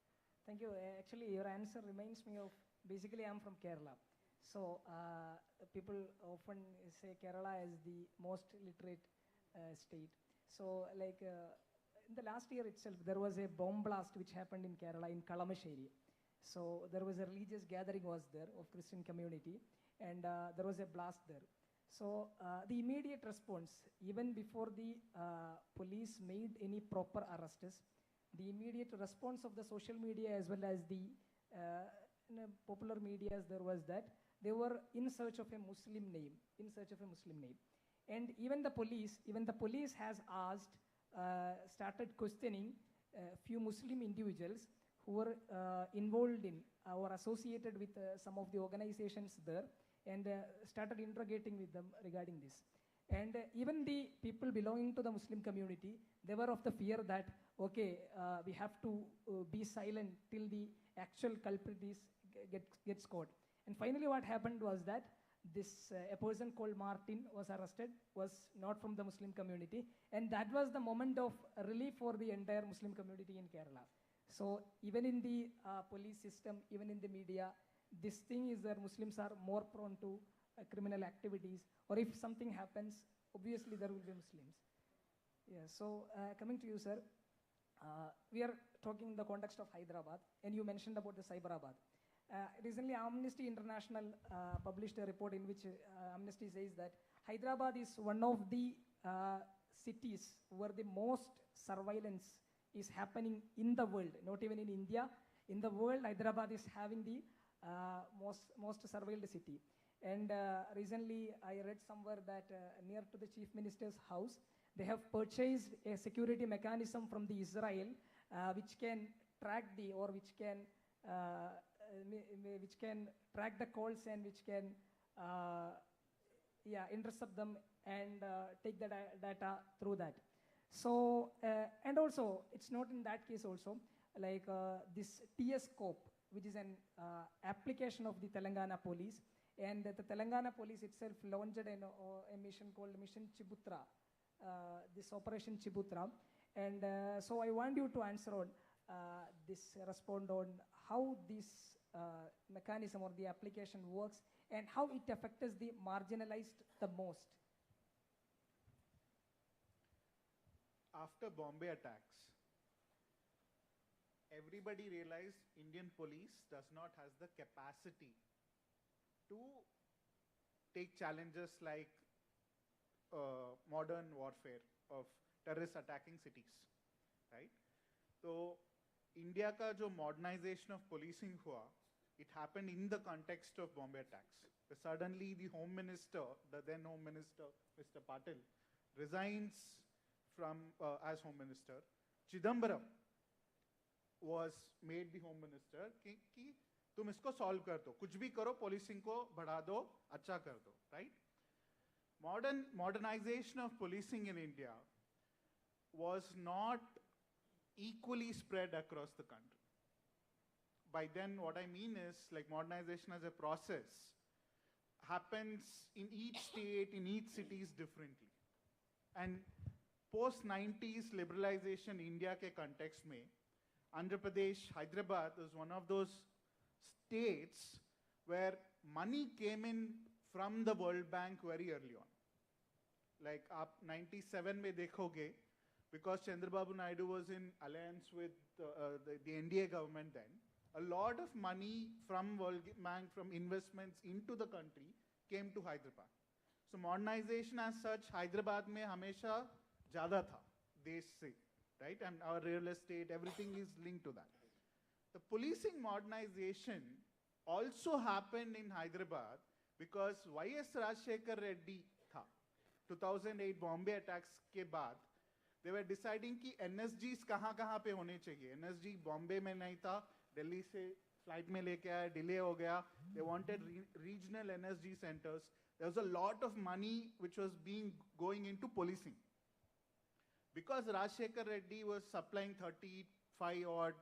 Thank you. Actually, your answer reminds me of, basically I'm from Kerala. So people often say Kerala is the most literate state. So like in the last year itself, there was a bomb blast which happened in Kerala, in Kalamassery. So there was a religious gathering was there of Christian community, and there was a blast there. So the immediate response, even before the police made any proper arrests, the immediate response of the social media as well as the popular media, there was that they were in search of a Muslim name, and even the police has asked, started questioning a few Muslim individuals who were involved in or associated with some of the organizations there, and started interrogating with them regarding this. And even the people belonging to the Muslim community, they were of the fear that, okay, we have to be silent till the actual culprit gets caught. And finally what happened was that a person called Martin was arrested, was not from the Muslim community, and that was the moment of relief for the entire Muslim community in Kerala. So even in the police system, even in the media, this thing is that Muslims are more prone to criminal activities, or if something happens, obviously there will be Muslims. Yeah, so coming to you, sir, we are talking in the context of Hyderabad, and you mentioned about the Cyberabad. Recently, Amnesty International published a report in which Amnesty says that Hyderabad is one of the cities where the most surveillance is happening in the world, not even in India. In the world, Hyderabad is having the most surveilled city. And recently, I read somewhere that near to the Chief Minister's house, they have purchased a security mechanism from the Israel, which can track which can track the calls and which can intercept them and take the data through that. So, and also, it's not in that case also, like this TS Scope, which is an application of the Telangana police, and the Telangana police itself launched a mission called Mission Chibutra, this Operation Chibutra. And so I want you to answer on respond on how this mechanism or the application works and how it affects the marginalized the most. After Bombay attacks, everybody realized Indian police does not have the capacity to take challenges like modern warfare of terrorists attacking cities, right? So, India ka jo modernization of policing hua, it happened in the context of Bombay attacks. So suddenly the Home Minister, the then Home Minister, Mr. Patil, resigns from as Home Minister. Chidambaram was made the Home Minister कि तुम इसको solve कर दो, कुछ भी करो, policing को बढ़ा दो, अच्छा कर दो, right? Modernization of policing in India was not equally spread across the country. By then, what I mean is, like, modernization as a process happens in each state, in each cities differently. And post-90s liberalization India ke context mein, Andhra Pradesh, Hyderabad is one of those states where money came in from the World Bank very early on. Like, aap 97 mein dekhoge, because Chandrababu Naidu was in alliance with the NDA government then, a lot of money from World Bank, from investments into the country came to Hyderabad. So modernization as such, Hyderabad mein hamesha zyada tha, desh se, right? And our real estate, everything is linked to that. The policing modernization also happened in Hyderabad because Y.S. Rajshekhar Reddy tha. 2008 Bombay attacks ke baad, they were deciding कि NSGs कहाँ पे होने चाहिए. NSG Bombay में नहीं था, Delhi से flight में लेके आया, delay हो गया. They wanted regional NSG centers. There was a lot of money which was going into policing. Because Rajshekhar Reddy was supplying 35 odd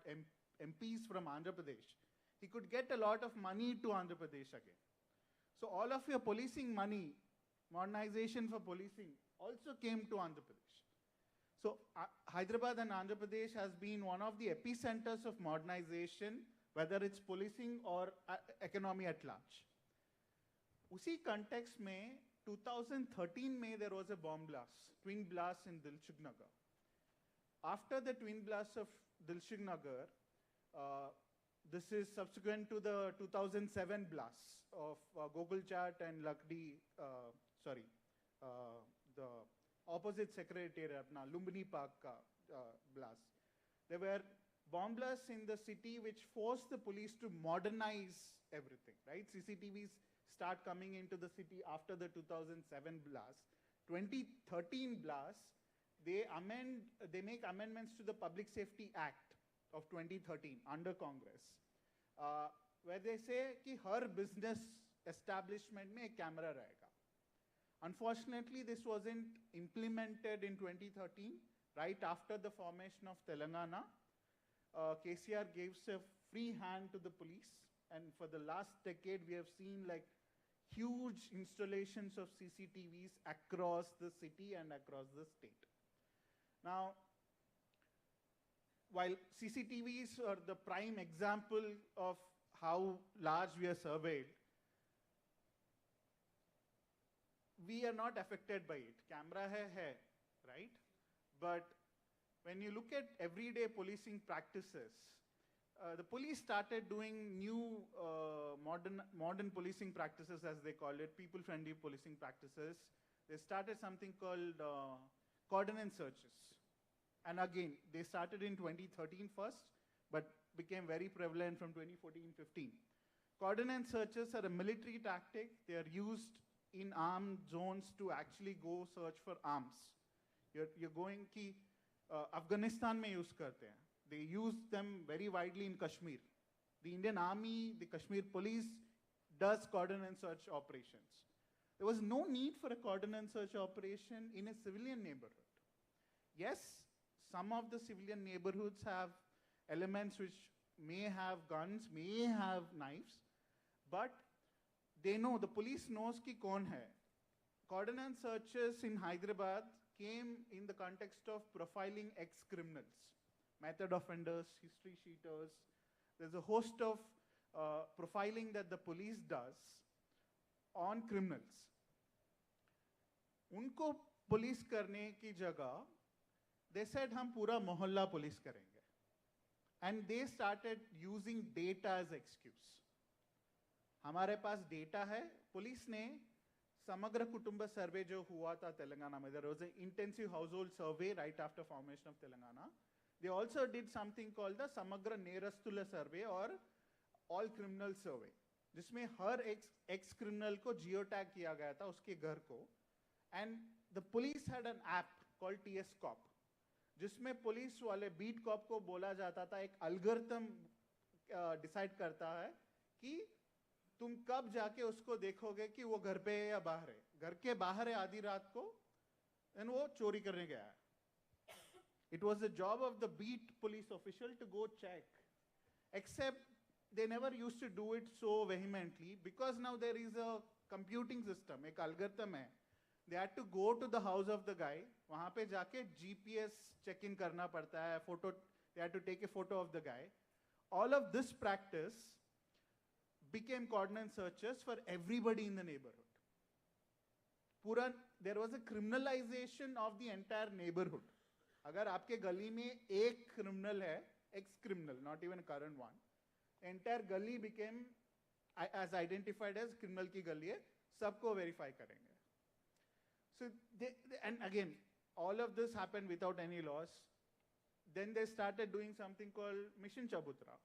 MPs from Andhra Pradesh, he could get a lot of money to Andhra Pradesh again. So all of your policing money, modernization for policing, also came to Andhra Pradesh. So Hyderabad and Andhra Pradesh has been one of the epicenters of modernization, whether it's policing or economy at large. Usi context mein, 2013 mein there was a bomb blast, twin blast in Dilshuk Nagar. After the twin blast of Dilshuk Nagar, this is subsequent to the 2007 blasts of Gokul Chat and Lakdi, the opposite secretariat, Lumbini Park blast. There were bomb blasts in the city which forced the police to modernize everything, right? CCTVs start coming into the city after the 2007 blast. 2013 blast, they make amendments to the Public Safety Act of 2013 under Congress, where they say कि हर business establishment में एक camera रहेगा. Unfortunately, this wasn't implemented in 2013, right after the formation of Telangana. KCR gives a free hand to the police, and for the last decade, we have seen like huge installations of CCTVs across the city and across the state. Now, while CCTVs are the prime example of how large we are surveyed, we are not affected by it. Camera hai, right? But when you look at everyday policing practices, the police started doing new modern policing practices, as they call it, people-friendly policing practices. They started something called coordinate searches. And again, they started in 2013 first, but became very prevalent from 2014-15. Coordinate searches are a military tactic. They are used in armed zones to actually go search for arms. You're going ki Afghanistan mein use karte hain. They use them very widely in Kashmir. The Indian Army, the Kashmir Police does coordinate search operations. There was no need for a coordinate search operation in a civilian neighborhood. Yes, some of the civilian neighborhoods have elements which may have guns, may have knives, but they know, the police knows ki kaun hai. Coordinate searches in Hyderabad came in the context of profiling ex-criminals, method offenders, history sheeters. There's a host of profiling that the police does on criminals. Unko police karne ki jagah, they said hum pura mohalla police karenge. And they started using data as excuse. हमारे पास data है, police ने समग्र कुटुंब सर्वे जो हुआ था तेलंगाना में, there was an intensive household survey right after formation of Telangana. They also did something called the Samagra Nerastula survey or all criminal survey, जिसमें हर ex criminal को geotag किया गया था उसके घर को, and the police had an app called TS Cop, जिसमें police वाले beat cop को बोला जाता था, एक algorithm decide करता है कि तुम कब जाके उसको देखोगे कि वो घर पे है या बाहर है. घर के बाहर है आधी रात को, and वो चोरी करने गया है. It was the job of the beat police official to go check. Except they never used to do it so vehemently because now there is a computing system, एक algorithm है. They had to go to the house of the guy, वहाँ पे जाके GPS check-in करना पड़ता है, photo, they had to take a photo of the guy. All of this practice became coordinate searches for everybody in the neighborhood. Pura, there was a criminalization of the entire neighborhood. अगर आपके गली में एक criminal है, ex-criminal, not even a current one, entire गली became as identified as criminal की गली है, सबको verify करेंगे. So and again, all of this happened without any laws. Then they started doing something called Mission Chabutra.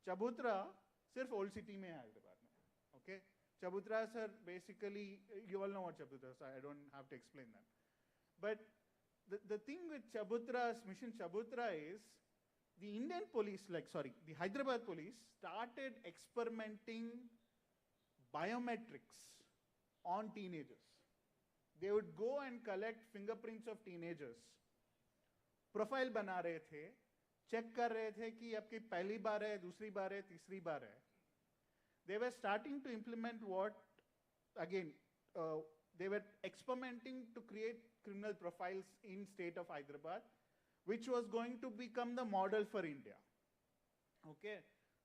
Chabutra सिर्फ old city में है हैदराबाद में. Okay, Chabutras are basically, you all know what Chabutras are, I don't have to explain that. But the thing with Chabutras, Mission Chabutra is, the Indian police, the Hyderabad police started experimenting biometrics on teenagers. They would go and collect fingerprints of teenagers. Profile बना रहे थे, check कर रहे थे कि आपकी पहली बार है, दूसरी बार है, तीसरी बार है. They were starting to implement what, again, they were experimenting to create criminal profiles in state of Hyderabad, which was going to become the model for India. Okay,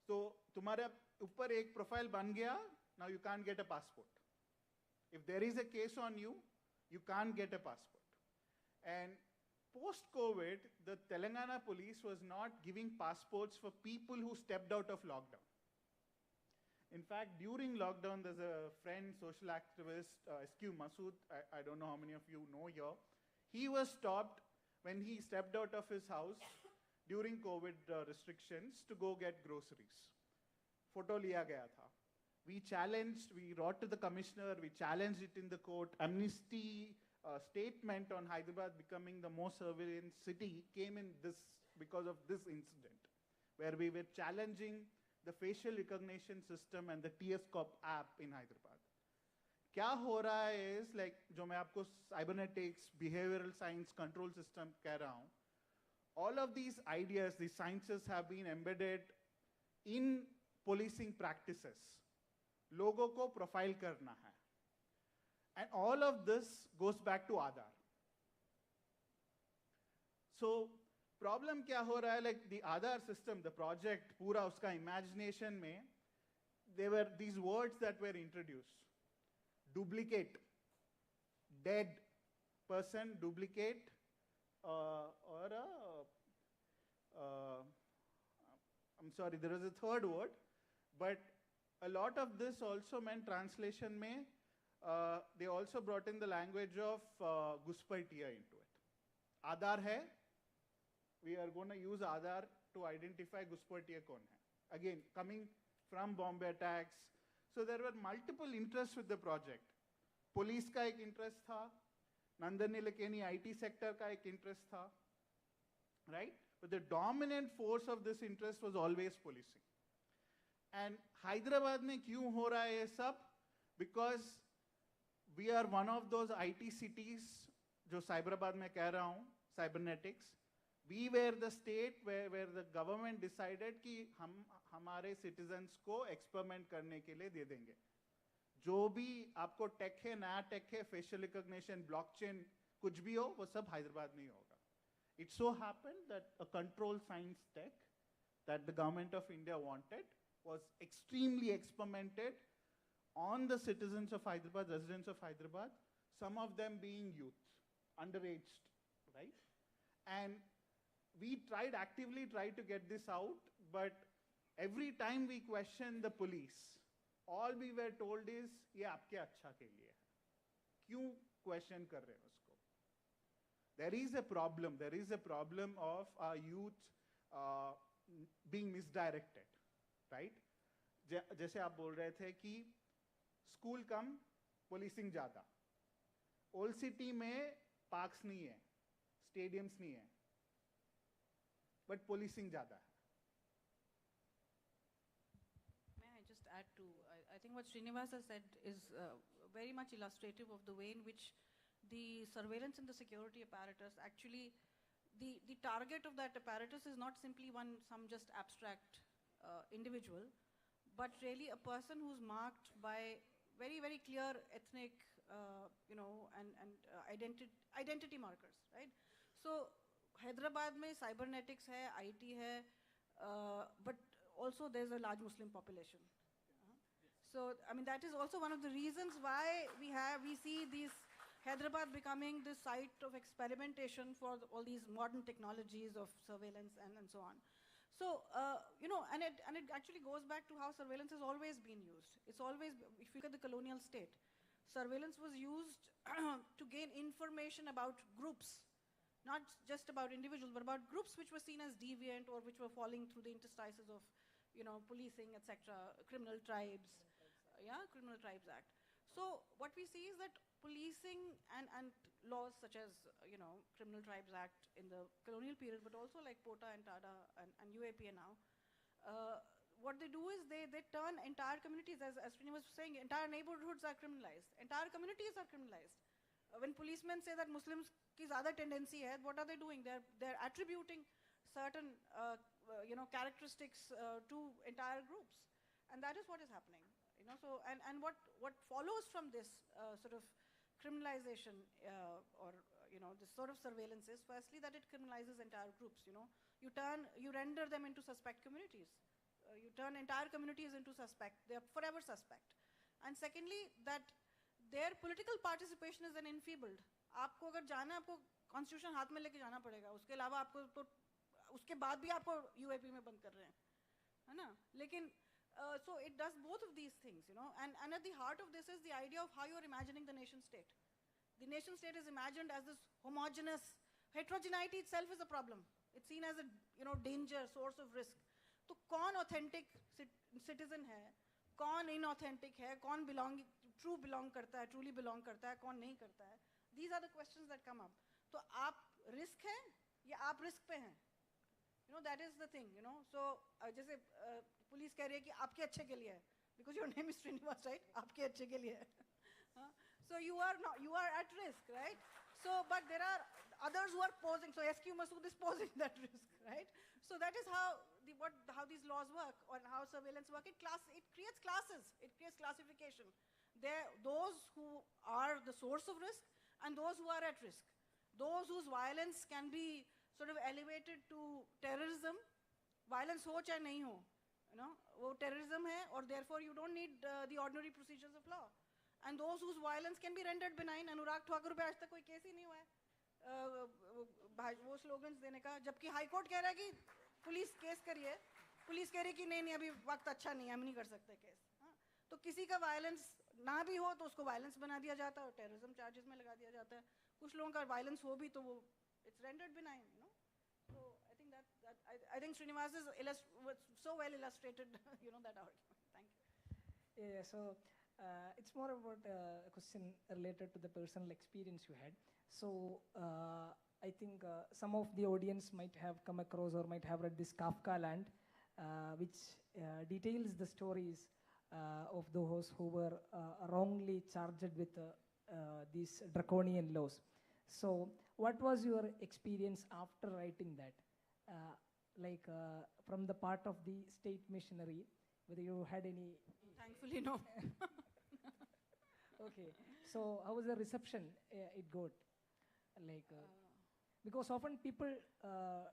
so तुम्हारे ऊपर एक profile बन गया, now you can't get a passport. If there is a case on you, you can't get a passport. And post-COVID, the Telangana police was not giving passports for people who stepped out of lockdown. In fact, during lockdown, there's a friend, social activist, SQ Masood, I don't know how many of you know here. He was stopped when he stepped out of his house during COVID restrictions to go get groceries. Photo liya gaya tha. We wrote to the commissioner, we challenged it in the court. Amnesty statement on Hyderabad becoming the most surveillance city came in this because of this incident, where we were challenging the facial recognition system and the TS Cop app in Hyderabad. क्या हो रहा है is like जो जो मैं आपको cybernetics, behavioral science, control system कह रहा हूँ, all of these ideas, these sciences have been embedded in policing practices. लोगों को profile करना है. And all of this goes back to Aadhaar. So, problem क्या हो रहा है, like the Aadhaar system, the project, पूरा उसका imagination में, there were these words that were introduced. Duplicate, dead person, duplicate, or I'm sorry, there is a third word, but a lot of this also meant translation में, they also brought in the language of Ghuspatia into it. Aadhaar hai, we are going to use Aadhaar to identify Ghuspatia kaun hai. Again, coming from Bombay attacks. So there were multiple interests with the project. Police का एक interest था, Nandani Lekeni IT sector का एक interest था, right? But the dominant force of this interest was always policing. And Hyderabad में क्यों हो रहा है ये सब? Because we are one of those IT cities, जो Cyberabad में कह रहा हूँ, cybernetics. We were the state where the government decided कि हम हमारे citizens को experiment करने के लिए दे देंगे. जो भी आपको tech है, नया tech है, facial recognition, blockchain, कुछ भी हो, वो सब हैदराबाद में ही होगा. It so happened that a control science tech that the government of India wanted was extremely experimented on the citizens of Hyderabad, residents of Hyderabad, some of them being youth, underaged, right? And we actively tried to get this out, but every time we questioned the police, all we were told is, ये आपके अच्छा के लिए है. क्यों question कर रहे हो उसको? There is a problem of our youth being misdirected, right? जैसे आप बोल रहे थे कि स्कूल कम, पोलिसिंग ज़्यादा. ओल्ड सिटी में पार्क्स नहीं है, स्टेडियम्स नहीं है, बट पोलिसिंग ज़्यादा है. May I just add to, I think what Srinivasa said is very much illustrative of the way in which the surveillance and the security apparatus actually, the target of that apparatus is not simply some just abstract individual, but really a person who's marked by very, very clear ethnic, and identity markers, right? So, Hyderabad mein cybernetics hai, IT hai, but also there's a large Muslim population. So, I mean, that is also one of the reasons why we see these Hyderabad becoming the site of experimentation for all these modern technologies of surveillance and so on. So, and it actually goes back to how surveillance has always been used. It's always, if you look at the colonial state, surveillance was used to gain information about groups, not just about individuals, but about groups which were seen as deviant or which were falling through the interstices of, policing, etc., criminal tribes, Criminal Tribes Act. So what we see is that policing and laws such as, Criminal Tribes Act in the colonial period, but also like POTA and TADA and UAPA now, what they do is they turn entire communities, as Srinivas was saying, entire neighborhoods are criminalized, entire communities are criminalized. When policemen say that Muslims ki zyada tendency hai, what are they doing? They're attributing certain, characteristics to entire groups, and that is what is happening. So and what follows from this sort of criminalization or this sort of surveillance is firstly that it criminalizes entire groups. You render them into suspect communities. You turn entire communities into suspect. They are forever suspect. And secondly, that their political participation is then enfeebled. आपको अगर जाना, आपको constitution हाथ में लेके जाना पड़ेगा. उसके अलावा आपको तो उसके बाद भी आपको यूएपी में बंद कर रहे हैं, है ना? लेकिन so it does both of these things, and at the heart of this is the idea of how you're imagining the nation state. The nation state is imagined as this homogeneous, heterogeneity itself is a problem. It's seen as a danger, source of risk. तो कौन authentic citizen है, कौन inauthentic है, कौन truly belong करता है, कौन नहीं करता है? These are the questions that come up. तो आप risk हैं या आप risk पे हैं? That is the thing, So जैसे पुलिस कह रही है कि आपके अच्छे के लिए है, because your name is Srinivas, right? आपके अच्छे के लिए है. So you are not, you are at risk, right? So, but there are others who are posing. So SQ Masood is posing that risk, right? So that is how how these laws work, or how surveillance work. It creates classes. It creates classification. Those who are the source of risk and those who are at risk. Those whose violence can be sort of elevated to terrorism. Violence ho chahe nahi ho, you know, wo terrorism hai, or therefore you don't need the ordinary procedures of law. And those whose violence can be rendered benign. Anurag Thakur पे आज तक कोई case ही नहीं हुआ है वो slogans देने का, जबकि हाई कोर्ट कह रहा है कि पुलिस केस करिए, पुलिस कह रही कि नहीं नहीं अभी वक्त अच्छा नहीं है, हम नहीं कर सकते केस. तो किसी का वायलेंस ना भी हो तो उसको वायलेंस बना दिया जाता है और टेररिज्म चार्जेस में लगा दिया जाता है. कुछ लोगों का वायलेंस हो भी तो वो it's rendered benign, you know. So I think I think Srinivas is so well illustrated, you know, that argument. Thank you. Yeah, so it's more about a question related to the personal experience you had. So I think some of the audience might have come across or might have read this Kafka Land, which details the stories of those who were wrongly charged with these draconian laws. So what was your experience after writing that? From the part of the state missionary, whether you had any... Thankfully, no. Okay. So how was the reception it got? Because often people... I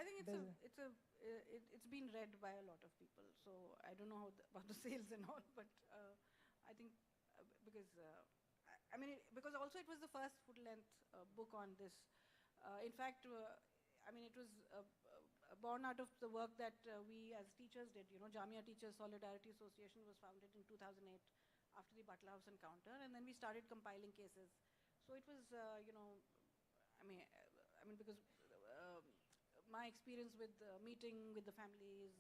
think it's been read by a lot of people. So I don't know about the sales and all, but I think because because also it was the first full-length book on this. In fact, I mean, it was born out of the work that we as teachers did. You know, Jamia Teachers Solidarity Association was founded in 2008 after the Butler House encounter, and then we started compiling cases. So it was, you know, I mean, because my experience with meeting with the families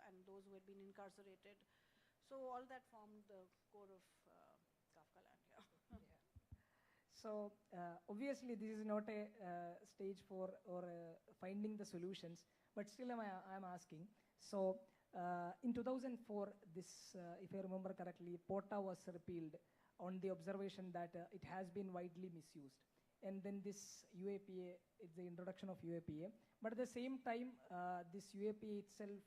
and those who had been incarcerated, so all that formed the core of Kafka Land. Yeah. So obviously this is not a stage for or finding the solutions, but still I'm asking. So in 2004, this, if I remember correctly, POTA was repealed on the observation that it has been widely misused. And then this UAPA, it's the introduction of UAPA. But at the same time, this UAPA itself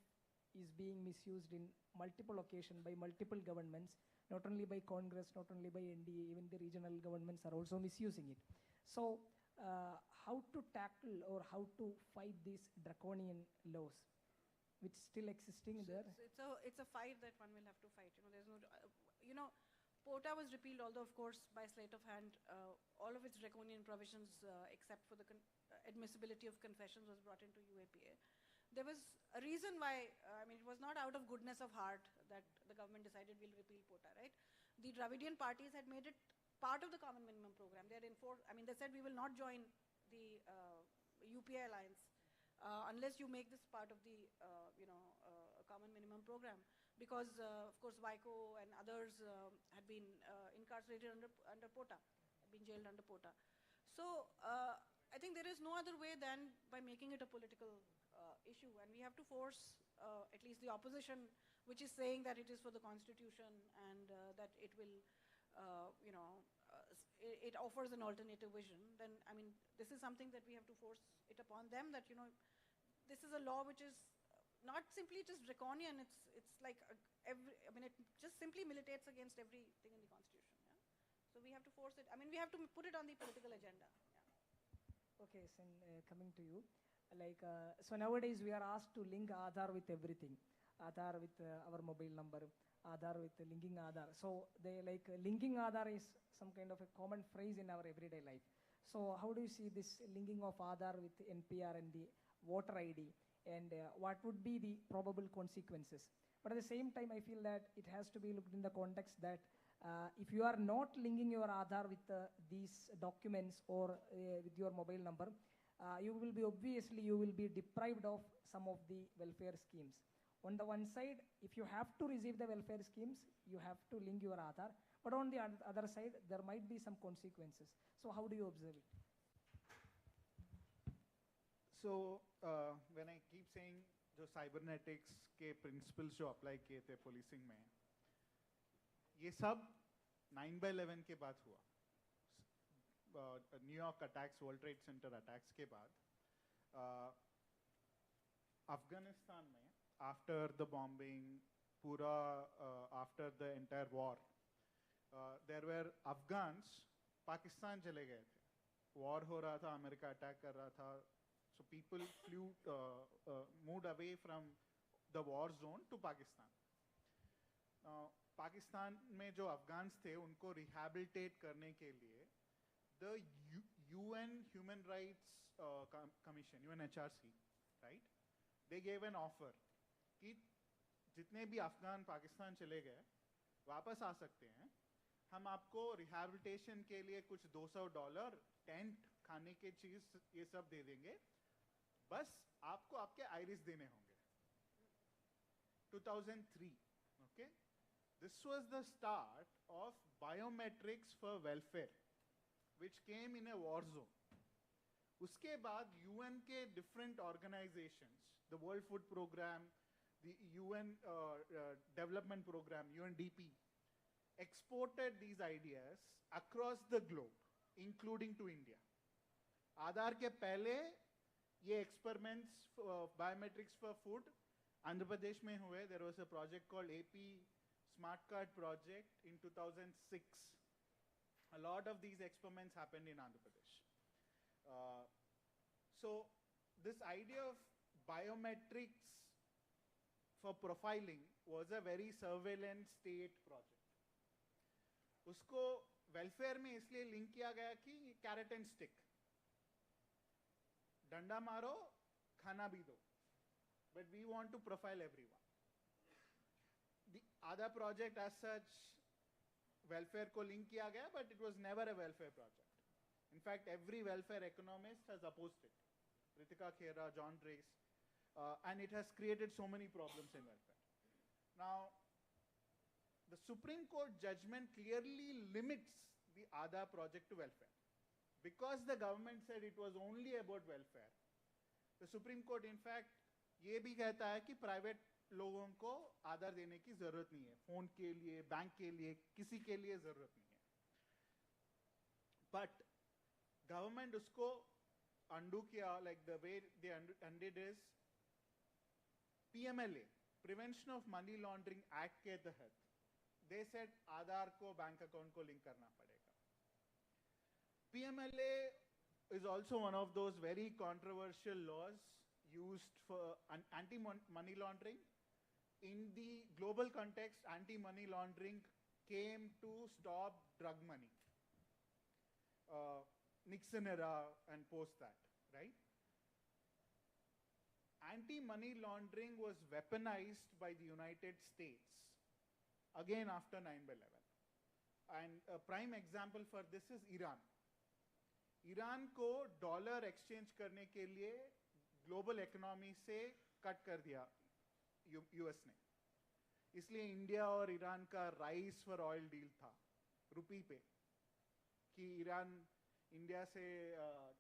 is being misused in multiple occasions by multiple governments, not only by Congress, not only by NDA, even the regional governments are also misusing it. So how to tackle or how to fight these draconian laws, which still existing there? It's a fight that one will have to fight. You know, there's no, you know, POTA was repealed, although of course by sleight of hand, all of its draconian provisions, except for the admissibility of confessions, was brought into UAPA. There was a reason why, I mean, it was not out of goodness of heart that the government decided we'll repeal POTA, right? The Dravidian parties had made it part of the common minimum program. They had they said we will not join the UPI alliance unless you make this part of the, common minimum program. Because, of course, Waiko and others had been incarcerated under POTA, had been jailed under POTA. So I think there is no other way than by making it a political issue. And we have to force at least the opposition, which is saying that it is for the constitution and that it will, it offers an alternative vision. Then, I mean, this is something that we have to force it upon them that, you know, this is a law which is not simply just draconian, it's like it just simply militates against everything in the constitution. Yeah? So we have to force it, I mean, we have to put it on the political agenda. Yeah. Okay, so coming to you, so nowadays we are asked to link Aadhaar with everything. Aadhaar with our mobile number, Aadhaar with linking Aadhaar. So they linking Aadhaar is some kind of a common phrase in our everyday life. So how do you see this linking of Aadhaar with NPR and the voter ID? And what would be the probable consequences? But at the same time, I feel that it has to be looked in the context that if you are not linking your Aadhaar with these documents or with your mobile number, you will be deprived of some of the welfare schemes. On the one side, if you have to receive the welfare schemes, you have to link your Aadhaar. But on the other side, there might be some consequences. So how do you observe it? So when I keep saying जो cybernetics के principles जो apply किए थे policing में, ये सब 9/11 के बाद हुआ, New York attacks, world trade centre attacks के बाद अफगानिस्तान में आफ्टर द बॉम्बिंग, पूरा after the entire war, there were Afghans Pakistan चले गए थे. वॉर हो रहा था, अमेरिका अटैक कर रहा था, so people flew moved away from the war zone to Pakistan. Pakistan में जो अफगान्स थे उनको रिहैबिलिटेट करने के लिए the UN human rights commission, UNHRC, right, they gave an offer कि जितने भी अफगान पाकिस्तान चले गए वापस आ सकते हैं, हम आपको रिहैबिलिटेशन के लिए कुछ $200, टेंट, खाने की चीज, ये सब दे देंगे, बस आपको आपके आइरिस देने होंगे. 2003, okay, this was the start of biometrics for welfare, which came in a war zone. उसके बाद UN के different organizations, the World Food Program, the UN Development Program, UNDP, exported these ideas across the globe, including to India. आधार के पहले ये experiments biometrics for food Andhra Pradesh में हुए. There was a project called AP Smart Card Project in 2006. A lot of these experiments happened in Andhra Pradesh. So this idea of biometrics for profiling was a very surveillance state project. उसको welfare में इसलिए link किया गया कि carrot and stick, डंडा मारो, खाना भी दो, but we want to profile everyone. The other project as such, welfare को लिंक किया गया, but it was never a welfare project. In fact, every welfare economist has opposed it. Ritika Khera, John Drace, and it has created so many problems in welfare. Now, the Supreme Court judgment clearly limits the Aadhaar project to welfare. Because the government said it was only about welfare, the Supreme Court in fact ये भी कहता है कि private लोगों को आधार देने की जरूरत नहीं है, फोन के लिए, बैंक के लिए, किसी के लिए जरूरत नहीं है. बट गवर्नमेंट उसको अंडू किया, like the way they undid is PMLA, Prevention of Money Laundering Act के तहत they said आधार को बैंक अकाउंट को लिंक करना पड़ेगा. PMLA is also one of those very controversial laws used for anti-money laundering. In the global context, anti-money laundering came to stop drug money. Nixon era and post that, right? Anti-money laundering was weaponized by the United States again after 9/11. And a prime example for this is Iran. Iran को dollar exchange करने के लिए global economy से cut कर दिया US ने. इसलिए India और ईरान का राइस फॉर ऑयल डील था रुपी पे, कि ईरान इंडिया से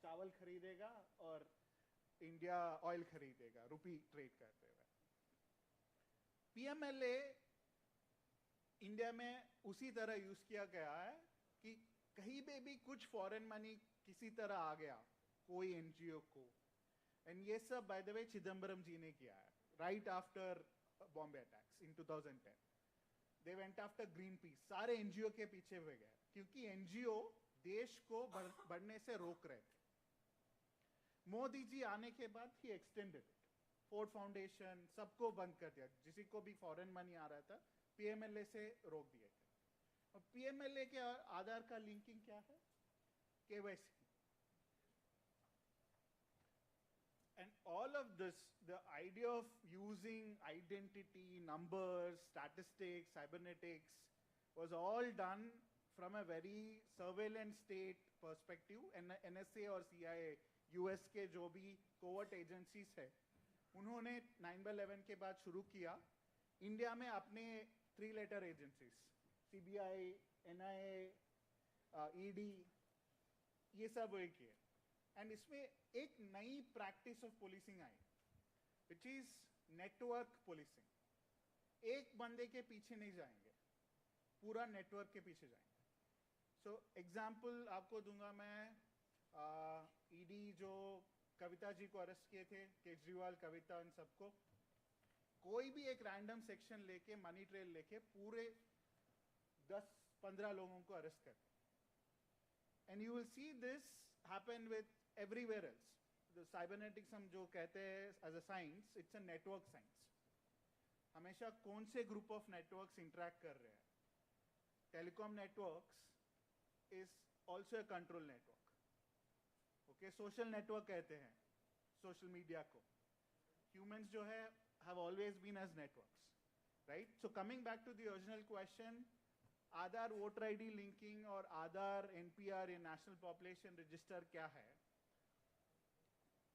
चावल खरीदेगा और इंडिया ऑयल खरीदेगा रुपी ट्रेड करते हुए. पीएमएलए इंडिया में उसी तरह यूज किया गया है कि कहीं पे भी कुछ फॉरेन मनी किसी तरह आ गया कोई एनजीओ को, एंड ये सब बाय द वे चिदम्बरम जी ने किया है right after Bombay attacks in 2010. They went after green peas, सारे एनजीओ के पीछे हुए गए क्योंकि एनजीओ देश को बढ़ने से रोक रहे थे. मोदी जी आने के बाद ही एक्सटेंडेड इट, फोर्ड फाउंडेशन सबको बंद कर दिया, जिसी को भी फॉरेन मनी आ रहा था पीएमएलए से रोक दिए थे. और पीएमएलए के आधार का लिंकिंग क्या है? KYC. And all of this, the idea of using identity, numbers, statistics, cybernetics was all done from a very surveillance state perspective. NSA और CIA, US के जो भी covert agencies है, उन्होंने 9/11 के बाद शुरू किया इंडिया में अपने 3-letter agencies, CBI, NIA, ED, ये सब एक है. एंड इसमें एक नई practice of policing I, which is network policing. एक बंदे के पीछे नहीं जाएंगे, पूरा नेटवर्क के पीछे जाएंगे. So एग्जाम्पल आपको दूंगा मैं, ईडी जो कविता जी को अरेस्ट किए थे, केजरीवाल, कविता, उन सबको, कोई भी एक रैंडम सेक्शन लेके, मनी ट्रेल लेके पूरे 10-15 लोगों को अरेस्ट कर. And you will see this happen with everywhere else. The cybernetics हम जो कहते हैं as a science, it's a network science. हमेशा कौन से group of networks interact कर रहे हैं. Telecom networks is also a control network. Okay, social network कहते हैं social media को. Humans जो है have always been as networks, right? So coming back to the original question, Aadhaar voter ID linking और Aadhaar NPR या National Population Register क्या है?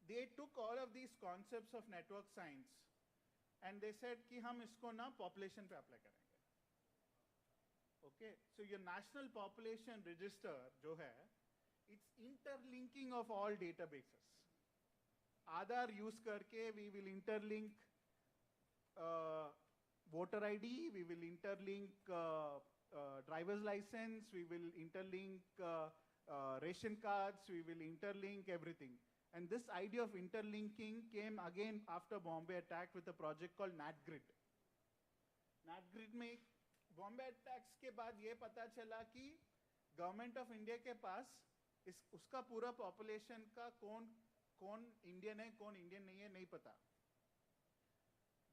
They took all of these concepts of network science and they said कि हम इसको ना population पे apply करेंगे. Okay, so your National Population Register जो है, it's interlinking of all databases. Aadhaar use करके we will interlink voter ID, we will interlink driver's license, we will interlink ration cards, we will interlink everything. And this idea of interlinking came again after Bombay attack with a project called NatGrid. NatGrid में Bombay attacks के बाद ये पता चला कि government of India के पास उसका पूरा पॉपुलेशन का कौन इंडियन है, कौन इंडियन नहीं है, नहीं पता.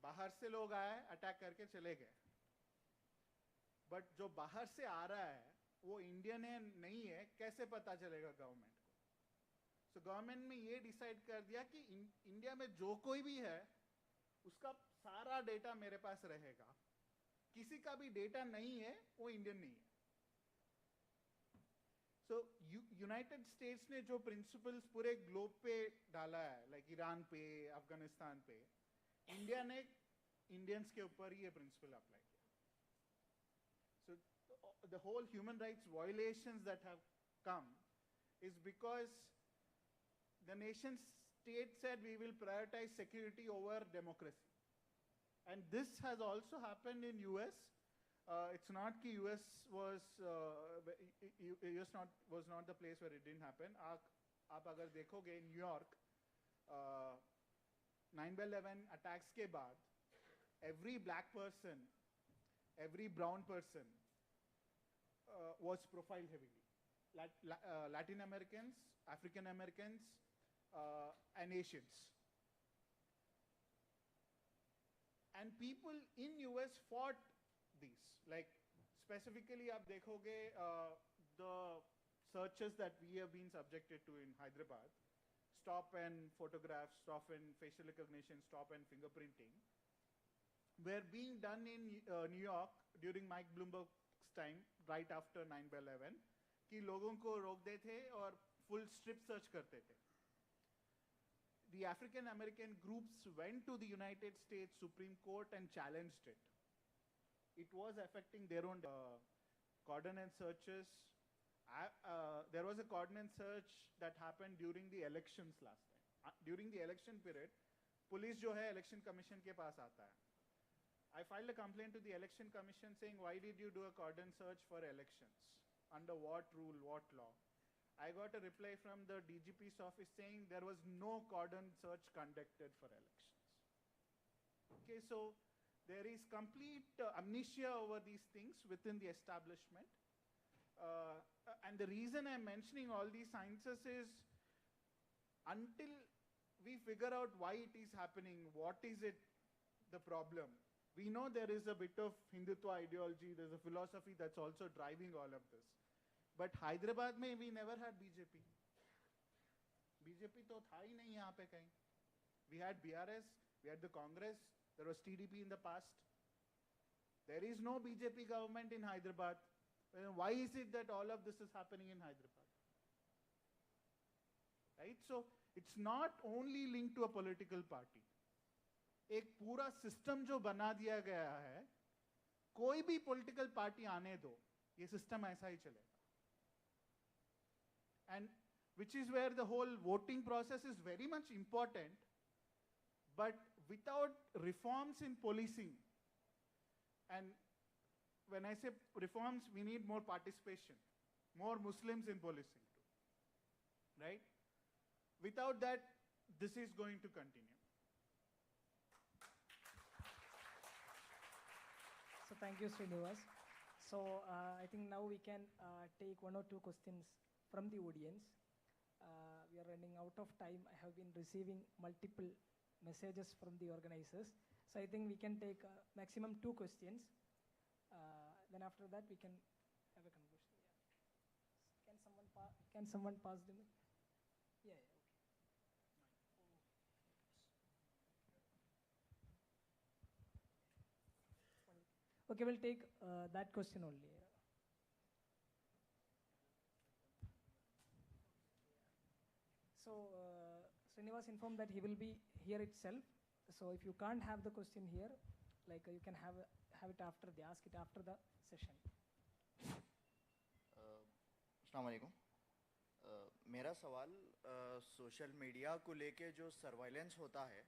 बाहर से लोग आए, अटैक करके चले गए. बट जो बाहर से आ रहा है वो इंडियन है नहीं है, कैसे पता चलेगा गवर्नमेंट को? सो गवर्नमेंट ने ये डिसाइड कर दिया कि इंडिया में जो कोई भी है उसका सारा डेटा मेरे पास रहेगा. किसी का भी डेटा नहीं है वो इंडियन नहीं है. सो यूनाइटेड स्टेट्स ने जो प्रिंसिपल्स पूरे ग्लोब पे डाला है, लाइक ईरान पे, अफगानिस्तान पे, इंडिया ने इंडियंस के ऊपर ही ये प्रिंसिपल अप्लाई किया. So the whole human rights violations that have come is because the nation state said we will prioritize security over democracy. And this has also happened in US. It's not that US was not the place where it didn't happen. आप अगर देखोगे new York 9/11 attacks के बाद every black person, every brown person was profiled heavily. Latin Americans, African Americans, and Asians. And people in US fought these. Like specifically, आप देखोगे the searches that we have been subjected to in Hyderabad, stop and photograph, stop and facial recognition, stop and fingerprinting, were being done in New York during Mike Bloomberg's time, right after 9/11, कि लोगों को रोक देते थे और full strip search करते थे. The African American groups went to the United States Supreme Court and challenged it. It was affecting their own cordon and searches. There was a cordon and search that happened during the elections last time. During the election period, police जो है election commission के पास आता है. I filed a complaint to the election commission saying, why did you do a cordon search for elections? Under what rule, what law? I got a reply from the DGP's office saying there was no cordon search conducted for elections. Okay, so there is complete amnesia over these things within the establishment. And the reason I'm mentioning all these sciences is until we figure out why it is happening, what is it, the problem. We know there is a bit of Hindutva ideology, there's a philosophy that's also driving all of this. But Hyderabad में we never had BJP. BJP तो था ही नहीं यहाँ पे कहीं. We had BRS, we had the Congress, there was TDP in the past. There is no BJP government in Hyderabad. Why is it that all of this is happening in Hyderabad? Right? So it's not only linked to a political party. एक पूरा system जो बना दिया गया है, कोई भी political party आने दो, ये सिस्टम ऐसा ही चलेगा. And which is where the whole voting process is very much important, but without reforms in policing, and when I say reforms, we need more participation. more Muslims in policing too, right? Without that, this is going to continue. So thank you, Srinivas. So I think now we can take one or two questions from the audience. We are running out of time. I have been receiving multiple messages from the organizers. So I think we can take maximum 2 questions. Then after that, we can have a conversation. Yeah. Can someone pass the mic? Yeah, yeah, okay. Okay, we'll take that question only. So Srinivas informed that he will be here itself. So if you can't have the question here, like you can have it after ask it after the session. अस्सलाम वालेकुम। मेरा सवाल social media को लेके जो surveillance होता है,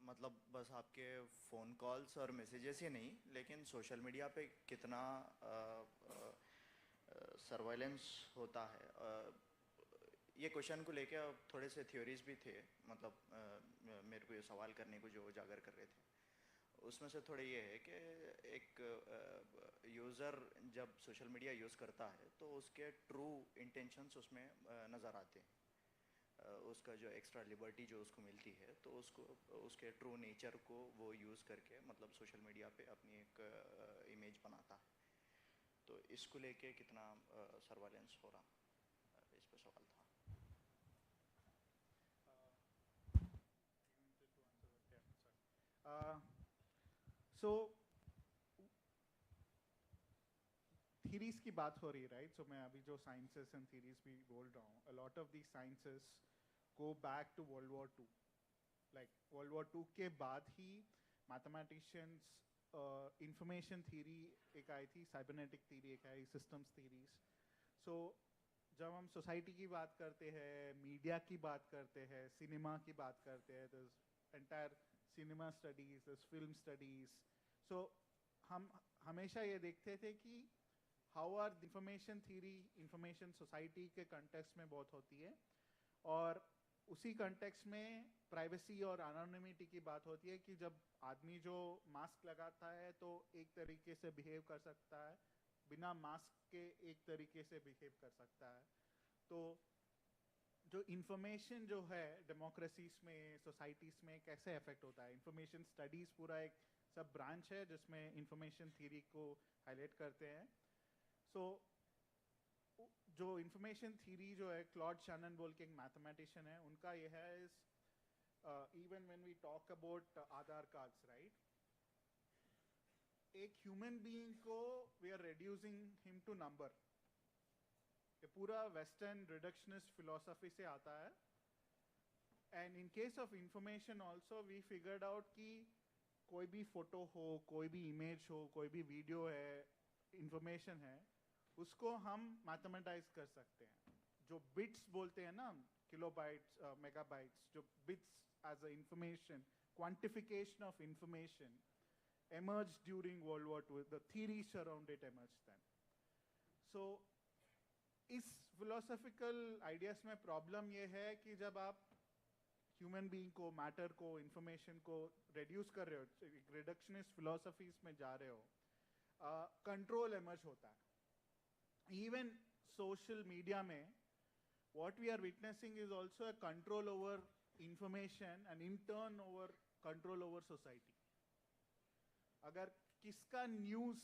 मतलब बस आपके फ़ोन कॉल्स और मैसेजेस ही नहीं, लेकिन सोशल मीडिया पे कितना सर्वाइलेंस होता है। ये क्वेश्चन को लेके थोड़े से थ्योरीज भी थे, मतलब मेरे को ये सवाल करने को जो उजागर कर रहे थे, उसमें से थोड़े ये है कि एक यूज़र जब सोशल मीडिया यूज़ करता है तो उसके ट्रू इंटेंशंस उसमें नज़र आते हैं। उसका जो एक्स्ट्रा लिबर्टी जो उसको मिलती है, तो उसको उसके ट्रू नेचर को वो यूज़ करके मतलब सोशल मीडिया पे अपनी एक इमेज बनाता है। तो इसको लेके कितना सर्वाइलेंस हो रहा, इस पे सवाल था। So theories की बात हो रही है, right? So मैं अभी जो sciences and theories भी बोल रहा हूँ, a lot of these sciences go back to World War II. Like World War II के बाद ही mathematicians information theory एक आई थी, cybernetic theory एक आई, systems theories. So जब हम society की बात करते हैं, media की बात करते हैं, cinema की बात करते हैं, there's entire cinema studies, there's film studies. So हम हमेशा ये देखते थे कि how are information theory, information society के context में बहुत होती है, और उसी context में privacy और anonymity की बात होती है कि जब आदमी जो मास्क लगाता है तो एक तरीके से behave कर सकता है, बिना मास्क के एक तरीके से behave कर सकता है। तो जो information जो है democracies में, societies में कैसे affect होता है, information studies पूरा एक सब branch है जिसमें information theory को highlight करते हैं। So जो information theory जो है, क्लॉड शैनन बोल के एक mathematician है, उनका ये है is even when we talk about Aadhaar cards, right? एक human being को we are reducing him to number. ये पूरा western reductionist philosophy से आता है। And in case of information also we figured out कि कोई भी photo हो, कोई भी image हो, कोई भी video है, information है, उसको हम मैथमेटाइज कर सकते हैं। जो बिट्स बोलते हैं ना, किलोबाइट्स, मेगाबाइट्स, जो bits as a information, quantification of information emerged during World War II. The theories around it emerged then. So इस philosophical ideas में problem ये है कि जब आप human being को, matter को, information को reduce कर रहे हो, reductionist philosophies में जा रहे हो, control emerge होता है। Even social media में, what we are witnessing is also a control over information and in turn over control over society. अगर किसका news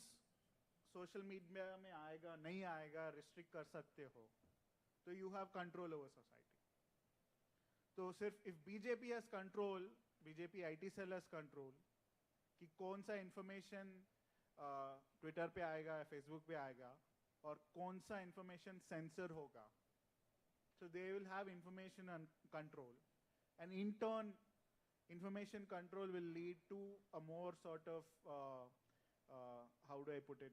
social media में आएगा, नहीं आएगा, restrict कर सकते हो, तो you have control over society. तो सिर्फ if BJP has control, BJP IT cell has control, कि कौन सा information Twitter पे आएगा, Facebook पे आएगा, और कौन सा information censor होगा. So they will have information and control, and in turn information control will lead to a more sort of how do I put it,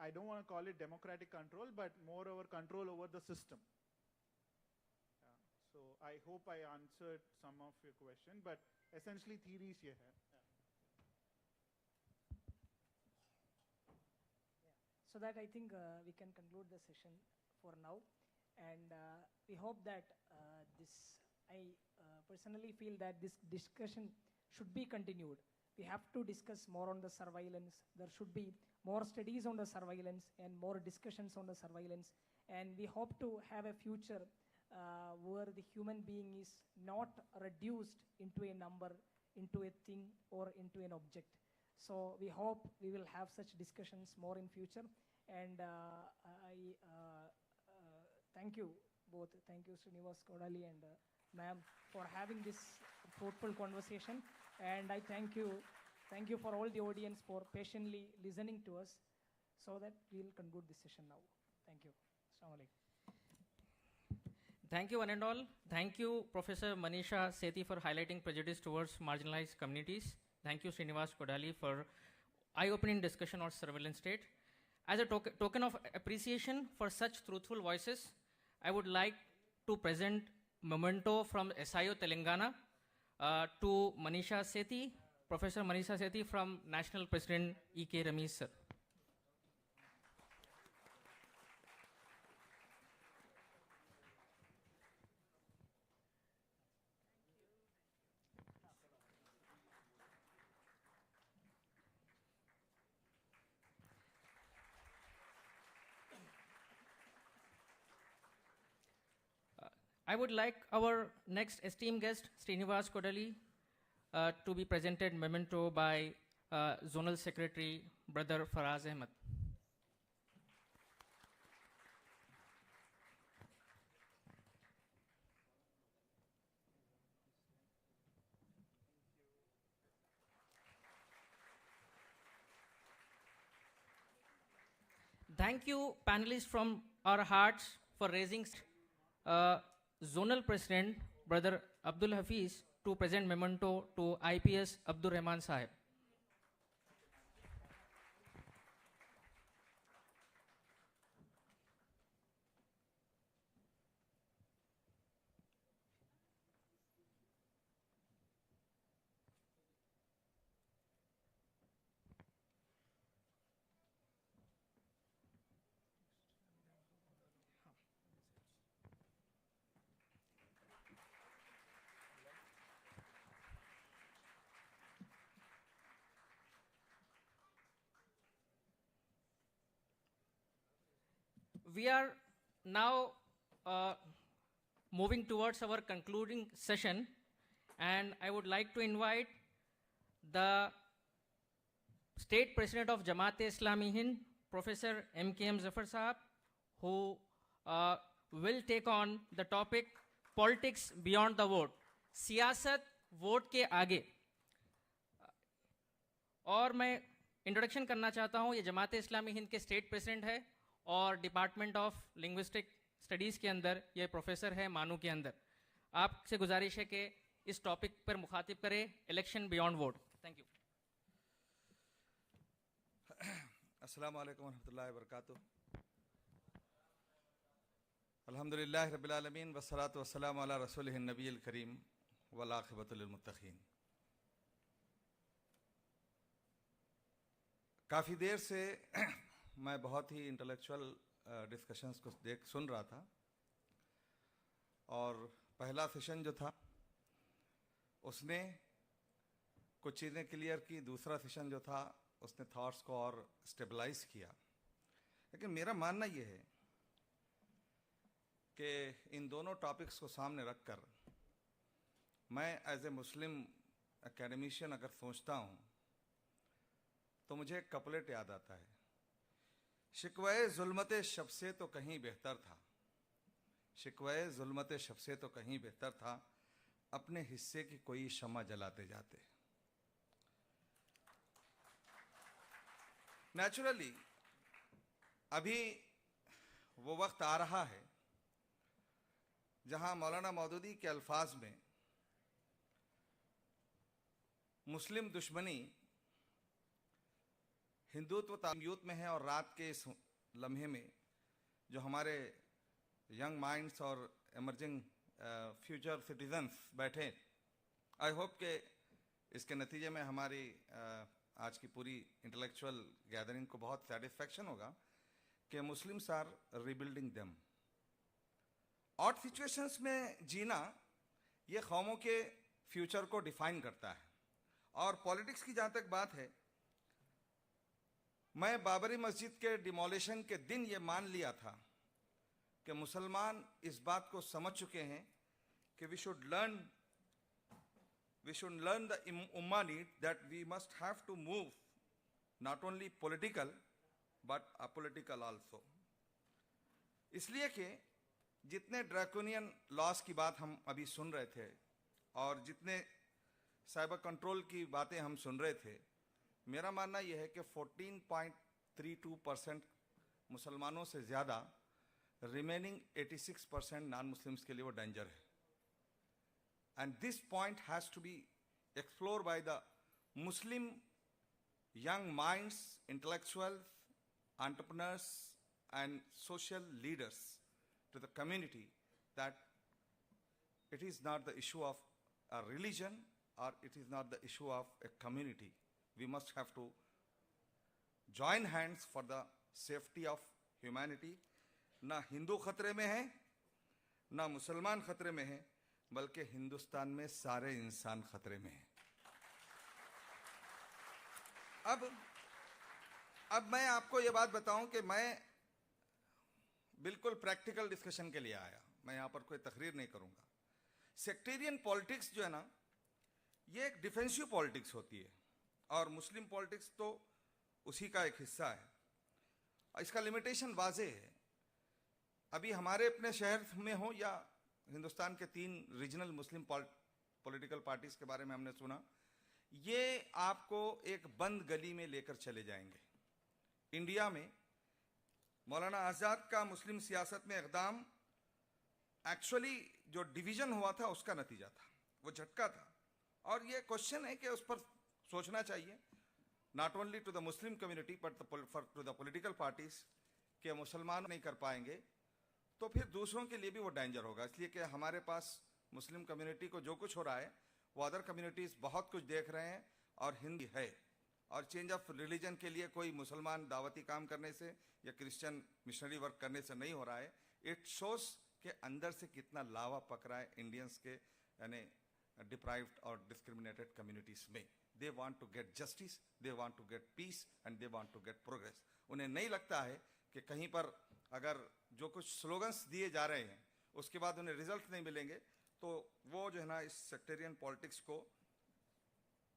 I don't want to call it democratic control, but more over control over the system. Yeah. So I hope I answered some of your question, but essentially theories ये है. So that I think we can conclude the session for now. And we hope that I personally feel that this discussion should be continued. We have to discuss more on the surveillance. There should be more studies on the surveillance and more discussions on the surveillance. And we hope to have a future where the human being is not reduced into a number, into a thing, or into an object. So we hope we will have such discussions more in future. And I thank you both. Thank you, Srinivas Kodali and ma'am, for having this fruitful conversation. And I thank you for all the audience for patiently listening to us, so that we will conclude this session now. Thank you. Assalamu alaikum. Thank you, one and all. Thank you, Professor Manisha Sethi, for highlighting prejudice towards marginalized communities. Thank you, Srinivas Kodali, for eye-opening discussion on surveillance state. As a token of appreciation for such truthful voices, I would like to present memento from SIO Telangana to Manisha Sethi, Professor Manisha Sethi from National President E.K. Ramesh, sir. I would like our next esteemed guest, Srinivas Kodali, to be presented memento by Zonal Secretary, Brother Faraz Ahmed. Thank you, panelists from our hearts, for raising Zonal President, Brother Abdul Hafiz, to present memento to IPS Abdur Rahman Sahib. We are now moving towards our concluding session, and I would like to invite the State President of Jamaat-e-Islami Hind, Professor M.K.M. Zafar Sahab, who will take on the topic Politics Beyond the Vote, सियासत vote के आगे. और मैं introduction करना चाहता हूँ, ये जमात-ए-इस्लामी हिंद के स्टेट प्रेसिडेंट है और डिपार्टमेंट ऑफ लिंग्विस्टिक स्टडीज़ के अंदर ये प्रोफेसर है मानू के अंदर. आपसे गुजारिश है कि इस टॉपिक पर मुखातिब करें, election beyond vote. Thank you. अस्सलामु अलैकुम वरहमतुल्लाहि वबरकातुहू. अल्हम्दुलिल्लाहि रब्बिल आलमीन वस्सलातु वस्सलामु अला रसूलिहिन नबिय्यिल करीम वल आखिबतु लिल मुत्तकीन. काफ़ी देर से मैं बहुत ही इंटेलेक्चुअल डिस्कशंस को सुन रहा था, और पहला सेशन जो था उसने कुछ चीज़ें क्लियर की, दूसरा सेशन जो था उसने थॉट्स को और स्टेबलाइज किया. लेकिन मेरा मानना ये है कि इन दोनों टॉपिक्स को सामने रखकर मैं एज ए मुस्लिम एकेडमिशियन अगर सोचता हूँ तो मुझे एक कपलेट याद आता है, शिकवे जुल्मत शब से तो कहीं बेहतर था, शिकवे जुल्मत शब से तो कहीं बेहतर था, अपने हिस्से की कोई शम्मा जलाते जाते. नेचुरली अभी वो वक्त आ रहा है जहां मौलाना मौदूदी के अल्फाज में मुस्लिम दुश्मनी हिंदुत्व तामयूत में है, और रात के इस लम्हे में जो हमारे यंग माइंड्स और एमर्जिंग फ्यूचर सिटीजन्स बैठे, आई होप के इसके नतीजे में हमारी आज की पूरी इंटेलेक्चुअल गैदरिंग को बहुत सेटिस्फैक्शन होगा कि Muslims are rebuilding them. Odd situations में जीना ये कौमों के फ्यूचर को डिफाइन करता है। और पॉलिटिक्स की जहाँ तक बात है, मैं बाबरी मस्जिद के डिमोलिशन के दिन ये मान लिया था कि मुसलमान इस बात को समझ चुके हैं कि वी शुड लर्न द उम्मा need that we must have to move not only political but apolitical also. इसलिए कि जितने ड्रैकोनियन लॉस की बात हम अभी सुन रहे थे और जितने साइबर कंट्रोल की बातें हम सुन रहे थे, मेरा मानना यह है कि 14.32% मुसलमानों से ज़्यादा रिमेनिंग 86% नॉन मुस्लिम्स के लिए वो डेंजर है। And this point has to be explore by the Muslim young minds, intellectuals, entrepreneurs, and social leaders to the community that it is not the issue of a religion or it is not the issue of a community. We must have to join hands for the safety of humanity. ना हिंदू खतरे में है, ना मुसलमान खतरे में है, बल्कि हिंदुस्तान में सारे इंसान खतरे में हैं। अब मैं आपको ये बात बताऊं कि मैं बिल्कुल प्रैक्टिकल डिस्कशन के लिए आया, मैं यहाँ पर कोई तकरीर नहीं करूँगा। सेक्टेरियन पॉलिटिक्स जो है ना, ये एक डिफेंसिव पॉलिटिक्स होती है और मुस्लिम पॉलिटिक्स तो उसी का एक हिस्सा है। इसका लिमिटेशन वाजे है। अभी हमारे अपने शहर में हो या हिंदुस्तान के 3 रीजनल मुस्लिम पॉलिटिकल पार्टीज के बारे में हमने सुना, ये आपको एक बंद गली में लेकर चले जाएंगे। इंडिया में मौलाना आज़ाद का मुस्लिम सियासत में इक़दाम एक्चुअली जो डिवीजन हुआ था उसका नतीजा था, वो झटका था। और ये क्वेश्चन है कि उस पर सोचना चाहिए, not only to the Muslim community but to the political parties, कि मुसलमान नहीं कर पाएंगे तो फिर दूसरों के लिए भी वो डेंजर होगा। इसलिए कि हमारे पास मुस्लिम कम्युनिटी को जो कुछ हो रहा है वो अदर कम्युनिटीज़ बहुत कुछ देख रहे हैं और हिंदी है। और चेंज ऑफ रिलीजन के लिए कोई मुसलमान दावती काम करने से या क्रिश्चियन मिशनरी वर्क करने से नहीं हो रहा है। इट शोस के अंदर से कितना लावा पक रहा है इंडियंस के, यानी डिप्राइव्ड और डिस्क्रिमिनेटेड कम्युनिटीज़ में। They want to get justice, they want to get peace and they want to get progress. उन्हें नहीं लगता है कि कहीं पर अगर जो कुछ स्लोगन्स दिए जा रहे हैं उसके बाद उन्हें रिजल्ट नहीं मिलेंगे तो वो जो है ना इस सेक्टेरियन पॉलिटिक्स को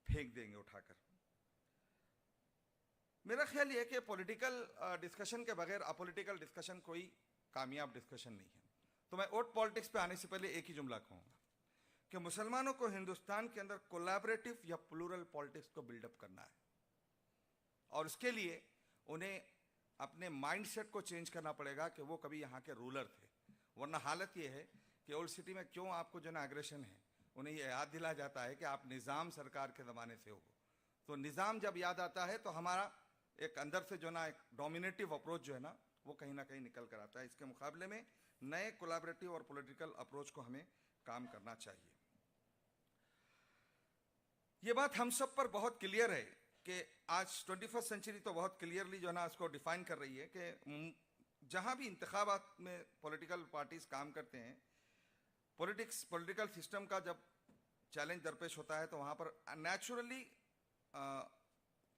फेंक देंगे उठाकर। मेरा ख्याल ये है कि पॉलिटिकल डिस्कशन के बगैर अपॉलिटिकल डिस्कशन कोई कामयाब डिस्कशन नहीं है। तो मैं वोट पॉलिटिक्स पे आने से पहले एक ही जुमला कहूँगा कि मुसलमानों को हिंदुस्तान के अंदर कोलैबोरेटिव या प्लूरल पॉलिटिक्स को बिल्डअप करना है और उसके लिए उन्हें अपने माइंडसेट को चेंज करना पड़ेगा कि वो कभी यहाँ के रूलर थे। वरना हालत ये है कि ओल्ड सिटी में क्यों आपको जो ना एग्रेशन है, उन्हें ये याद दिलाया जाता है कि आप निज़ाम सरकार के ज़माने से हो। तो निज़ाम जब याद आता है तो हमारा एक अंदर से जो ना एक डोमिनेटिव अप्रोच जो है ना वो कहीं ना कहीं निकल कर आता है। इसके मुकाबले में नए कोलैबोरेटिव और पॉलिटिकल अप्रोच को हमें काम करना चाहिए। ये बात हम सब पर बहुत क्लियर है कि आज 21st सेंचुरी तो बहुत क्लियरली जो है ना इसको डिफाइन कर रही है कि जहाँ भी इंतखाबात में पॉलिटिकल पार्टीज काम करते हैं, पॉलिटिकल सिस्टम का जब चैलेंज दरपेश होता है तो वहाँ पर नेचुरली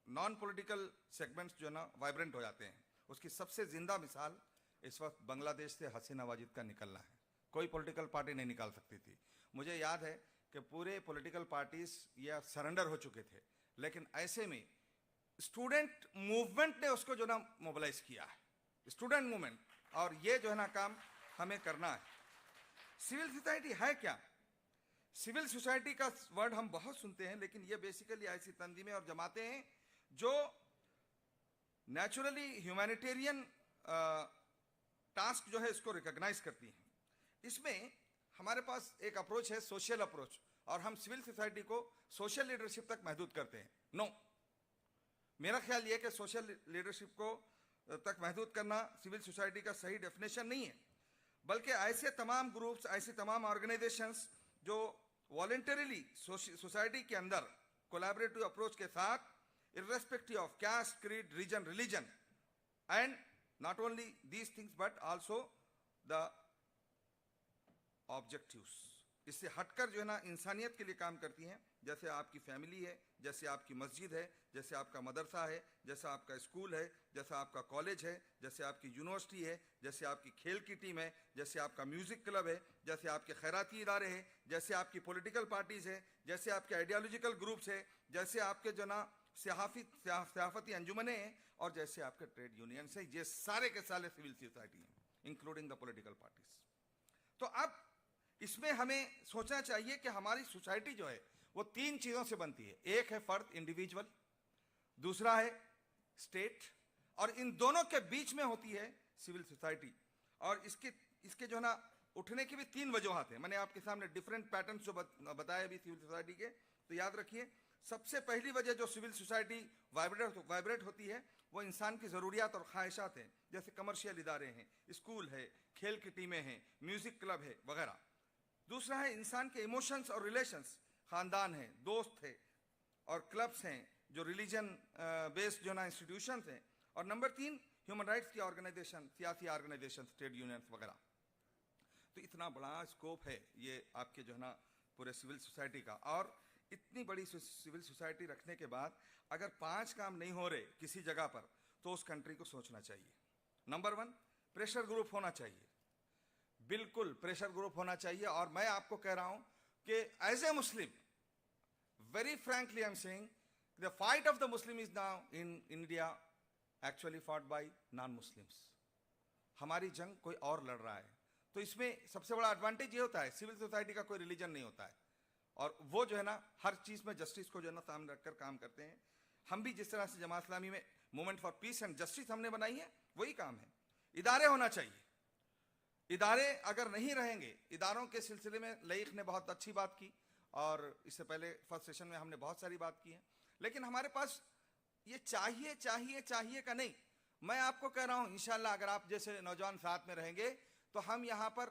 नॉन पॉलिटिकल सेगमेंट्स जो है ना वाइब्रेंट हो जाते हैं। उसकी सबसे ज़िंदा मिसाल इस वक्त बांग्लादेश से हसीना वाजिद का निकलना है। कोई पॉलिटिकल पार्टी नहीं निकाल सकती थी। मुझे याद है कि पूरे पॉलिटिकल पार्टीज या सरेंडर हो चुके थे, लेकिन ऐसे में स्टूडेंट मूवमेंट ने उसको जो ना मोबिलाइज किया है, स्टूडेंट मूवमेंट। और ये जो है ना काम हमें करना है। सिविल सोसाइटी है क्या? सिविल सोसाइटी का वर्ड हम बहुत सुनते हैं, लेकिन ये बेसिकली ऐसी तंजीमें और जमातें हैं जो नेचुरली ह्यूमैनिटेरियन टास्क जो है इसको रिकॉग्नाइज करती हैं। इसमें हमारे पास एक अप्रोच है सोशल अप्रोच, और हम सिविल सोसाइटी को सोशल लीडरशिप तक महदूद करते हैं। नो, मेरा ख्याल ये कि सोशल लीडरशिप को तक महदूद करना सिविल सोसाइटी का सही डेफिनेशन नहीं है, बल्कि ऐसे तमाम ग्रुप्स, ऐसी तमाम ऑर्गेनाइजेशंस जो वॉलंटरीली सोसाइटी के अंदर कोलैबोरेटिव अप्रोच के साथ irrespective of caste, creed, region, religion and not only these things but also the objectives. इससे हटकर जो है ना इंसानियत के लिए काम करती हैं, जैसे आपकी फैमिली है, जैसे आपकी मस्जिद है, जैसे आपका मदरसा है, जैसा आपका स्कूल है, जैसा आपका कॉलेज है, जैसे आपकी यूनिवर्सिटी है, जैसे आपकी खेल की टीम है, जैसे आपका म्यूजिक क्लब है, जैसे आपके खैराती इदारे हैं, जैसे आपकी पॉलिटिकल पार्टीज है, जैसे आपके आइडियोलॉजिकल ग्रुप्स है, जैसे आपके जो ना सहाफती अंजुमने हैं, और जैसे आपके ट्रेड यूनियंस है, ये सारे के सारे सिविल सोसाइटी हैं, इंक्लूडिंग द पॉलिटिकल पार्टीज। तो अब इसमें हमें सोचना चाहिए कि हमारी सोसाइटी जो है वो तीन चीजों से बनती है। एक है फर्द, इंडिविजुअल, दूसरा है स्टेट, और इन दोनों के बीच में होती है सिविल सोसाइटी। और इसके जो है ना उठने की भी तीन वजूहत हैं। मैंने आपके सामने डिफरेंट पैटर्न्स जो बताए अभी सिविल सोसाइटी के, तो याद रखिए सबसे पहली वजह जो सिविल सोसाइटी वाइब्रेट होती है वो इंसान की ज़रूरियात और ख्वाहिशात हैं, जैसे कमर्शियल इदारे हैं, स्कूल है, खेल की टीमें हैं, म्यूजिक क्लब है वगैरह। दूसरा है इंसान के इमोशंस और रिलेशंस, खानदान है, दोस्त है और क्लब्स हैं जो रिलीजन बेस्ड जो ना इंस्टीट्यूशंस हैं। और नंबर तीन ह्यूमन राइट्स की ऑर्गेनाइजेशन, सियासी ऑर्गेनाइजेशन, ट्रेड यूनियंस वगैरह। तो इतना बड़ा स्कोप है ये आपके जो है ना पूरे सिविल सोसाइटी का। और इतनी बड़ी सिविल सोसाइटी रखने के बाद अगर 5 काम नहीं हो रहे किसी जगह पर, तो उस कंट्री को सोचना चाहिए। नंबर 1, प्रेशर ग्रुप होना चाहिए, बिल्कुल प्रेशर ग्रुप होना चाहिए। और मैं आपको कह रहा हूं कि as a Muslim, very frankly I am saying, the fight of the Muslim is now in India actually fought by non Muslims. हमारी जंग कोई और लड़ रहा है। तो इसमें सबसे बड़ा एडवांटेज ये होता है, सिविल सोसाइटी का कोई रिलीजन नहीं होता है, और वो जो है ना हर चीज में जस्टिस को जो है ना सामने रखकर काम करते हैं। हम भी जिस तरह से जमात इस्लामी में movement for piece and justice हमने बनाई है, वही काम है। इदारे होना चाहिए, इदारे अगर नहीं रहेंगे, इदारों के सिलसिले में लईक ने बहुत अच्छी बात की, और इससे पहले फर्स्ट सेशन में हमने बहुत सारी बात की है, लेकिन हमारे पास ये चाहिए चाहिए चाहिए का नहीं। मैं आपको कह रहा हूं इंशाल्लाह अगर आप जैसे नौजवान साथ में रहेंगे तो हम यहाँ पर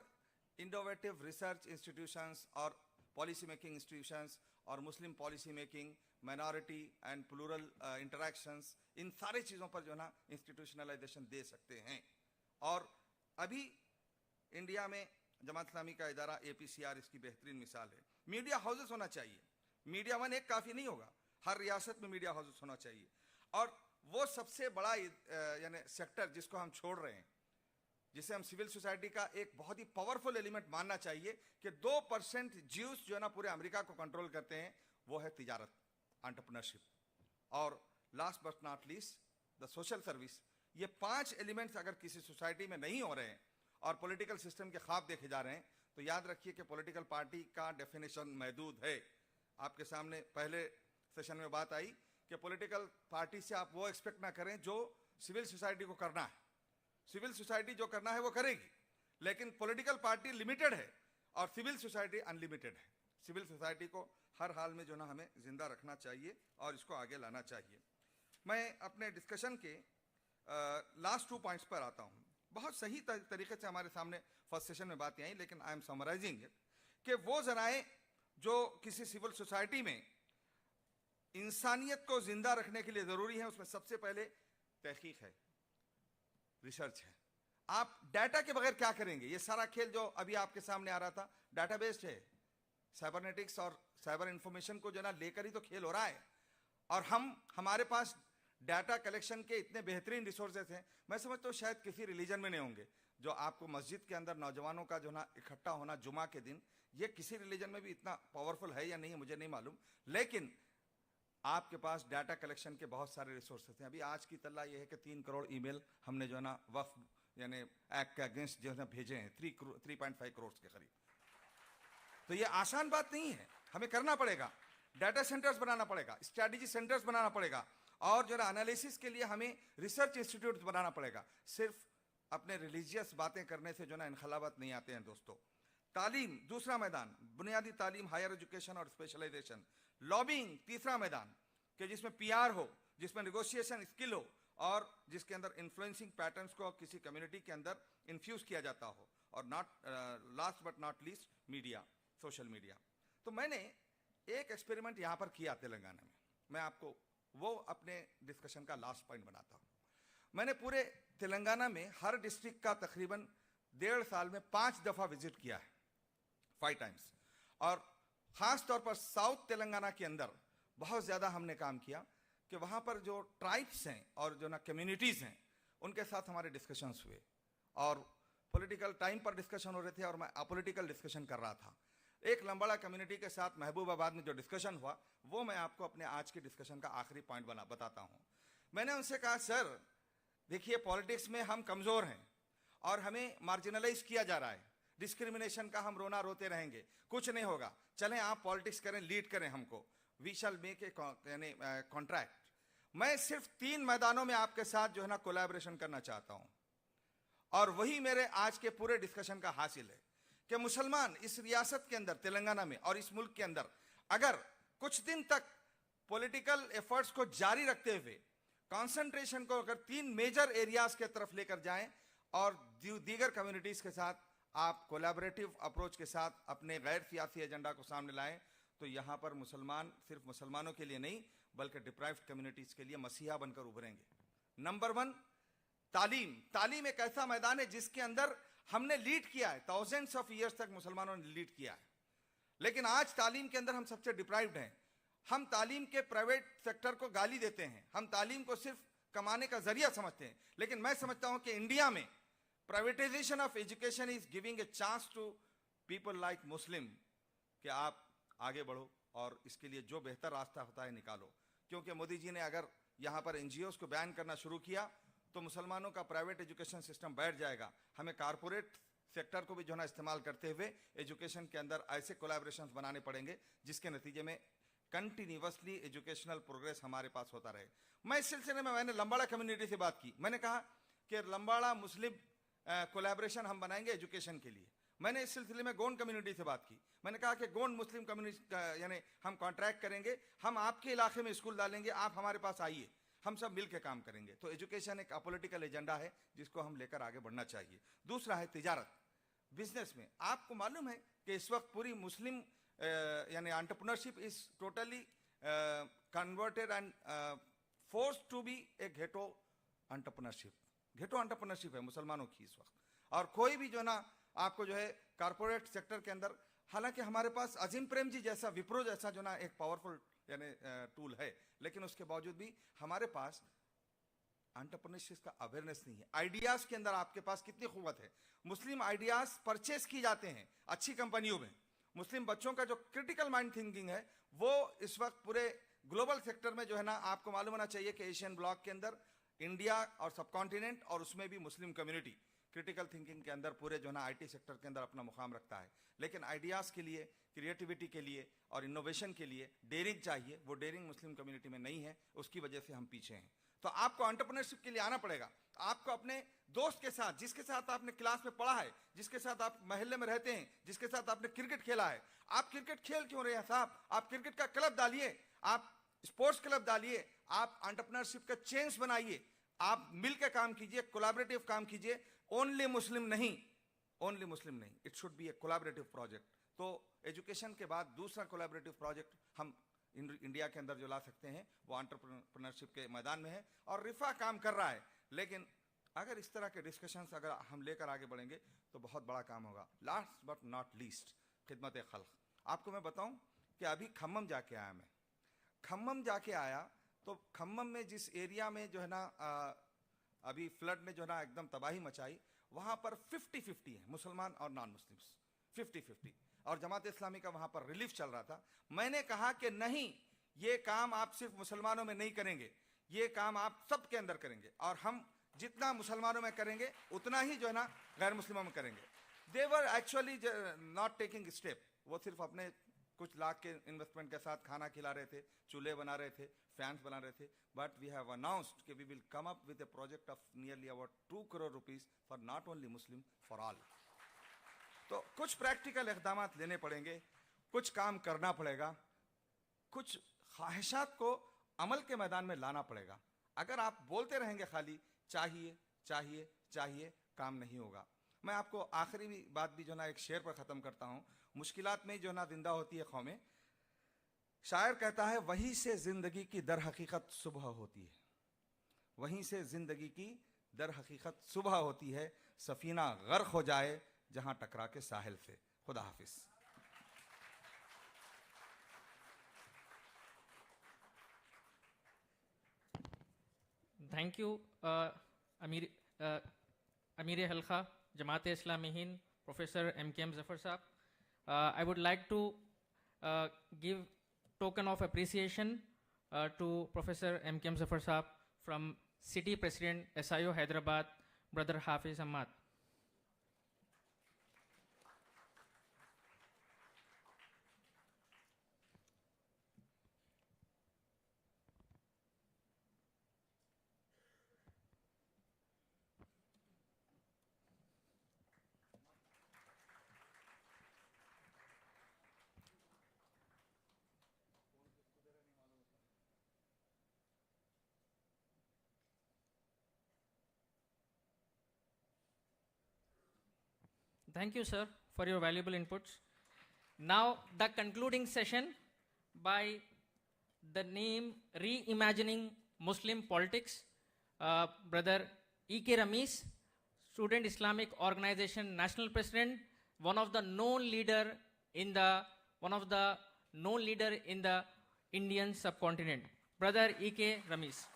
इनोवेटिव रिसर्च इंस्टीट्यूशंस और पॉलिसी मेकिंग इंस्टीट्यूशंस और Muslim policy making, minority and plural interactions, इन सारी चीज़ों पर जो है ना इंस्टीट्यूशनलाइजेशन दे सकते हैं। और अभी इंडिया में जमात इस्लामी का इदारा APCR इसकी बेहतरीन मिसाल है। मीडिया हाउसेस होना चाहिए, मीडिया वन एक काफ़ी नहीं होगा, हर रियासत में मीडिया हाउसेस होना चाहिए। और वो सबसे बड़ा यानी सेक्टर जिसको हम छोड़ रहे हैं, जिसे हम सिविल सोसाइटी का एक बहुत ही पावरफुल एलिमेंट मानना चाहिए कि 2% ज्यूस जो है ना पूरे अमेरिका को कंट्रोल करते हैं, वो है तिजारत, एंटरप्रेन्योरशिप, और last but not least the social service. ये 5 एलिमेंट्स अगर किसी सोसाइटी में नहीं हो रहे हैं और पॉलिटिकल सिस्टम के ख्वाब देखे जा रहे हैं, तो याद रखिए कि पॉलिटिकल पार्टी का डेफिनेशन महदूद है। आपके सामने पहले सेशन में बात आई कि पॉलिटिकल पार्टी से आप वो एक्सपेक्ट ना करें जो सिविल सोसाइटी को करना है। सिविल सोसाइटी जो करना है वो करेगी, लेकिन पॉलिटिकल पार्टी लिमिटेड है और सिविल सोसाइटी अनलिमिटेड है। सिविल सोसाइटी को हर हाल में जो ना हमें जिंदा रखना चाहिए और इसको आगे लाना चाहिए। मैं अपने डिस्कशन के लास्ट 2 पॉइंट्स पर आता हूँ। बहुत सही तरीके से हमारे सामने फर्स्ट सेशन में बातें आई, लेकिन आई एम समराइजिंग इट कि वो जराए जो किसी सिविल सोसाइटी में इंसानियत को जिंदा रखने के लिए ज़रूरी है, उसमें सबसे पहले तहकीक है, रिसर्च है। आप डाटा के बगैर क्या करेंगे? ये सारा खेल जो अभी आपके सामने आ रहा था डाटा बेस्ड है, साइबरनेटिक्स और साइबर इंफॉर्मेशन को जो ना लेकर ही तो खेल हो रहा है। और हमारे पास डाटा कलेक्शन के इतने बेहतरीन रिसोर्सेज हैं, मैं समझता हूँ शायद किसी रिलीजन में नहीं होंगे। जो आपको मस्जिद के अंदर नौजवानों का जो ना इकट्ठा होना जुमा के दिन, ये किसी रिलीजन में भी इतना पावरफुल है या नहीं है मुझे नहीं मालूम, लेकिन आपके पास डाटा कलेक्शन के बहुत सारे रिसोर्सेज हैं। अभी आज की तल्ला ये है कि 3 करोड़ ईमेल हमने जो है ना वक्फ यानी एक्ट के अगेंस्ट जो है ना भेजे हैं, 3.5 करोड़ के करीब। तो ये आसान बात नहीं है, हमें करना पड़ेगा, डाटा सेंटर्स बनाना पड़ेगा, स्ट्रैटेजी सेंटर्स बनाना पड़ेगा, और जो है एनालिसिस के लिए हमें रिसर्च इंस्टीट्यूट बनाना पड़ेगा। सिर्फ अपने रिलीजियस बातें करने से जो ना इनखलाबात नहीं आते हैं दोस्तों। तालीम दूसरा मैदान, बुनियादी तालीम, हायर एजुकेशन और स्पेशलाइजेशन। लॉबिंग तीसरा मैदान कि जिसमें PR हो, जिसमें नेगोशिएशन स्किल हो, और जिसके अंदर इन्फ्लुएंसिंग पैटर्न्स को किसी कम्युनिटी के अंदर इन्फ्यूज किया जाता हो। और last but not least media, social media. तो मैंने एक एक्सपेरिमेंट यहाँ पर किया तेलंगाना में, मैं आपको वो अपने डिस्कशन का लास्ट पॉइंट बनाता हूँ। मैंने पूरे तेलंगाना में हर डिस्ट्रिक्ट का तकरीबन 1.5 साल में 5 दफ़ा विजिट किया है, 5 टाइम्स। और ख़ास तौर पर साउथ तेलंगाना के अंदर बहुत ज़्यादा हमने काम किया कि वहाँ पर जो ट्राइब्स हैं और जो ना कम्युनिटीज़ हैं उनके साथ हमारे डिस्कशंस हुए, और पॉलिटिकल टाइम पर डिस्कशन हो रहे थे और मैं अपोलिटिकल डिस्कशन कर रहा था। एक लंबाड़ा कम्युनिटी के साथ महबूबाबाद में जो डिस्कशन हुआ वो मैं आपको अपने आज के डिस्कशन का आखिरी पॉइंट बताता हूँ। मैंने उनसे कहा, सर देखिए पॉलिटिक्स में हम कमज़ोर हैं और हमें मार्जिनलाइज किया जा रहा है, डिस्क्रिमिनेशन का हम रोना रोते रहेंगे, कुछ नहीं होगा, चलें आप पॉलिटिक्स करें, लीड करें हमको, we shall make a contract. मैं सिर्फ 3 मैदानों में आपके साथ जो है ना कोलैबोरेशन करना चाहता हूँ, और वही मेरे आज के पूरे डिस्कशन का हासिल है कि मुसलमान इस रियासत के अंदर, तेलंगाना में और इस मुल्क के अंदर अगर कुछ दिन तक पॉलिटिकल एफर्ट्स को जारी रखते हुए कंसंट्रेशन को अगर 3 मेजर एरियाज के तरफ लेकर जाएं और दीगर कम्युनिटीज के साथ आप कोलैबोरेटिव अप्रोच के साथ अपने गैर सियासी एजेंडा को सामने लाएं, तो यहाँ पर मुसलमान सिर्फ मुसलमानों के लिए नहीं बल्कि डिप्राइव्ड कम्युनिटीज के लिए मसीहा बनकर उभरेंगे। नंबर 1, तालीम। तालीम एक ऐसा मैदान है जिसके अंदर हमने लीड किया है, थाउजेंड्स ऑफ ईयर्स तक मुसलमानों ने लीड किया है, लेकिन आज तालीम के अंदर हम सबसे डिप्राइव्ड हैं। हम तालीम के प्राइवेट सेक्टर को गाली देते हैं, हम तालीम को सिर्फ कमाने का जरिया समझते हैं, लेकिन मैं समझता हूं कि इंडिया में privatisation of education is giving a chance to people like Muslim कि आप आगे बढ़ो और इसके लिए जो बेहतर रास्ता होता है निकालो। क्योंकि मोदी जी ने अगर यहाँ पर एनजीओज को बैन करना शुरू किया तो मुसलमानों का प्राइवेट एजुकेशन सिस्टम बैठ जाएगा। हमें कारपोरेट सेक्टर को भी जो है ना इस्तेमाल करते हुए एजुकेशन के अंदर ऐसे कोलैबोरेशंस बनाने पड़ेंगे जिसके नतीजे में कंटिन्यूअसली एजुकेशनल प्रोग्रेस हमारे पास होता रहे। मैं इस सिलसिले में मैंने लंबाड़ा कम्युनिटी से बात की, मैंने कहा कि लंबाड़ा मुस्लिम कोलैबोरेशन हम बनाएंगे एजुकेशन के लिए। मैंने इस सिलसिले में गोंड कम्युनिटी से बात की, मैंने कहा कि गोंड मुस्लिम कम्युनिटी यानी हम कॉन्ट्रैक्ट करेंगे, हम आपके इलाके में स्कूल डालेंगे, आप हमारे पास आइए, हम सब मिल के काम करेंगे। तो एजुकेशन एक अपोलिटिकल एजेंडा है जिसको हम लेकर आगे बढ़ना चाहिए। दूसरा है तिजारत, बिजनेस में। आपको मालूम है कि इस वक्त पूरी मुस्लिम यानी entrepreneurship is totally converted and forced to be a ghetto entrepreneurship. Ghetto entrepreneurship है मुसलमानों की इस वक्त, और कोई भी जो ना आपको जो है कारपोरेट सेक्टर के अंदर, हालांकि हमारे पास अजीम प्रेम जी जैसा, विप्रो जैसा जो ना एक पावरफुल यानी टूल है, लेकिन उसके बावजूद भी हमारे पास एंटरप्रेन्योरशिप का अवेयरनेस नहीं है। आइडियाज के अंदर आपके पास कितनी क़ुव्वत है, मुस्लिम आइडियाज परचेस की जाते हैं अच्छी कंपनियों में। मुस्लिम बच्चों का जो क्रिटिकल माइंड थिंकिंग है वो इस वक्त पूरे ग्लोबल सेक्टर में जो है ना, आपको मालूम होना चाहिए कि एशियन ब्लॉक के अंदर इंडिया और सब कॉन्टिनेंट और उसमें भी मुस्लिम कम्युनिटी क्रिटिकल थिंकिंग के अंदर पूरे जो है ना आईटी सेक्टर के अंदर अपना मुकाम रखता है। लेकिन आइडियाज़ के लिए, क्रिएटिविटी के लिए और इनोवेशन के लिए डेयरिंग चाहिए, वो डेयरिंग मुस्लिम कम्युनिटी में नहीं है, उसकी वजह से हम पीछे हैं। तो आपको एंटरप्रेन्योरशिप के लिए आना पड़ेगा। आपको अपने दोस्त के साथ, जिसके साथ आपने क्लास में पढ़ा है, जिसके साथ आप महल्ले में रहते हैं, जिसके साथ आपने क्रिकेट खेला है, आप क्रिकेट खेल क्यों रहे हैं साहब? आप क्रिकेट का क्लब डालिए, आप स्पोर्ट्स क्लब डालिए, आप एंटरप्रेन्योरशिप का चेन्स बनाइए, आप मिल के काम कीजिए, कोलैबोरेटिव काम कीजिए। ओनली मुस्लिम नहीं, ओनली मुस्लिम नहीं, it should be A collaborative project. तो एजुकेशन के बाद दूसरा कोलैबोरेटिव प्रोजेक्ट हम इंडिया के अंदर जो ला सकते हैं वो एंटरप्रेन्योरशिप के मैदान में है, और रिफा काम कर रहा है। लेकिन अगर इस तरह के डिस्कशंस अगर हम लेकर आगे बढ़ेंगे तो बहुत बड़ा काम होगा। लास्ट बट नॉट लीस्ट, खिदमत खल्क। आपको मैं बताऊं कि अभी खम्मम जाके आया मैं। खम्मम जाके आया तो खम्मम में जिस एरिया में जो है ना अभी फ्लड ने जो है ना एकदम तबाही मचाई, वहाँ पर 50-50 है, मुसलमान और नॉन मुस्लिम्स 50-50, और जमात इस्लामी का वहाँ पर रिलीफ चल रहा था। मैंने कहा कि नहीं, ये काम आप सिर्फ मुसलमानों में नहीं करेंगे, ये काम आप सब के अंदर करेंगे, और हम जितना मुसलमानों में करेंगे उतना ही जो है ना गैर मुस्लिमों में करेंगे। They were actually not taking step, वो सिर्फ अपने कुछ लाख के इन्वेस्टमेंट के साथ खाना खिला रहे थे, चूल्हे बना रहे थे, फैंस बना रहे थे। बट वी हैव अनाउंस्ड कि we will come up with a project of nearly about 2 crore rupees for not only Muslim, for all. तो कुछ प्रैक्टिकल इक़दाम लेने पड़ेंगे, कुछ काम करना पड़ेगा, कुछ ख्वाहिशात को अमल के मैदान में लाना पड़ेगा। अगर आप बोलते रहेंगे खाली चाहिए चाहिए चाहिए, काम नहीं होगा। मैं आपको आखिरी बात भी जो ना एक शेर पर ख़त्म करता हूँ। मुश्किलात में जो ना जिंदा होती है कौमें, शायर कहता है वही से जिंदगी की दर हकीकत सुबह होती है। वहीं से जिंदगी की दर हकीकत सुबह होती है, सफीना गर्क हो जाए जहां टकरा के साहिल से। खुदा हाफिज। Thank you, Amir Halkha, Jamaat-e Islami Hind, Professor M.K.M. Zafar Saab. I would like to give token of appreciation to Professor M.K.M. Zafar Saab from City President SIO Hyderabad, Brother Hafiz Ahmad. Thank you, sir, for your valuable inputs. Now, the concluding session by the name Reimagining Muslim Politics, Brother E.K. Ramesh, Student Islamic Organization National President, one of the known leader in the Indian subcontinent. Brother E.K. Ramesh.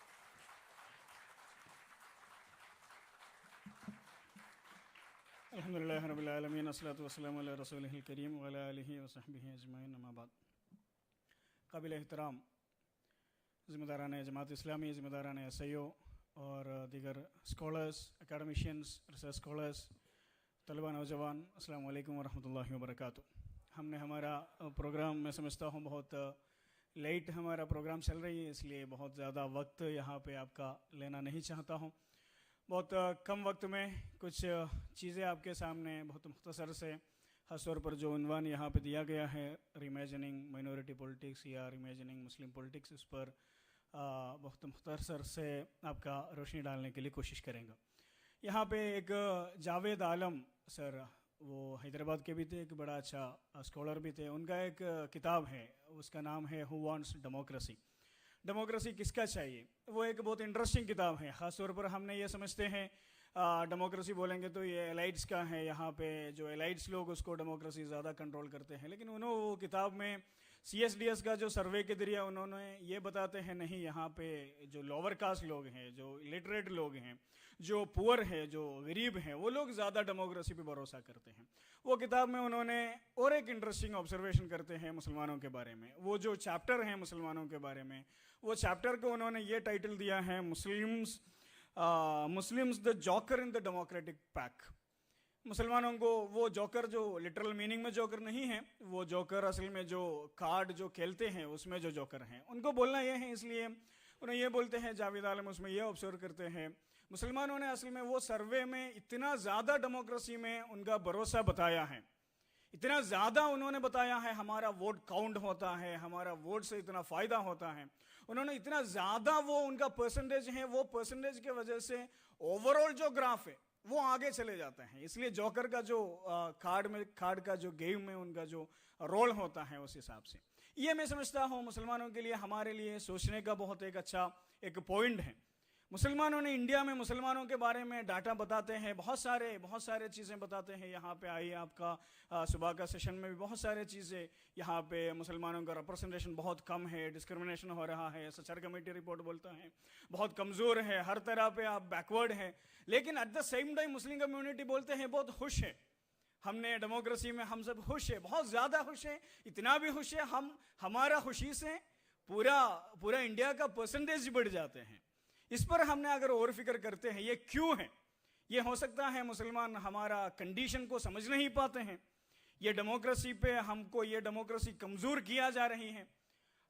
अल्हम्दुलिल्लाह रब्बिल आलमीन अस्सलातु वस्सलामु अला रसूलिहिल करीम व अला आलिहि व सहबिहि अजमईन अम्मा बाद। काबिल एहतराम ज़िम्मेदारान जमात इस्लामी, ज़िम्मेदारान SIO और दीगर स्कॉलर्स, एकेडमिशियंस, रिसर्च स्कॉलर्स, तलबा नौजवान, अस्सलामु अलैकुम व रहमतुल्लाहि व बरकातुहू। हमने हमारा प्रोग्राम, मैं समझता हूँ बहुत लेट हमारा प्रोग्राम चल रही है, इसलिए बहुत ज़्यादा वक्त यहाँ पे आपका लेना नहीं चाहता हूँ। बहुत कम वक्त में कुछ चीज़ें आपके सामने बहुत मुख्तसर से, ख़ास तौर पर जो उन्वान यहाँ पे दिया गया है, रीइमेजिनिंग माइनॉरिटी पॉलिटिक्स या रीइमेजिनिंग मुस्लिम पॉलिटिक्स, इस पर बहुत मुख्तसर से आपका रोशनी डालने के लिए कोशिश करेंगे। यहाँ पे एक जावेद आलम सर, वो हैदराबाद के भी थे, एक बड़ा अच्छा स्कॉलर भी थे। उनका एक किताब है, उसका नाम है हु वांट्स डेमोक्रेसी, डेमोक्रेसी किसका चाहिए। वो एक बहुत इंटरेस्टिंग किताब है। ख़ास तौर पर हमने ये समझते हैं डेमोक्रेसी बोलेंगे तो ये एलाइट्स का है, यहाँ पे जो एलाइट्स लोग उसको डेमोक्रेसी ज़्यादा कंट्रोल करते हैं। लेकिन उन्होंने वो किताब में CSDS का जो सर्वे के जरिए उन्होंने ये बताते हैं, नहीं, यहाँ पे जो लोअर कास्ट लोग हैं, जो इलिटरेट लोग हैं, जो पुअर है, जो गरीब हैं, वो लोग ज़्यादा डेमोक्रेसी पे भरोसा करते हैं। वो किताब में उन्होंने और एक इंटरेस्टिंग ऑब्जर्वेशन करते हैं मुसलमानों के बारे में। वो जो चैप्टर है मुसलमानों के बारे में, वो चैप्टर को उन्होंने ये टाइटल दिया है, Muslims the joker in the democratic pack. मुसलमानों को वो जोकर, जो लिटरल मीनिंग में जोकर नहीं है, वो जोकर असल में जो कार्ड जो खेलते हैं उसमें जो जोकर हैं, उनको बोलना ये है। इसलिए उन्हें ये बोलते हैं, जावेद आलम उसमें ये ऑब्जर्व करते हैं, मुसलमानों ने असल में वो सर्वे में इतना ज़्यादा डेमोक्रेसी में उनका भरोसा बताया है, इतना ज़्यादा उन्होंने बताया है हमारा वोट काउंट होता है, हमारा वोट से इतना फ़ायदा होता है, उन्होंने इतना ज़्यादा वो उनका परसेंटेज है, वो परसेंटेज के वजह से ओवरऑल जो ग्राफ है वो आगे चले जाते हैं। इसलिए जोकर का जो कार्ड का जो गेम में उनका जो रोल होता है, उस हिसाब से ये मैं समझता हूँ मुसलमानों के लिए, हमारे लिए सोचने का बहुत एक अच्छा एक पॉइंट है। मुसलमानों ने इंडिया में मुसलमानों के बारे में डाटा बताते हैं, बहुत सारे चीज़ें बताते हैं। यहाँ पे आई आपका सुबह का सेशन में भी बहुत सारे चीज़ें, यहाँ पे मुसलमानों का रिप्रेजेंटेशन बहुत कम है, डिस्क्रिमिनेशन हो रहा है, सचर कमेटी रिपोर्ट बोलता है बहुत कमज़ोर है, हर तरह पे आप बैकवर्ड हैं। लेकिन at the same time Muslim community बोलते हैं बहुत खुश है, हमने डेमोक्रेसी में हम सब खुश है, बहुत ज़्यादा खुश है, इतना भी खुश है हमारा खुशी से पूरा इंडिया का परसेंटेज बढ़ जाते हैं। इस पर हमने अगर और फिक्र करते हैं ये क्यों है, ये हो सकता है मुसलमान हमारा कंडीशन को समझ नहीं पाते हैं, ये डेमोक्रेसी पे हमको ये डेमोक्रेसी कमज़ोर किया जा रही है,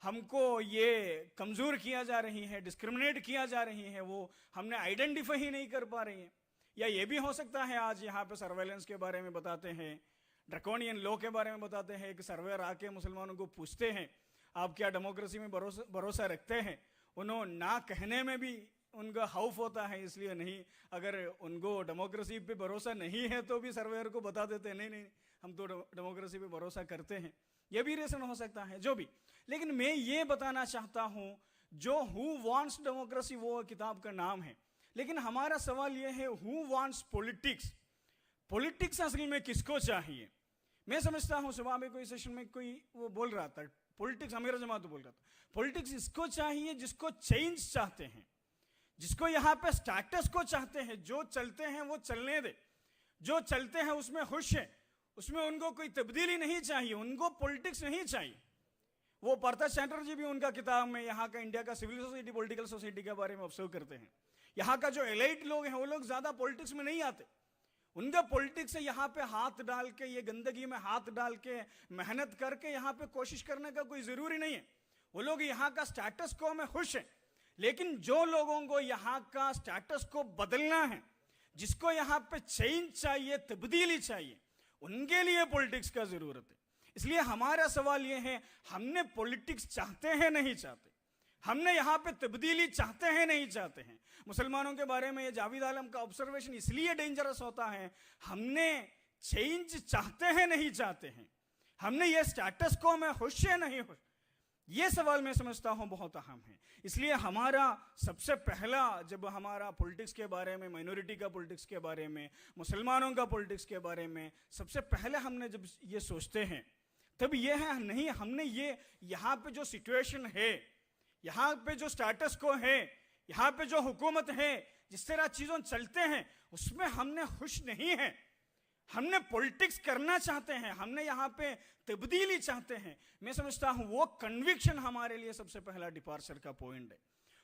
हमको ये कमज़ोर किया जा रही है, डिस्क्रिमिनेट किया जा रही है, वो हमने आइडेंटिफाई ही नहीं कर पा रही है। या ये भी हो सकता है आज यहाँ पे सर्वेलेंस के बारे में बताते हैं, ड्रैकोनियन लॉ के बारे में बताते हैं, एक सर्वेयर आके मुसलमानों को पूछते हैं आप क्या डेमोक्रेसी में भरोसा रखते हैं, उन्होंने ना कहने में भी उनका खौफ होता है, इसलिए नहीं, अगर उनको डेमोक्रेसी पे भरोसा नहीं है तो भी सर्वेयर को बता देते हैं नहीं हम तो डेमोक्रेसी पे भरोसा करते हैं। ये भी रीज़न हो सकता है, जो भी। लेकिन मैं ये बताना चाहता हूँ जो हु वांट्स डेमोक्रेसी वो किताब का नाम है, लेकिन हमारा सवाल ये है हु वांट्स पॉलिटिक्स। पॉलिटिक्स असल में किसको चाहिए? मैं समझता हूं सुबह में कोई सेशन में कोई वो बोल रहा था पॉलिटिक्स, अमीर जमात बोल रहा था पॉलिटिक्स इसको चाहिए जिसको चेंज चाहते हैं, जिसको यहाँ पे स्टेटस को चाहते हैं, जो चलते हैं वो चलने दे, जो चलते हैं उसमें खुश है, उसमें उनको कोई तब्दीली नहीं चाहिए, उनको पॉलिटिक्स नहीं चाहिए। वो पार्था चैटर्जी भी उनका किताब में यहाँ का इंडिया का सिविल सोसाइटी पॉलिटिकल सोसाइटी के बारे में ऑब्जर्व करते हैं। यहाँ का जो एलाइट लोग हैं वो लोग ज्यादा पॉलिटिक्स में नहीं आते, उनका पॉलिटिक्स है यहाँ पे हाथ डाल के, ये गंदगी में हाथ डाल के मेहनत करके यहाँ पे कोशिश करने का कोई जरूरी नहीं है। वो लोग यहाँ का स्टेटस को में खुश है, लेकिन जो लोगों को यहाँ का स्टेटस को बदलना है, जिसको यहाँ पे चेंज चाहिए, तब्दीली चाहिए, उनके लिए पॉलिटिक्स का जरूरत है। इसलिए हमारा सवाल यह है हमने पॉलिटिक्स चाहते हैं नहीं चाहते, हमने यहाँ पे तब्दीली चाहते हैं नहीं चाहते हैं। मुसलमानों के बारे में ये जावेद आलम का ऑब्जर्वेशन इसलिए डेंजरस होता है, हमने चेंज चाहते हैं नहीं चाहते हैं, हमने ये स्टेटस को में खुश है नहीं खुश, ये सवाल मैं समझता हूं बहुत अहम है। इसलिए हमारा सबसे पहला, जब हमारा पॉलिटिक्स के बारे में, माइनॉरिटी का पॉलिटिक्स के बारे में, मुसलमानों का पॉलिटिक्स के बारे में सबसे पहले हमने जब ये सोचते हैं तब ये है नहीं, हमने ये यहाँ पे जो सिचुएशन है, यहाँ पे जो स्टेटस को है, यहाँ पे जो हुकूमत है, जिस तरह चीजों चलते हैं उसमें हमने खुश नहीं है, हमने पॉलिटिक्स करना चाहते हैं, हमने यहाँ पे तब्दीली चाहते हैं। मैं समझता हूं वो कन्विक्शन हमारे लिए सबसे पहला डिपार्चर का पॉइंट है।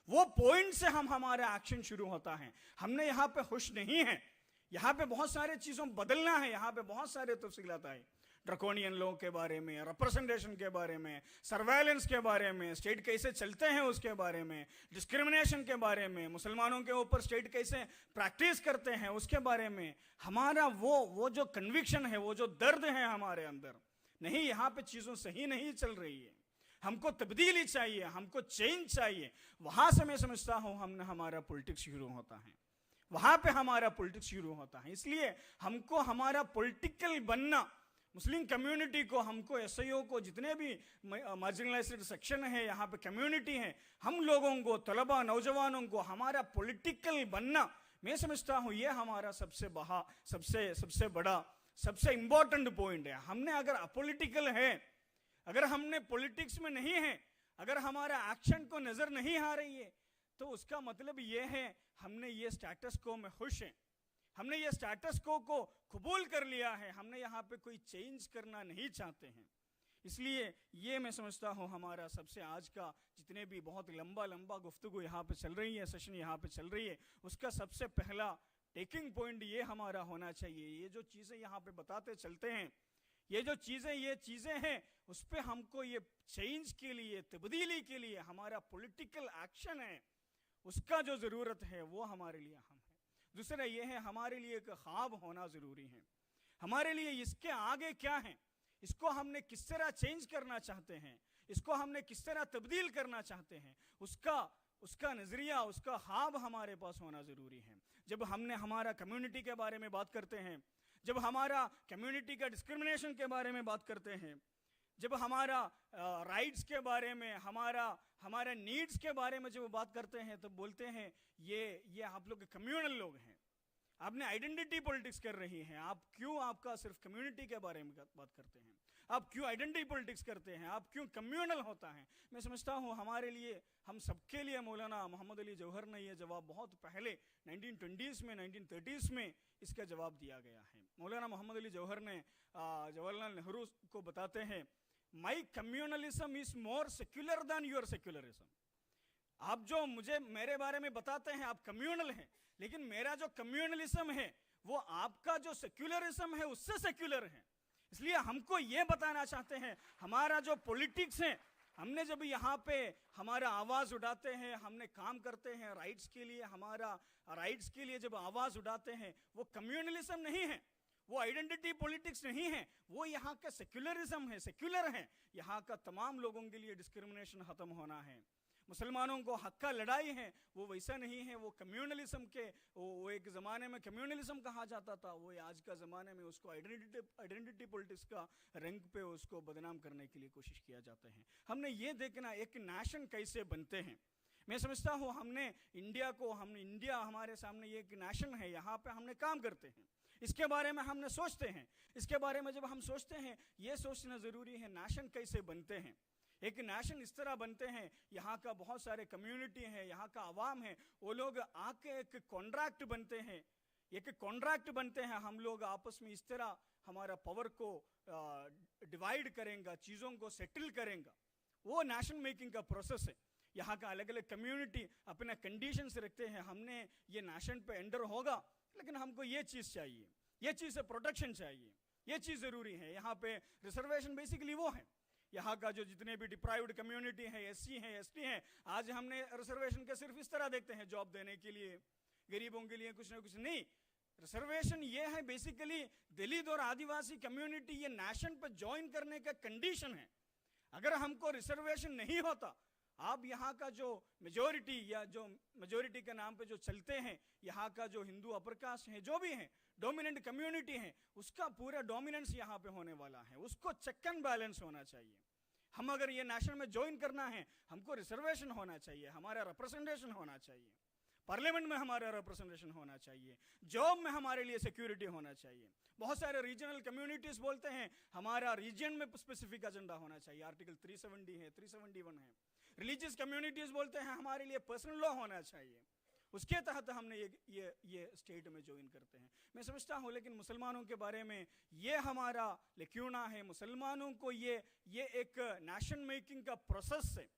वो पॉइंट से हमारा एक्शन शुरू होता है। हमने यहाँ पे खुश नहीं है, यहाँ पे बहुत सारे चीजों बदलना है, यहाँ पे बहुत सारे तफसीलात आए, ड्रकोनियन लॉ के बारे में, रिप्रेजेंटेशन के बारे में, सर्वेलेंस के बारे में, स्टेट कैसे चलते हैं उसके बारे में, डिस्क्रिमिनेशन के बारे में, मुसलमानों के ऊपर स्टेट कैसे प्रैक्टिस करते हैं उसके बारे में। हमारा वो जो कन्विक्शन है, वो जो दर्द है हमारे अंदर, नहीं यहाँ पे चीजों सही नहीं चल रही है, हमको तब्दीली चाहिए, हमको चेंज चाहिए, वहां से मैं समझता हूं हमने हमारा पॉलिटिक्स शुरू होता है, वहां पे हमारा पॉलिटिक्स शुरू होता है। इसलिए हमको हमारा पॉलिटिकल बनना, मुस्लिम कम्युनिटी को, हमको एसआईओ को, जितने भी मार्जिनलाइज्ड सेक्शन है यहाँ पे कम्युनिटी है, हम लोगों को, तलबा नौजवानों को हमारा पॉलिटिकल बनना, मैं समझता हूँ ये हमारा सबसे बड़ा, सबसे इंपॉर्टेंट पॉइंट है। हमने अगर अपोलिटिकल है, अगर हमने पॉलिटिक्स में नहीं है, अगर हमारा एक्शन को नजर नहीं आ रही है, तो उसका मतलब ये है हमने ये स्टेटस को में खुश है, हमने ये स्टेटस को कबूल कर लिया है, हमने यहाँ पे कोई चेंज करना नहीं चाहते हैं। इसलिए ये मैं समझता हूँ हमारा सबसे आज का जितने भी बहुत लंबा गुफ्तगू यहाँ पे चल रही है, सेशन यहाँ पे चल रही है, उसका सबसे पहला टेकिंग पॉइंट ये हमारा होना चाहिए। ये जो चीज़ें यहाँ पे बताते चलते हैं, ये चीज़ें हैं, उस पर हमको ये चेंज के लिए, तब्दीली के लिए हमारा पॉलिटिकल एक्शन है, उसका जो ज़रूरत है वो हमारे लिए अहम है। दूसरा ये है हमारे लिए एक ख्वाब होना ज़रूरी है, हमारे लिए इसके आगे क्या है, इसको हमने किस तरह चेंज करना चाहते हैं, इसको हमने किस तरह तब्दील करना चाहते हैं, उसका नज़रिया, उसका ख्वाब हमारे पास होना ज़रूरी है। जब हमने हमारा कम्युनिटी के बारे में बात करते हैं, जब हमारा कम्युनिटी का डिस्क्रिमिनेशन के बारे में बात करते हैं, जब हमारा राइट्स के बारे में, हमारा नीड्स के बारे में जब बात करते हैं, तो बोलते हैं ये आप लोग कम्युनल लोग हैं, आपने आइडेंटिटी पॉलिटिक्स कर रही हैं, आप क्यों आपका सिर्फ कम्युनिटी के बारे में बात करते हैं, आप क्यों आइडेंटिटी पॉलिटिक्स करते हैं, आप क्यों कम्युनल होता है। मैं समझता हूँ हमारे लिए, हम सबके लिए मौलाना मोहम्मद अली जौहर ने यह जवाब बहुत पहले 1920s में, 1930s में इसका जवाब दिया गया है। मौलाना मोहम्मद अली जौहर ने जवाहरलाल नेहरू को बताते हैं, my communalism is more secular than your secularism. आप जो मेरे बारे में बताते हैं आप कम्युनल हैं, लेकिन मेरा जो कम्युनलिज्म है वो आपका जो सेक्युलरिज्म है उससे सेक्युलर है। इसलिए हमको ये बताना चाहते हैं हमारा जो पॉलिटिक्स है, हमने जब यहाँ पे हमारा आवाज़ उठाते हैं, हमने काम करते हैं राइट्स के लिए, हमारा राइट्स के लिए जब आवाज़ उठाते हैं, वो कम्युनलिज्म नहीं है, वो आइडेंटिटी पॉलिटिक्स नहीं है, वो यहाँ का सेक्युलरिज्म है, सेक्युलर है। यहाँ का तमाम लोगों के लिए डिस्क्रिमिनेशन खत्म होना है, मुसलमानों को हक का लड़ाई है, वो वैसा नहीं है। वो कम्युनलिज्म के, वो एक ज़माने में कम्युनलिज्म कहा जाता था, वो आज का ज़माने में उसको आइडेंटिटी पॉलिटिक्स का रंग पे उसको बदनाम करने के लिए कोशिश किया जाता है। हमने ये देखना एक नेशन कैसे बनते हैं, मैं समझता हूँ हमने इंडिया हमारे सामने ये एक नेशन है, यहाँ पे हमने काम करते हैं, इसके बारे में हमने सोचते हैं। इसके बारे में जब हम सोचते हैं, ये सोचना ज़रूरी है नेशन कैसे बनते हैं। एक नेशन इस तरह बनते हैं, यहाँ का बहुत सारे कम्युनिटी हैं, यहाँ का आवाम है, वो लोग आके एक कॉन्ट्रैक्ट बनते हैं, हम लोग आपस में इस तरह हमारा पावर को डिवाइड करेंगे, चीज़ों को सेटल करेंगे, वो नेशन मेकिंग का प्रोसेस है। यहाँ का अलग अलग कम्युनिटी अपना कंडीशंस रखते हैं, हमने ये नेशन पे एंटर होगा, लेकिन हमको ये चीज़ चाहिए, ये चीज़ से प्रोटेक्शन चाहिए, ये चीज़ ज़रूरी है। यहाँ पे रिजर्वेशन बेसिकली वो है, यहाँ का जो जितने भी डिप्राइव्ड कम्युनिटी है, SC हैं, ST हैं, आज हमने रिजर्वेशन के सिर्फ इस तरह देखते हैं, जॉब देने के लिए, गरीबों के लिए कुछ ना कुछ नहीं। रिजर्वेशन ये है बेसिकली दलित और आदिवासी कम्युनिटी ये नेशन पे ज्वाइन करने का कंडीशन है। अगर हमको रिजर्वेशन नहीं होता, आप यहाँ का जो मेजोरिटी या जो मेजोरिटी के नाम पे जो चलते हैं, यहाँ का जो हिंदू अपर कास्ट है, जो भी है डोमिनेंट कम्युनिटी है, उसका पूरा डोमिनेंस यहाँ पे होने वाला है, उसको चेक एंड बैलेंस होना चाहिए। हम अगर ये नेशन में ज्वाइन करना है, हमको रिजर्वेशन होना चाहिए, हमारा रिप्रेजेंटेशन होना चाहिए, पार्लियामेंट में हमारा रिप्रेजेंटेशन होना चाहिए, जॉब में हमारे लिए सिक्योरिटी होना चाहिए। बहुत सारे रीजनल कम्युनिटीज बोलते हैं हमारा रीजन में स्पेसिफिक एजेंडा होना चाहिए, आर्टिकल 370 है, 371 है। रिलीजियस कम्युनिटीज बोलते हैं हमारे लिए पर्सनल लॉ होना चाहिए, उसके तहत हमने ये स्टेट में ज्वाइन करते हैं। मैं समझता हूँ, लेकिन मुसलमानों के बारे में ये हमारा लेक्यूना है, मुसलमानों को ये एक नेशन मेकिंग का प्रोसेस है,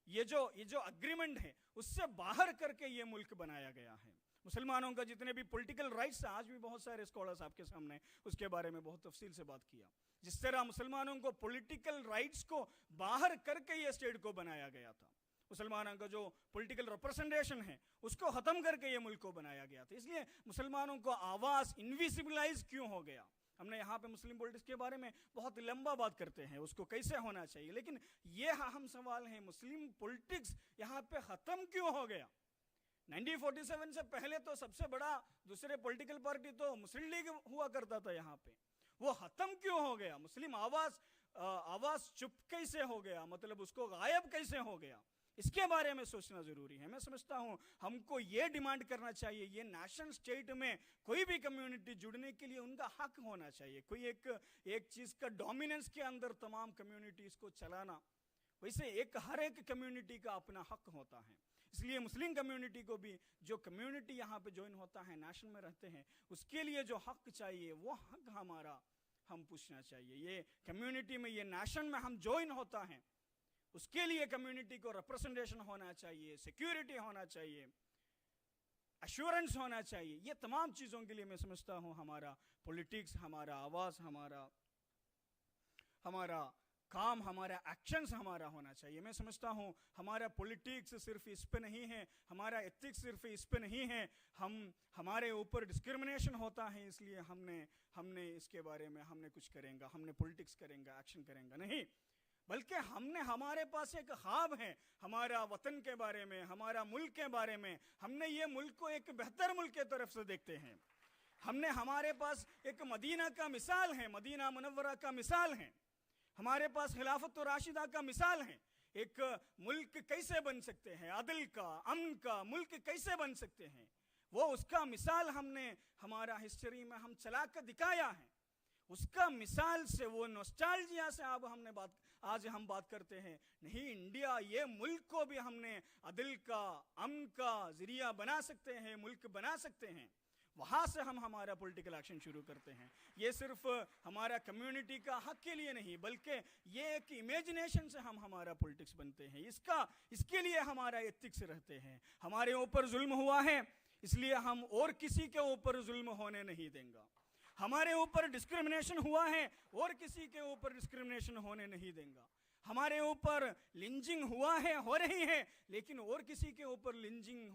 ये जो अग्रीमेंट है उससे बाहर करके ये मुल्क बनाया गया है। मुसलमानों का जितने भी पॉलिटिकल राइट्स हैं, आज भी बहुत सारे स्कॉलर्स आपके सामने उसके बारे में बहुत तफसील से बात किया, जिस तरह मुसलमानों को पॉलिटिकल राइट्स को बाहर करके ये स्टेट को बनाया गया था, मुसलमानों का जो पॉलिटिकल रिप्रेजेंटेशन है उसको ख़त्म करके ये मुल्क को बनाया गया था। इसलिए मुसलमानों को आवाज़ इनविजिबलाइज क्यों हो गया। हमने यहाँ पे मुस्लिम पॉलिटिक्स के बारे में बहुत लंबा बात करते हैं, उसको कैसे होना चाहिए, लेकिन ये अहम सवाल है, मुस्लिम पॉलिटिक्स यहाँ पे ख़त्म क्यों हो गया। 1947 से पहले तो सबसे बड़ा दूसरे पॉलिटिकल पार्टी तो मुस्लिम लीग हुआ करता था यहाँ पे, वो ख़त्म क्यों हो गया। मुस्लिम आवाज़ चुप कैसे हो गया, मतलब उसको गायब कैसे हो गया, इसके बारे में सोचना ज़रूरी है। मैं समझता हूँ हमको ये डिमांड करना चाहिए, ये नेशन स्टेट में कोई भी कम्युनिटी जुड़ने के लिए उनका हक होना चाहिए। कोई एक चीज़ का डोमिनेंस के अंदर तमाम कम्युनिटीज़ को चलाना, वैसे हर एक कम्युनिटी का अपना हक होता है। इसलिए मुस्लिम कम्युनिटी को भी, जो कम्युनिटी यहाँ पे ज्वाइन होता है, नेशन में रहते हैं, उसके लिए जो हक चाहिए वो हक हमारा हम पूछना चाहिए। ये कम्युनिटी में, ये नेशन में हम ज्वाइन होता है, उसके लिए कम्युनिटी को रिप्रेजेंटेशन होना चाहिए, सिक्योरिटी होना चाहिए, अश्योरेंस होना चाहिए। ये तमाम चीज़ों के लिए मैं समझता हूँ हमारा पॉलिटिक्स, हमारा आवाज़, हमारा काम, हमारा एक्शंस हमारा होना चाहिए। मैं समझता हूँ हमारा पॉलिटिक्स सिर्फ इस पे नहीं है, हमारा एथिक्स सिर्फ इस पे नहीं है, हमारे ऊपर डिस्क्रिमिनेशन होता है, इसलिए हमने इसके बारे में हमने कुछ करेंगे, हमने पॉलिटिक्स करेंगे, एक्शन करेंगे, नहीं, बल्कि हमारे पास एक ख्वाब है हमारा वतन के बारे में, हमारा मुल्क के बारे में। हमने ये मुल्क को एक बेहतर मुल्क के तरफ से देखते हैं। हमारे पास एक मदीना का मिसाल है, मदीना मुनव्वरा का मिसाल है, हमारे पास खिलाफत और राशिदा का मिसाल है। एक मुल्क कैसे बन सकते हैं, अदल का, अमन का मुल्क कैसे बन सकते हैं, वो उसका मिसाल हमने हमारा हिस्ट्री में हम चला कर दिखाया है। उसका मिसाल से, वो नॉस्टैल्जिया से आज हम बात करते हैं, नहीं, इंडिया ये मुल्क को भी हमने अदल का, अमन का जरिया बना सकते हैं, मुल्क बना सकते हैं। वहाँ से हम हमारा पॉलिटिकल एक्शन शुरू करते हैं। ये सिर्फ हमारा कम्युनिटी का हक के लिए नहीं, बल्कि ये एक इमेजिनेशन से हम हमारा पॉलिटिक्स बनते हैं। इसके लिए हमारा एथिक्स रहते हैं। हमारे ऊपर जुल्म हुआ है, इसलिए हम और किसी के ऊपर जुल्म होने नहीं देंगे। हमारे ऊपर डिस्क्रिमिनेशन हुआ है, और किसी के ऊपर डिस्क्रिमिनेशन होने नहीं देंगे। हमारे ऊपर लिंचिंग हुआ है, हो रही है, लेकिन और किसी के ऊपर लिंचिंग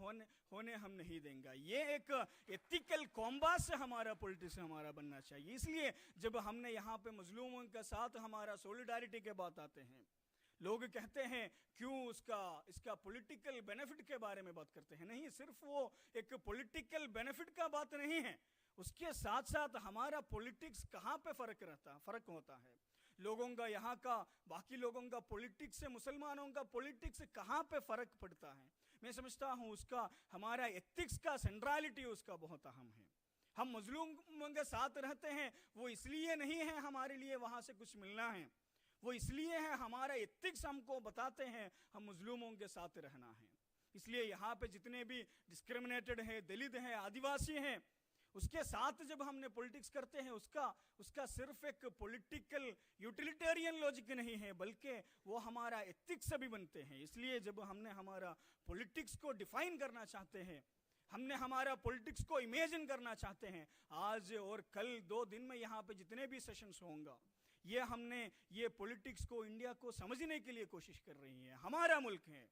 होने हम नहीं देंगे। ये एक एथिकल कॉम्बास से हमारा पॉलिटिक्स हमारा बनना चाहिए। इसलिए जब हमने यहाँ पे मजलूमों के साथ हमारा सॉलिडारिटी के बात आते हैं, लोग कहते हैं क्यों इसका पॉलिटिकल बेनिफिट के बारे में बात करते हैं। नहीं, सिर्फ वो एक पॉलिटिकल बेनिफिट का बात नहीं है, उसके साथ साथ हमारा पॉलिटिक्स कहाँ पे फर्क होता है। लोगों का, यहाँ का बाकी लोगों का पॉलिटिक्स से मुसलमानों का पॉलिटिक्स कहाँ पे फ़र्क पड़ता है? मैं समझता हूँ उसका हमारा एथिक्स का सेंट्रलिटी उसका बहुत अहम है। हम मजलूमों के साथ रहते हैं वो इसलिए नहीं है हमारे लिए वहाँ से कुछ मिलना है, वो इसलिए है हमारा एथिक्स हमको बताते हैं हम मजलूमों के साथ रहना है। इसलिए यहाँ पे जितने भी डिस्क्रिमिनेटेड हैं, दलित हैं, आदिवासी हैं, उसके साथ जब हमने पॉलिटिक्स करते हैं उसका सिर्फ एक पॉलिटिकल यूटिलिटेरियन लॉजिक नहीं है, बल्कि वो हमारा एथिक्स भी बनते हैं। इसलिए जब हमने हमारा पॉलिटिक्स को डिफाइन करना चाहते हैं, हमने हमारा पॉलिटिक्स को इमेजिन करना चाहते हैं, आज और कल 2 दिन में यहाँ पे जितने भी सेशंस होंगे ये हमने ये पॉलिटिक्स को, इंडिया को समझने के लिए कोशिश कर रही है। हमारा मुल्क है,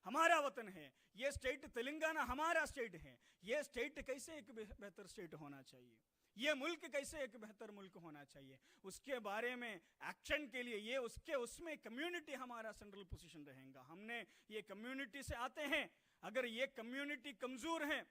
हमारा वतन है, ये स्टेट तेलंगाना हमारा स्टेट है, ये स्टेट कैसे एक बेहतर स्टेट होना चाहिए, ये मुल्क कैसे एक बेहतर मुल्क होना चाहिए, उसके बारे में एक्शन के लिए ये उसमें कम्युनिटी हमारा सेंट्रल पोजीशन रहेगा। हमने ये कम्युनिटी से आते हैं, अगर ये कम्युनिटी कमज़ोर है,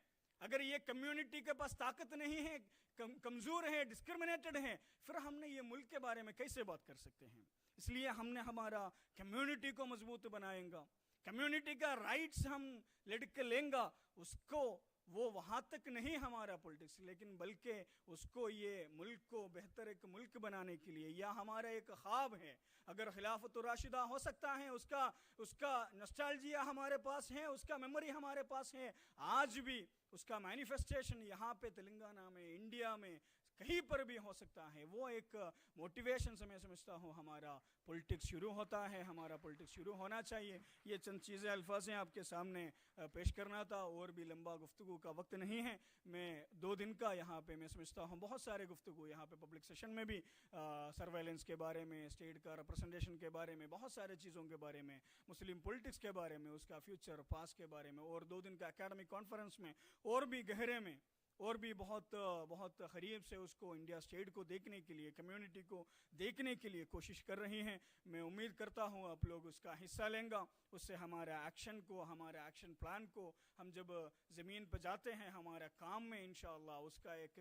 अगर ये कम्युनिटी के पास ताकत नहीं है, कमज़ोर है, डिस्क्रिमिनेटेड है, फिर हमने ये मुल्क के बारे में कैसे बात कर सकते हैं? इसलिए हमने हमारा कम्युनिटी को मजबूत बनाएंगा, कम्युनिटी का राइट्स हम लड़के लेंगे, उसको वो वहाँ तक नहीं हमारा पॉलिटिक्स, लेकिन बल्कि उसको ये मुल्क को बेहतर एक मुल्क बनाने के लिए, या हमारा एक ख्वाब है, अगर खिलाफत राशिदा हो सकता है, उसका नॉस्टैल्जिया हमारे पास है, उसका मेमोरी हमारे पास है, आज भी उसका मैनिफेस्टेशन यहाँ पे तेलंगाना में, इंडिया में कहीं पर भी हो सकता है। वो एक मोटिवेशन से मैं समझता हूँ हमारा पॉलिटिक्स शुरू होता है, हमारा पॉलिटिक्स शुरू होना चाहिए। ये चंद चीज़ें अल्फाज हैं आपके सामने पेश करना था, और भी लंबा गुफ्तगू का वक्त नहीं है। मैं 2 दिन का यहाँ पे मैं समझता हूँ बहुत सारे गुफ्तगू यहाँ पे पब्लिक सेशन में भी सर्वेलेंस के बारे में, स्टेट का रिप्रेजेंटेशन के बारे में, बहुत सारे चीज़ों के बारे में, मुस्लिम पॉलिटिक्स के बारे में, उसका फ्यूचर पास के बारे में, और 2 दिन का एकेडमिक कॉन्फ्रेंस में और भी गहरे में और भी बहुत करीब से उसको इंडिया स्टेट को देखने के लिए, कम्युनिटी को देखने के लिए कोशिश कर रही हैं। मैं उम्मीद करता हूँ आप लोग उसका हिस्सा लेंगे, उससे हमारा एक्शन को, हमारा एक्शन प्लान को हम जब ज़मीन पर जाते हैं हमारा काम में इंशाअल्लाह उसका एक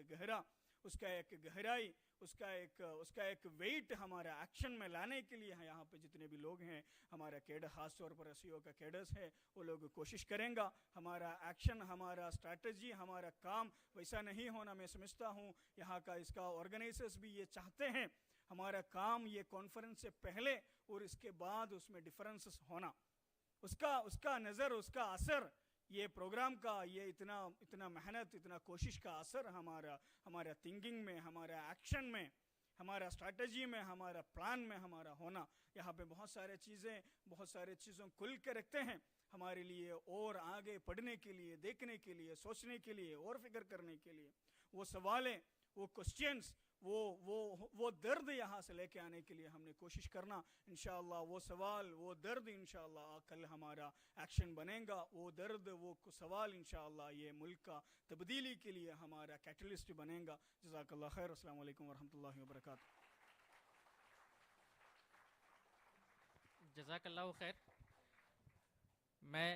गहराई, उसका एक वेट हमारा एक्शन में लाने के लिए है। यहाँ पे जितने भी लोग हैं, हमारा कैडर, ख़ास तौर पर एसईओ का कैडर्स है, वो लोग कोशिश करेंगे। हमारा एक्शन, हमारा स्ट्रैटेजी, हमारा काम वैसा नहीं होना, मैं समझता हूँ यहाँ का इसका ऑर्गेनाइजर्स भी ये चाहते हैं हमारा काम ये कॉन्फ्रेंस से पहले और इसके बाद उसमें डिफरेंसेस होना, उसका नज़र, उसका असर, ये प्रोग्राम का ये इतना मेहनत, इतना कोशिश का असर हमारा थिंकिंग में, हमारा एक्शन में, हमारा स्ट्रैटेजी में, हमारा प्लान में हमारा होना। यहाँ पे बहुत सारे चीज़ों खुल के रखते हैं हमारे लिए, और आगे पढ़ने के लिए, देखने के लिए, सोचने के लिए और फिक्र करने के लिए। वो सवालें, वो क्वेश्चंस, वो दर्द यहाँ से लेके आने के लिए हमने कोशिश करना। इंशाअल्लाह वो सवाल, वो दर्द इंशाअल्लाह कल हमारा एक्शन बनेगा। वो दर्द, वो सवाल इंशाअल्लाह ये मुल्क का तब्दीली के लिए हमारा कैटलिस्ट बनेगा। जज़ाकल्लाह खैर। अस्सलाम वालेकुम वरहमतुल्लाहि वबरकातुहू। जज़ाकल्लाह खैर। मैं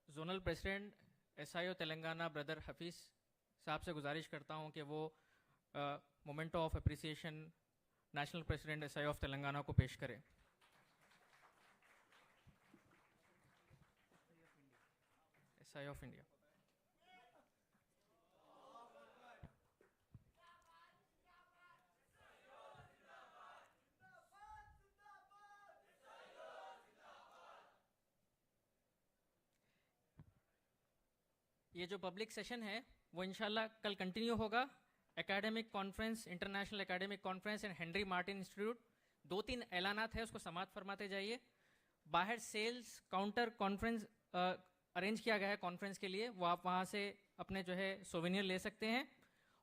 zonal president SIO Telangana brother Hafeez साहब से गुजारिश करता हूँ कि वो memento of appreciation national president SIO of Telangana को पेश करें। SIO of India. ये जो पब्लिक सेशन है वो इंशाल्लाह कल कंटिन्यू होगा। Academic conference, international academic conference and Henry Martin institute, 2-3 ऐलानात है, उसको समाप्त फरमाते जाइए। बाहर सेल्स काउंटर कॉन्फ्रेंस अरेंज किया गया है कॉन्फ्रेंस के लिए, वो आप वहाँ से अपने जो है सोवेनियर ले सकते हैं।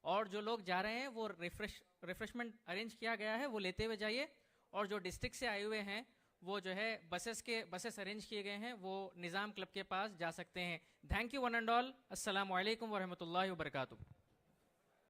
और जो लोग जा रहे हैं वो रिफ्रेशमेंट अरेंज किया गया है, वो लेते हुए जाइए। और जो डिस्ट्रिक्ट से आए हुए हैं वो जो है बसेस अरेंज किए गए हैं, वो निज़ाम क्लब के पास जा सकते हैं। Thank you one and all. अस्सलाम वालेकुम वरहमतुल्लाहि वबरकातुहू।